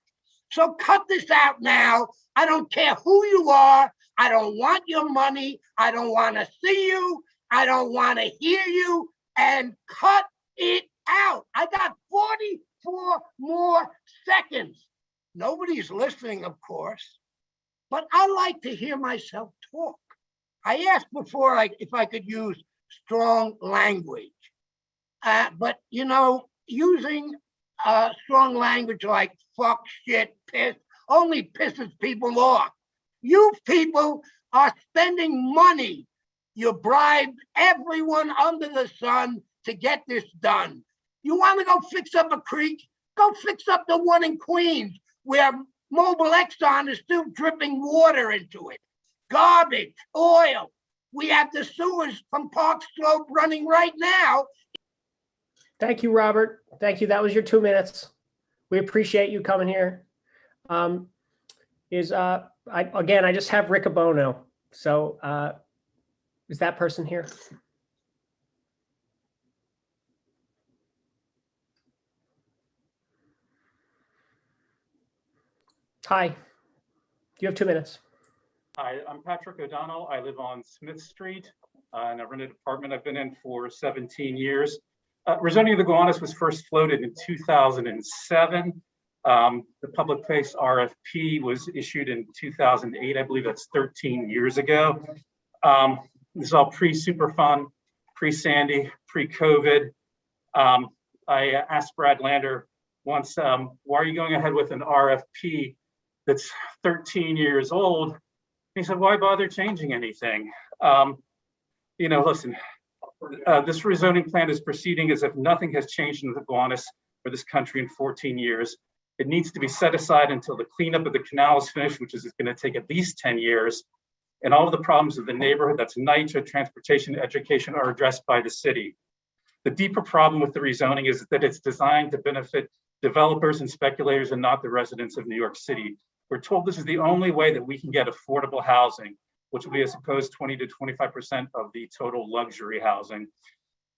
So cut this out now. I don't care who you are. I don't want your money. I don't want to see you. I don't want to hear you. And cut it out. I got 44 more seconds. Nobody's listening, of course, but I like to hear myself talk. I asked before if I could use strong language, but you know, using strong language like fuck, shit, piss, only pisses people off. You people are spending money. You bribed everyone under the sun to get this done. You want to go fix up a creek? Go fix up the one in Queens where Mobile Exxon is still dripping water into it. Garbage, oil. We have the sewers from Park Slope running right now. Thank you, Robert. Thank you. That was your 2 minutes. We appreciate you coming here. I just have Rick Abono. So is that person here? Hi, you have 2 minutes. Hi, I'm Patrick O'Donnell. I live on Smith Street in a rented apartment I've been in for 17 years. Rezoning of the Gowanus was first floated in 2007. The public place RFP was issued in 2008. I believe that's 13 years ago. This is all pre-Superfund, pre-Sandy, pre-COVID. I asked Brad Lander once, why are you going ahead with an RFP that's 13 years old? He said, why bother changing anything? You know, listen, this rezoning plan is proceeding as if nothing has changed in the Gowanus for this country in 14 years. It needs to be set aside until the cleanup of the canal is finished, which is going to take at least 10 years. And all of the problems of the neighborhood, that's NYCHA, transportation, education, are addressed by the city. The deeper problem with the rezoning is that it's designed to benefit developers and speculators and not the residents of New York City. We're told this is the only way that we can get affordable housing, which will be, I suppose, 20 to 25% of the total luxury housing.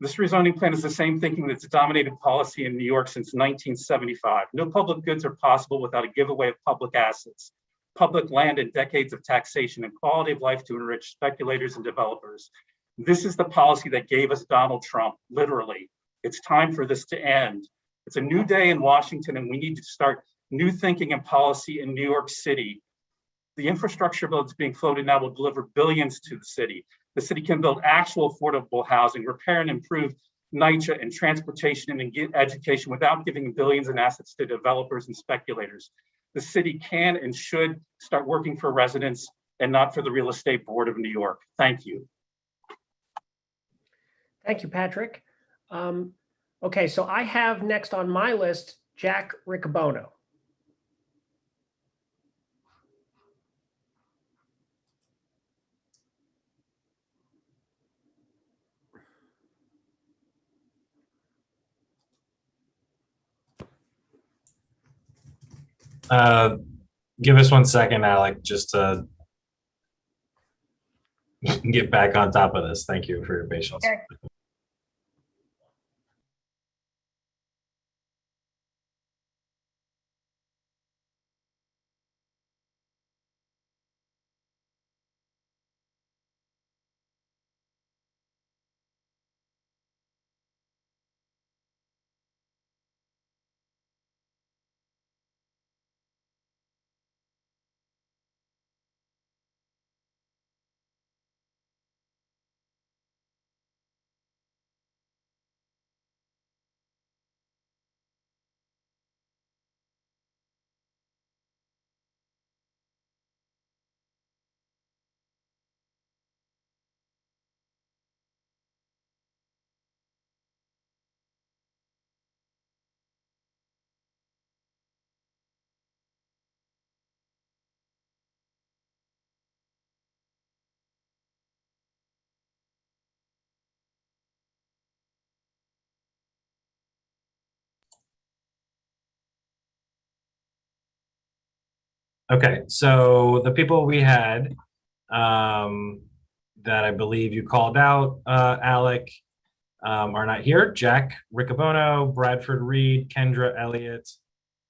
This rezoning plan is the same thinking that's dominated policy in New York since 1975. No public goods are possible without a giveaway of public assets, public land, and decades of taxation and quality of life to enrich speculators and developers. This is the policy that gave us Donald Trump, literally. It's time for this to end. It's a new day in Washington, and we need to start new thinking and policy in New York City. The infrastructure bill that's being floated now will deliver billions to the city. The city can build actual affordable housing, repair and improve NYCHA and transportation and education without giving billions in assets to developers and speculators. The city can and should start working for residents and not for the Real Estate Board of New York. Thank you. Thank you, Patrick. Okay, so I have next on my list, Jack Riccobono. Give us 1 second, Alec, just to get back on top of this. Thank you for your patience. Okay. Okay, so the people we had that I believe you called out, Alec, are not here. Jack Riccobono, Bradford Reed, Kendra Elliott,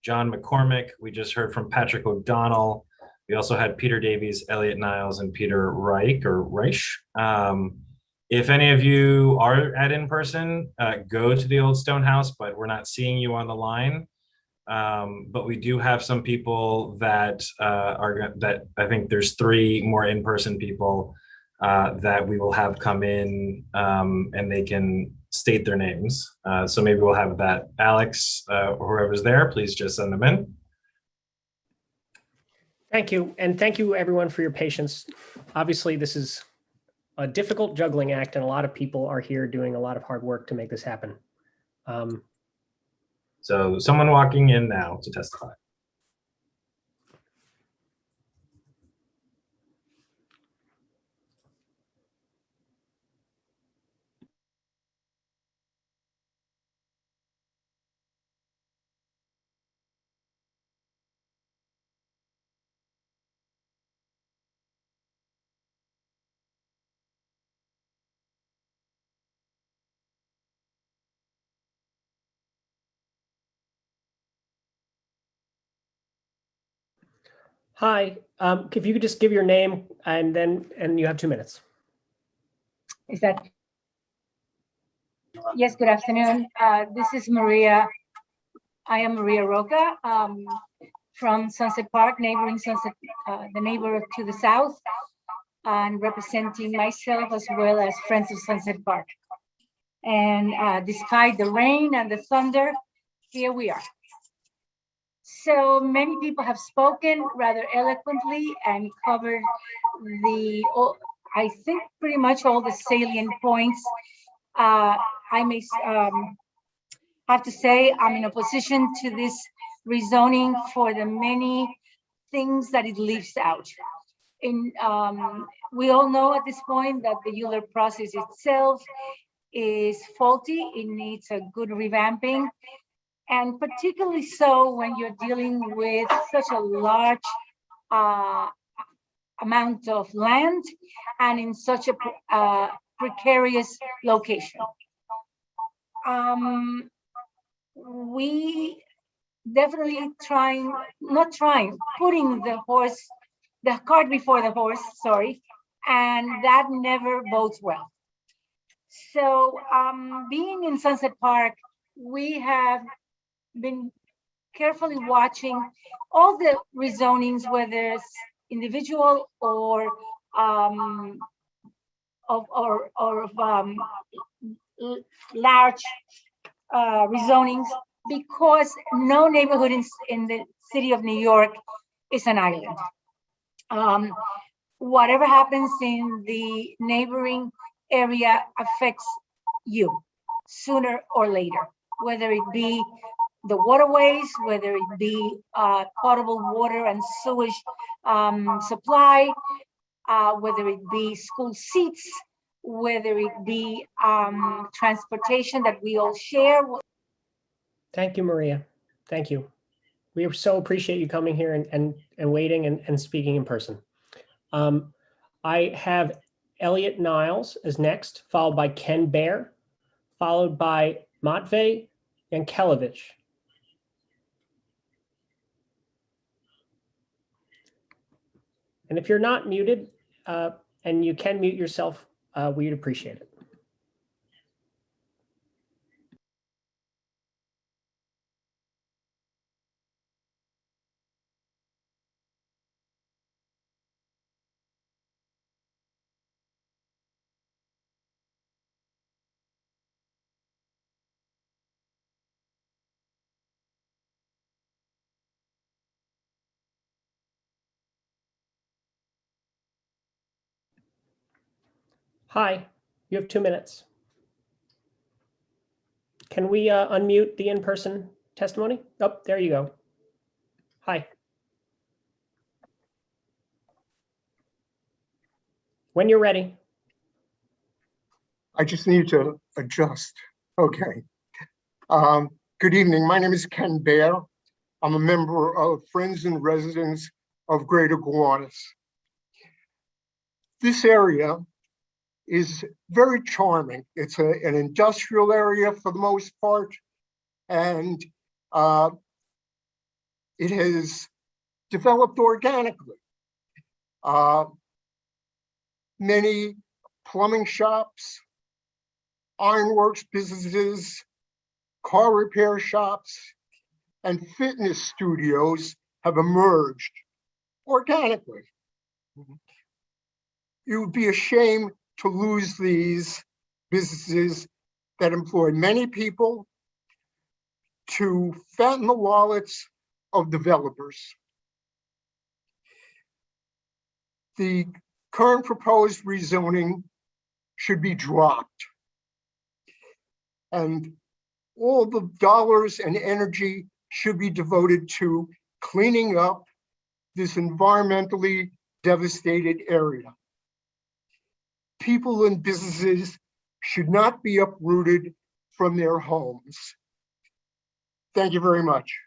John McCormick. We just heard from Patrick O'Donnell. We also had Peter Davies, Elliot Niles, and Peter Reich. If any of you are at in person, go to the Old Stone House, but we're not seeing you on the line. But we do have some people that that I think there's 3 more in-person people that we will have come in and they can state their names. So maybe we'll have that. Alex, or whoever's there, please just send them in. Thank you. And thank you everyone for your patience. Obviously, this is a difficult juggling act and a lot of people are here doing a lot of hard work to make this happen. So someone walking in now to testify. Hi, if you could just give your name and you have 2 minutes. Is that? Yes, good afternoon. This is Maria. I am Maria Roca from Sunset Park, neighboring Sunset, the neighborhood to the south, and representing myself as well as Friends of Sunset Park. And despite the rain and the thunder, here we are. So many people have spoken rather eloquently and covered I think pretty much all the salient points. I may have to say I'm in opposition to this rezoning for the many things that it leaves out. We all know at this point that the Euler process itself is faulty. It needs a good revamping. And particularly so when you're dealing with such a large amount of land and in such a precarious location. We definitely putting the cart before the horse, sorry, and that never bodes well. So being in Sunset Park, we have been carefully watching all the rezonings, whether it's individual or large rezonings, because no neighborhood in the city of New York is an island. Whatever happens in the neighboring area affects you sooner or later, whether it be the waterways, whether it be potable water and sewage supply, whether it be school seats, whether it be transportation that we all share. Thank you, Maria. Thank you. We so appreciate you coming here and waiting and speaking in person. I have Elliot Niles as next, followed by Ken Baer, followed by Matvey Yankelevich. And if you're not muted, and you can mute yourself, we'd appreciate it. Hi, you have 2 minutes. Can we unmute the in-person testimony? Oh, there you go. Hi. When you're ready. I just need to adjust. Okay. Good evening. My name is Ken Baer. I'm a member of Friends and Residents of Greater Gowanus. This area is very charming. It's an industrial area for the most part, and it has developed organically. Many plumbing shops, ironworks businesses, car repair shops, and fitness studios have emerged organically. It would be a shame to lose these businesses that employ many people to fatten the wallets of developers. The current proposed rezoning should be dropped. And all the dollars and energy should be devoted to cleaning up this environmentally devastated area. People and businesses should not be uprooted from their homes. Thank you very much.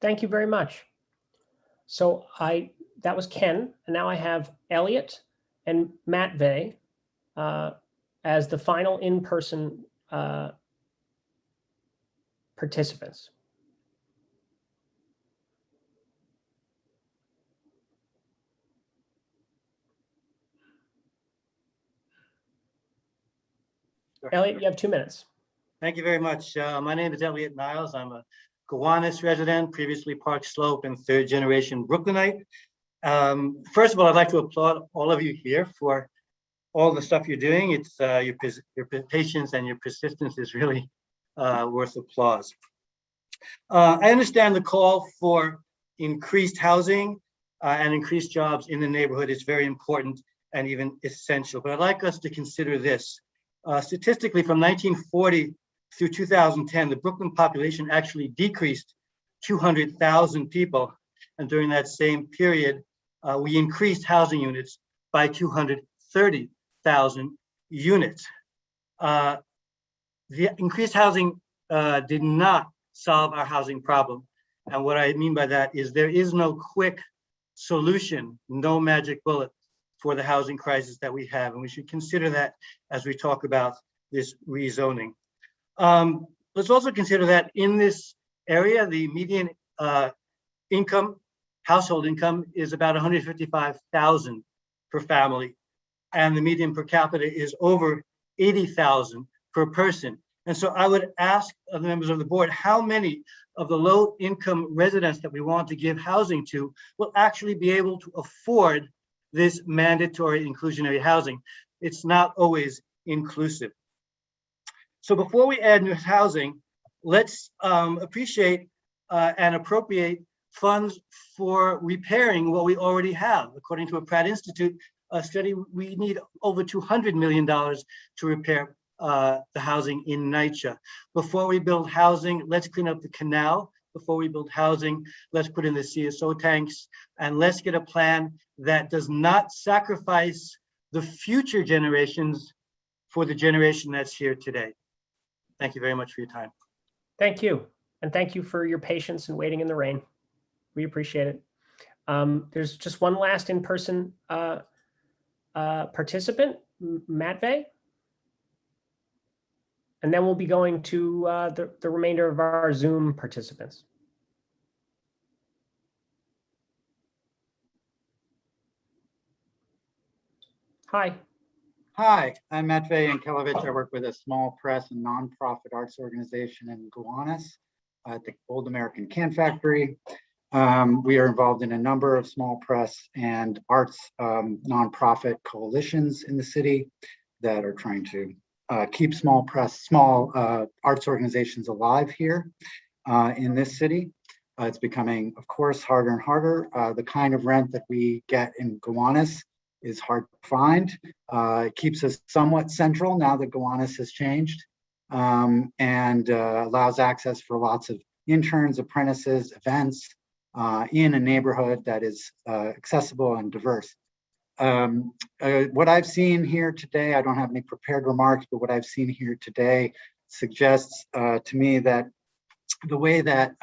Thank you very much. So that was Ken, and now I have Elliot and Matt Vey as the final in-person participants. Elliot, you have 2 minutes. Thank you very much. My name is Elliot Niles. I'm a Gowanus resident, previously Park Slope and third generation Brooklynite. First of all, I'd like to applaud all of you here for all the stuff you're doing. It's your patience and your persistence is really worth applause. I understand the call for increased housing and increased jobs in the neighborhood is very important and even essential, but I'd like us to consider this. Statistically, from 1940 through 2010, the Brooklyn population actually decreased 200,000 people. And during that same period, we increased housing units by 230,000 units. The increased housing did not solve our housing problem. And what I mean by that is there is no quick solution, no magic bullet for the housing crisis that we have. And we should consider that as we talk about this rezoning. Let's also consider that in this area, the median household income is about $155,000 per family. And the median per capita is over $80,000 per person. And so I would ask the members of the board, how many of the low income residents that we want to give housing to will actually be able to afford this mandatory inclusionary housing? It's not always inclusive. So before we add new housing, let's appreciate and appropriate funds for repairing what we already have. According to a Pratt Institute study, we need over $200 million to repair the housing in NYCHA. Before we build housing, let's clean up the canal. Before we build housing, let's put in the CSO tanks, and let's get a plan that does not sacrifice the future generations for the generation that's here today. Thank you very much for your time. Thank you. And thank you for your patience and waiting in the rain. We appreciate it. There's just one last in-person participant, Matt Vey. And then we'll be going to the remainder of our Zoom participants. Hi. Hi, I'm Matt Vey Yankelevich. I work with a small press and nonprofit arts organization in Gowanus at the Old American Can Factory. We are involved in a number of small press and arts nonprofit coalitions in the city that are trying to keep small arts organizations alive here in this city. It's becoming, of course, harder and harder. The kind of rent that we get in Gowanus is hard to find. It keeps us somewhat central now that Gowanus has changed, and allows access for lots of interns, apprentices, events in a neighborhood that is accessible and diverse. What I've seen here today, I don't have any prepared remarks, but what I've seen here today suggests to me that the way that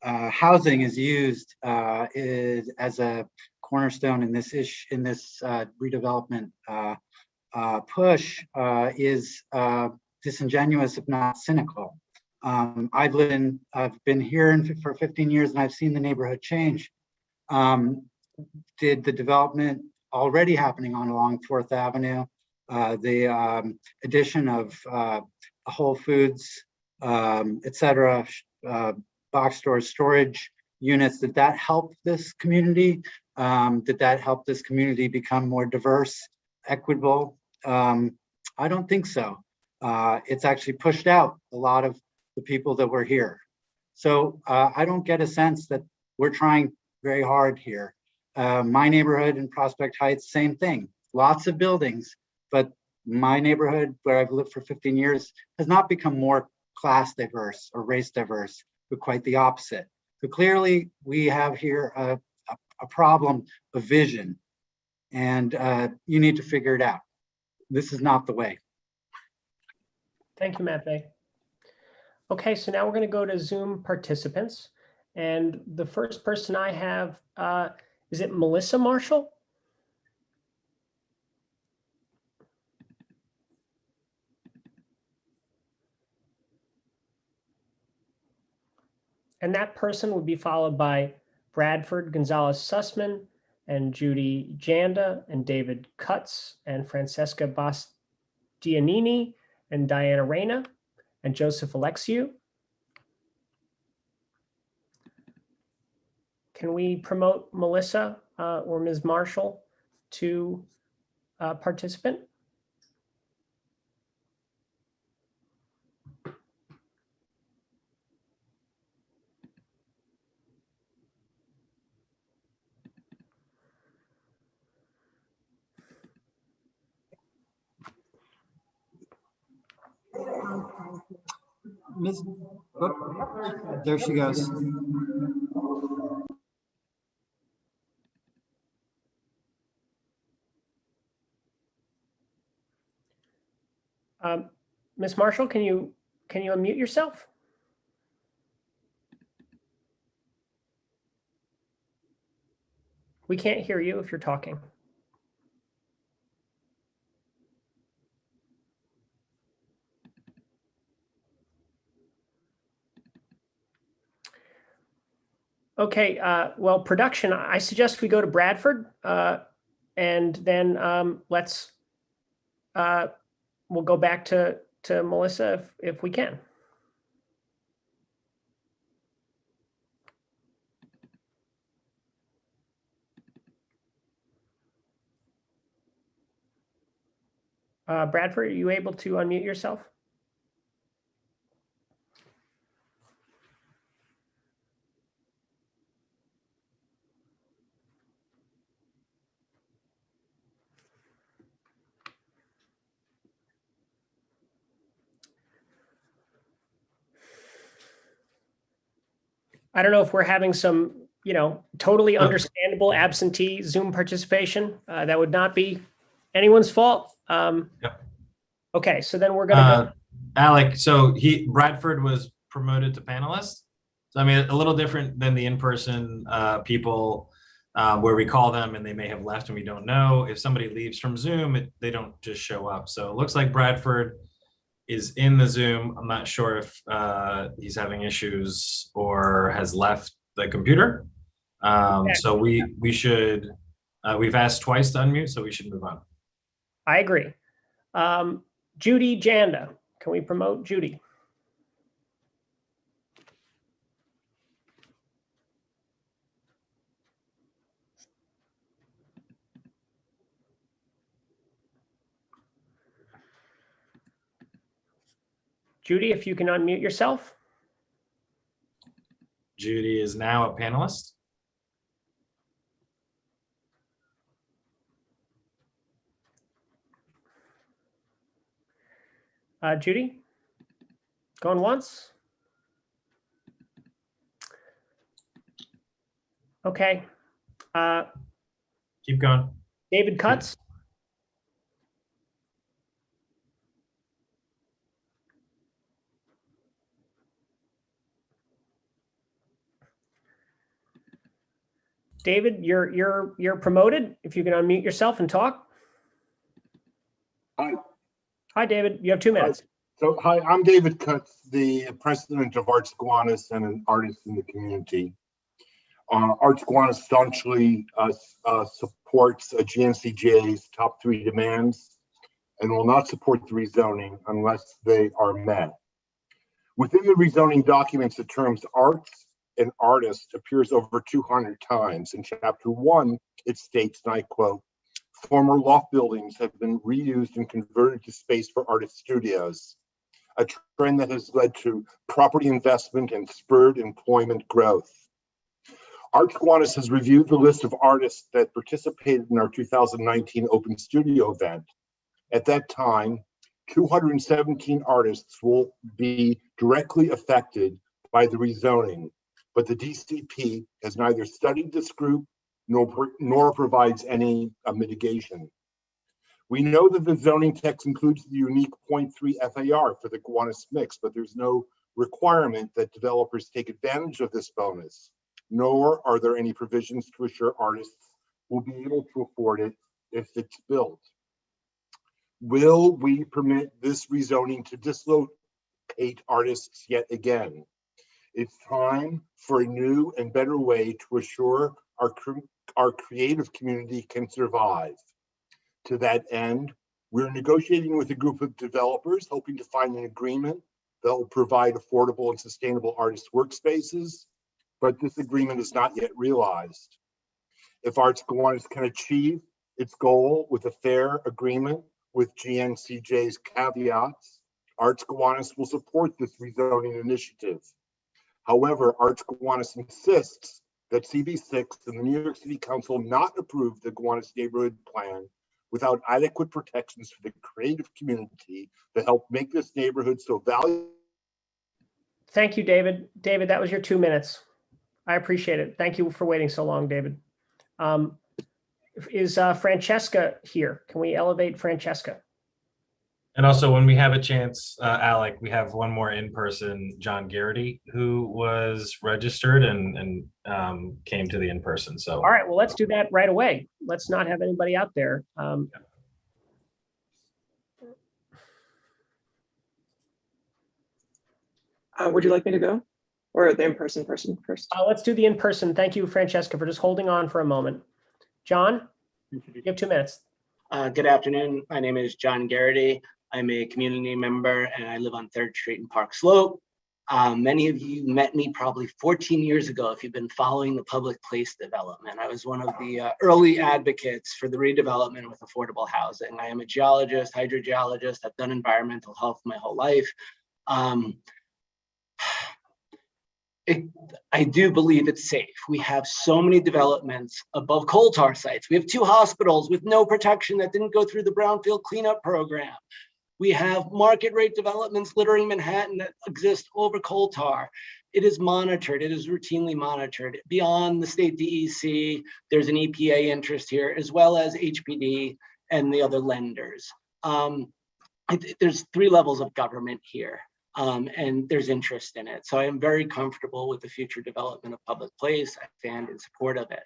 housing is used as a cornerstone in this redevelopment push is disingenuous, if not cynical. I've been here for 15 years and I've seen the neighborhood change. Did the development already happening along 4th Avenue, the addition of Whole Foods, etc., box stores, storage units, did that help this community? Did that help this community become more diverse, equitable? I don't think so. It's actually pushed out a lot of the people that were here. So I don't get a sense that we're trying very hard here. My neighborhood in Prospect Heights, same thing. Lots of buildings, but my neighborhood where I've lived for 15 years has not become more class diverse or race diverse, but quite the opposite. So clearly we have here a problem of vision, and you need to figure it out. This is not the way. Thank you, Matt Bay. Okay, so now we're going to go to Zoom participants. And the first person I have, is it Melissa Marshall? And that person would be followed by Bradford Gonzalez Sussman and Judy Janda and David Cutts and Francesca Bastianini and Diana Reyna and Joseph Alexiou. Can we promote Melissa or Ms. Marshall to participant? Miss, oh, there she goes. Ms. Marshall, can you unmute yourself? We can't hear you if you're talking. Okay, well, production, I suggest we go to Bradford and then we'll go back to Melissa if we can. Bradford, are you able to unmute yourself? I don't know if we're having some, totally understandable absentee Zoom participation. That would not be anyone's fault. Okay, so then we're gonna go. Alec, so Bradford was promoted to panelist. So I mean, a little different than the in-person people where we call them and they may have left and we don't know. If somebody leaves from Zoom, they don't just show up. So it looks like Bradford is in the Zoom. I'm not sure if he's having issues or has left the computer. So we should, we've asked twice to unmute, so we should move on. I agree. Judy Janda, can we promote Judy? Judy, if you can unmute yourself. Judy is now a panelist. Judy, going once. Okay. Keep going. David Cutts. David, you're promoted. If you can unmute yourself and talk. Hi. Hi, David. You have 2 minutes. So, hi, I'm David Kutz, the president of Arts Gowanus and an artist in the community. Arts Gowanus staunchly supports GNCJ's top 3 demands and will not support the rezoning unless they are met. Within the rezoning documents, the terms arts and artist appears over 200 times. In chapter 1, it states, and I quote, "Former loft buildings have been reused and converted to space for artist studios, a trend that has led to property investment and spurred employment growth." Arts Gowanus has reviewed the list of artists that participated in our 2019 Open Studio event. At that time, 217 artists will be directly affected by the rezoning, but the DCP has neither studied this group nor provides any mitigation. We know that the zoning text includes the unique 0.3 FAR for the Gowanus mix, but there's no requirement that developers take advantage of this bonus, nor are there any provisions to assure artists will be able to afford it if it's built. Will we permit this rezoning to dislocate artists yet again? It's time for a new and better way to assure our creative community can survive. To that end, we're negotiating with a group of developers, hoping to find an agreement that will provide affordable and sustainable artist workspaces, but this agreement is not yet realized. If Arts Gowanus can achieve its goal with a fair agreement with GNCJ's caveats, Arts Gowanus will support this rezoning initiative. However, Arts Gowanus insists that CB6 and the New York City Council not approve the Gowanus neighborhood plan without adequate protections for the creative community that help make this neighborhood so valuable. Thank you, David. David, that was your 2 minutes. I appreciate it. Thank you for waiting so long, David. Is Francesca here? Can we elevate Francesca? And also, when we have a chance, Alec, we have one more in person, John Garrity, who was registered and came to the in person. So, all right, well, let's do that right away. Let's not have anybody out there. Would you like me to go, or the in-person person first? Let's do the in-person. Thank you, Francesca, for just holding on for a moment. John, you have 2 minutes. Good afternoon. My name is John Garrity. I'm a community member and I live on 3rd Street in Park Slope. Many of you met me probably 14 years ago if you've been following the public place development. I was one of the early advocates for the redevelopment with affordable housing. I am a geologist, hydrogeologist. I've done environmental health my whole life. I do believe it's safe. We have so many developments above coal tar sites. We have 2 hospitals with no protection that didn't go through the brownfield cleanup program. We have market rate developments littering Manhattan that exist over coal tar. It is monitored. It is routinely monitored. Beyond the state DEC, there's an EPA interest here, as well as HPD and the other lenders. There's 3 levels of government here. And there's interest in it. So I am very comfortable with the future development of public place. I stand in support of it.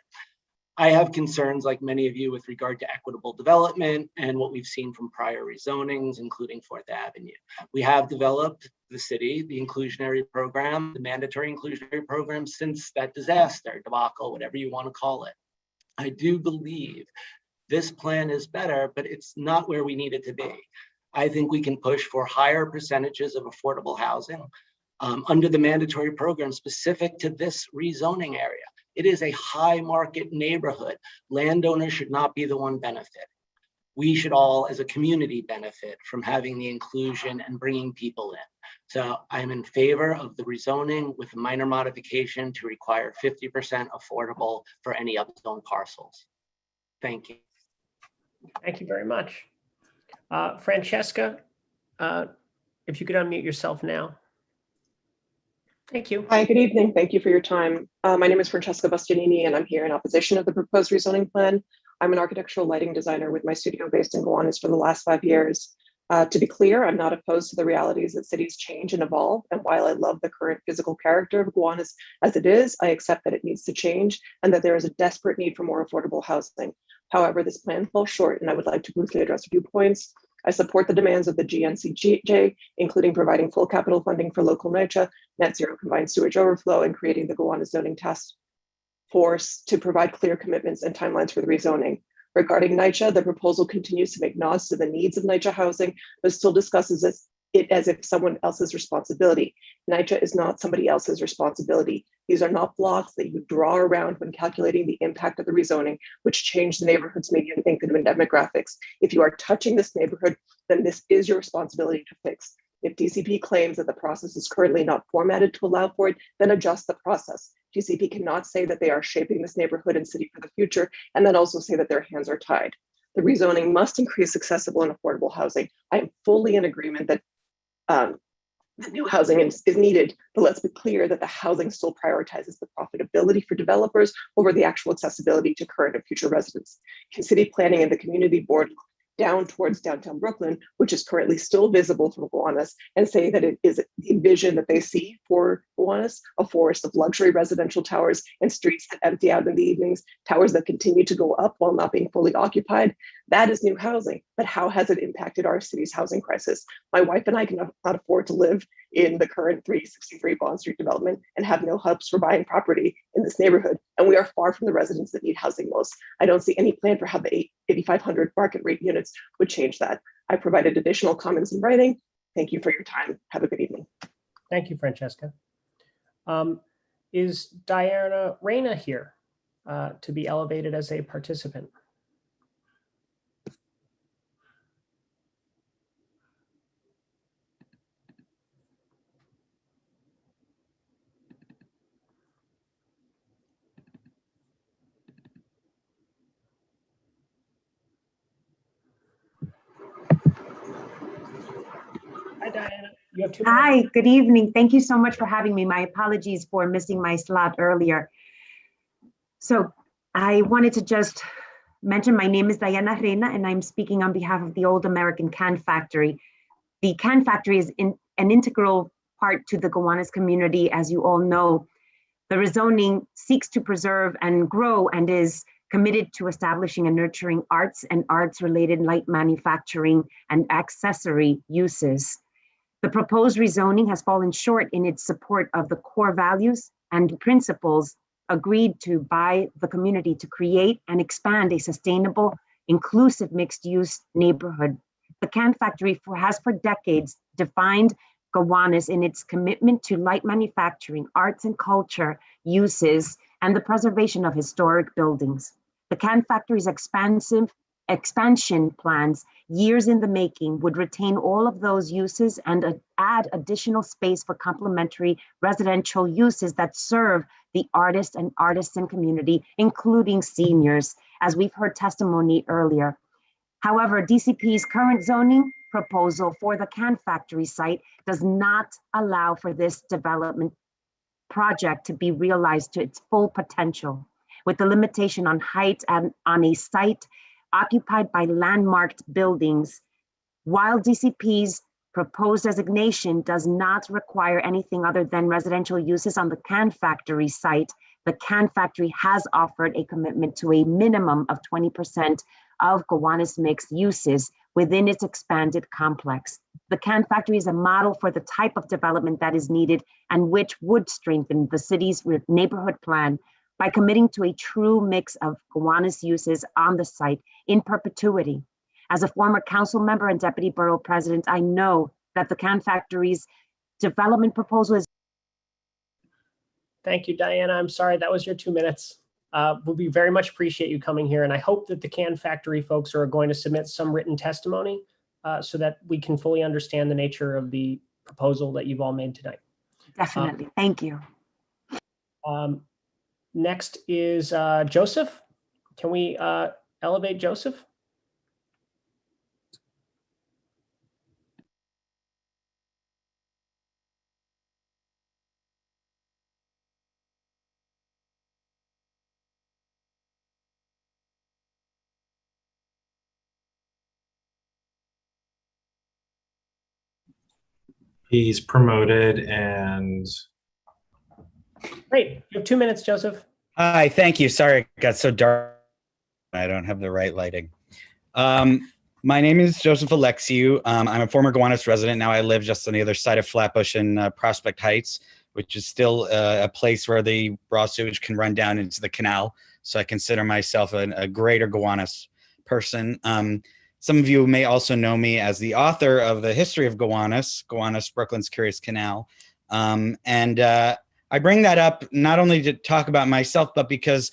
I have concerns, like many of you, with regard to equitable development and what we've seen from prior rezonings, including 4th Avenue. We have developed the city, the inclusionary program, the mandatory inclusionary program since that disaster, debacle, whatever you want to call it. I do believe this plan is better, but it's not where we need it to be. I think we can push for higher percentages of affordable housing under the mandatory program specific to this rezoning area. It is a high market neighborhood. Landowners should not be the one benefit. We should all, as a community, benefit from having the inclusion and bringing people in. So I'm in favor of the rezoning with a minor modification to require 50% affordable for any upzone parcels. Thank you. Thank you very much. Francesca, if you could unmute yourself now. Thank you. Hi, good evening. Thank you for your time. My name is Francesca Bastianini, and I'm here in opposition of the proposed rezoning plan. I'm an architectural lighting designer with my studio based in Gowanus for the last 5 years. To be clear, I'm not opposed to the realities that cities change and evolve. And while I love the current physical character of Gowanus as it is, I accept that it needs to change and that there is a desperate need for more affordable housing. However, this plan falls short, and I would like to briefly address a few points. I support the demands of the GNCJ, including providing full capital funding for local NYCHA, net zero combined sewage overflow, and creating the Gowanus zoning task force to provide clear commitments and timelines for the rezoning. Regarding NYCHA, the proposal continues to make nods to the needs of NYCHA housing, but still discusses it as if someone else's responsibility. NYCHA is not somebody else's responsibility. These are not blocks that you draw around when calculating the impact of the rezoning, which change the neighborhood's median income and demographics. If you are touching this neighborhood, then this is your responsibility to fix. If DCP claims that the process is currently not formatted to allow for it, then adjust the process. DCP cannot say that they are shaping this neighborhood and city for the future, and then also say that their hands are tied. The rezoning must increase accessible and affordable housing. I am fully in agreement that the new housing is needed, but let's be clear that the housing still prioritizes the profitability for developers over the actual accessibility to current and future residents. Can city planning and the community board down towards downtown Brooklyn, which is currently still visible from Gowanus, and say that it is the vision that they see for Gowanus, a forest of luxury residential towers and streets that empty out in the evenings, towers that continue to go up while not being fully occupied. That is new housing, but how has it impacted our city's housing crisis? My wife and I cannot afford to live in the current 363 Bond Street development and have no hubs for buying property in this neighborhood, and we are far from the residents that need housing most. I don't see any plan for how the 8,500 market rate units would change that. I provided additional comments in writing. Thank you for your time. Have a good evening. Thank you, Francesca. Is Diana Reyna here to be elevated as a participant? Hi, Diana. You have 2 minutes. Hi, good evening. Thank you so much for having me. My apologies for missing my slot earlier. So I wanted to just mention my name is Diana Reina, and I'm speaking on behalf of the Old American Can Factory. The Can Factory is an integral part to the Gowanus community, as you all know. The rezoning seeks to preserve and grow and is committed to establishing and nurturing arts and arts-related light manufacturing and accessory uses. The proposed rezoning has fallen short in its support of the core values and principles agreed to by the community to create and expand a sustainable, inclusive mixed-use neighborhood. The Can Factory has for decades defined Gowanus in its commitment to light manufacturing, arts and culture uses, and the preservation of historic buildings. The Can Factory's expansion plans, years in the making, would retain all of those uses and add additional space for complementary residential uses that serve the artist and artisan community, including seniors, as we've heard testimony earlier. However, DCP's current zoning proposal for the Can Factory site does not allow for this development project to be realized to its full potential, with the limitation on height and on a site occupied by landmarked buildings. While DCP's proposed designation does not require anything other than residential uses on the Can Factory site, the Can Factory has offered a commitment to a minimum of 20% of Gowanus mixed uses within its expanded complex. The Can Factory is a model for the type of development that is needed and which would strengthen the city's neighborhood plan by committing to a true mix of Gowanus uses on the site in perpetuity. As a former council member and deputy borough president, I know that the Can Factory's development proposal is. Thank you, Diana. I'm sorry, that was your 2 minutes. We very much appreciate you coming here, and I hope that the Can Factory folks are going to submit some written testimony so that we can fully understand the nature of the proposal that you've all made tonight. Definitely, thank you. Next is Joseph. Can we elevate Joseph? He's promoted and Great. You have 2 minutes, Joseph. Hi, thank you. Sorry, it got so dark. I don't have the right lighting. My name is Joseph Alexiou. I'm a former Gowanus resident. Now I live just on the other side of Flatbush in Prospect Heights, which is still a place where the raw sewage can run down into the canal. So I consider myself a greater Gowanus person. Some of you may also know me as the author of the history of Gowanus, Brooklyn's Curious Canal. I bring that up not only to talk about myself, but because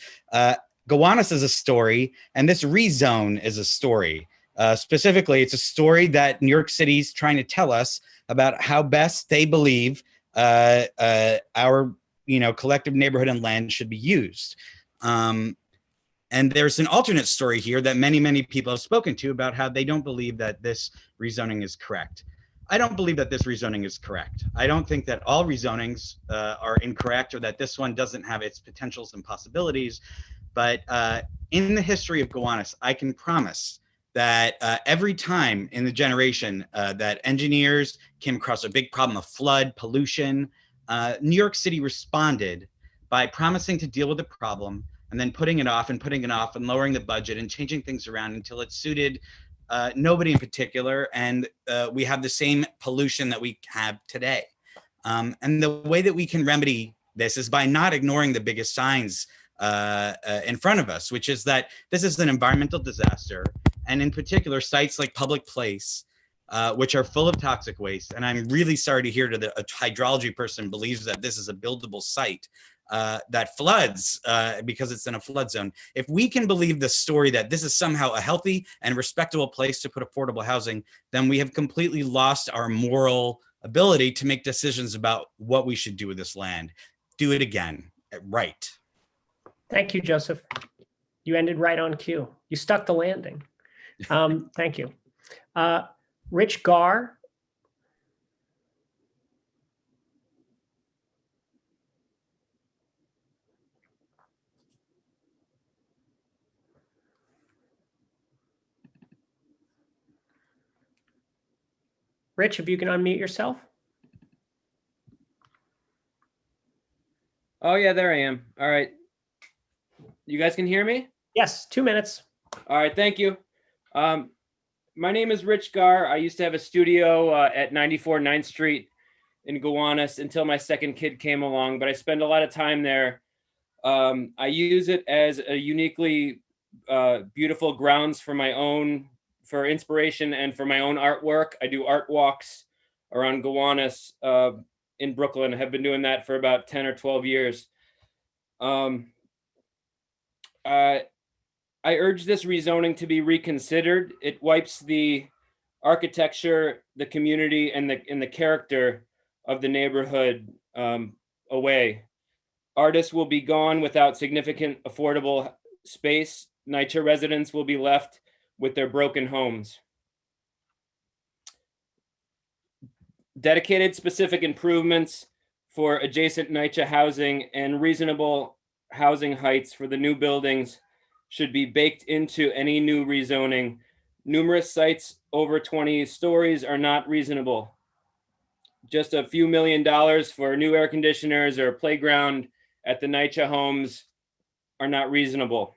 Gowanus is a story, and this rezone is a story. Specifically, it's a story that New York City's trying to tell us about how best they believe our collective neighborhood and land should be used. And there's an alternate story here that many, many people have spoken to about how they don't believe that this rezoning is correct. I don't believe that this rezoning is correct. I don't think that all rezonings are incorrect or that this one doesn't have its potentials and possibilities. But in the history of Gowanus, I can promise that every time in the generation that engineers came across a big problem of flood, pollution, New York City responded by promising to deal with the problem and then putting it off and lowering the budget and changing things around until it suited nobody in particular. And we have the same pollution that we have today. And the way that we can remedy this is by not ignoring the biggest signs in front of us, which is that this is an environmental disaster. And in particular, sites like Public Place, which are full of toxic waste. And I'm really sorry to hear that a hydrology person believes that this is a buildable site that floods because it's in a flood zone. If we can believe the story that this is somehow a healthy and respectable place to put affordable housing, then we have completely lost our moral ability to make decisions about what we should do with this land. Do it again, right. Thank you, Joseph. You ended right on cue. You stuck the landing. Thank you. Rich Gar. Rich, if you can unmute yourself. Oh yeah, there I am. All right. You guys can hear me? Yes, 2 minutes. All right, thank you. My name is Rich Gar. I used to have a studio at 94 9th Street in Gowanus until my second kid came along, but I spend a lot of time there. I use it as a uniquely beautiful grounds for inspiration and for my own artwork. I do art walks around Gowanus in Brooklyn. I have been doing that for about 10 or 12 years. I urge this rezoning to be reconsidered. It wipes the architecture, the community, and the character of the neighborhood away. Artists will be gone without significant affordable space. NYCHA residents will be left with their broken homes. Dedicated specific improvements for adjacent NYCHA housing and reasonable housing heights for the new buildings should be baked into any new rezoning. Numerous sites over 20 stories are not reasonable. Just a few $1 million for new air conditioners or a playground at the NYCHA homes are not reasonable.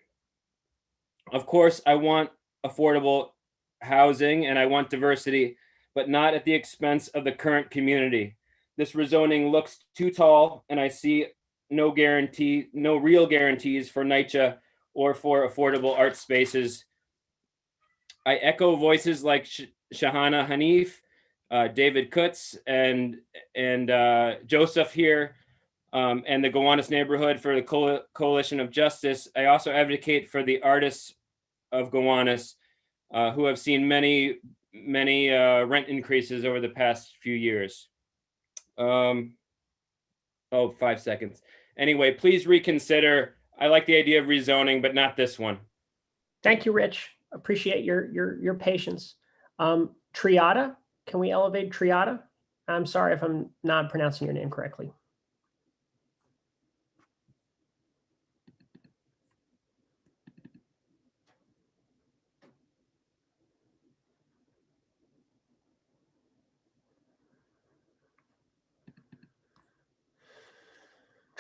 Of course, I want affordable housing and I want diversity, but not at the expense of the current community. This rezoning looks too tall, and I see no real guarantees for NYCHA or for affordable art spaces. I echo voices like Shahana Hanif, David Kutz, and Joseph here, and the Gowanus neighborhood for the Coalition of Justice. I also advocate for the artists of Gowanus who have seen many rent increases over the past few years. 5 seconds. Anyway, please reconsider. I like the idea of rezoning, but not this one. Thank you, Rich. Appreciate your patience. Triada, can we elevate Triada? I'm sorry if I'm not pronouncing your name correctly.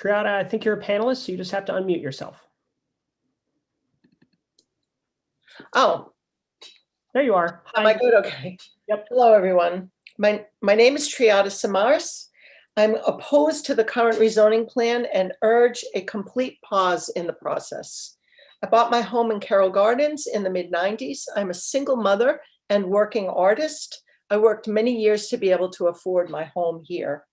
Triada, I think you're a panelist, so you just have to unmute yourself. Oh, There you are. am I good? Okay. Yep. Hello, everyone. My name is Triada Samaras. I'm opposed to the current rezoning plan and urge a complete pause in the process. I bought my home in Carroll Gardens in the mid-90s. I'm a single mother and working artist. I worked many years to be able to afford my home here.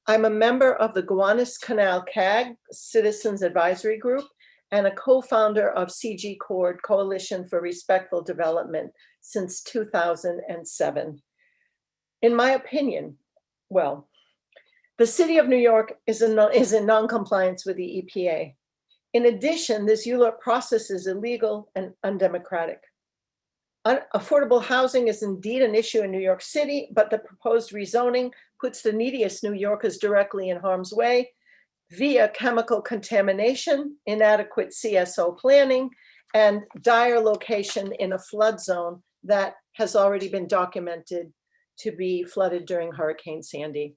I'm a member of the Gowanus Canal CAG Citizens Advisory Group and a co-founder of CG Cord Coalition for Respectful Development since 2007. In my opinion, well, the city of New York is in non-compliance with the EPA. In addition, this ULURP process is illegal and undemocratic. Affordable housing is indeed an issue in New York City, but the proposed rezoning puts the neediest New Yorkers directly in harm's way via chemical contamination, inadequate CSO planning, and dire location in a flood zone that has already been documented to be flooded during Hurricane Sandy.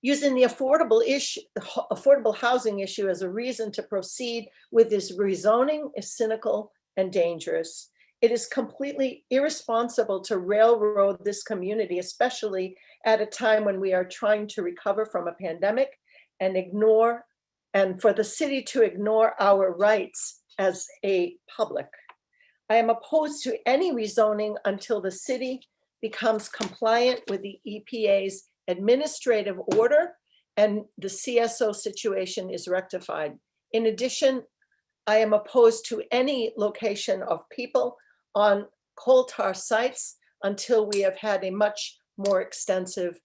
Using the affordable housing issue as a reason to proceed with this rezoning is cynical and dangerous. It is completely irresponsible to railroad this community, especially at a time when we are trying to recover from a pandemic and for the city to ignore our rights as a public. I am opposed to any rezoning until the city becomes compliant with the EPA's administrative order and the CSO situation is rectified. In addition, I am opposed to any location of people on coal tar sites until we have had a much more extensive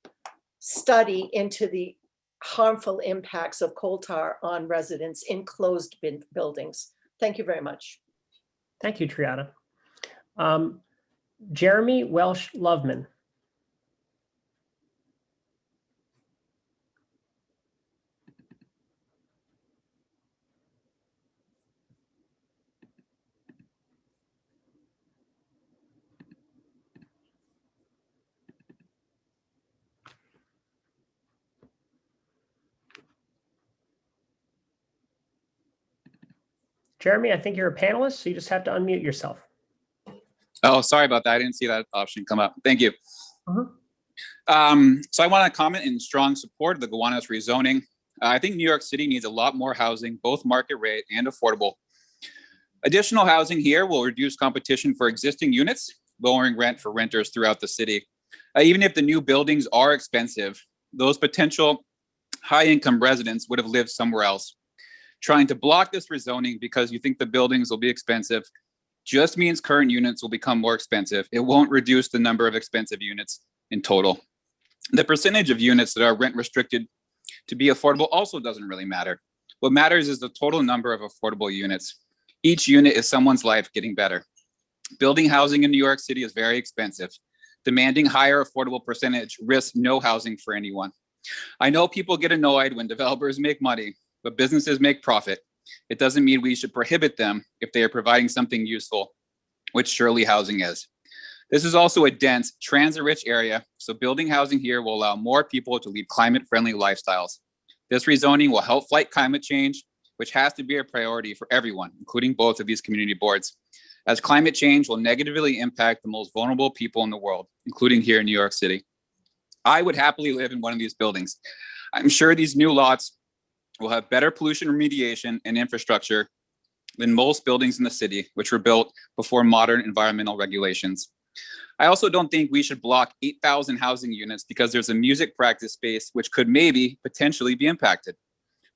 study into the harmful impacts of coal tar on residents in closed buildings. Thank you very much. Thank you, Triada. Jeremy Welsh Loveman. Jeremy, I think you're a panelist, so you just have to unmute yourself. Oh, sorry about that. I didn't see that option come up. Thank you. So I want to comment in strong support of the Gowanus rezoning. I think New York City needs a lot more housing, both market rate and affordable. Additional housing here will reduce competition for existing units, lowering rent for renters throughout the city. Even if the new buildings are expensive, those potential high-income residents would have lived somewhere else. Trying to block this rezoning because you think the buildings will be expensive just means current units will become more expensive. It won't reduce the number of expensive units in total. The percentage of units that are rent restricted to be affordable also doesn't really matter. What matters is the total number of affordable units. Each unit is someone's life getting better. Building housing in New York City is very expensive. Demanding higher affordable percentage risks no housing for anyone. I know people get annoyed when developers make money, but businesses make profit. It doesn't mean we should prohibit them if they are providing something useful, which surely housing is. This is also a dense, transit-rich area, so building housing here will allow more people to lead climate-friendly lifestyles. This rezoning will help fight climate change, which has to be a priority for everyone, including both of these community boards, as climate change will negatively impact the most vulnerable people in the world, including here in New York City. I would happily live in one of these buildings. I'm sure these new lots will have better pollution remediation and infrastructure than most buildings in the city, which were built before modern environmental regulations. I also don't think we should block 8,000 housing units because there's a music practice space which could maybe potentially be impacted.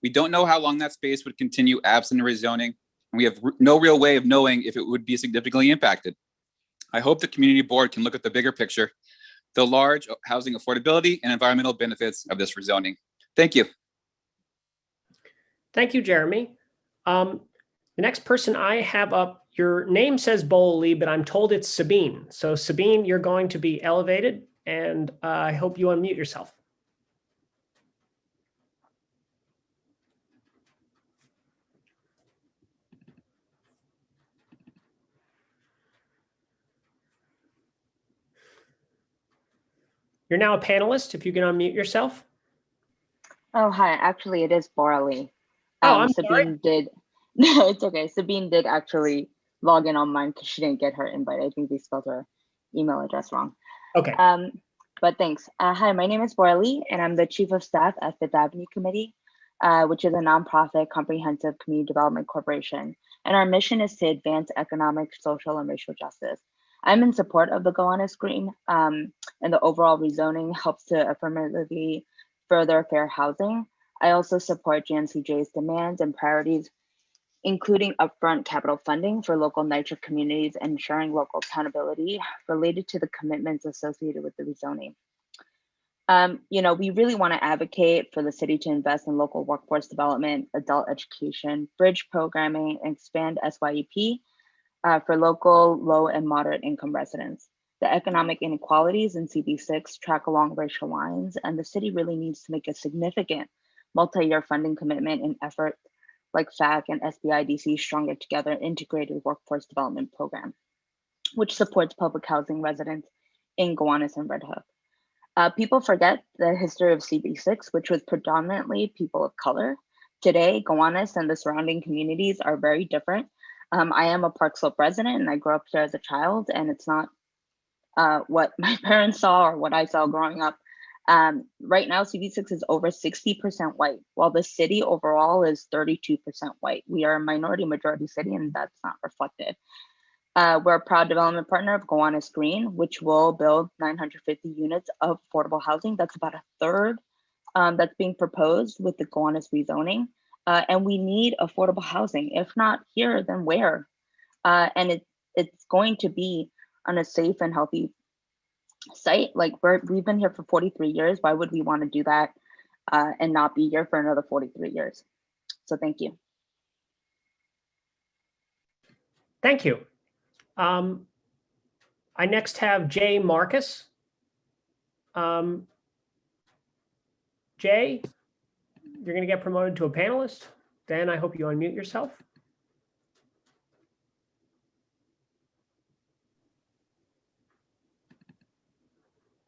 We don't know how long that space would continue absent rezoning, and we have no real way of knowing if it would be significantly impacted. I hope the community board can look at the bigger picture, the large housing affordability and environmental benefits of this rezoning. Thank you. Thank you, Jeremy. The next person I have up, your name says Bowley, but I'm told it's Sabine. So Sabine, you're going to be elevated, and I hope you unmute yourself. You're now a panelist, if you can unmute yourself. Oh, hi. Actually, it is Borley. Oh, I'm sorry. Sabine did. No, it's okay. Sabine did actually log in on mine because she didn't get her invite. I think they spelled her email address wrong. Okay. But thanks. Hi, my name is Borley, and I'm the Chief of Staff at Fifth Avenue Committee, which is a nonprofit comprehensive community development corporation. And our mission is to advance economic, social, and racial justice. I'm in support of the Gowanus Green, and the overall rezoning helps to affirmatively further fair housing. I also support GNCJ's demands and priorities, including upfront capital funding for local NYCHA communities and ensuring local accountability related to the commitments associated with the rezoning. We really want to advocate for the city to invest in local workforce development, adult education, bridge programming, and expand SYEP for local low and moderate income residents. The economic inequalities in CB6 track along racial lines, and the city really needs to make a significant multi-year funding commitment in efforts like FAC and SBIDC's Stronger Together integrated workforce development program, which supports public housing residents in Gowanus and Red Hook. People forget the history of CB6, which was predominantly people of color. Today, Gowanus and the surrounding communities are very different. I am a Park Slope resident and I grew up here as a child, and it's not what my parents saw or what I saw growing up. Right now, CB6 is over 60% white, while the city overall is 32% white. We are a minority majority city, and that's not reflected. We're a proud development partner of Gowanus Green, which will build 950 units of affordable housing. That's about a third that's being proposed with the Gowanus rezoning. And we need affordable housing. If not here, then where? And it's going to be on a safe and healthy site. Like we've been here for 43 years. Why would we want to do that and not be here for another 43 years? So thank you. Thank you. I next have Jay Marcus. Jay, you're going to get promoted to a panelist. Dan, I hope you unmute yourself.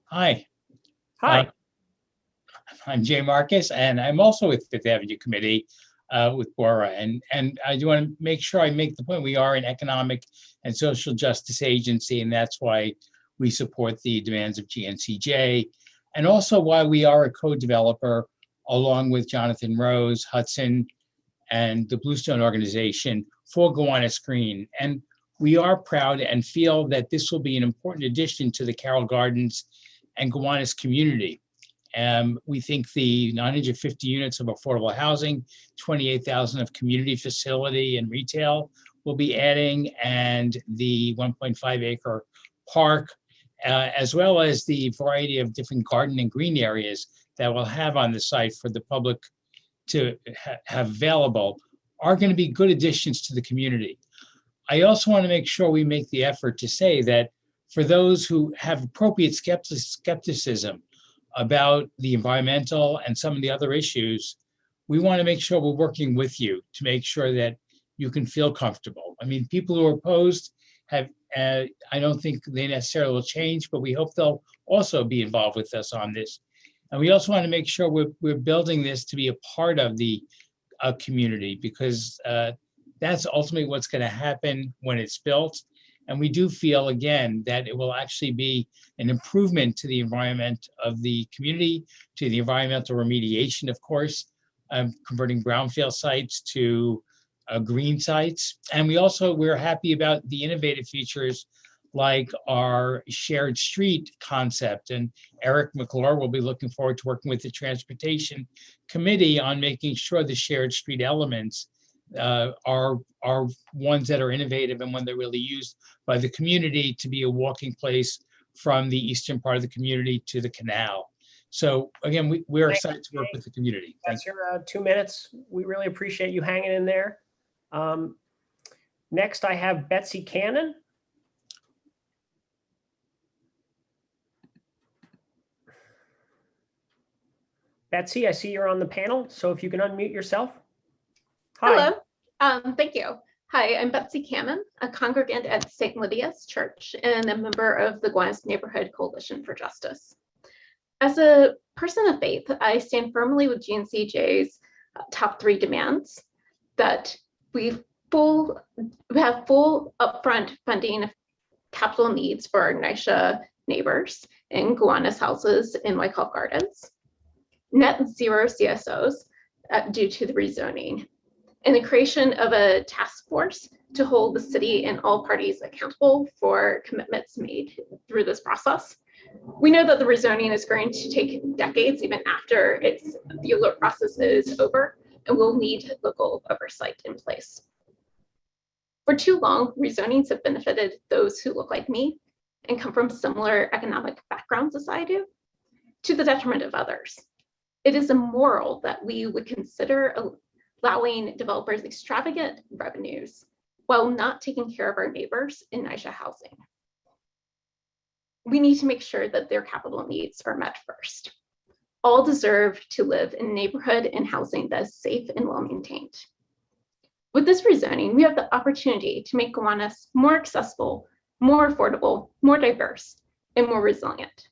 Hi. Hi. I'm Jay Marcus, and I'm also with Fifth Avenue Committee with Bora. And I do want to make sure I make the point, we are an economic and social justice agency, and that's why we support the demands of GNCJ, and also why we are a co-developer along with Jonathan Rose, Hudson, and the Bluestone organization for Gowanus Green. And we are proud and feel that this will be an important addition to the Carroll Gardens and Gowanus community. We think the 950 units of affordable housing, 28,000 of community facility and retail will be adding, and the 1.5 acre park, as well as the variety of different garden and green areas that we'll have on the site for the public to have available, are going to be good additions to the community. I also want to make sure we make the effort to say that for those who have appropriate skepticism about the environmental and some of the other issues, we want to make sure we're working with you to make sure that you can feel comfortable. I mean, people who are opposed have, I don't think they necessarily will change, but we hope they'll also be involved with us on this. And we also want to make sure we're building this to be a part of the community, because that's ultimately what's going to happen when it's built. And we do feel, again, that it will actually be an improvement to the environment of the community, to the environmental remediation, of course, converting brownfield sites to green sites. And we're happy about the innovative features like our shared street concept. And Eric McClure will be looking forward to working with the Transportation Committee on making sure the shared street elements are ones that are innovative and when they're really used by the community to be a walking place from the eastern part of the community to the canal. So again, we're excited to work with the community. That's your 2 minutes. We really appreciate you hanging in there. Next, I have Betsy Cannon. Betsy, I see you're on the panel, so if you can unmute yourself. Hi. Hello, thank you. Hi, I'm Betsy Cannon, a congregant at St. Lydia's Church and a member of the Gowanus Neighborhood Coalition for Justice. As a person of faith, I stand firmly with GNCJ's top 3 demands: that we have full upfront funding of capital needs for our NYCHA neighbors in Gowanus houses in Wyckoff Gardens, net zero CSOs due to the rezoning, and the creation of a task force to hold the city and all parties accountable for commitments made through this process. We know that the rezoning is going to take decades even after the alert process is over, and we'll need local oversight in place. For too long, rezonings have benefited those who look like me and come from similar economic backgrounds as I do, to the detriment of others. It is immoral that we would consider allowing developers extravagant revenues while not taking care of our neighbors in NYCHA housing. We need to make sure that their capital needs are met first. All deserve to live in a neighborhood and housing that is safe and well-maintained. With this rezoning, we have the opportunity to make Gowanus more accessible, more affordable, more diverse, and more resilient.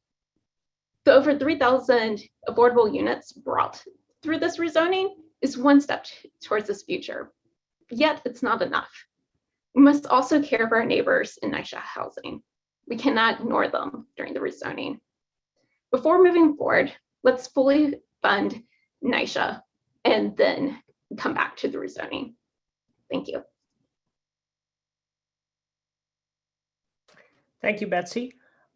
The over 3,000 affordable units brought through this rezoning is one step towards this future, yet it's not enough. We must also care for our neighbors in NYCHA housing. We cannot ignore them during the rezoning. Before moving forward, let's fully fund NYCHA and then come back to the rezoning. Thank you. Thank you, Betsy.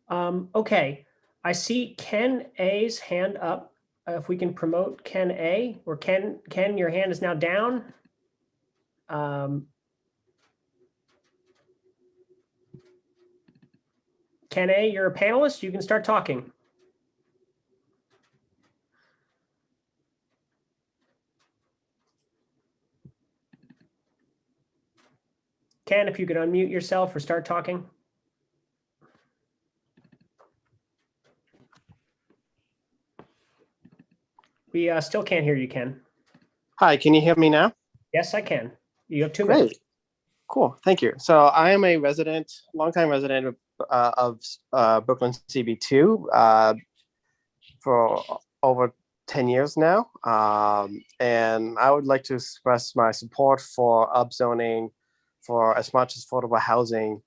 Okay, I see Ken A's hand up. If we can promote Ken A, or Ken, your hand is now down. Ken A, you're a panelist. You can start talking. Ken, if you could unmute yourself or start talking. We still can't hear you, Ken. Hi, can you hear me now? Yes, I can. You have 2 minutes. Great. Cool, thank you. So I am a resident, longtime resident of Brooklyn CB2 for over 10 years now. And I would like to express my support for upzoning for as much as affordable housing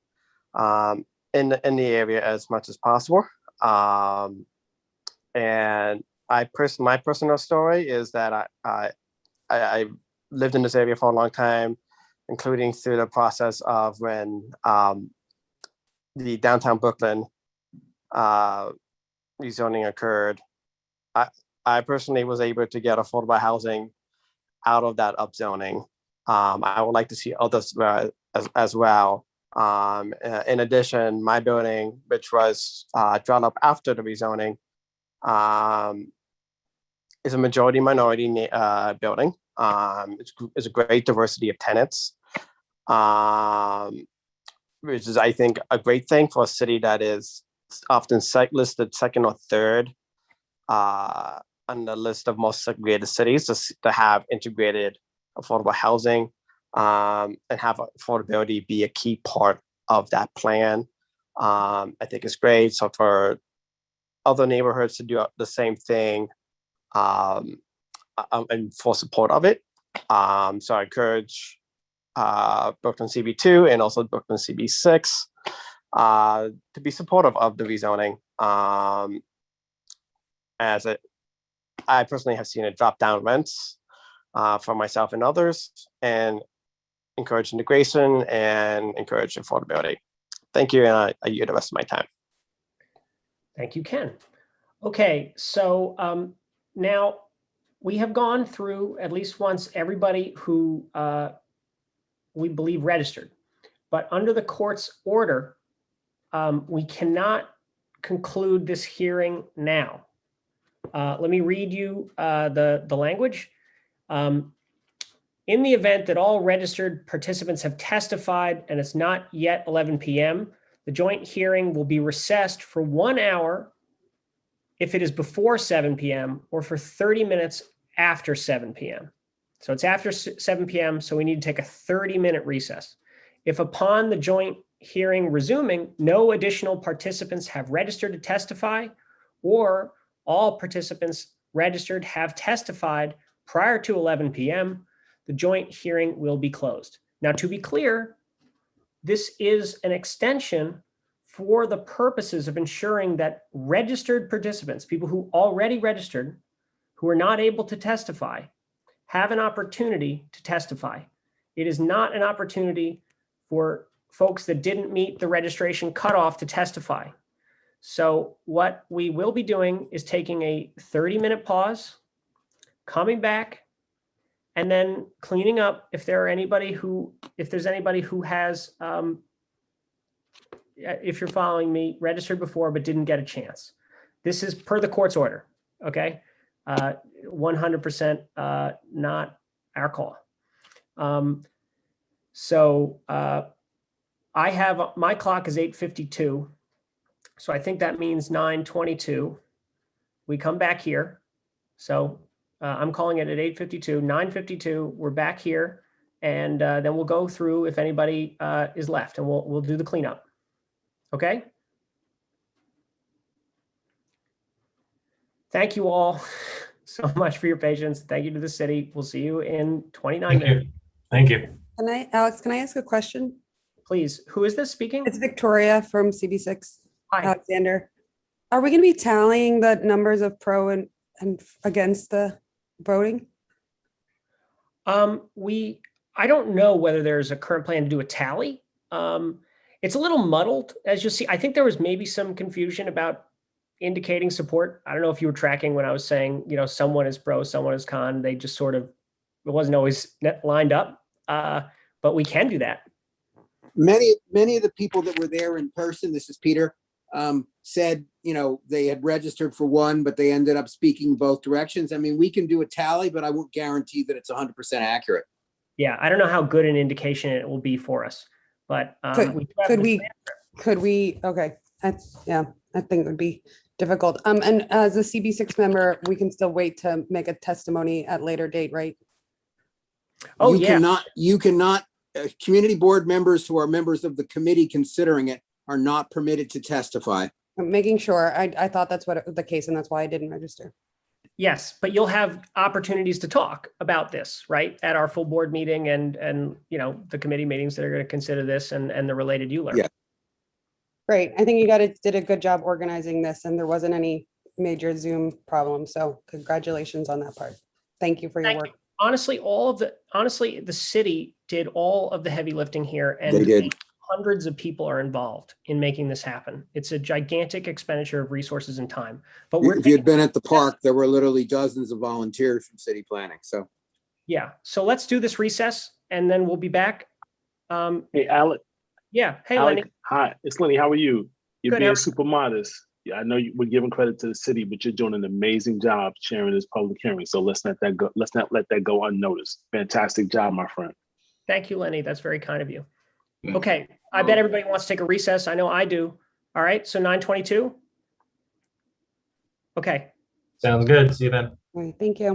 in the area as much as possible. And my personal story is that I lived in this area for a long time, including through the process of when the downtown Brooklyn rezoning occurred. I personally was able to get affordable housing out of that upzoning. I would like to see others as well. In addition, my building, which was drawn up after the rezoning, is a majority minority building. It's a great diversity of tenants, which is, I think, a great thing for a city that is often listed second or third on the list of most segregated cities, to have integrated affordable housing and have affordability be a key part of that plan. I think it's great. So for other neighborhoods to do the same thing, and for support of it. So I encourage Brooklyn CB2 and also Brooklyn CB6 to be supportive of the rezoning, as I personally have seen it drop down rents for myself and others, and encourage integration and encourage affordability. Thank you, and I yield the rest of my time. Thank you, Ken. Okay, so now we have gone through at least once everybody who we believe registered, but under the court's order, we cannot conclude this hearing now. Let me read you the language. In the event that all registered participants have testified and it's not yet 11 p.m., the joint hearing will be recessed for 1 hour if it is before 7 p.m. or for 30 minutes after 7 p.m. So it's after 7 p.m., so we need to take a 30-minute recess. If upon the joint hearing resuming, no additional participants have registered to testify, or all participants registered have testified prior to 11 p.m., the joint hearing will be closed. Now, to be clear, this is an extension for the purposes of ensuring that registered participants, people who already registered, who are not able to testify, have an opportunity to testify. It is not an opportunity for folks that didn't meet the registration cutoff to testify. So what we will be doing is taking a 30-minute pause, coming back, and then cleaning up if there's anybody who has, if you're following me, registered before but didn't get a chance. This is per the court's order, okay? 100% not our call. I have, my clock is 8:52. So I think that means 9:22. We come back here. So I'm calling it at 8:52, 9:52. We're back here, and then we'll go through if anybody is left, and we'll do the cleanup. Okay. Thank you all so much for your patience. Thank you to the city. We'll see you in 29 minutes. Thank you. Alex, can I ask a question? Please. Who is this speaking? It's Victoria from CB6. Hi. Alexander. Are we going to be tallying the numbers of pro and against the voting? I don't know whether there's a current plan to do a tally. It's a little muddled, as you'll see. I think there was maybe some confusion about indicating support. I don't know if you were tracking when I was saying, someone is pro, someone is con. They just sort of, it wasn't always lined up, but we can do that. Many of the people that were there in person, this is Peter, said, they had registered for one, but they ended up speaking both directions. I mean, we can do a tally, but I won't guarantee that it's 100% accurate. Yeah, I don't know how good an indication it will be for us, but could we? Okay, I think it would be difficult. And as a CB6 member, we can still wait to make a testimony at later date, right? Oh, you cannot. Community board members who are members of the committee considering it are not permitted to testify. I'm making sure. I thought that's what the case, and that's why I didn't register. Yes, but you'll have opportunities to talk about this, right? At our full board meeting and the committee meetings that are going to consider this and the related ULER. Yeah. Great. I think you did a good job organizing this, and there wasn't any major Zoom problem. So congratulations on that part. Thank you for your work. Honestly, the city did all of the heavy lifting here, and they did. Hundreds of people are involved in making this happen. It's a gigantic expenditure of resources and time. But if you had been at the park, there were literally dozens of volunteers from city planning. So yeah, so let's do this recess, and then we'll be back. Hey, Alec. Yeah. Hey, Alec, Lenny. hi, it's Lenny. How are you? You're Good, being super modest. Yeah, I know we're giving credit to the city, but you're doing an amazing job chairing this public hearing. So let's not let that go unnoticed. Fantastic job, my friend. Thank you, Lenny. That's very kind of you. Okay, I bet everybody wants to take a recess. I know I do. All right, so 9:22. Okay. Sounds good. See you then. All right, thank you.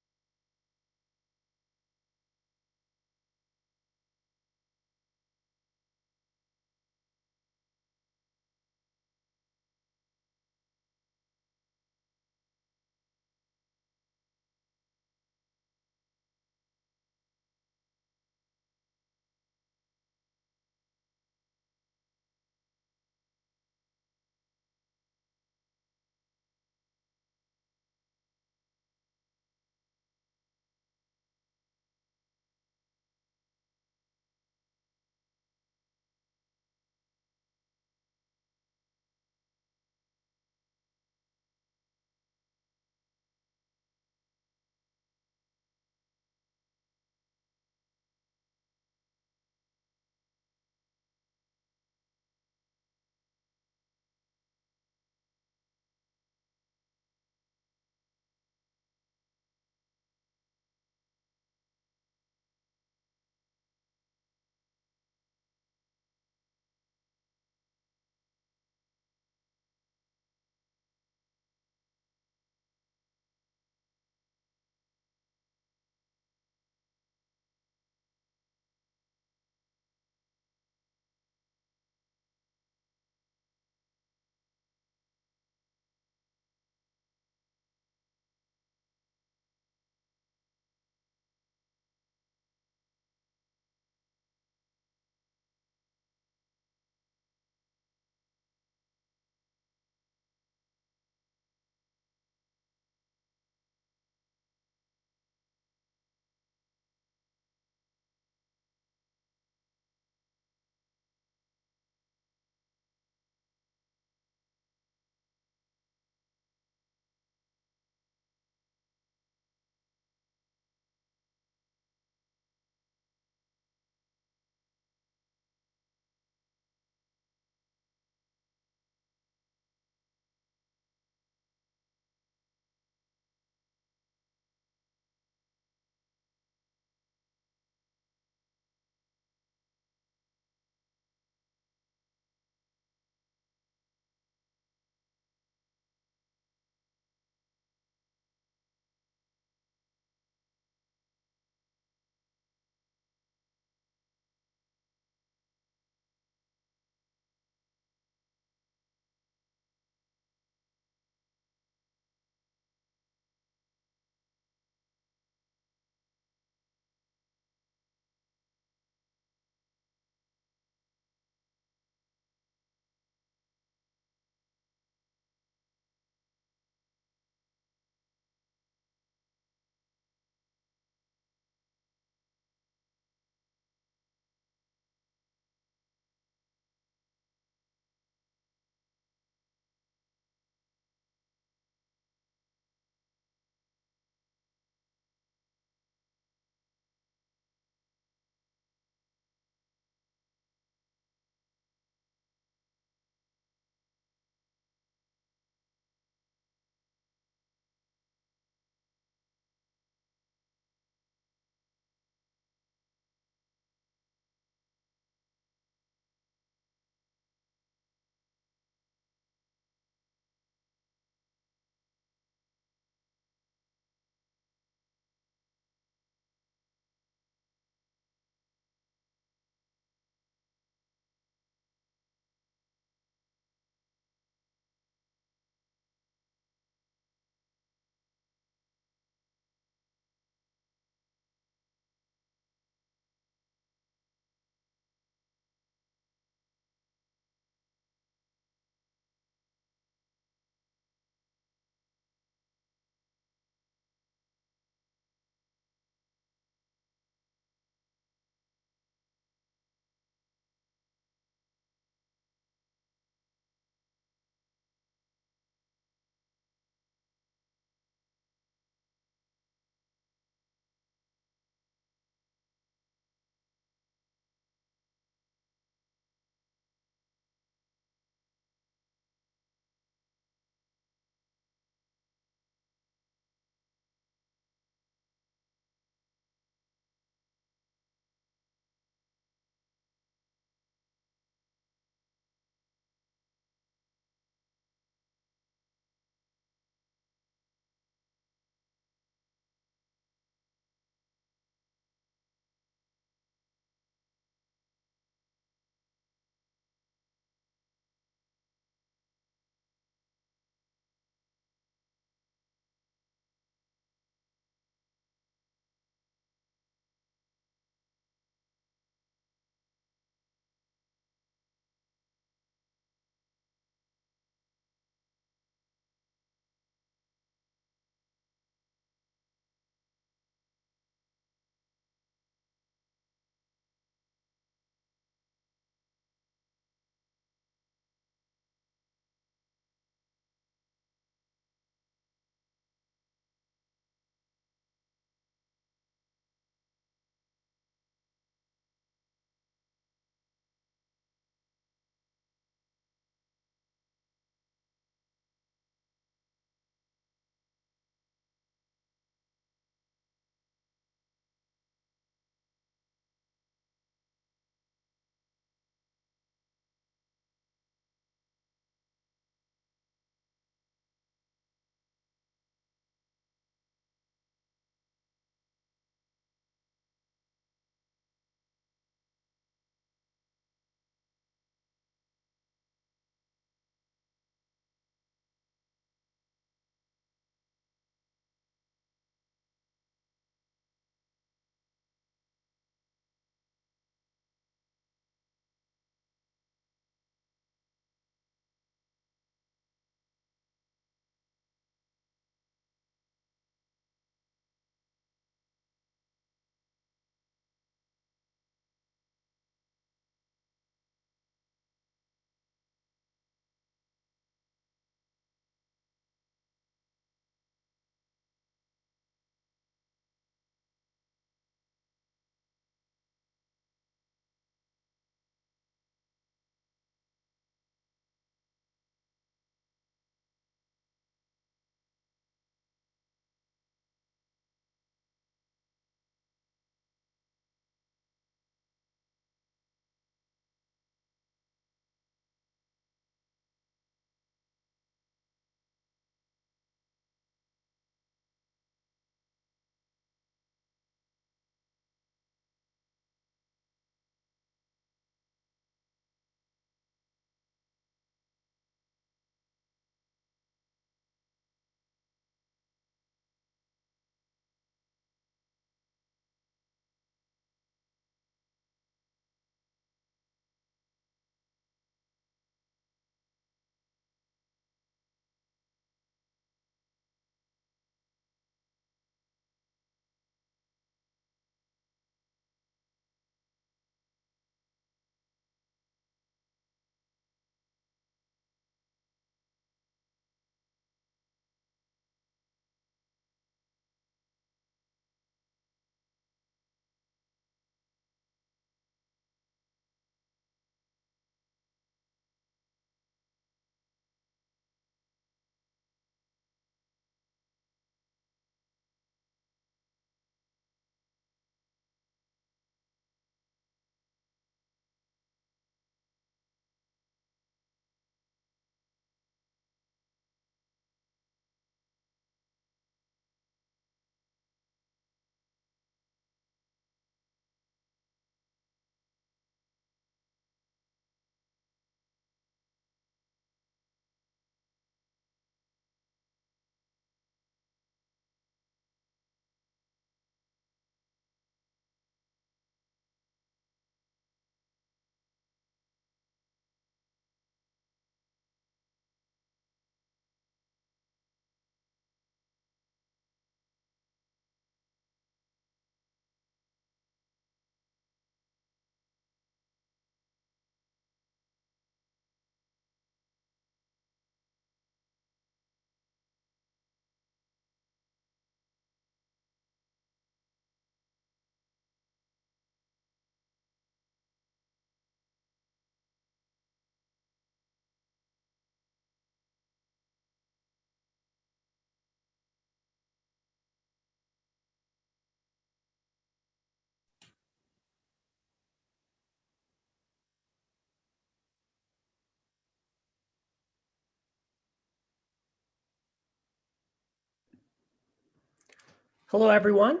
Hello, everyone.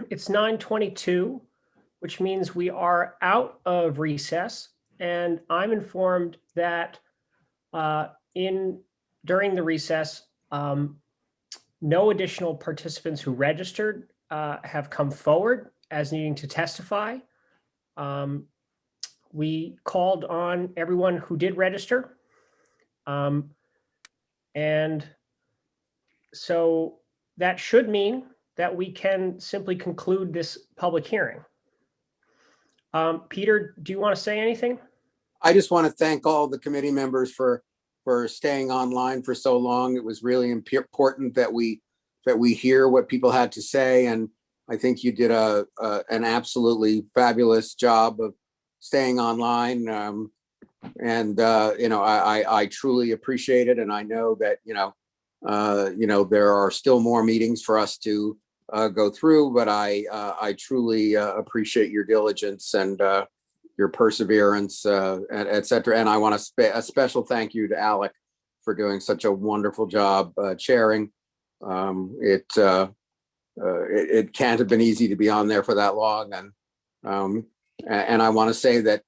It's 9:22, which means we are out of recess, and I'm informed that during the recess, no additional participants who registered have come forward as needing to testify. We called on everyone who did register. And so that should mean that we can simply conclude this public hearing. Peter, do you want to say anything? I just want to thank all the committee members for staying online for so long. It was really important that we hear what people had to say, and I think you did an absolutely fabulous job of staying online. I truly appreciate it, and I know that there are still more meetings for us to go through, but I truly appreciate your diligence and your perseverance, et cetera. And I want to a special thank you to Alec for doing such a wonderful job chairing. It can't have been easy to be on there for that long, and I want to say that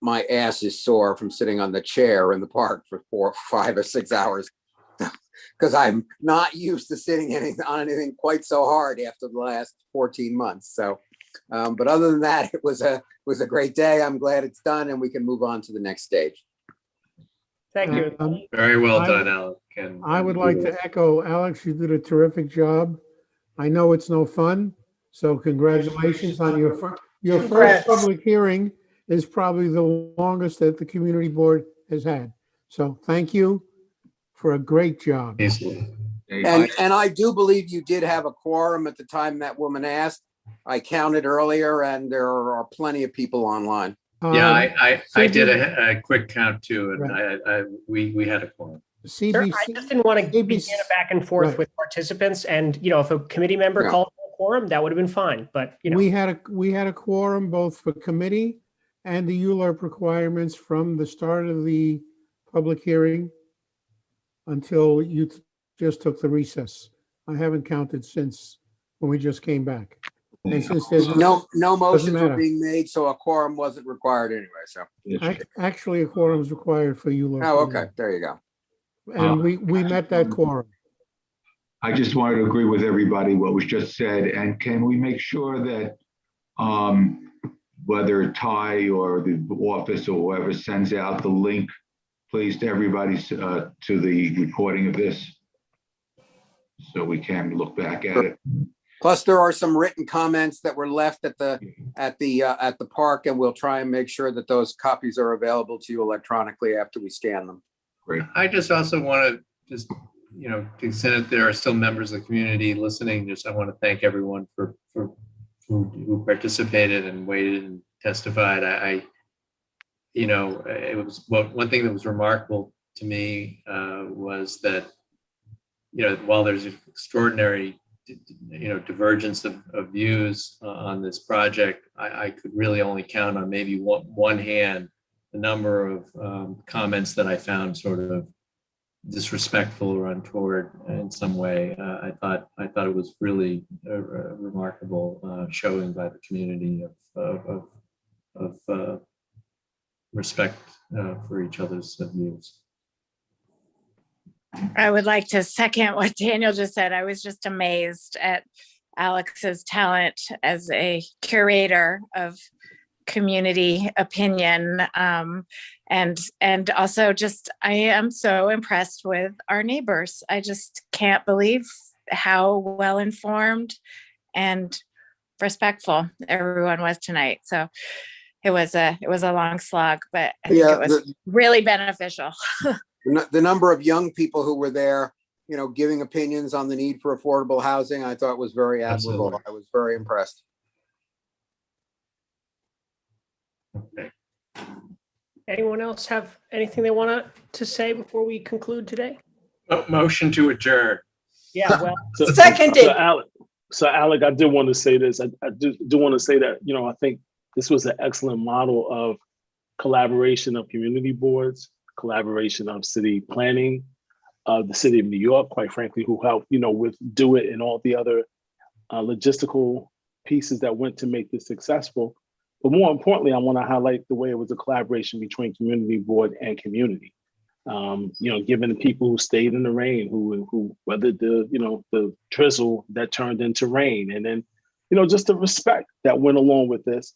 my ass is sore from sitting on the chair in the park for 4, 5, or 6 hours, because I'm not used to sitting on anything quite so hard after the last 14 months. So, but other than that, it was a great day. I'm glad it's done, and we can move on to the next stage. Thank you. Very well done, Alec. And I would like to echo Alex. You did a terrific job. I know it's no fun, so congratulations on your first public hearing. Is probably the longest that the community board has had. So thank you for a great job. And I do believe you did have a quorum at the time that woman asked. I counted earlier, and there are plenty of people online. Yeah, I did a quick count too, and right. we had a quorum. Sure, I just didn't want to begin a back and forth right. with participants, and if a committee member called for a quorum, that would have been fine. But we had a quorum both for committee and the ULURP requirements from the start of the public hearing until you just took the recess. I haven't counted since when we just came back. And since there's no motions were being made, so a quorum wasn't required anyway. So actually, a quorum is required for ULURP. Oh, okay. There you go. And we met that quorum. I just wanted to agree with everybody what was just said. And can we make sure that whether Ty or the office or whoever sends out the link, please, to everybody to the recording of this, so we can look back at it. Plus, there are some written comments that were left at the park, and we'll try and make sure that those copies are available to you electronically after we scan them. Great. I just also want to to the extent that there are still members of the community listening, I want to thank everyone for who participated and waited and testified. It was one thing that was remarkable to me was that while there's extraordinary divergence of views on this project, I could really only count on maybe one hand the number of comments that I found sort of disrespectful or untoward in some way. I thought it was really a remarkable showing by the community of respect for each other's views. I would like to second what Daniel just said. I was just amazed at Alex's talent as a curator of community opinion. And also I am so impressed with our neighbors. I just can't believe how well informed and respectful everyone was tonight. So it was a long slog, but I think it was really beneficial. The number of young people who were there, giving opinions on the need for affordable housing, I thought was very admirable. Absolutely. I was very impressed. Okay. Anyone else have anything they want to say before we conclude today? Motion to adjourn. Yeah, well, seconded. So Alec, I did want to say this. I do want to say that, I think this was an excellent model of collaboration of community boards, collaboration of city planning, the city of New York, quite frankly, who helped, with Do It and all the other logistical pieces that went to make this successful. But more importantly, I want to highlight the way it was a collaboration between community board and community. Given the people who stayed in the rain, who weathered the drizzle that turned into rain, and then, just the respect that went along with this.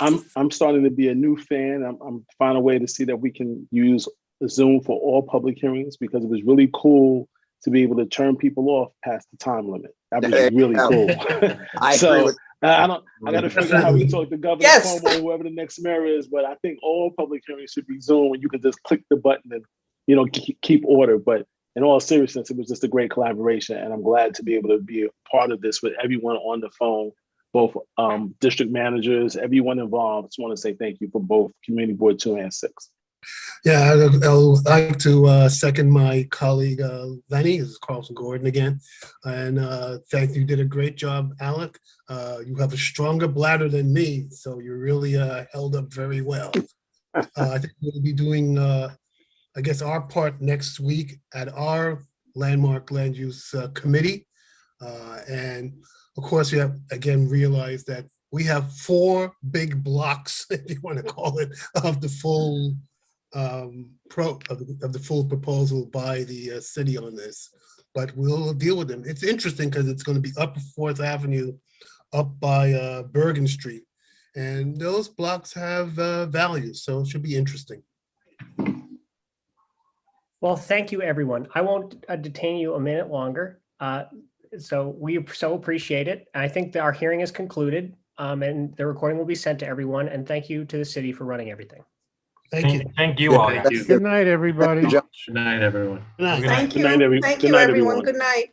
I'm starting to be a new fan. I'm finding a way to see that we can use Zoom for all public hearings, because it was really cool to be able to turn people off past the time limit. That was really cool. I agree with. I got to figure out how we talk to Governor Cuomo, whoever the next mayor is, but I think all public hearings should be Zoom, and you can just click the button and keep order. But in all seriousness, it was just a great collaboration, and I'm glad to be able to be a part of this with everyone on the phone, both district managers, everyone involved. I just want to say thank you for both Community Board 2 and 6. Yeah, I'd like to second my colleague Lenny. This is Carlton Gordon again, and thank you. You did a great job, Alec. You have a stronger bladder than me, so you really held up very well. I think we'll be doing, I guess, our part next week at our landmark land use committee, and of course, we have again realized that we have 4 big blocks, if you want to call it, of the full. Of the full proposal by the city on this, but we'll deal with them. It's interesting because it's going to be up 4th Avenue, up by Bergen Street, and those blocks have values, so it should be interesting. Well, thank you, everyone. I won't detain you a minute longer. So we so appreciate it. I think that our hearing is concluded, and the recording will be sent to everyone. And thank you to the city for running everything. Thank you. Thank you all. Good night, everybody. Good night, everyone. Good night. Thank Good night, you. Thank you, everyone. Good night.